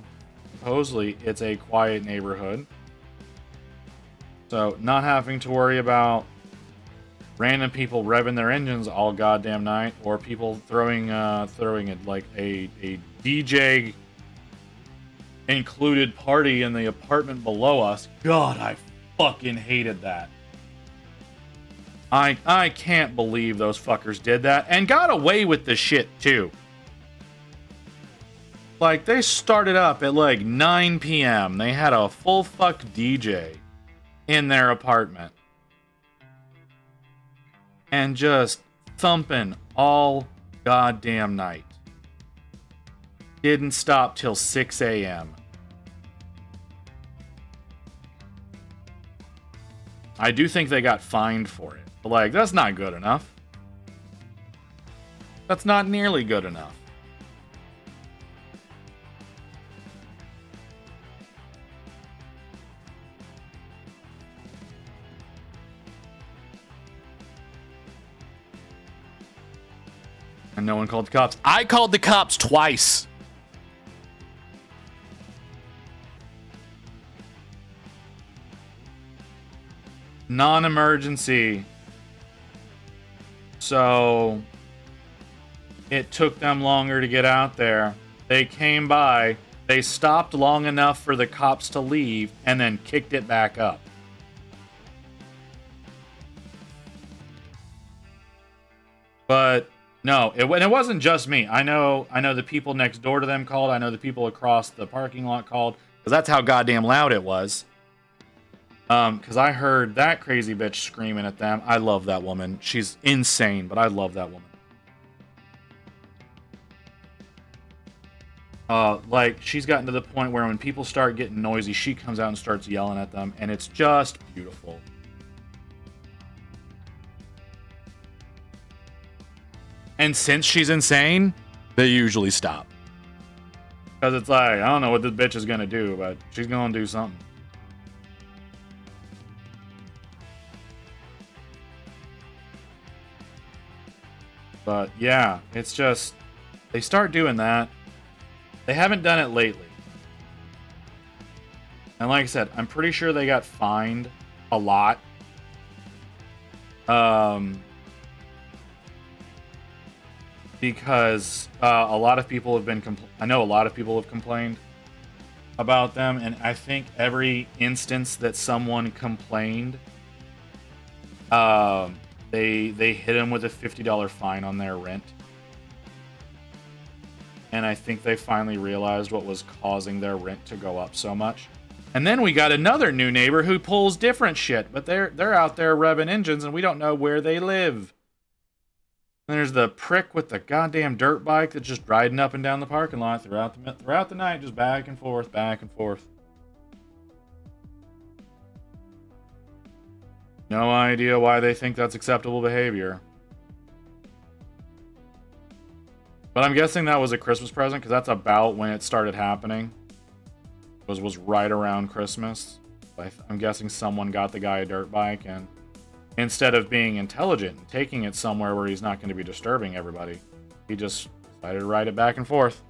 supposedly it's a quiet neighborhood. So not having to worry about random people revving their engines all goddamn night, or people throwing it like a DJ included party in the apartment below us. God, I fucking hated that. I can't believe those fuckers did that and got away with the shit too. Like, they started up at like 9 p.m. They had a full fuck DJ in their apartment. And just thumping all goddamn night. Didn't stop till 6 a.m. I do think they got fined for it. But, like, that's not good enough. That's not nearly good enough. And no one called the cops. I called the cops twice. Non-emergency. So it took them longer to get out there. They came by. They stopped long enough for the cops to leave and then kicked it back up. But no, it wasn't just me. I know the people next door to them called. I know the people across the parking lot called, because that's how goddamn loud it was. Because I heard that crazy bitch screaming at them. I love that woman. She's insane, but I love that woman. Like, she's gotten to the point where when people start getting noisy, she comes out and starts yelling at them, and it's just beautiful. And since she's insane, they usually stop. Because it's like, I don't know what this bitch is gonna do, but she's gonna do something. But yeah, it's just, they start doing that, They haven't done it lately. And like I said, I'm pretty sure they got fined a lot. Because a lot of people have been I know a lot of people have complained about them, and I think every instance that someone complained, they hit them with a $50 fine on their rent. And I think they finally realized what was causing their rent to go up so much. And then we got another new neighbor who pulls different shit, but they're out there revving engines and we don't know where they live. And there's the prick with the goddamn dirt bike that's just riding up and down the parking lot throughout the night, just back and forth, back and forth. No idea why they think that's acceptable behavior. But I'm guessing that was a Christmas present, because that's about when it started happening. Was right around Christmas. I'm guessing someone got the guy a dirt bike, and instead of being intelligent and taking it somewhere where he's not going to be disturbing everybody, he just decided to ride it back and forth.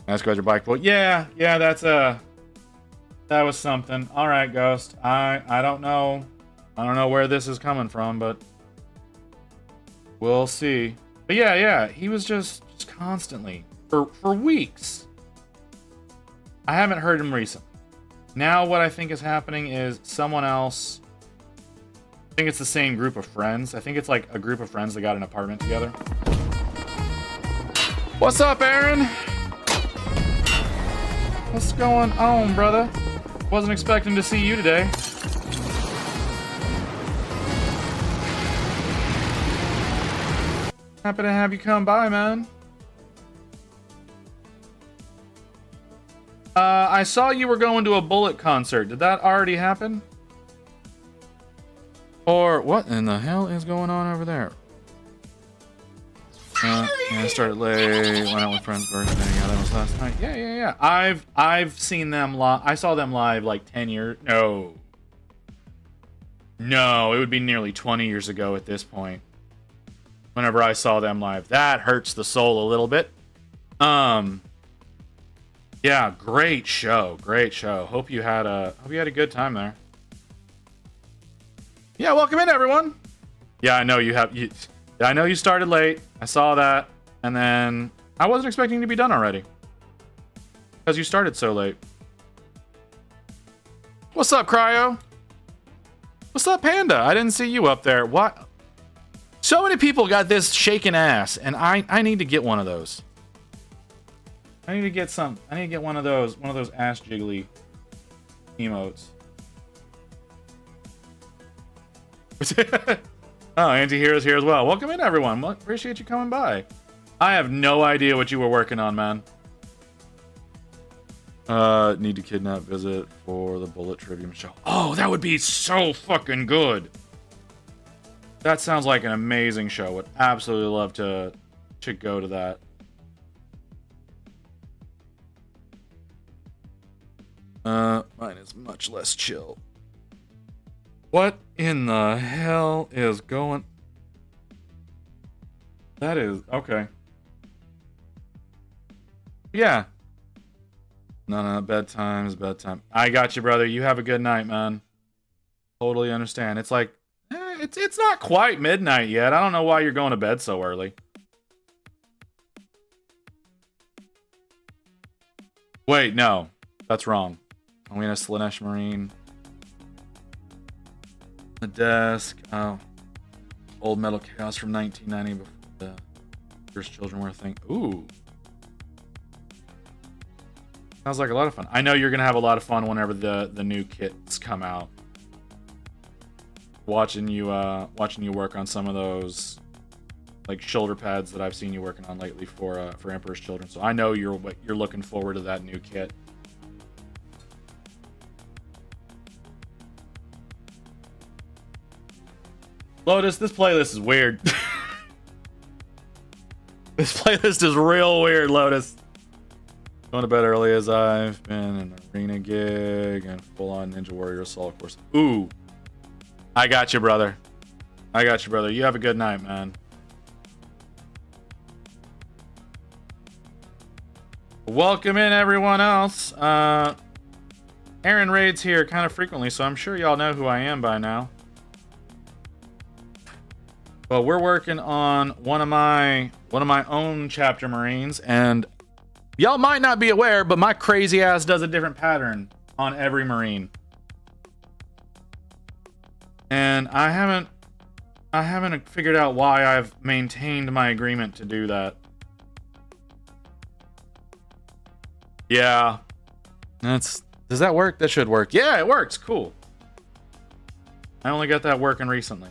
That's got your bike pull. Yeah, that was something. All right, Ghost. I don't know. I don't know where this is coming from, but we'll see. But yeah, he was just constantly for weeks. I haven't heard him recently. Now what I think is happening is someone else, I think it's the same group of friends. I think it's like a group of friends that got an apartment together. What's up, Aaron? What's going on, brother? Wasn't expecting to see you today. Happy to have you come by, man. I saw you were going to a Bullet concert. Did that already happen? Or what in the hell is going on over there? Yeah, I started late. Went out with friends' birthday. Yeah, that was last night. Yeah. I've seen them live. I saw them live like 10 years. No, it would be nearly 20 years ago at this point. Whenever I saw them live, that hurts the soul a little bit. Yeah, great show. Hope you had a good time there. Yeah, welcome in, everyone. Yeah, I know I know you started late. I saw that, and then I wasn't expecting to be done already because you started so late. What's up, Cryo? What's up, Panda? I didn't see you up there. What? So many people got this shaking ass, and I need to get one of those. I need to get one of those ass jiggly emotes. Oh, anti-hero's here as well. Welcome in, everyone. Well, appreciate you coming by. I have no idea what you were working on, man. Need to kidnap visit for the Bullet Trivia show. Oh, that would be so fucking good. That sounds like an amazing show. Would absolutely love to go to that. Mine is much less chill. What in the hell is going? That is okay. Yeah. No, bedtime is bedtime. I got you, brother. You have a good night, man. Totally understand. It's like, it's not quite midnight yet. I don't know why you're going to bed so early. Wait, no. That's wrong. Alina Slanesh Marine. The desk. Oh. Old Metal Chaos from 1990 before the first children were a thing. Ooh. Sounds like a lot of fun. I know you're gonna have a lot of fun whenever the new kits come out. Watching you work on some of those like shoulder pads that I've seen you working on lately for Emperor's Children. So I know you're looking forward to that new kit. Lotus, this playlist is weird. This playlist is real weird, Lotus. Going to bed early as I've been an arena gig and full-on Ninja Warrior Assault course. Ooh. I got you, brother. You have a good night, man. Welcome in, everyone else. Aaron raids here kind of frequently, so I'm sure y'all know who I am by now. But we're working on one of my own chapter Marines, and y'all might not be aware, but my crazy ass does a different pattern on every Marine. And I haven't figured out why I've maintained my agreement to do that. Yeah. Does that work? That should work. Yeah, it works. Cool. I only got that working recently.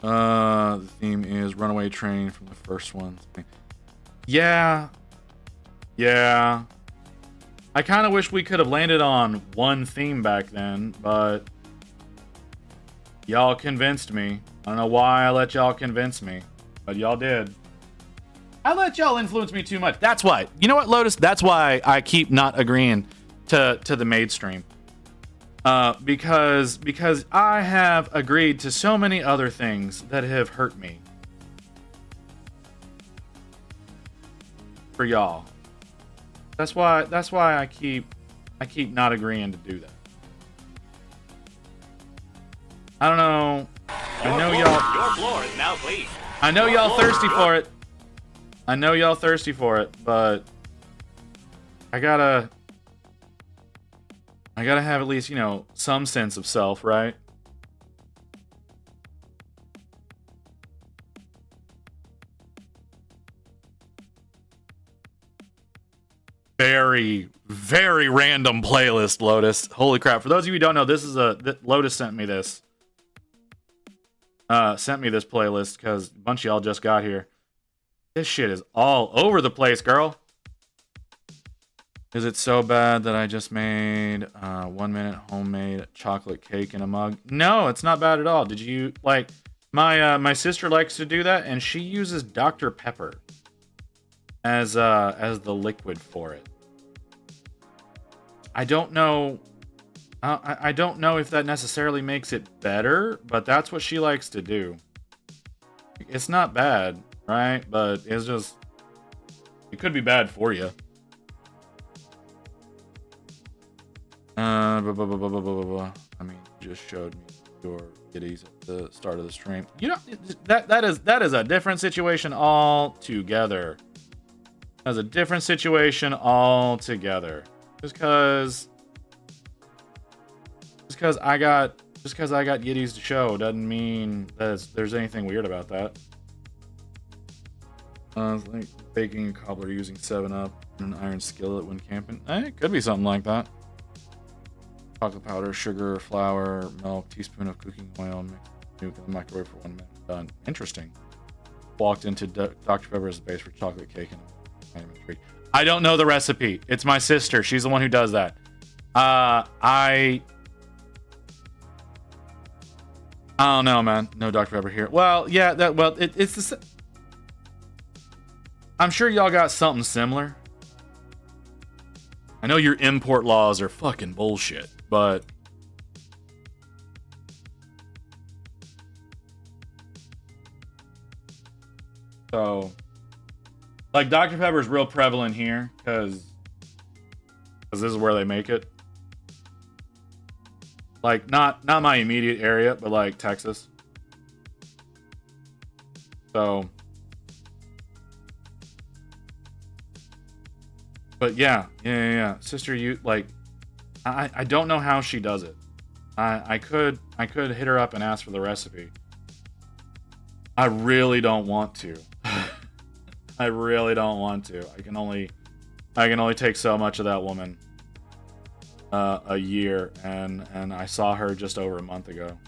The theme is Runaway Train from the first one. Yeah. Yeah. I kind of wish we could have landed on one theme back then, but y'all convinced me. I don't know why I let y'all convince me, but y'all did. I let y'all influence me too much. That's why. You know what, Lotus? That's why I keep not agreeing to the maid stream. Because I have agreed to so many other things that have hurt me. For y'all. That's why I keep not agreeing to do that. I don't know. I know y'all. Your floor is now clean. I know y'all thirsty for it. I know y'all thirsty for it, but I gotta have at least, some sense of self, right? Very, very random playlist, Lotus. Holy crap. For those of you who don't know, Lotus sent me this. Sent me this playlist because a bunch of y'all just got here. This shit is all over the place, girl. Is it so bad that I just made 1 minute homemade chocolate cake in a mug? No, it's not bad at all. Did you like my sister likes to do that, and she uses Dr. Pepper as the liquid for it. I don't know. I don't know if that necessarily makes it better, but that's what she likes to do. It's not bad, right? But it could be bad for you. I mean, you just showed me your kitties at the start of the stream. You know, that is a different situation altogether. That's a different situation altogether. Just because I got Yiddies to show doesn't mean that there's anything weird about that. It's like baking a cobbler using 7-Up and an iron skillet when camping. It could be something like that. Chocolate powder, sugar, flour, milk, teaspoon of cooking oil, mix in the microwave for 1 minute. Done. Interesting. Walked into Dr. Pepper as a base for chocolate cake and vitamin 3. I don't know the recipe. It's my sister. She's the one who does that. I don't know, man. No Dr. Pepper here. Well, yeah, it's the. I'm sure y'all got something similar. I know your import laws are fucking bullshit, but so like Dr. Pepper is real prevalent here because this is where they make it. Like not my immediate area, but like Texas. So but yeah. Sister, you like I don't know how she does it. I could hit her up and ask for the recipe. I really don't want to. I really don't want to. I can only take so much of that woman a year, and I saw her just over a month ago.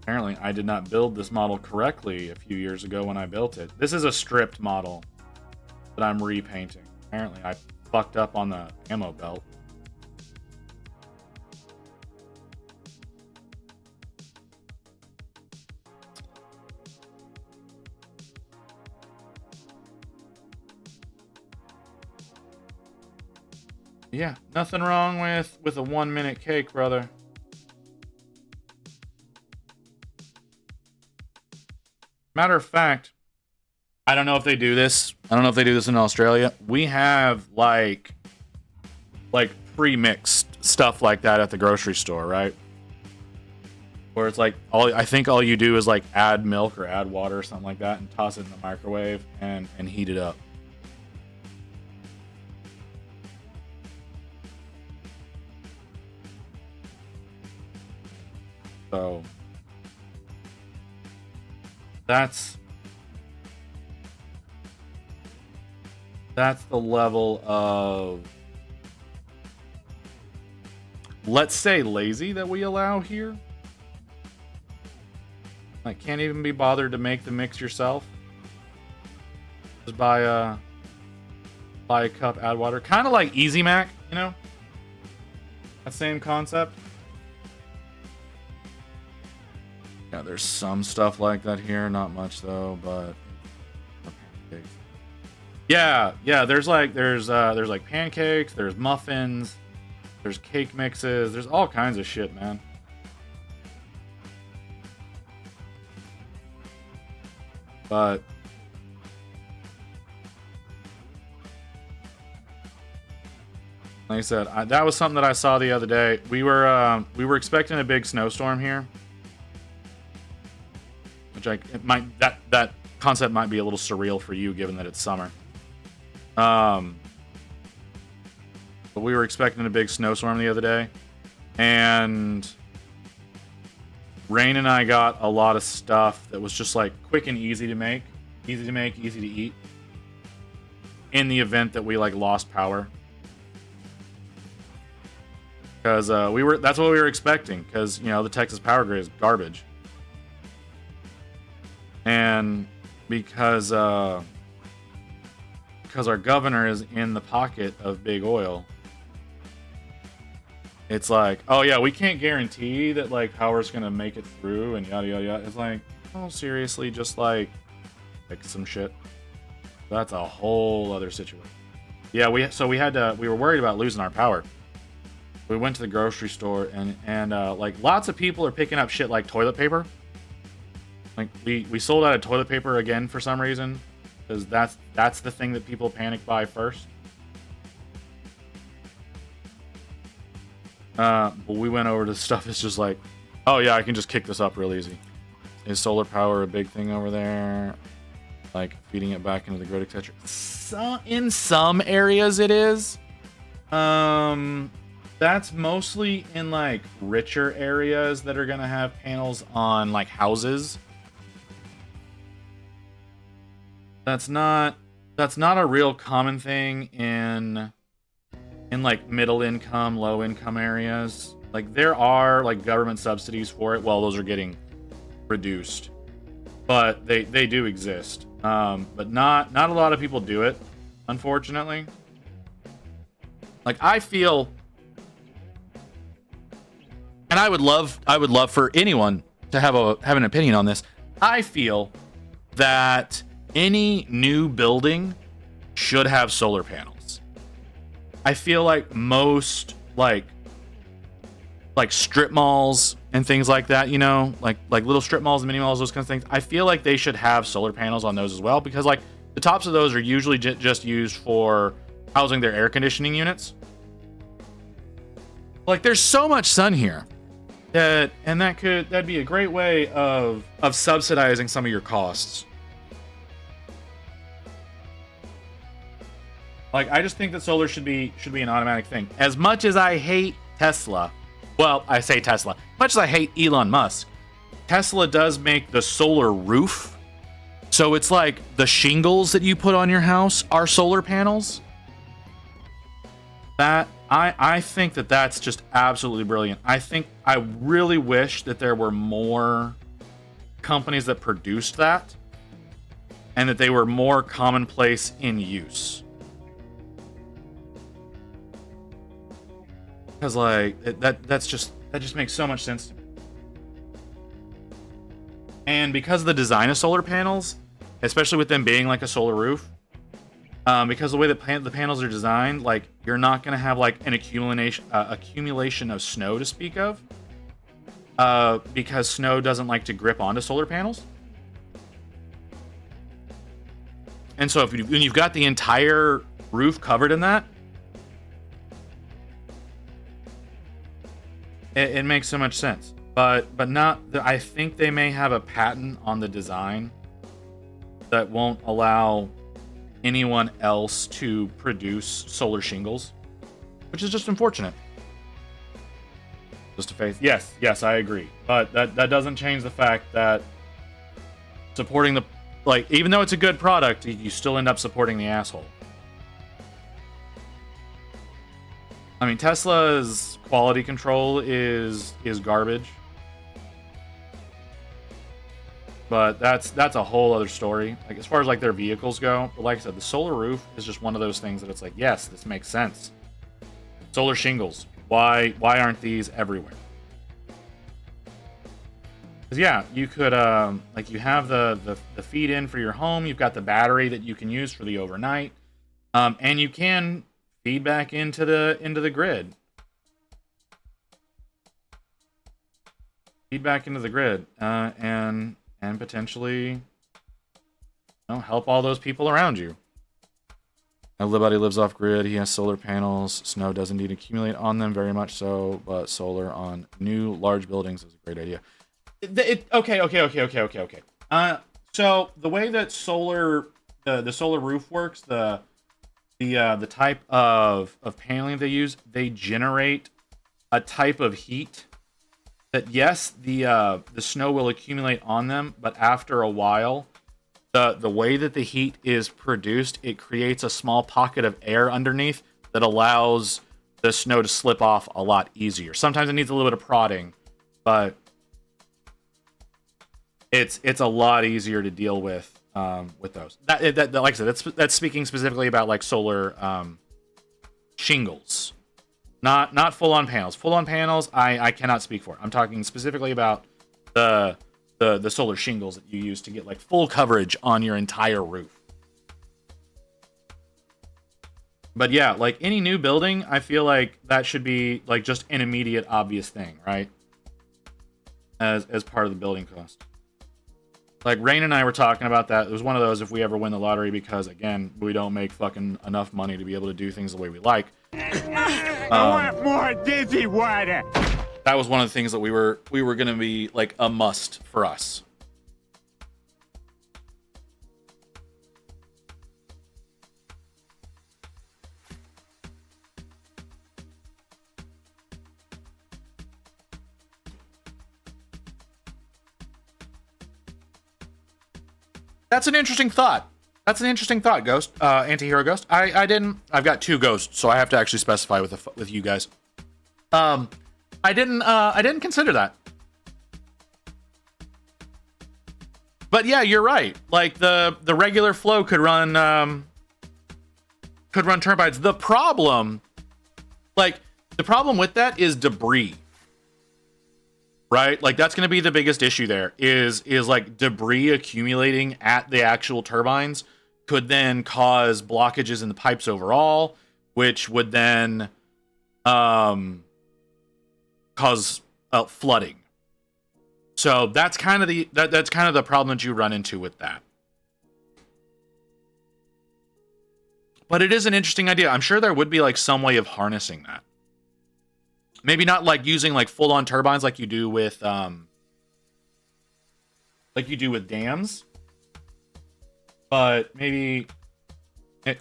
Apparently, I did not build this model correctly a few years ago when I built it. This is a stripped model that I'm repainting. Apparently, I fucked up on the ammo belt. Yeah, nothing wrong with a 1 minute cake, brother. Matter of fact, I don't know if they do this. I don't know if they do this in Australia. We have like pre-mixed stuff like that at the grocery store, right? Where it's like I think all you do is like add milk or add water or something like that and toss it in the microwave and heat it up. So that's the level of, let's say, lazy that we allow here. Like, can't even be bothered to make the mix yourself. Just buy a cup, add water. Kind of like Easy Mac, you know? That same concept. Yeah, there's some stuff like that here. Not much though, but yeah, there's like pancakes, there's muffins, there's cake mixes, there's all kinds of shit, man. But like I said, that was something that I saw the other day. We were expecting a big snowstorm here, which that concept might be a little surreal for you, given that it's summer. But we were expecting a big snowstorm the other day, and Rain and I got a lot of stuff that was just like quick and easy to make, easy to eat. In the event that we like lost power, because that's what we were expecting, because you know the Texas power grid is garbage, and because our governor is in the pocket of big oil. It's like, oh yeah, we can't guarantee that like power's gonna make it through and yada yada yada. It's like, oh seriously, just like fix some shit. That's a whole other situation. Yeah, we were worried about losing our power. We went to the grocery store and like lots of people are picking up shit like toilet paper. Like we sold out of toilet paper again for some reason, because that's the thing that people panic buy first. But we went over to stuff that's just like, oh yeah, I can just kick this up real easy. Is solar power a big thing over there? Like feeding it back into the grid, etc. In some areas it is. That's mostly in like richer areas that are gonna have panels on like houses. That's not a real common thing in like middle income, low income areas. Like there are like government subsidies for it. Well, those are getting reduced, but they do exist. But not a lot of people do it, unfortunately. Like I feel, and I would love for anyone to have an opinion on this. I feel that any new building should have solar panels. I feel like most like strip malls and things like that, you know, like little strip malls and mini malls, those kinds of things. I feel like they should have solar panels on those as well, because like the tops of those are usually just used for housing their air conditioning units. Like there's so much sun here that'd be a great way of subsidizing some of your costs. Like, I just think that solar should be an automatic thing. As much as I hate Tesla, well, I say Tesla, much as I hate Elon Musk, Tesla does make the solar roof. So it's like the shingles that you put on your house are solar panels. That I think that's just absolutely brilliant. I really wish that there were more companies that produced that and that they were more commonplace in use. Because like that just makes so much sense to me. And because of the design of solar panels, especially with them being like a solar roof, because the way that the panels are designed, like you're not gonna have like an accumulation of snow to speak of, because snow doesn't like to grip onto solar panels. And so when you've got the entire roof covered in that, it makes so much sense. But not. I think they may have a patent on the design that won't allow anyone else to produce solar shingles, which is just unfortunate. Just a face. Yes, I agree. But that doesn't change the fact that supporting the, like, even though it's a good product, you still end up supporting the asshole. I mean, Tesla's quality control is garbage. But that's a whole other story. Like, as far as like their vehicles go, but like I said, the solar roof is just one of those things that it's like, yes, this makes sense. Solar shingles. Why aren't these everywhere? Because yeah, you could like you have the feed in for your home. You've got the battery that you can use for the overnight, and you can feed back into the grid. Feed back into the grid, and potentially, you know, help all those people around you. Everybody lives off grid. He has solar panels. Snow does indeed accumulate on them, very much so, but solar on new large buildings is a great idea. Okay. So the way that the solar roof works, the type of paneling they use, they generate a type of heat that, yes, the snow will accumulate on them, but after a while, the way that the heat is produced, it creates a small pocket of air underneath that allows the snow to slip off a lot easier. Sometimes it needs a little bit of prodding, but it's a lot easier to deal with those. That like I said, that's speaking specifically about like solar shingles, not full on panels. Full on panels, I cannot speak for. I'm talking specifically about the solar shingles that you use to get like full coverage on your entire roof. But yeah, like any new building, I feel like that should be like just an immediate obvious thing, right? As part of the building cost. Like Rain and I were talking about that. It was one of those if we ever win the lottery, because again, we don't make fucking enough money to be able to do things the way we like. I want more dizzy water. That was one of the things that we were going to be like a must for us. That's an interesting thought. Ghost. Anti-hero Ghost. I've got two ghosts, so I have to actually specify with you guys. I didn't consider that. But yeah, you're right. Like the regular flow could run turbines. The problem with that is debris. Right? Like that's going to be the biggest issue there is like debris accumulating at the actual turbines could then cause blockages in the pipes overall, which would then cause flooding. So that's kind of the problem that you run into with that. But it is an interesting idea. I'm sure there would be like some way of harnessing that. Maybe not like using like full on turbines like you do with dams. But maybe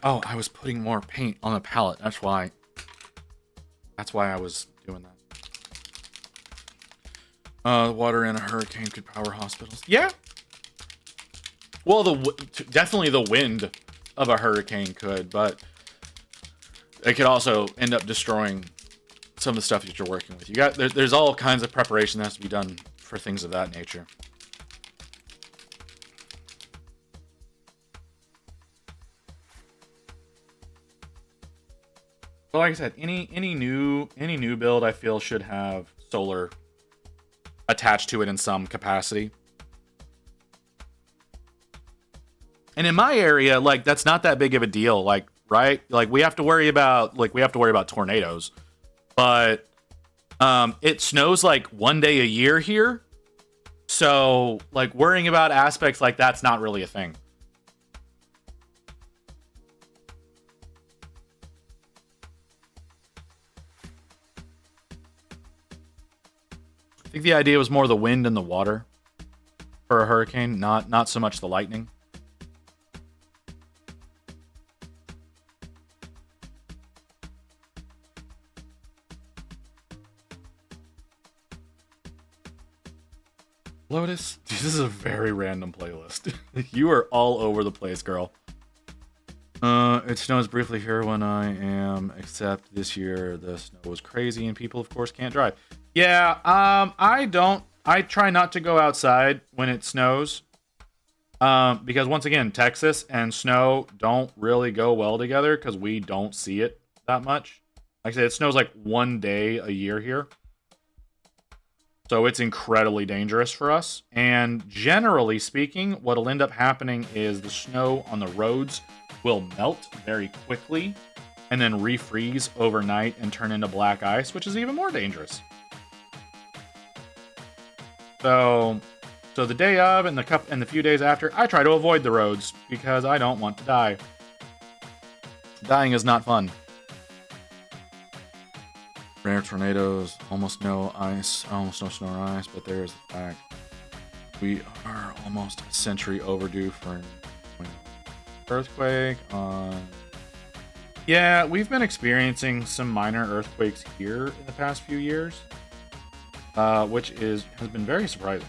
I was putting more paint on the palette. That's why I was doing that. Water in a hurricane could power hospitals. Yeah. Well, definitely the wind of a hurricane could, but it could also end up destroying some of the stuff that you're working with. There's all kinds of preparation that has to be done for things of that nature. But like I said, any new build I feel should have solar attached to it in some capacity. And in my area, like that's not that big of a deal. Like, right? Like we have to worry about tornadoes, but it snows like one day a year here. So like worrying about aspects like that's not really a thing. I think the idea was more the wind and the water for a hurricane, not so much the lightning. Lotus, this is a very random playlist. You are all over the place, girl. It snows briefly here when I am, except this year the snow was crazy and people, of course, can't drive. Yeah, I try not to go outside when it snows. Because once again, Texas and snow don't really go well together because we don't see it that much. Like I said, it snows like one day a year here. So it's incredibly dangerous for us. And generally speaking, what'll end up happening is the snow on the roads will melt very quickly and then refreeze overnight and turn into black ice, which is even more dangerous. So the day of and the few days after, I try to avoid the roads because I don't want to die. Dying is not fun. Rare tornadoes, almost no snow or ice, but there is the fact we are almost a century overdue for an earthquake on... Yeah, we've been experiencing some minor earthquakes here in the past few years, which has been very surprising.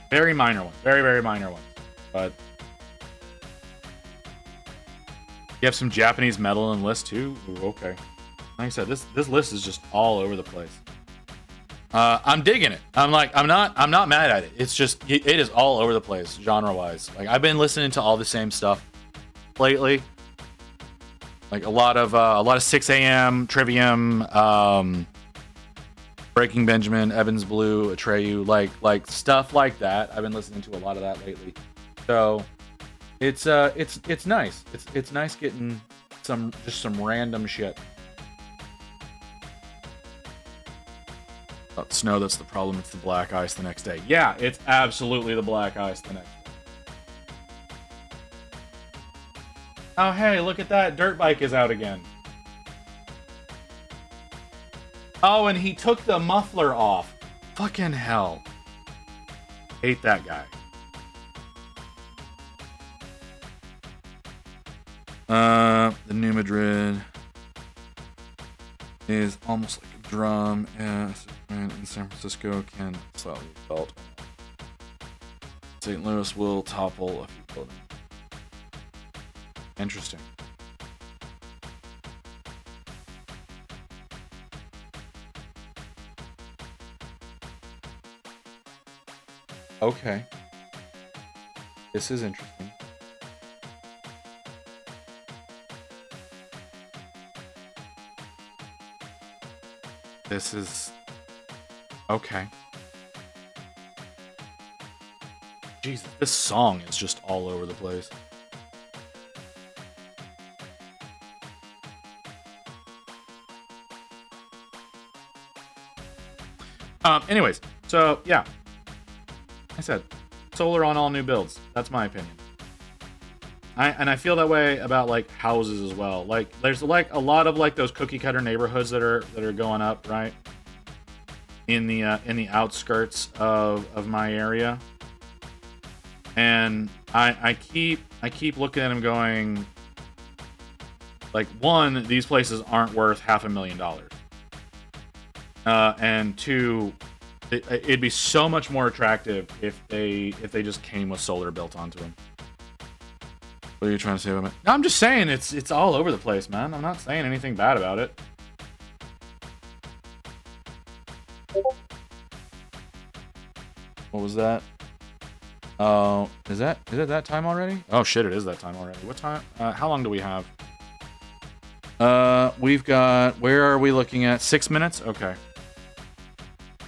Very minor ones, very minor ones, but you have some Japanese metal in list too. Ooh, okay. Like I said, this list is just all over the place. I'm digging it. I'm not mad at it. It's just it is all over the place genre wise. Like I've been listening to all the same stuff lately. Like a lot of 6 a.m. Trivium, Breaking Benjamin, Evans Blue, Atreyu, like stuff like that. I've been listening to a lot of that lately. So it's nice. It's nice getting some random shit. Snow, that's the problem. It's the black ice the next day. Yeah, it's absolutely the black ice the next day. Oh, hey, look at that. Dirt bike is out again. Oh, and he took the muffler off. Fucking hell. Hate that guy. The New Madrid is almost like a drum. In San Francisco can slightly felt. St. Louis will topple a few buildings. Interesting. Okay. This is interesting. This is... Okay. Jesus, this song is just all over the place. Anyways, so yeah. I said, solar on all new builds. That's my opinion. I feel that way about like houses as well. Like there's like a lot of like those cookie cutter neighborhoods that are going up, right? In the outskirts of my area. And I keep looking at them going, like, one, these places aren't worth $500,000. And two, it'd be so much more attractive if they just came with solar built onto them. What are you trying to say about it? No, I'm just saying it's all over the place, man. I'm not saying anything bad about it. What was that? Oh, is it that time already? Oh shit, it is that time already. What time? How long do we have? We've got, where are we looking at? 6 minutes? Okay.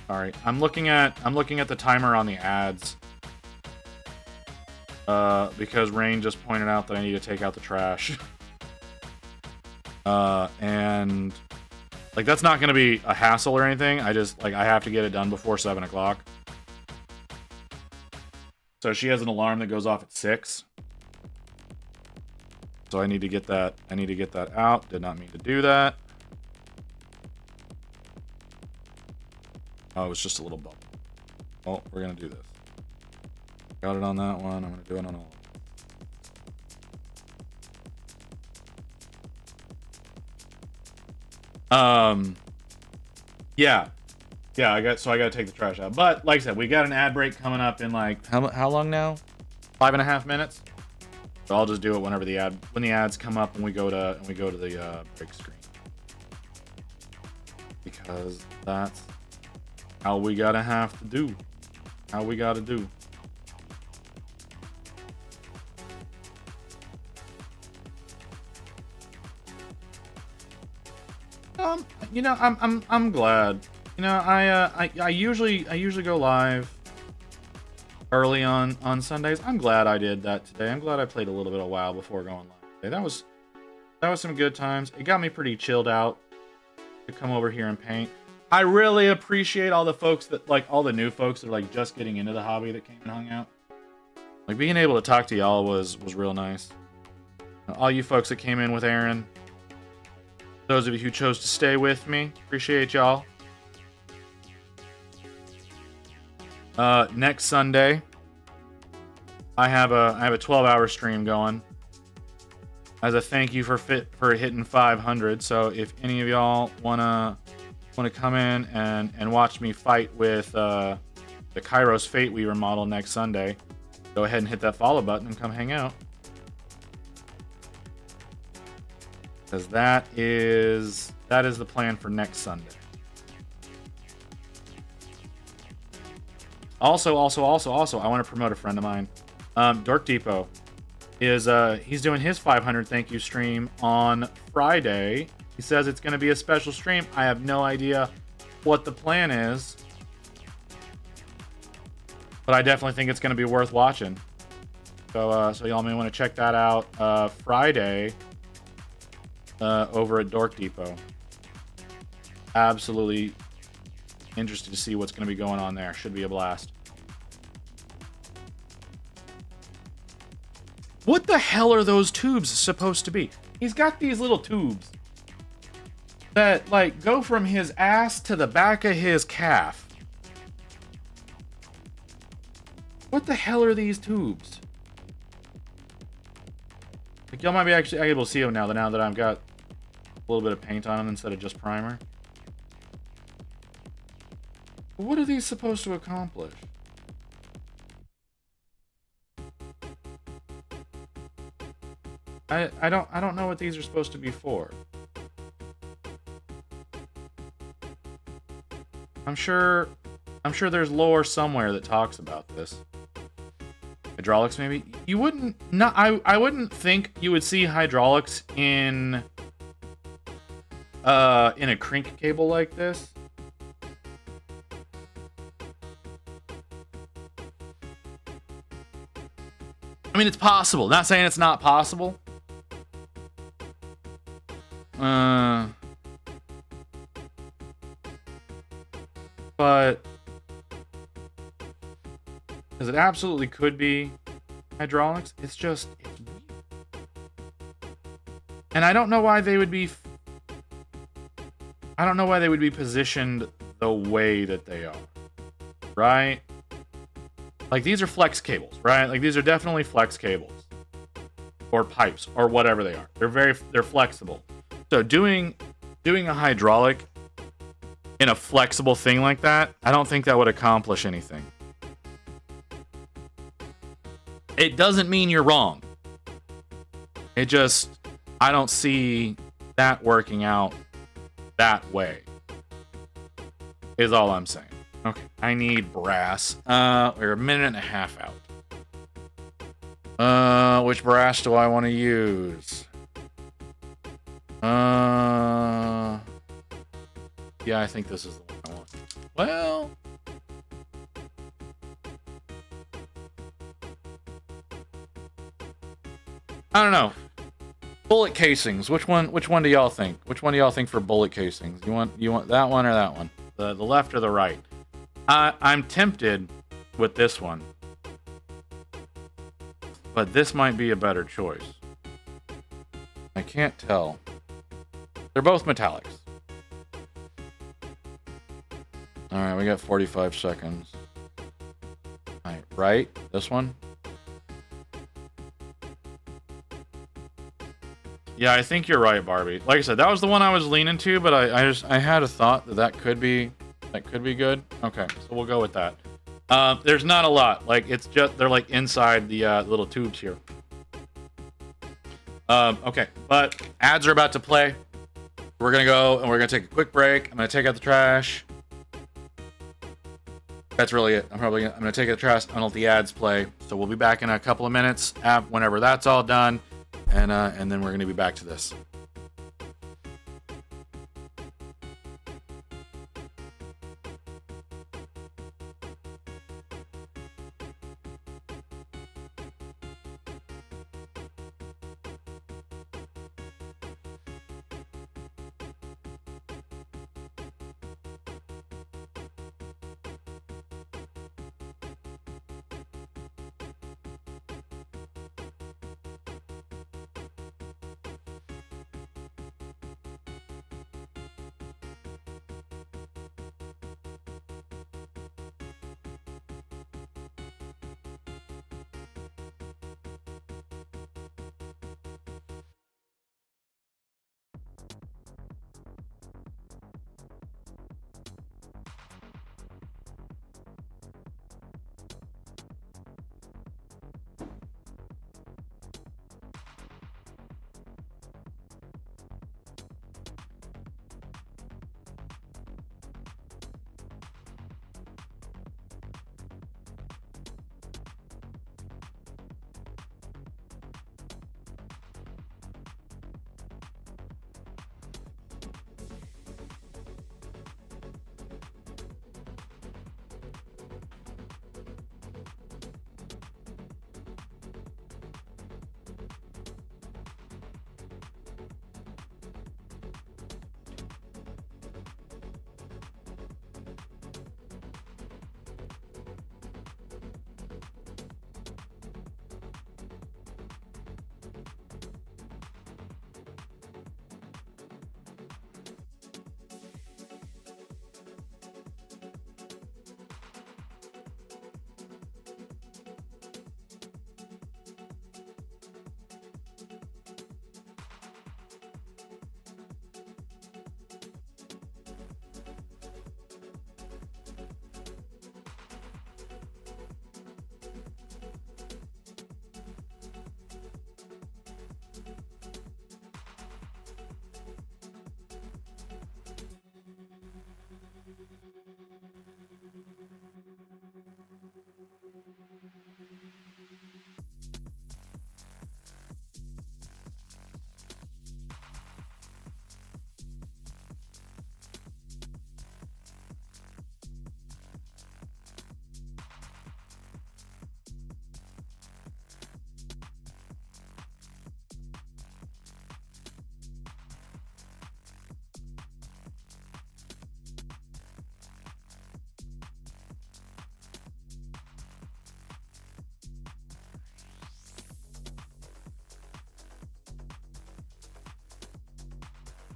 Sorry. I'm looking at the timer on the ads. because Rain just pointed out that I need to take out the trash. And like that's not gonna be a hassle or anything. I just like I have to get it done before 7 o'clock. So she has an alarm that goes off at 6. So I need to get that. I need to get that out. Did not mean to do that. Oh, it was just a little bubble. Oh, we're gonna do this. Got it on that one. I'm gonna do it on all. Yeah. I gotta take the trash out. But like I said, we got an ad break coming up in like how long now? 5.5 minutes. So I'll just do it whenever when the ads come up and we go to the break screen. Because that's how we gotta have to do. How we gotta do. You know, I'm glad. You know, I usually go live early on Sundays. I'm glad I did that today. I'm glad I played a little bit of WoW before going live today. That was some good times. It got me pretty chilled out to come over here and paint. I really appreciate all the folks that like all the new folks that are like just getting into the hobby that came and hung out. Like being able to talk to y'all was real nice. All you folks that came in with Aaron. Those of you who chose to stay with me, appreciate y'all. Next Sunday, I have a 12-hour stream going as a thank you for hitting 500. So if any of y'all wanna come in and watch me fight with the Kairos Fate Weaver model next Sunday, go ahead and hit that follow button and come hang out. Because that is the plan for next Sunday. Also, I want to promote a friend of mine. Dork Depot is he's doing his 500 thank you stream on Friday. He says it's going to be a special stream. I have no idea what the plan is, but I definitely think it's going to be worth watching. So y'all may want to check that out Friday. Over at Dork Depot. Absolutely interested to see what's going to be going on there. Should be a blast. What the hell are those tubes supposed to be? He's got these little tubes that like go from his ass to the back of his calf. What the hell are these tubes? Like y'all might be actually able to see them now that I've got a little bit of paint on them instead of just primer. What are these supposed to accomplish? I don't know what these are supposed to be for. I'm sure there's lore somewhere that talks about this. Hydraulics maybe? You wouldn't I wouldn't think you would see hydraulics in a crink cable like this. I mean, it's possible. Not saying it's not possible. But because it absolutely could be hydraulics. It's weird. And I don't know why they would be positioned the way that they are. Right? Like these are flex cables, right? Like these are definitely flex cables or pipes or whatever they are. They're flexible. So doing a hydraulic in a flexible thing like that, I don't think that would accomplish anything. It doesn't mean you're wrong. It just, I don't see that working out that way. Is all I'm saying. Okay, I need brass. We're a minute and a half out. Which brass do I want to use? Yeah, I think this is the one I want. Well, I don't know. Bullet casings. Which one do y'all think? Which one do y'all think for bullet casings? You want that one or that one? The left or the right? I'm tempted with this one. But this might be a better choice. I can't tell. They're both metallics. Alright, we got 45 seconds. Alright, right? This one? Yeah, I think you're right, Barbie. Like I said, that was the one I was leaning to, but I had a thought that could be good. Okay, so we'll go with that. There's not a lot. Like, it's just, they're like inside the little tubes here. Okay, but ads are about to play. We're gonna go and we're gonna take a quick break. I'm gonna take out the trash. That's really it. I'm gonna take out the trash and let the ads play. So we'll be back in a couple of minutes whenever that's all done. And then we're going to be back to this.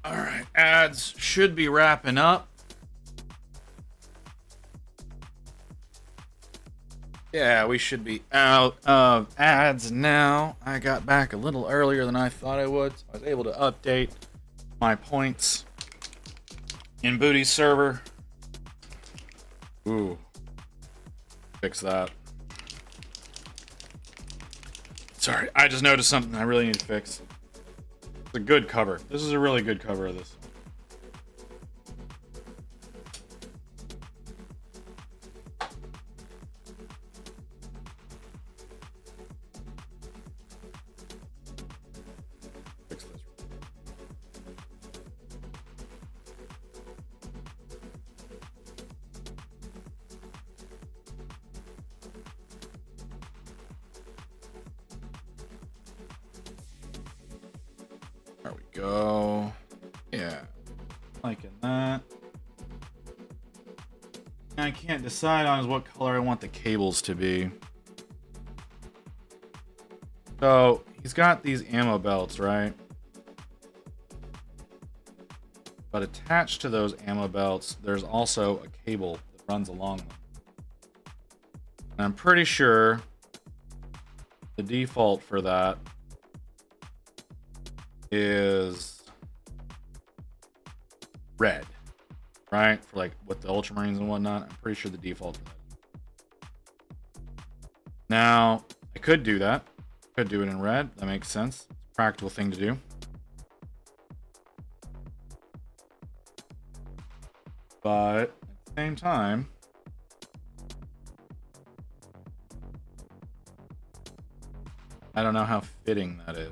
All right, ads should be wrapping up. Yeah, we should be out of ads now. I got back a little earlier than I thought I would. So I was able to update my points in Booty's server. Ooh. Fix that. Sorry, I just noticed something I really need to fix. It's a good cover. This is a really good cover of this. Fix this. we go. Yeah. Liking that. I can't decide on what color I want the cables to be. So, he's got these ammo belts, right? But attached to those ammo belts, there's also a cable that runs along them. And I'm pretty sure the default for that is red, right? For like with the Ultramarines and whatnot, I'm pretty sure the default for that. Now, I could do that. Could do it in red. That makes sense. It's a practical thing to do. But at the same time, I don't know how fitting that is.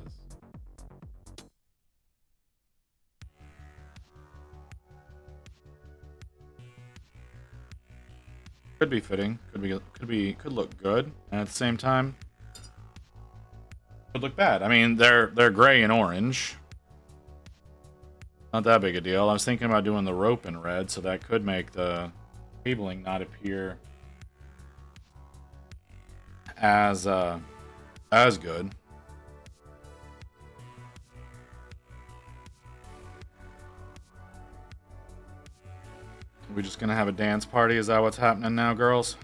Could be fitting. Could look good. And at the same time, could look bad. I mean, they're gray and orange. Not that big a deal. I was thinking about doing the rope in red, so that could make the cabling not appear as good. Are we just gonna have a dance party? Is that what's happening now, girls?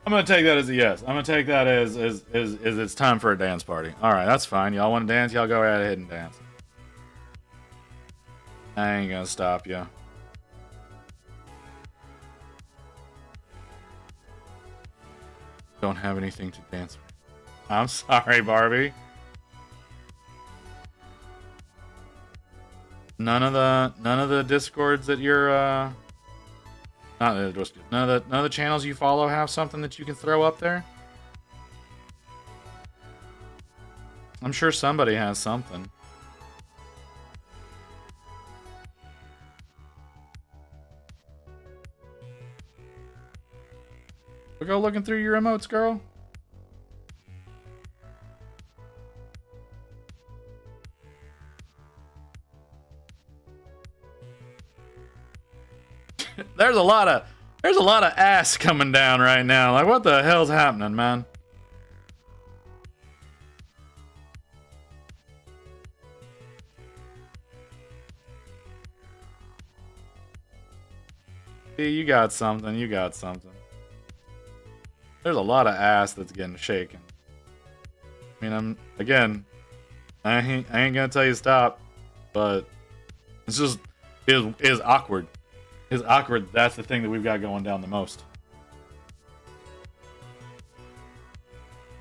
I'm gonna take that as a yes. I'm gonna take that as it's time for a dance party. All right, that's fine. Y'all want to dance? Y'all go right ahead and dance. I ain't gonna stop you. Don't have anything to dance with. I'm sorry, Barbie. None of the discords that you're none of the channels you follow have something that you can throw up there. I'm sure somebody has something. We'll go looking through your emotes, girl. There's a lot of ass coming down right now. Like, what the hell's happening, man? See, you got something. You got something. There's a lot of ass that's getting shaken. I mean, I ain't gonna tell you to stop, but it's just is awkward. It's awkward. That's the thing that we've got going down the most.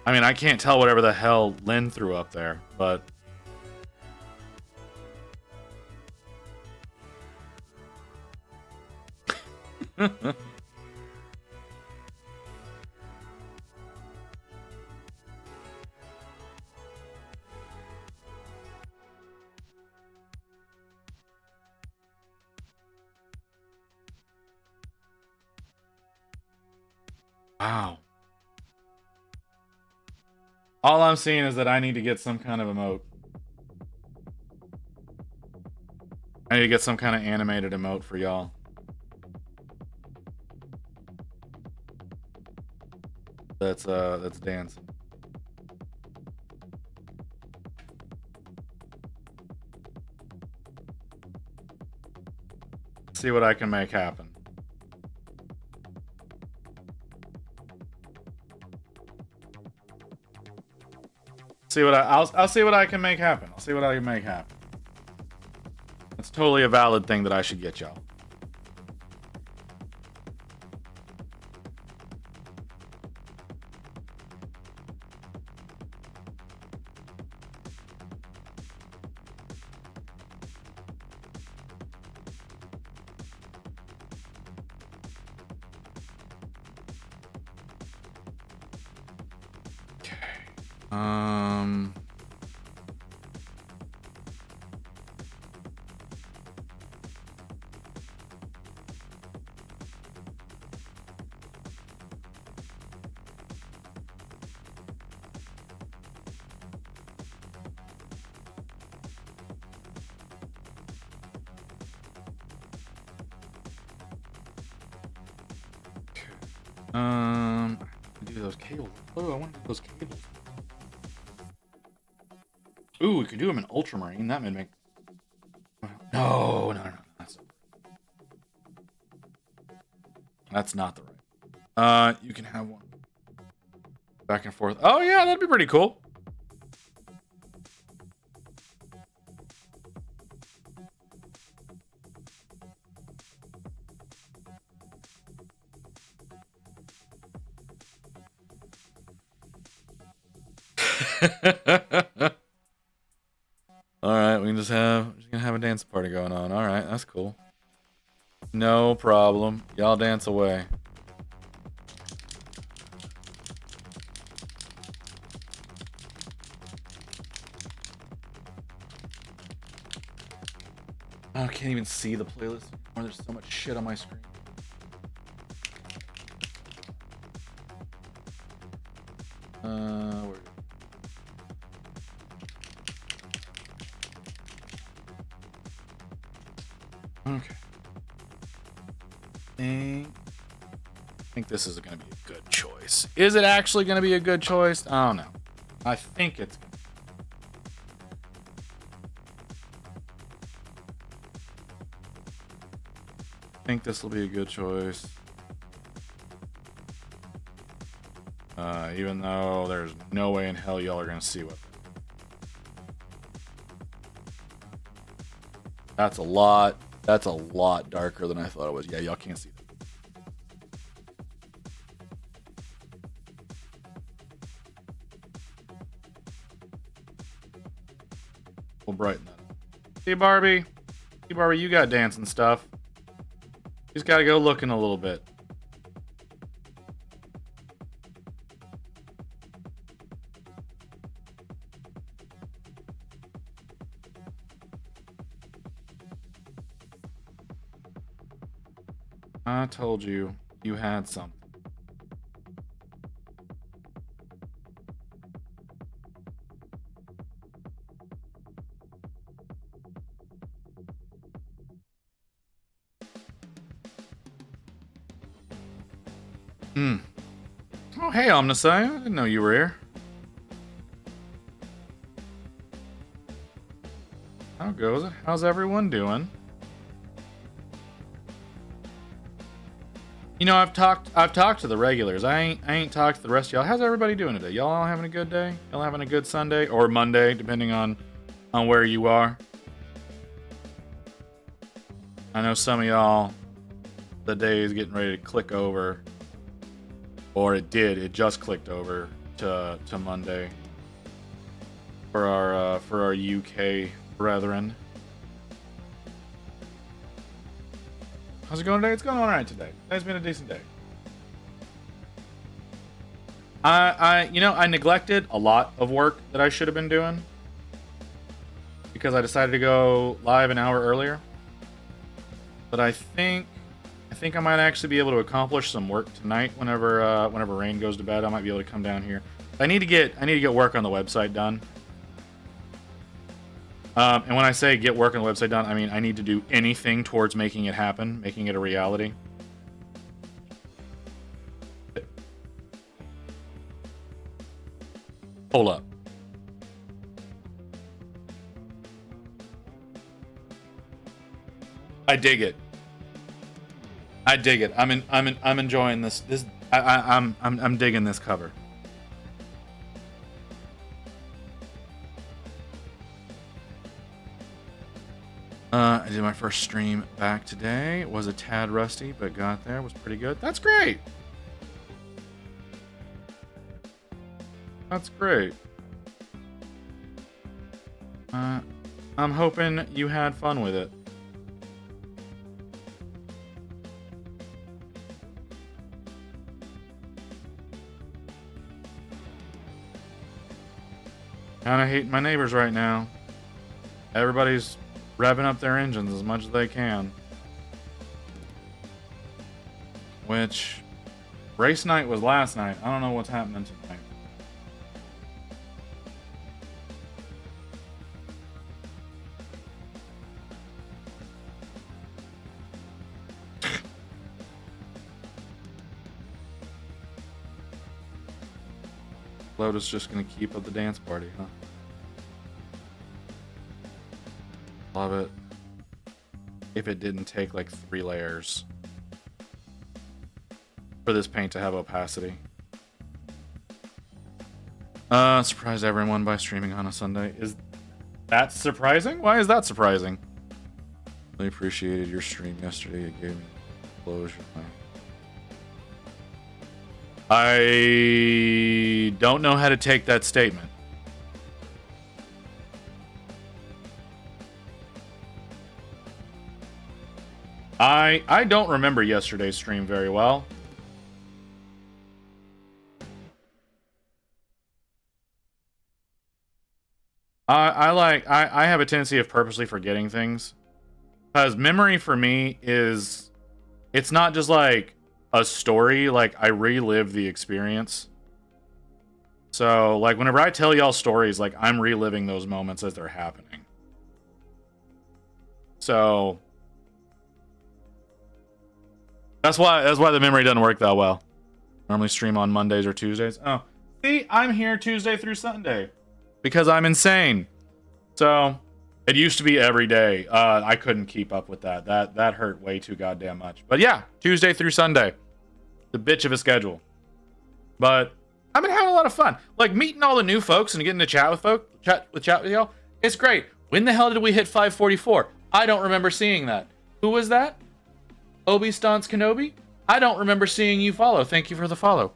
I mean, I can't tell whatever the hell Lynn threw up there, but wow. All I'm seeing is that I need to get some kind of emote. I need to get some kind of animated emote for y'all. That's dancing. See what I can make happen. I'll see what I can make happen. I'll see what I can make happen. That's totally a valid thing that I should get y'all. Um. Do those cables. Oh, I want to do those cables. Ooh, we could do them in ultramarine. That would make. No. That's not the right. You can have one. Back and forth. Oh yeah, that'd be pretty cool. All right, we can just gonna have a dance party going on. All right, that's cool. No problem. Y'all dance away. I can't even see the playlist anymore. There's so much shit on my screen. Where? Okay. I think this is going to be a good choice. Is it actually going to be a good choice? I don't know. I think it's gonna. I think this will be a good choice. Even though there's no way in hell y'all are going to see what. That's a lot. That's a lot darker than I thought it was. Yeah, y'all can't see that. We'll brighten that up. See, Barbie? See, Barbie, you got dancing stuff. You just got to go looking a little bit. I told you, you had something. Oh, hey, Omnisci. I didn't know you were here. How goes it? How's everyone doing? You know, I've talked to the regulars. I ain't talked to the rest of y'all. How's everybody doing today? Y'all all having a good day? Y'all having a good Sunday or Monday, depending on where you are. I know some of y'all, the day is getting ready to click over, or it did. It just clicked over to Monday for our UK brethren. How's it going today? It's going all right today. Today's been a decent day. I neglected a lot of work that I should have been doing because I decided to go live an hour earlier. But I think I might actually be able to accomplish some work tonight whenever Rain goes to bed. I might be able to come down here. I need to get work on the website done. And when I say get work on the website done, I mean I need to do anything towards making it happen, making it a reality. Hold up. I dig it. I'm enjoying this. I'm digging this cover. I did my first stream back today. Was a tad rusty, but got there. Was pretty good. That's great. That's great. I'm hoping you had fun with it. Kind of hating my neighbors right now. Everybody's revving up their engines as much as they can. Which, race night was last night. I don't know what's happening tonight. Lotus just gonna keep up the dance party, huh? Love it. If it didn't take like 3 layers for this paint to have opacity. Surprise everyone by streaming on a Sunday. Is that surprising? Why is that surprising? Really appreciated your stream yesterday. It gave me closure. I don't know how to take that statement. I don't remember yesterday's stream very well. I have a tendency of purposely forgetting things. Because memory for me is, it's not just like a story, like I relive the experience. So like whenever I tell y'all stories, like I'm reliving those moments as they're happening. So that's why the memory doesn't work that well. Normally stream on Mondays or Tuesdays. Oh, see, I'm here Tuesday through Sunday because I'm insane. So it used to be every day. I couldn't keep up with that. That hurt way too goddamn much. But yeah, Tuesday through Sunday. The bitch of a schedule. But I've been having a lot of fun. Like meeting all the new folks and getting to chat with y'all. It's great. When the hell did we hit 544? I don't remember seeing that. Who was that? Obi Stance Kenobi? I don't remember seeing you follow. Thank you for the follow.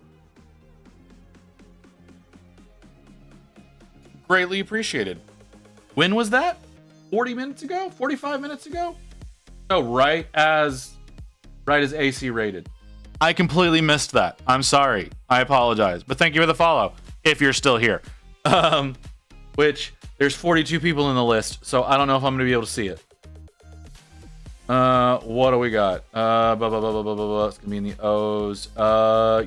Greatly appreciated. When was that? 40 minutes ago? 45 minutes ago? Oh, right as AC rated. I completely missed that. I'm sorry. I apologize. But thank you for the follow, if you're still here. Which, there's 42 people in the list, so I don't know if I'm going to be able to see it. What do we got? It's going to be in the O's.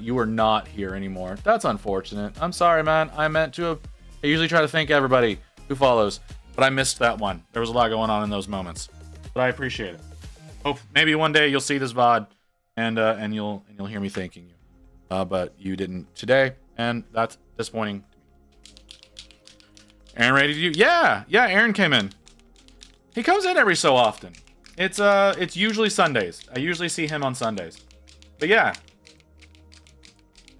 You are not here anymore. That's unfortunate. I'm sorry, man. I meant to have... I usually try to thank everybody who follows, but I missed that one. There was a lot going on in those moments. But I appreciate it. Hope maybe one day you'll see this VOD. And you'll hear me thanking you, but you didn't today, and that's disappointing to me. Aaron ready to do? Yeah, Aaron came in. He comes in every so often. It's usually Sundays. I usually see him on Sundays, but yeah,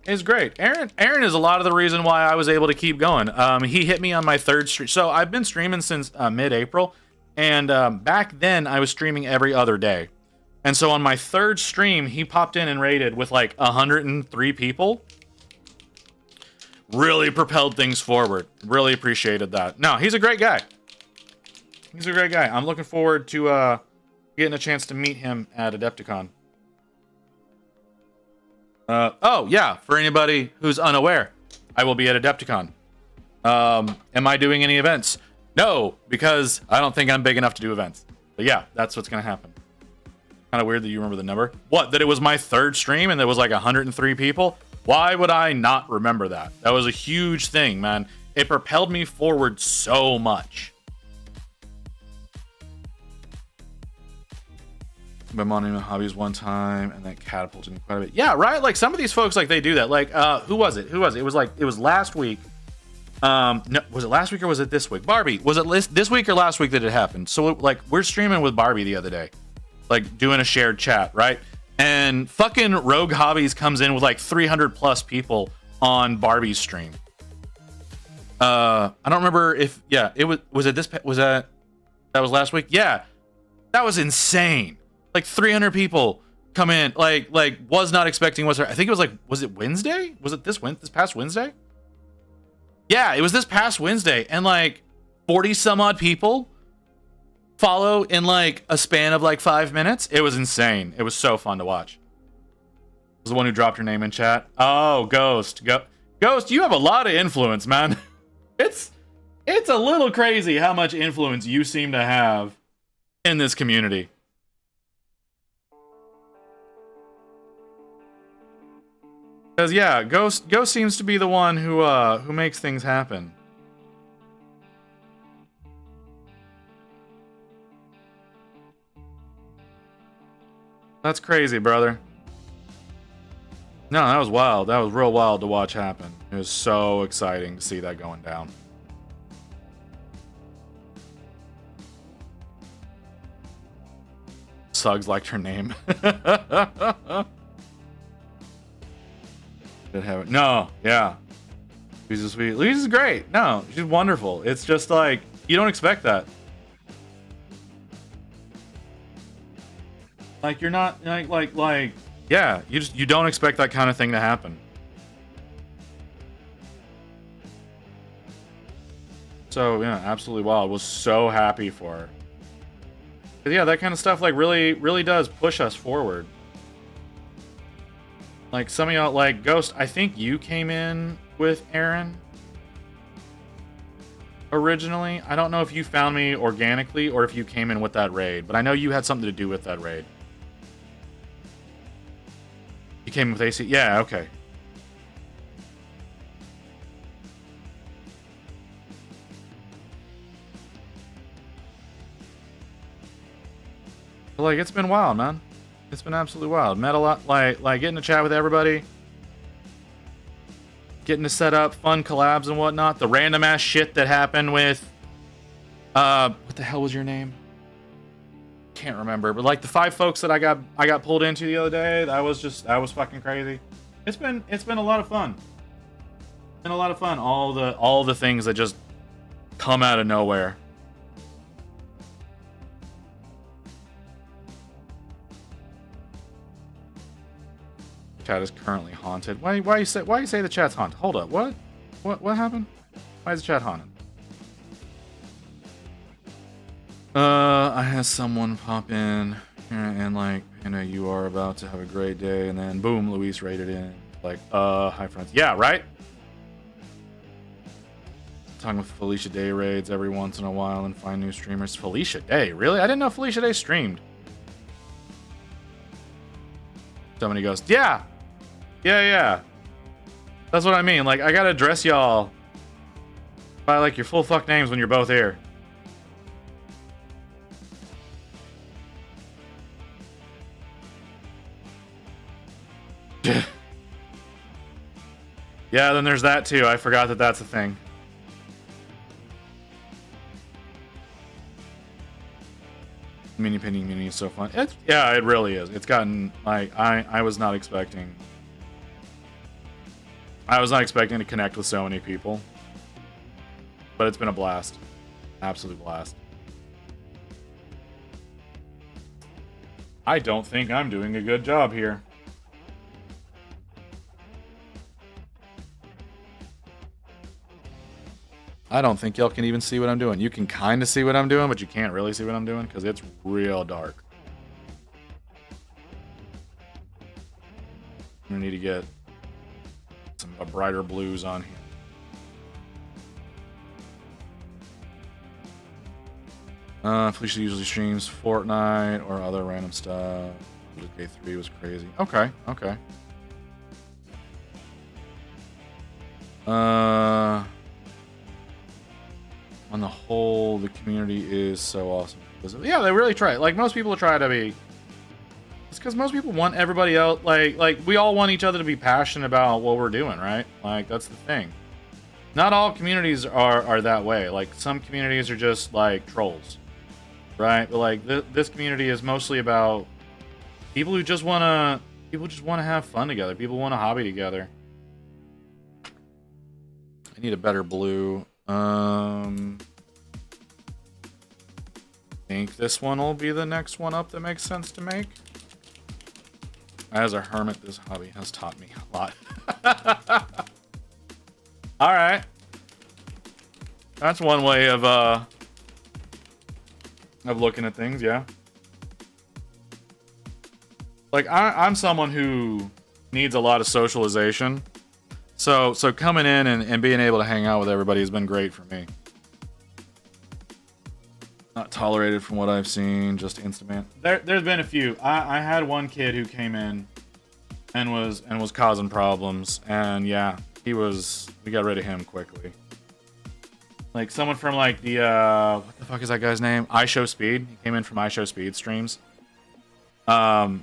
it's great. Aaron is a lot of the reason why I was able to keep going. He hit me on my 3rd stream. So I've been streaming since mid-April, and back then I was streaming every other day. And so on my 3rd stream, he popped in and raided with like 103 people. Really propelled things forward. Really appreciated that. No, he's a great guy. He's a great guy. I'm looking forward to getting a chance to meet him at Adepticon. Oh, yeah. For anybody who's unaware, I will be at Adepticon. Am I doing any events? No, because I don't think I'm big enough to do events. But yeah, that's what's going to happen. Kind of weird that you remember the number. What, that it was my 3rd stream and there was like 103 people? Why would I not remember that? That was a huge thing, man. It propelled me forward so much. Been monitoring my hobbies one time and that catapulted me quite a bit. Yeah, right? Like some of these folks, like they do that. Like, who was it? It was last week. No, was it last week or was it this week? Barbie, was it this week or last week that it happened? So like we're streaming with Barbie the other day. Like doing a shared chat, right? And fucking Rogue Hobbies comes in with like 300 plus people on Barbie's stream. I don't remember if, yeah, it was that was last week? Yeah, that was insane. Like 300 people come in, like was not expecting I think it was like, was it Wednesday? Was it this past Wednesday? Yeah, it was this past Wednesday, and like 40 some odd people follow in like a span of like 5 minutes. It was insane. It was so fun to watch. It was the one who dropped her name in chat. Oh, Ghost, you have a lot of influence, man. It's a little crazy how much influence you seem to have in this community. Because yeah, Ghost seems to be the one who makes things happen. That's crazy, brother. No, that was wild. That was real wild to watch happen. It was so exciting to see that going down. Suggs liked her name. Did have it? No, yeah. Lisa's sweet. Lisa's great. No, she's wonderful. It's just like you don't expect that. Like you're not like yeah. You don't expect that kind of thing to happen. So yeah, absolutely wild. Was so happy for her. But yeah, that kind of stuff like really does push us forward. Like some of y'all, like Ghost, I think you came in with Aaron originally. I don't know if you found me organically or if you came in with that raid, but I know you had something to do with that raid. You came in with AC? Yeah, okay. But like, it's been wild, man. It's been absolutely wild. Met a lot, like getting to chat with everybody, getting to set up fun collabs and whatnot. The random ass shit that happened with, what the hell was your name? Can't remember, but like the 5 folks that I got pulled into the other day. That was fucking crazy. It's been a lot of fun. It's been a lot of fun. All the things that just come out of nowhere. Chat is currently haunted. Why you say the chat's haunted? Hold up. What happened? Why is the chat haunted? I had someone pop in and like, you are about to have a great day, and then boom, Luis raided in. Like, hi friends. Yeah, right? Talking with Felicia Day raids every once in a while and find new streamers. Felicia Day? Really? I didn't know Felicia Day streamed. Somebody goes, yeah. That's what I mean. Like, I gotta address y'all by like your full fuck names when you're both here. Yeah, then there's that too. I forgot that that's a thing. Mini pinning mini is so fun. Yeah, it really is. It's gotten like I was not expecting. I was not expecting to connect with so many people, but it's been a blast, absolute blast. I don't think I'm doing a good job here. I don't think y'all can even see what I'm doing. You can kind of see what I'm doing, but you can't really see what I'm doing because it's real dark. I need to get some brighter blues on here. Felicia usually streams Fortnite or other random stuff. K3 was crazy. Okay. On the whole, the community is so awesome. Yeah, they really try. Like, most people try to be. It's because most people want everybody else. Like we all want each other to be passionate about what we're doing, right? Like, that's the thing. Not all communities are that way. Like, some communities are just like trolls, right? But like this community is mostly about people who just wanna have fun together. People want a hobby together. I need a better blue. I think this one will be the next one up that makes sense to make. As a hermit, this hobby has taught me a lot. All right, that's one way of looking at things. Yeah, like I'm someone who needs a lot of socialization. So coming in and being able to hang out with everybody has been great for me. Not tolerated from what I've seen. Just Instaman. There's been a few. I had one kid who came in and was causing problems, and yeah, we got rid of him quickly. Like someone from like the what the fuck is that guy's name? iShowSpeed. He came in from iShowSpeed streams. And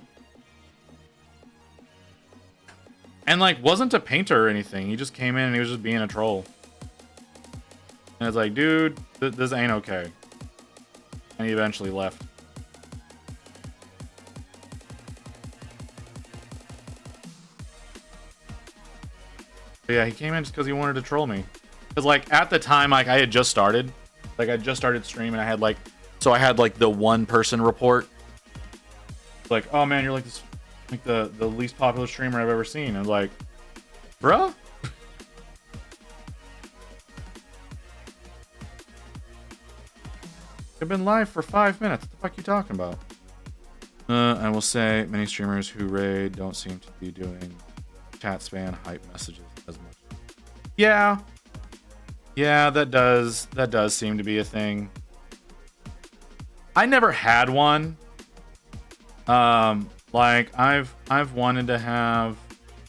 like wasn't a painter or anything. He just came in and he was just being a troll. And it's like, dude, this ain't okay. And he eventually left. But yeah, he came in just because he wanted to troll me. Because like at the time, like I had just started, streaming. I had like the 1-person report. Like, oh man, you're like this, like the least popular streamer I've ever seen. And like, bruh. I've been live for 5 minutes. What the fuck are you talking about? I will say many streamers who raid don't seem to be doing chat spam hype messages as much. Yeah. Yeah, that does seem to be a thing. I never had one. Like I've wanted to have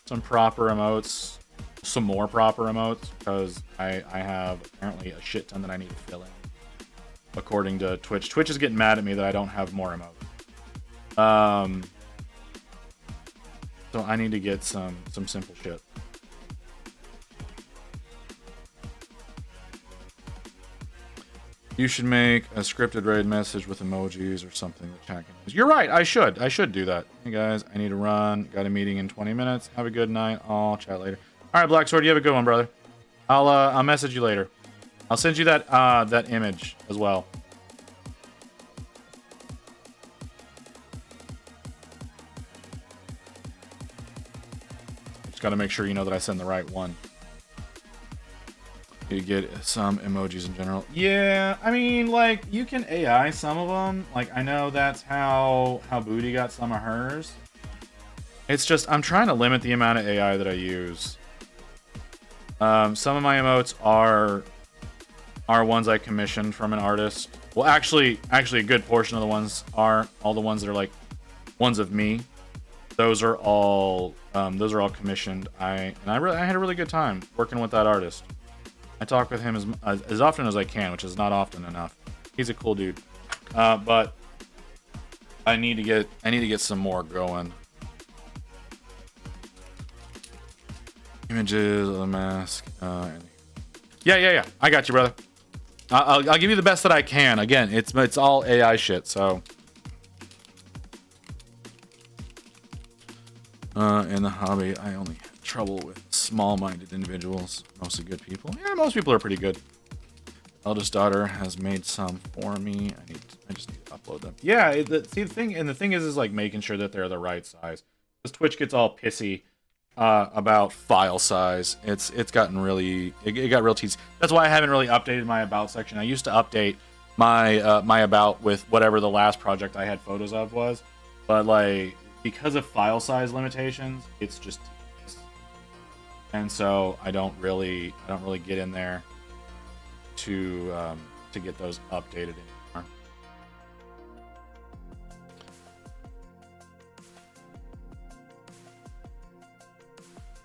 some proper emotes, some more proper emotes, because I have apparently a shit ton that I need to fill in. According to Twitch. Twitch is getting mad at me that I don't have more emotes. So I need to get some simple shit. You should make a scripted raid message with emojis or something that chat can use. You're right, I should do that. Hey guys, I need to run. Got a meeting in 20 minutes. Have a good night. I'll chat later. Alright, Black Sword, you have a good one, brother. I'll message you later. I'll send you that image as well. Just got to make sure you know that I send the right one. You get some emojis in general. Yeah, I mean, like, you can AI some of them. Like, I know that's how Booty got some of hers. It's just, I'm trying to limit the amount of AI that I use. Some of my emotes are ones I commissioned from an artist. Well, actually, a good portion of the ones are all the ones that are like ones of me. Those are all commissioned. I had a really good time working with that artist. I talk with him as often as I can, which is not often enough. He's a cool dude, but I need to get some more going. Images of the mask. Yeah. I got you, brother. I'll give you the best that I can. Again, it's all AI shit, so. In the hobby, I only have trouble with small-minded individuals. Mostly good people. Yeah, most people are pretty good. Eldest daughter has made some for me. I just need to upload them. Yeah, the thing is like making sure that they're the right size. Because Twitch gets all pissy about file size. It got real teasy. That's why I haven't really updated my about section. I used to update my my about with whatever the last project I had photos of was, but like because of file size limitations, it's just, and so I don't really get in there to get those updated anymore.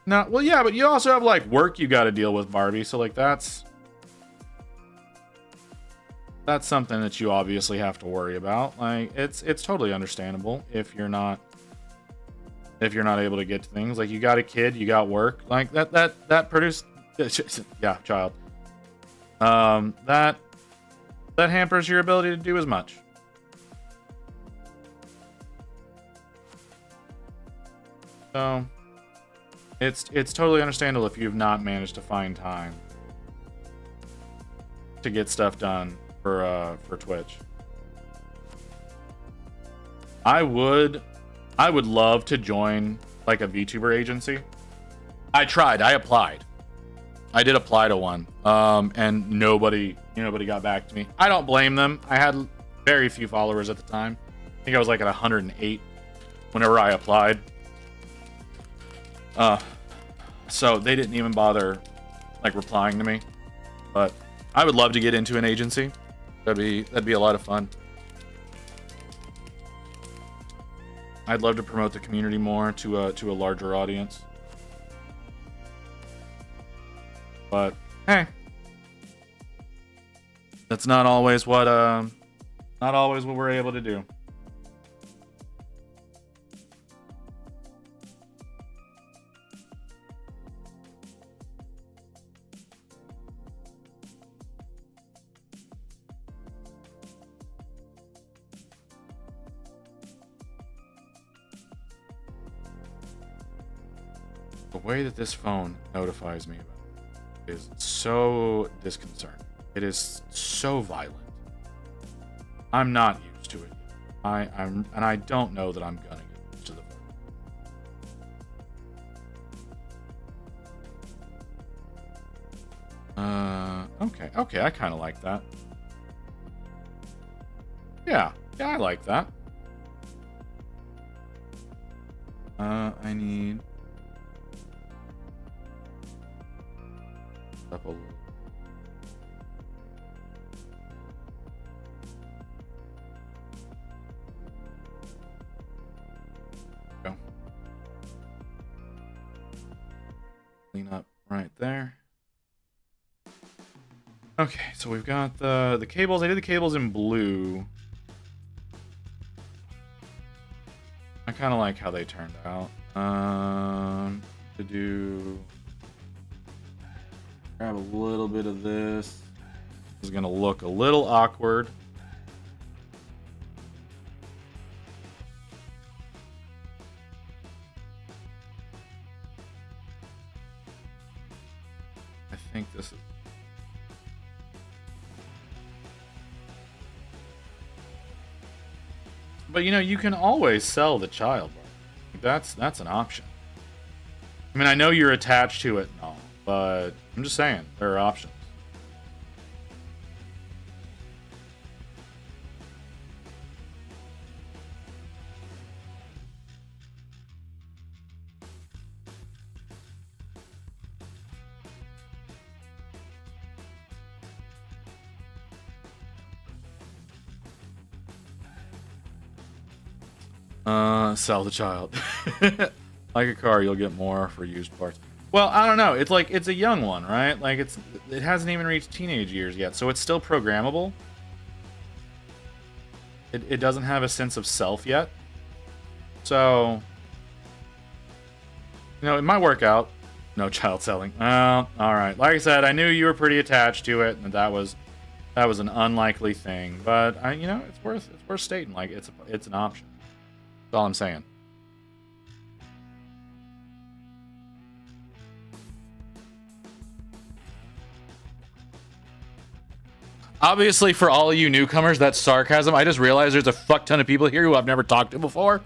No, well, yeah, but you also have like work you got to deal with, Barbie. So like that's something that you obviously have to worry about. Like it's totally understandable if you're not able to get to things. Like you got a kid, you got work. Like that produced, yeah, child. That hampers your ability to do as much. So it's totally understandable if you've not managed to find time to get stuff done for Twitch. I would love to join like a VTuber agency. I applied. I did apply to one. And nobody got back to me. I don't blame them. I had very few followers at the time. I think I was like at 108 whenever I applied. So they didn't even bother like replying to me. But I would love to get into an agency. That'd be a lot of fun. I'd love to promote the community more to a larger audience. But hey, that's not always what we're able to do. The way that this phone notifies me about it is so disconcerting. It is so violent. I'm not used to it. And I don't know that I'm gonna get used to the phone. Okay, I kind of like that. Yeah, I like that. I need up a little. Go. Clean up right there. Okay, so we've got the cables. I did the cables in blue. I kind of like how they turned out. To do. Grab a little bit of this. This is gonna look a little awkward. I think this is. But you know, you can always sell the child. That's an option. I mean, I know you're attached to it and all, but I'm just saying there are options. Sell the child. Like a car, you'll get more for used parts. Well, I don't know. It's like, it's a young one, right? Like it hasn't even reached teenage years yet, so it's still programmable. It doesn't have a sense of self yet. So, you know, it might work out. No child selling. Well, all right. Like I said, I knew you were pretty attached to it, and that was an unlikely thing. But you know, it's worth stating. Like it's an option. That's all I'm saying. Obviously, for all of you newcomers, that's sarcasm. I just realized there's a fuck ton of people here who I've never talked to before.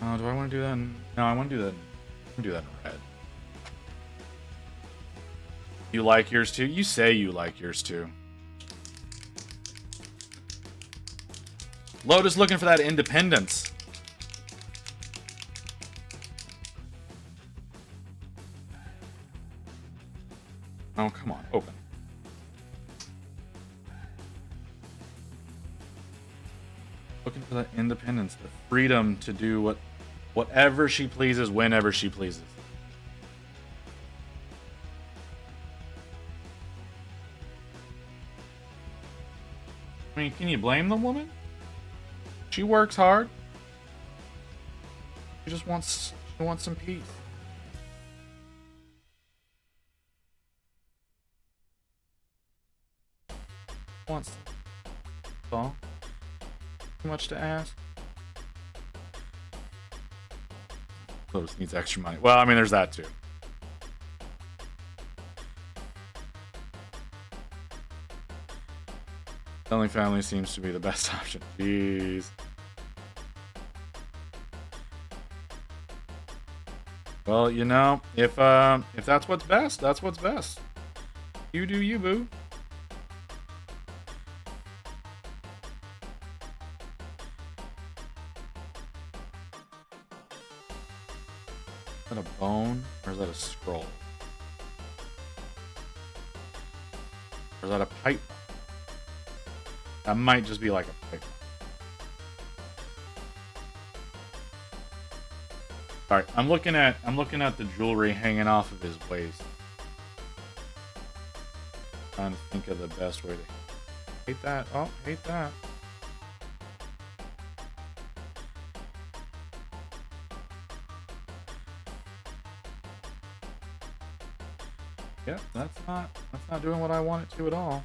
Oh, do I want to do that? No, I want to do that. I'm gonna do that in red. You like yours too? You say you like yours too. Lotus looking for that independence. Oh, come on, open. Looking for that independence, the freedom to do whatever she pleases, whenever she pleases. I mean, can you blame the woman? She works hard. She just wants some peace. Wants. That's all. Too much to ask. Lotus needs extra money. Well, I mean, there's that too. Selling family seems to be the best option. Jeez. Well, you know, if that's what's best, that's what's best. You do you, boo. that a bone or is that a scroll? Or is that a pipe? That might just be like a pipe. Alright, I'm looking at the jewelry hanging off of his waist. Trying to think of the best way to hate that. Oh, hate that. Yep, that's not doing what I want it to at all.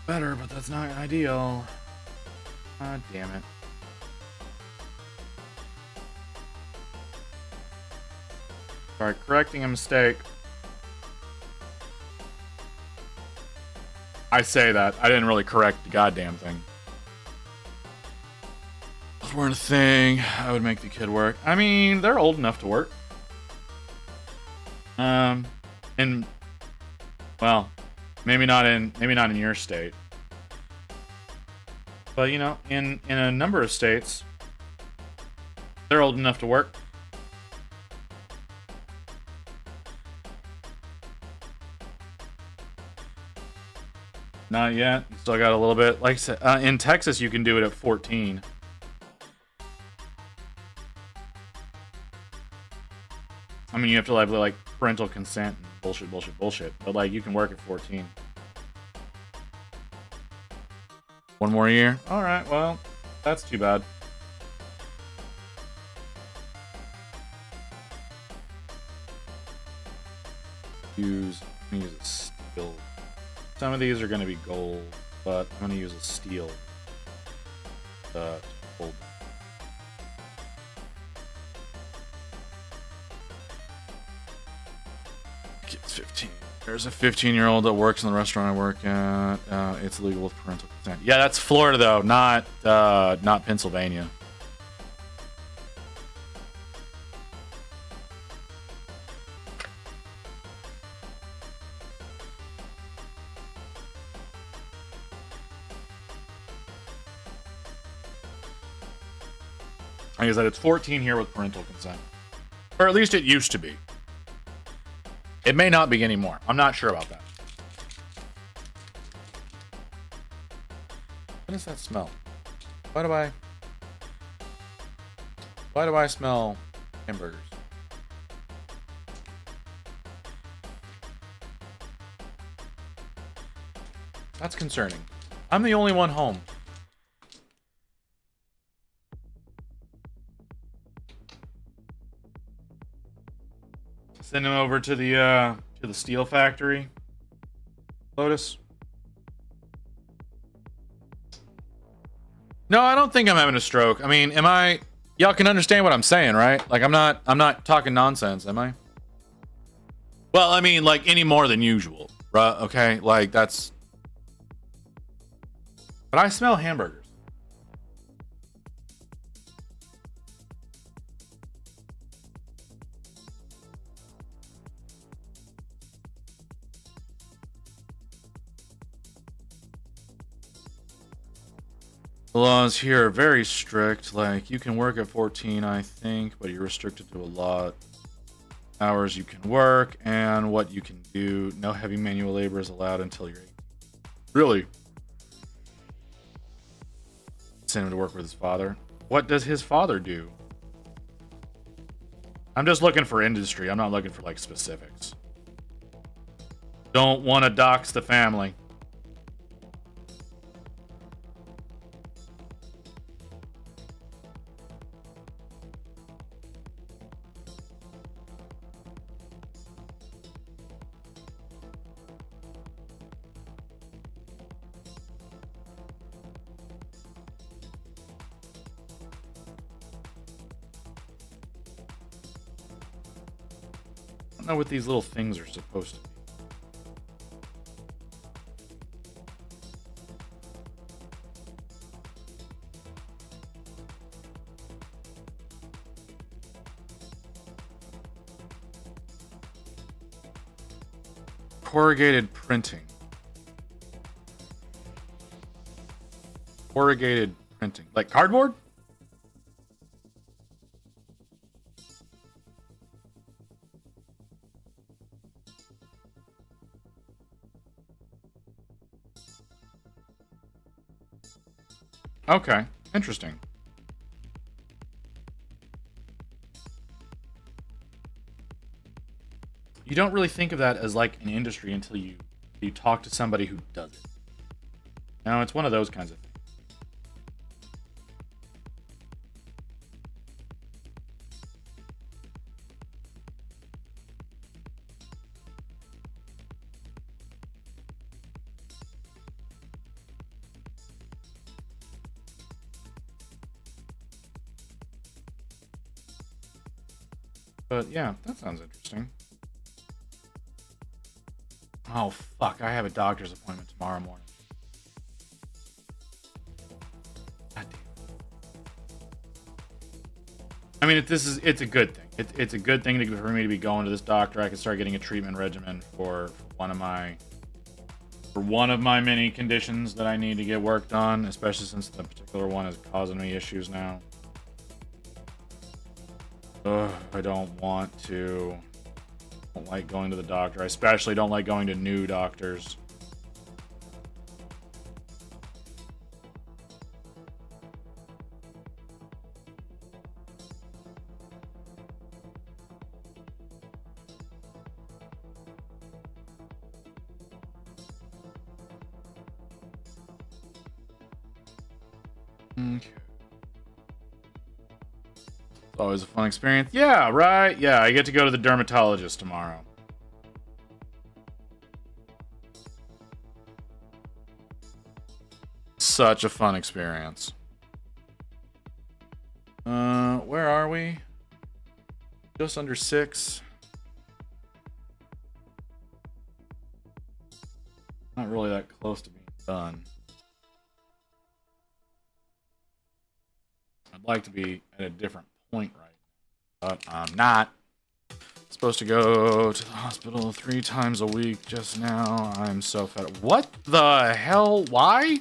Better, but that's not ideal. Ah, damn it. Sorry, correcting a mistake. I say that. I didn't really correct the goddamn thing. If it weren't a thing, I would make the kid work. I mean, they're old enough to work. And well, maybe not in your state. But you know, in a number of states, they're old enough to work. Not yet. You still got a little bit. Like I said, in Texas, you can do it at 14. I mean, you have to have like parental consent and bullshit. But like, you can work at 14. One more year? All right. Well, that's too bad. Use a steel. Some of these are going to be gold, but I'm going to use a steel. Gold. Kid's 15. There's a 15-year-old that works in the restaurant I work at. It's legal with parental consent. Yeah, that's Florida though, not Pennsylvania. Like I said, it's 14 here with parental consent. Or at least it used to be. It may not be anymore. I'm not sure about that. What does that smell? Why do I smell hamburgers? That's concerning. I'm the only one home. Send him over to the steel factory. Lotus. No, I don't think I'm having a stroke. I mean, am I? Y'all can understand what I'm saying, right? Like I'm not talking nonsense, am I? Well, I mean, like any more than usual, right? Okay, like that's. But I smell hamburgers. The laws here are very strict. Like, you can work at 14, I think, but you're restricted to a lot. Hours you can work and what you can do. No heavy manual labor is allowed until you're 18. Really? Send him to work with his father. What does his father do? I'm just looking for industry. I'm not looking for, like, specifics. Don't want to dox the family. I don't know what these little things are supposed to be. corrugated printing? Corrugated printing. Like cardboard? Okay, interesting. You don't really think of that as like an industry until you talk to somebody who does it. Now, it's one of those kinds of things. But yeah, that sounds interesting. Oh, fuck. I have a doctor's appointment tomorrow morning. God damn. I mean, it's a good thing. It's a good thing for me to be going to this doctor. I can start getting a treatment regimen for one of my many conditions that I need to get worked on, especially since the particular one is causing me issues now. Ugh, I don't want to. I don't like going to the doctor. I especially don't like going to new doctors. Okay. It's always a fun experience. Yeah, right. Yeah, I get to go to the dermatologist tomorrow. Such a fun experience. Where are we? Just under 6. Not really that close to being done. I'd like to be at a different point right now, but I'm not. Supposed to go to the hospital 3 times a week just now. I'm so fed up. What the hell? Why?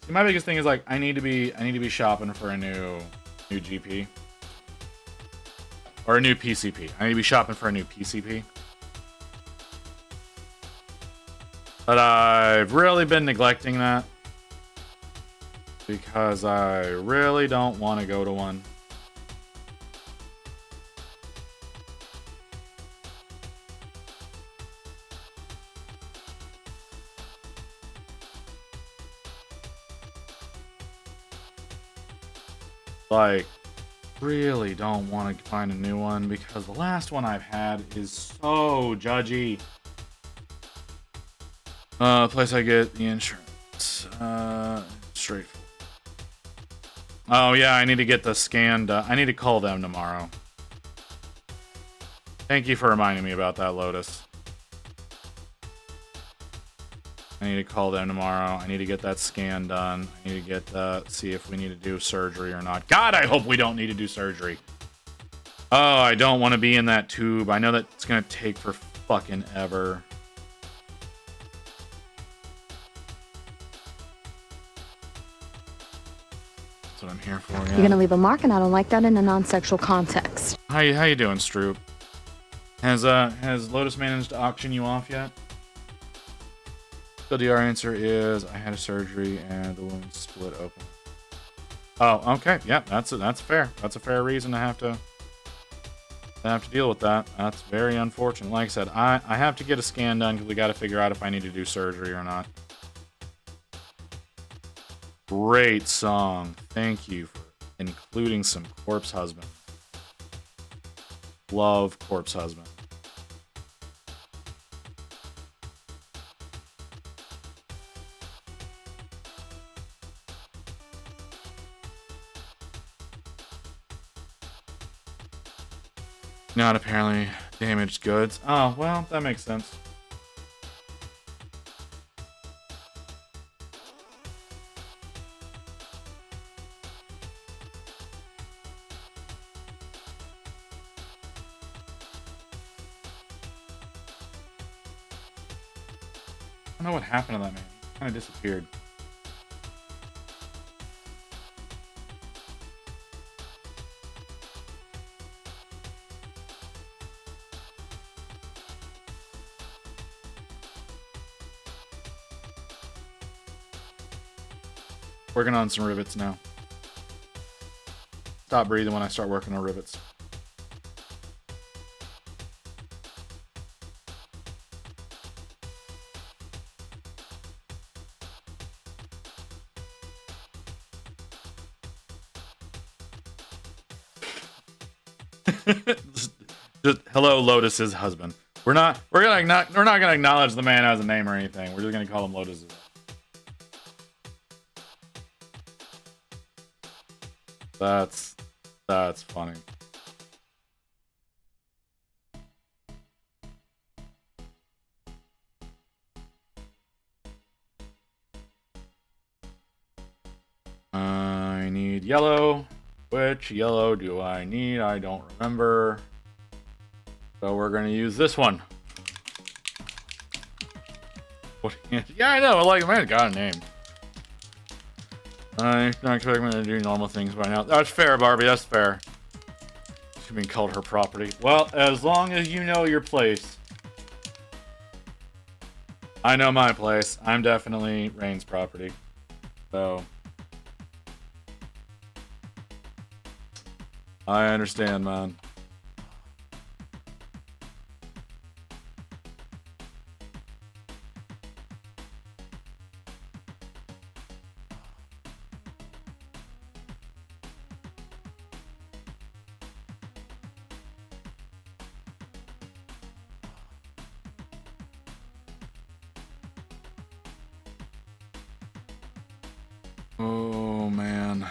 See, my biggest thing is like I need to be shopping for a new GP or a new PCP. I need to be shopping for a new PCP. But I've really been neglecting that because I really don't want to go to one. Like, really don't want to find a new one because the last one I've had is so judgy. Place I get the insurance. Straightforward. Oh yeah, I need to get the scan done. I need to call them tomorrow. Thank you for reminding me about that, Lotus. I need to call them tomorrow. I need to get that scan done. I need to get see if we need to do surgery or not. God, I hope we don't need to do surgery. Oh, I don't want to be in that tube. I know that it's gonna take for fucking ever. That's what I'm here for. Yeah. You're gonna leave a mark, and I don't like that in a non-sexual context. How you doing, Stroop? Has Lotus managed to auction you off yet? So the answer is I had a surgery and the wound split open. Oh, okay. Yeah, that's fair. That's a fair reason to have to deal with that. That's very unfortunate. Like I said, I have to get a scan done because we got to figure out if I need to do surgery or not. Great song. Thank you for including some Corpse Husband. Love Corpse Husband. Not apparently damaged goods. Oh, well, that makes sense. don't know what happened to that man. He kind of disappeared. Working on some rivets now. Stop breathing when I start working on rivets. just hello, Lotus's husband. We're not gonna acknowledge the man as a name or anything. We're just gonna call him Lotus. That's funny. I need yellow. Which yellow do I need? I don't remember. So we're gonna use this one. What? Yeah, I know. Like, man, got a name. I'm not expecting me to do normal things by now. That's fair, Barbie. That's fair. She's being called her property. Well, as long as you know your place. I know my place. I'm definitely Rain's property. So. I understand, man. Oh, man.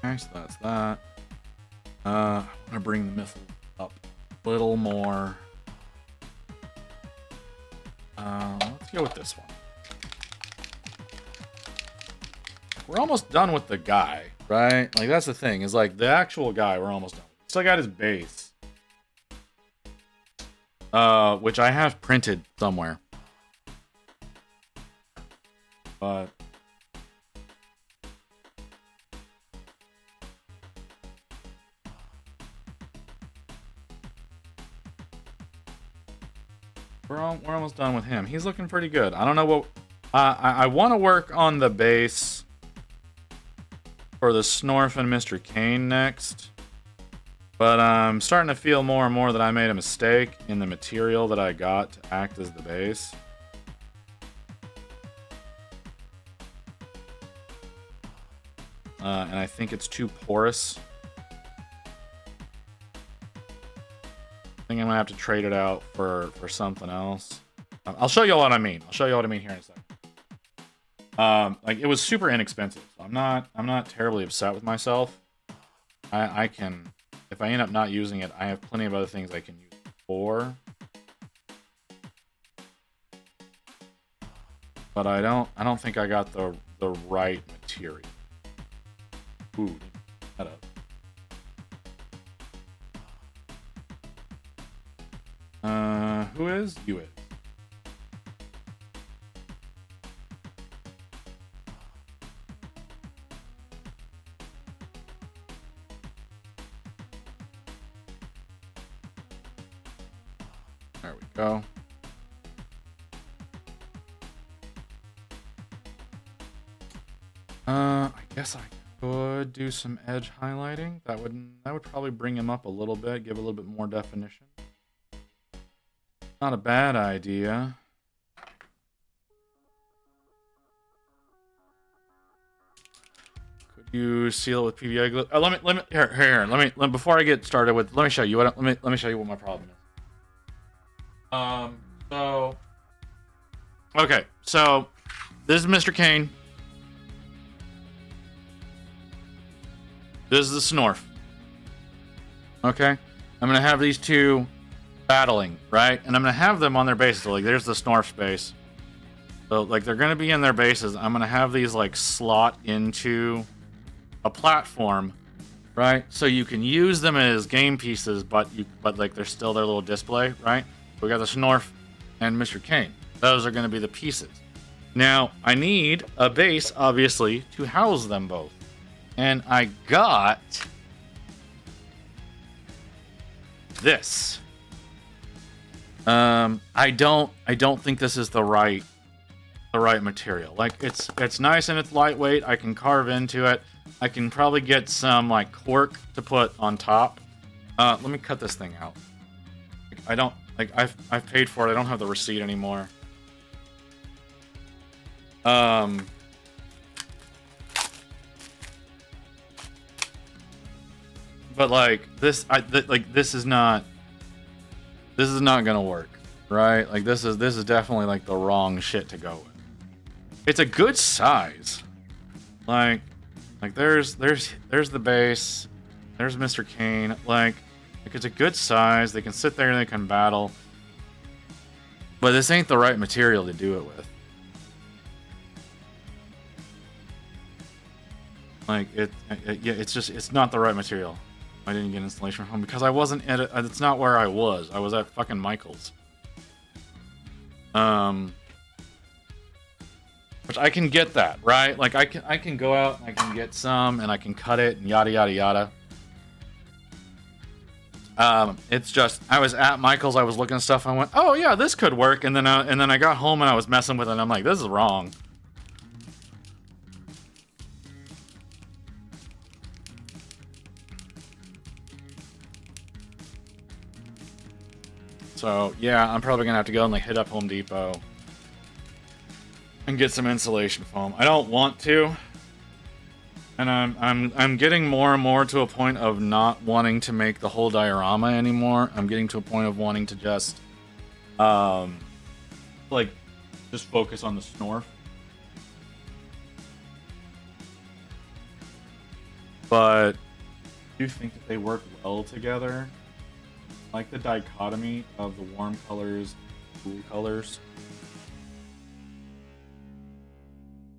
Okay, so that's that. I'm gonna bring the missile up a little more. Let's go with this one. We're almost done with the guy, right? Like, that's the thing, is like the actual guy, we're almost done. Still got his base. Which I have printed somewhere. But we're almost done with him. He's looking pretty good. I don't know what... I want to work on the base for the Snorf and Mr. Kane next. But I'm starting to feel more and more that I made a mistake in the material that I got to act as the base. And I think it's too porous. I think I'm gonna have to trade it out for something else. I'll show you what I mean. I'll show you what I mean here in a second. Like, it was super inexpensive, so I'm not terribly upset with myself. I can, if I end up not using it, I have plenty of other things I can use it for. But I don't think I got the right material. Ooh, that up. Who is? You is. There we go. I guess I could do some edge highlighting. That would probably bring him up a little bit, give a little bit more definition. Not a bad idea. Could you seal it with PVA glue? Let me before I get started with, let me show you what let me show you what my problem is. So okay, so this is Mr. Kane. This is the Snorf. Okay. I'm gonna have these two battling, right? And I'm gonna have them on their bases. So, like, there's the Snorf space. So, like, they're gonna be in their bases. I'm gonna have these, like, slot into a platform, right? So you can use them as game pieces, but like, they're still their little display, right? We got the Snorf and Mr. Kane. Those are gonna be the pieces. Now, I need a base, obviously, to house them both. And I got this. I don't think this is the right material. Like, it's nice and it's lightweight. I can carve into it. I can probably get some, like, cork to put on top. Let me cut this thing out. Like, I don't, like, I've paid for it. I don't have the receipt anymore. But, like, this is not gonna work, right? Like, this is definitely, like, the wrong shit to go with. It's a good size. Like there's the base, there's Mr. Kane. Like it's a good size. They can sit there and they can battle. But this ain't the right material to do it with. Like it's not the right material. I didn't get installation from home because I wasn't at it. It's not where I was. I was at fucking Michael's. Which I can get that, right? Like I can go out and I can get some and I can cut it and yada yada yada. It's just I was at Michael's, I was looking at stuff, and I went, oh yeah, this could work, and then I got home and I was messing with it and I'm like, this is wrong. So yeah, I'm probably gonna have to go and like hit up Home Depot and get some insulation foam. I don't want to, and I'm getting more and more to a point of not wanting to make the whole diorama anymore. I'm getting to a point of wanting to just like just focus on the Snorf. But I do think that they work well together. I like the dichotomy of the warm colors, cool colors.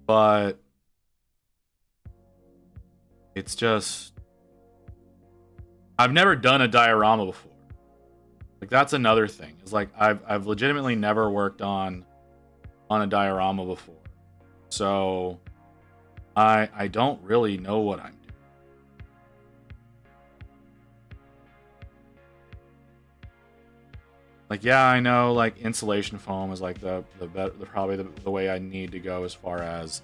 But it's just I've never done a diorama before. Like that's another thing. It's like I've legitimately never worked on a diorama before. So I don't really know what I'm doing. Like, yeah, I know, like, insulation foam is, like, the probably the way I need to go as far as,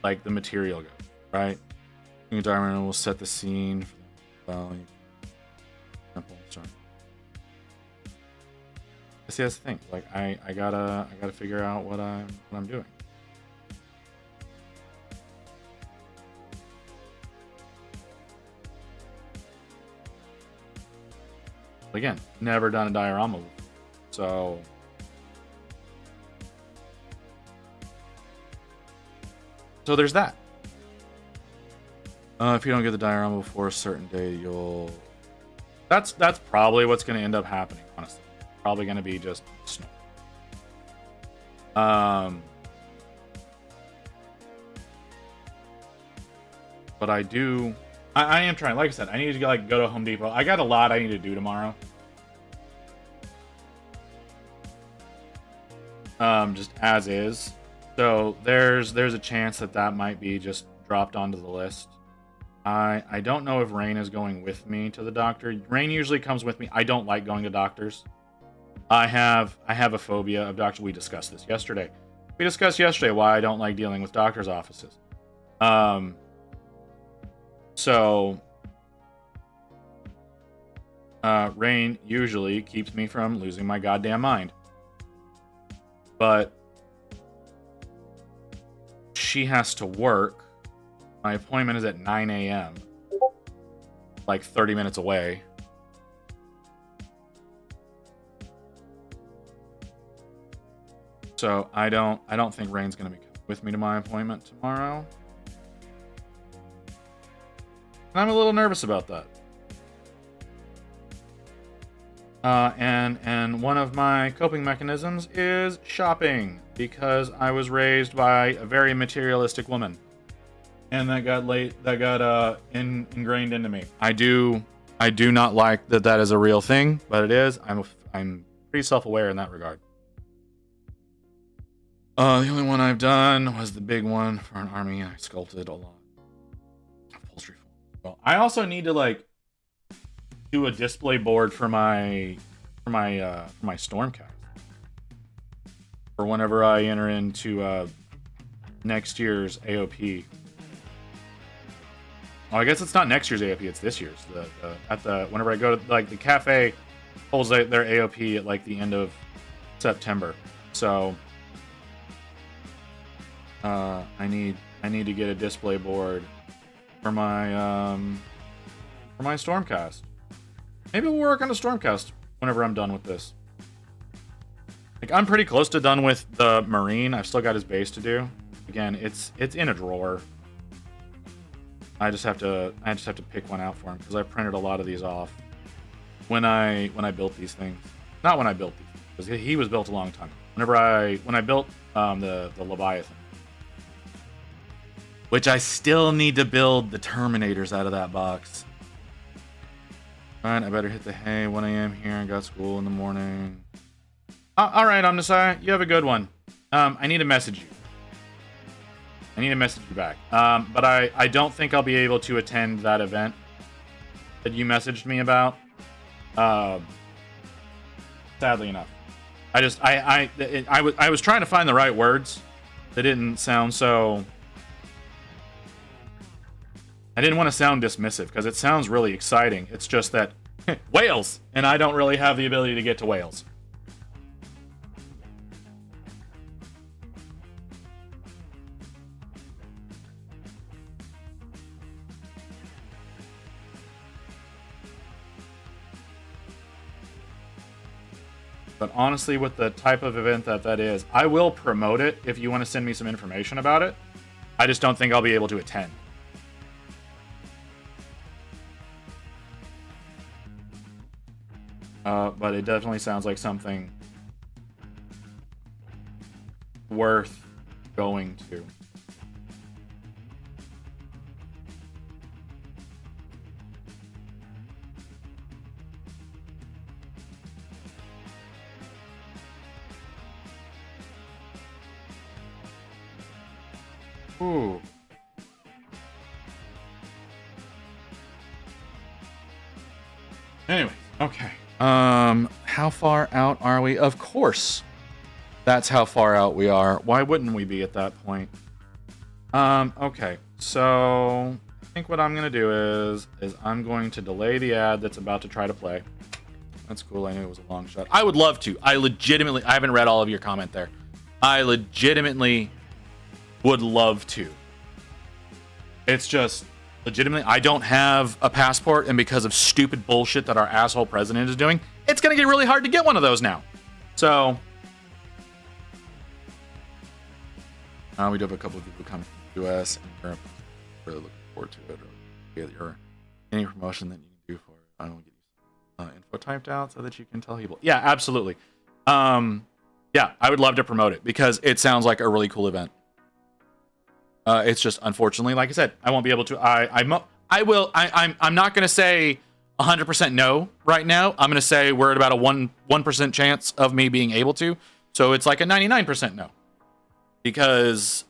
like, the material goes, right? Diamond will set the scene. Well, sorry. See, that's the thing. Like, I gotta figure out what I'm doing. Again, never done a diorama before. So there's that. If you don't get the diorama before a certain day, you'll... That's probably what's going to end up happening, honestly. Probably going to be just snow. But I do... I am trying. Like I said, I need to go to Home Depot. I got a lot I need to do tomorrow. Just as is. So there's a chance that might be just dropped onto the list. I don't know if Rain is going with me to the doctor. Rain usually comes with me. I don't like going to doctors. I have a phobia of doctors. We discussed this yesterday. We discussed yesterday why I don't like dealing with doctors' offices. So, Rain usually keeps me from losing my goddamn mind. But she has to work. My appointment is at 9 a.m. Like 30 minutes away. So I don't think Rain's gonna be with me to my appointment tomorrow. And I'm a little nervous about that. And one of my coping mechanisms is shopping, because I was raised by a very materialistic woman, and that got ingrained into me. I do not like that is a real thing, but it is. I'm pretty self-aware in that regard. The only one I've done was the big one for an army. I sculpted a lot of upholstery. Well, I also need to like do a display board for my Stormcast for whenever I enter into next year's AOP. Well, I guess it's not next year's AOP; it's this year's. Whenever I go to like the cafe holds their AOP at like the end of September, so I need to get a display board for my Stormcast. Maybe we'll work on a Stormcast whenever I'm done with this. Like, I'm pretty close to done with the Marine. I've still got his base to do. Again, it's in a drawer. I just have to pick one out for him, because I printed a lot of these off when I built these things. Not when I built these, because he was built a long time. When I built the Leviathan, which I still need to build the Terminators out of that box. Alright, I better hit the hay. 1 a.m. here. I got school in the morning. Alright, Omnisci, you have a good one. I need to message you. I need to message you back. But I don't think I'll be able to attend that event that you messaged me about. Sadly enough. I was trying to find the right words that didn't sound so... I didn't want to sound dismissive, because it sounds really exciting. It's just that Wales, and I don't really have the ability to get to Wales. But honestly, with the type of event that is, I will promote it if you want to send me some information about it. I just don't think I'll be able to attend. But it definitely sounds like something worth going to. Ooh. Anyway, okay. How far out are we? Of course, that's how far out we are. Why wouldn't we be at that point? Okay. So I think what I'm gonna do is I'm going to delay the ad that's about to try to play. That's cool. I knew it was a long shot. I would love to. I haven't read all of your comment there. I legitimately would love to. It's just legitimately, I don't have a passport, and because of stupid bullshit that our asshole president is doing, it's gonna get really hard to get one of those now. So we do have a couple of people coming from the US and Europe. Really looking forward to it. Or any promotion that you can do for it. I will get you info typed out so that you can tell people. Yeah, absolutely. Yeah, I would love to promote it because it sounds like a really cool event. It's just, unfortunately, like I said, I won't be able to. I'm not going to say 100% no right now. I'm going to say we're at about a 1% chance of me being able to. So it's like a 99% no. Because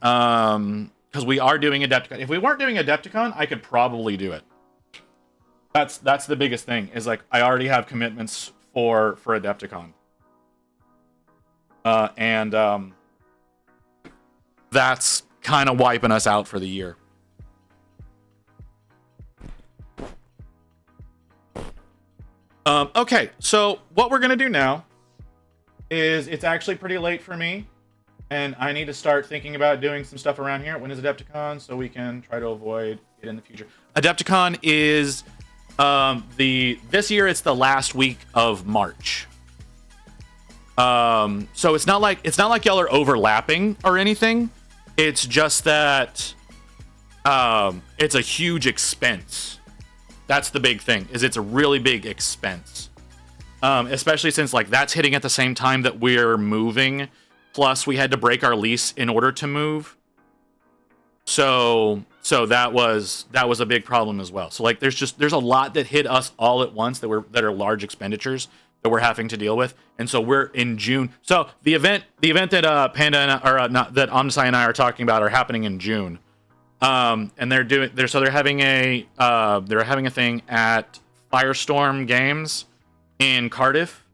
we are doing Adepticon. If we weren't doing Adepticon, I could probably do it. That's the biggest thing, is like I already have commitments for Adepticon. And that's kind of wiping us out for the year. Okay, so what we're gonna do now is, it's actually pretty late for me, and I need to start thinking about doing some stuff around here. When is Adepticon? So we can try to avoid it in the future. Adepticon is this year it's the last week of March. So it's not like y'all are overlapping or anything. It's just that it's a huge expense. That's the big thing, is it's a really big expense. especially since like that's hitting at the same time that we're moving. Plus, we had to break our lease in order to move. So that was a big problem as well. So like there's a lot that hit us all at once that are large expenditures that we're having to deal with. And so we're in June. So the event that Panda and that Omnisci and I are talking about are happening in June. And they're having a thing at Firestorm Games in Cardiff.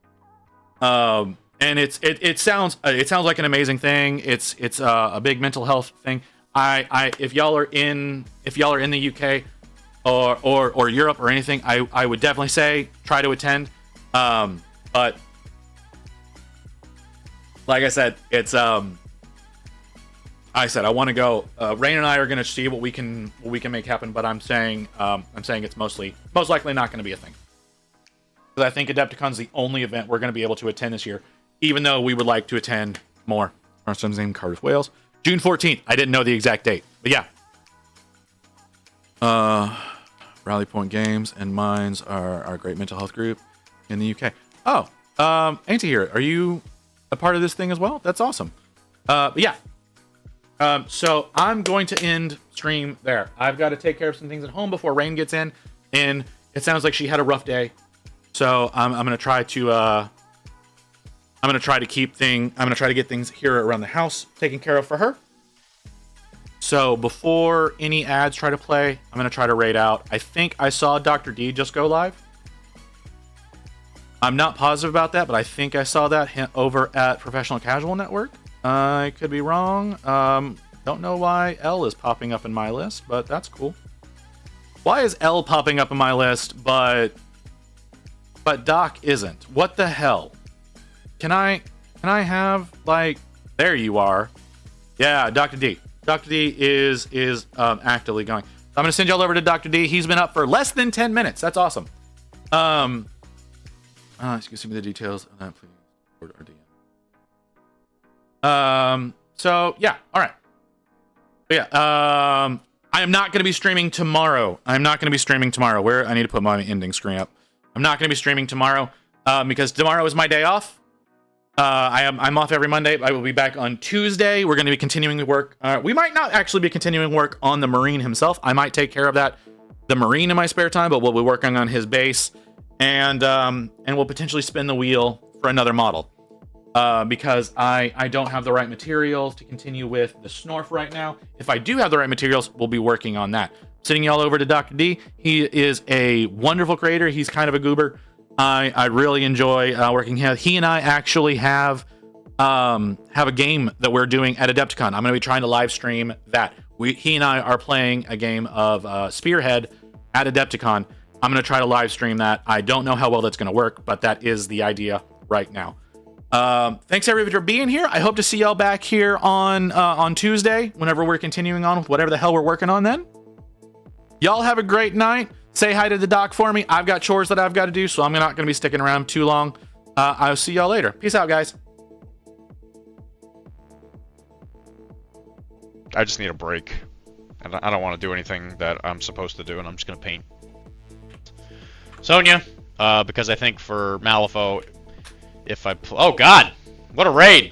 And it sounds like an amazing thing. It's a big mental health thing. If y'all are in the UK or Europe or anything, I would definitely say try to attend. But like I said, I want to go. Rain and I are going to see what we can make happen. But I'm saying it's most likely not going to be a thing. Because I think Adepticon's the only event we're going to be able to attend this year, even though we would like to attend more. Our son's name Cardiff, Wales. June 14th. I didn't know the exact date, but yeah. Rally Point Games and Minds are our great mental health group in the UK. Oh, Auntie here. Are you a part of this thing as well? That's awesome. But yeah. So I'm going to end stream there. I've got to take care of some things at home before Rain gets in, and it sounds like she had a rough day. So I'm gonna try to get things here around the house taken care of for her. So before any ads try to play, I'm gonna try to raid out. I think I saw Dr. D just go live. I'm not positive about that, but I think I saw that over at Professional Casual Network. I could be wrong. Don't know why L is popping up in my list, but that's cool. Why is L popping up in my list, but Doc isn't? What the hell? Can I have, like, there you are. Yeah, Dr. D. Dr. D is actively going. So I'm going to send y'all over to Dr. D. He's been up for less than 10 minutes. That's awesome. You can send me the details on that, please. Or DM. So, yeah, all right. But yeah, I am not going to be streaming tomorrow. Where I need to put my ending screen up. I'm not going to be streaming tomorrow because tomorrow is my day off. I'm off every Monday. I will be back on Tuesday. We're going to be continuing to work. We might not actually be continuing work on the Marine himself. I might take care of the Marine in my spare time, but we'll be working on his base, and we'll potentially spin the wheel for another model because I don't have the right materials to continue with the Snorf right now. If I do have the right materials, we'll be working on that. Sending y'all over to Dr. D. He is a wonderful creator. He's kind of a goober. I really enjoy working here. He and I actually have a game that we're doing at Adepticon. I'm going to be trying to live stream that. He and I are playing a game of Spearhead at Adepticon. I'm going to try to live stream that. I don't know how well that's going to work, but that is the idea right now. Thanks everybody for being here. I hope to see y'all back here on Tuesday whenever we're continuing on with whatever the hell we're working on then. Y'all have a great night. Say hi to the doc for me. I've got chores that I've got to do, so I'm not going to be sticking around too long. I'll see y'all later. Peace out, guys. I just need a break. I don't want to do anything that I'm supposed to do, and I'm just going to paint. Sonya, because I think for Malifaux, if I... Oh, God! What a raid!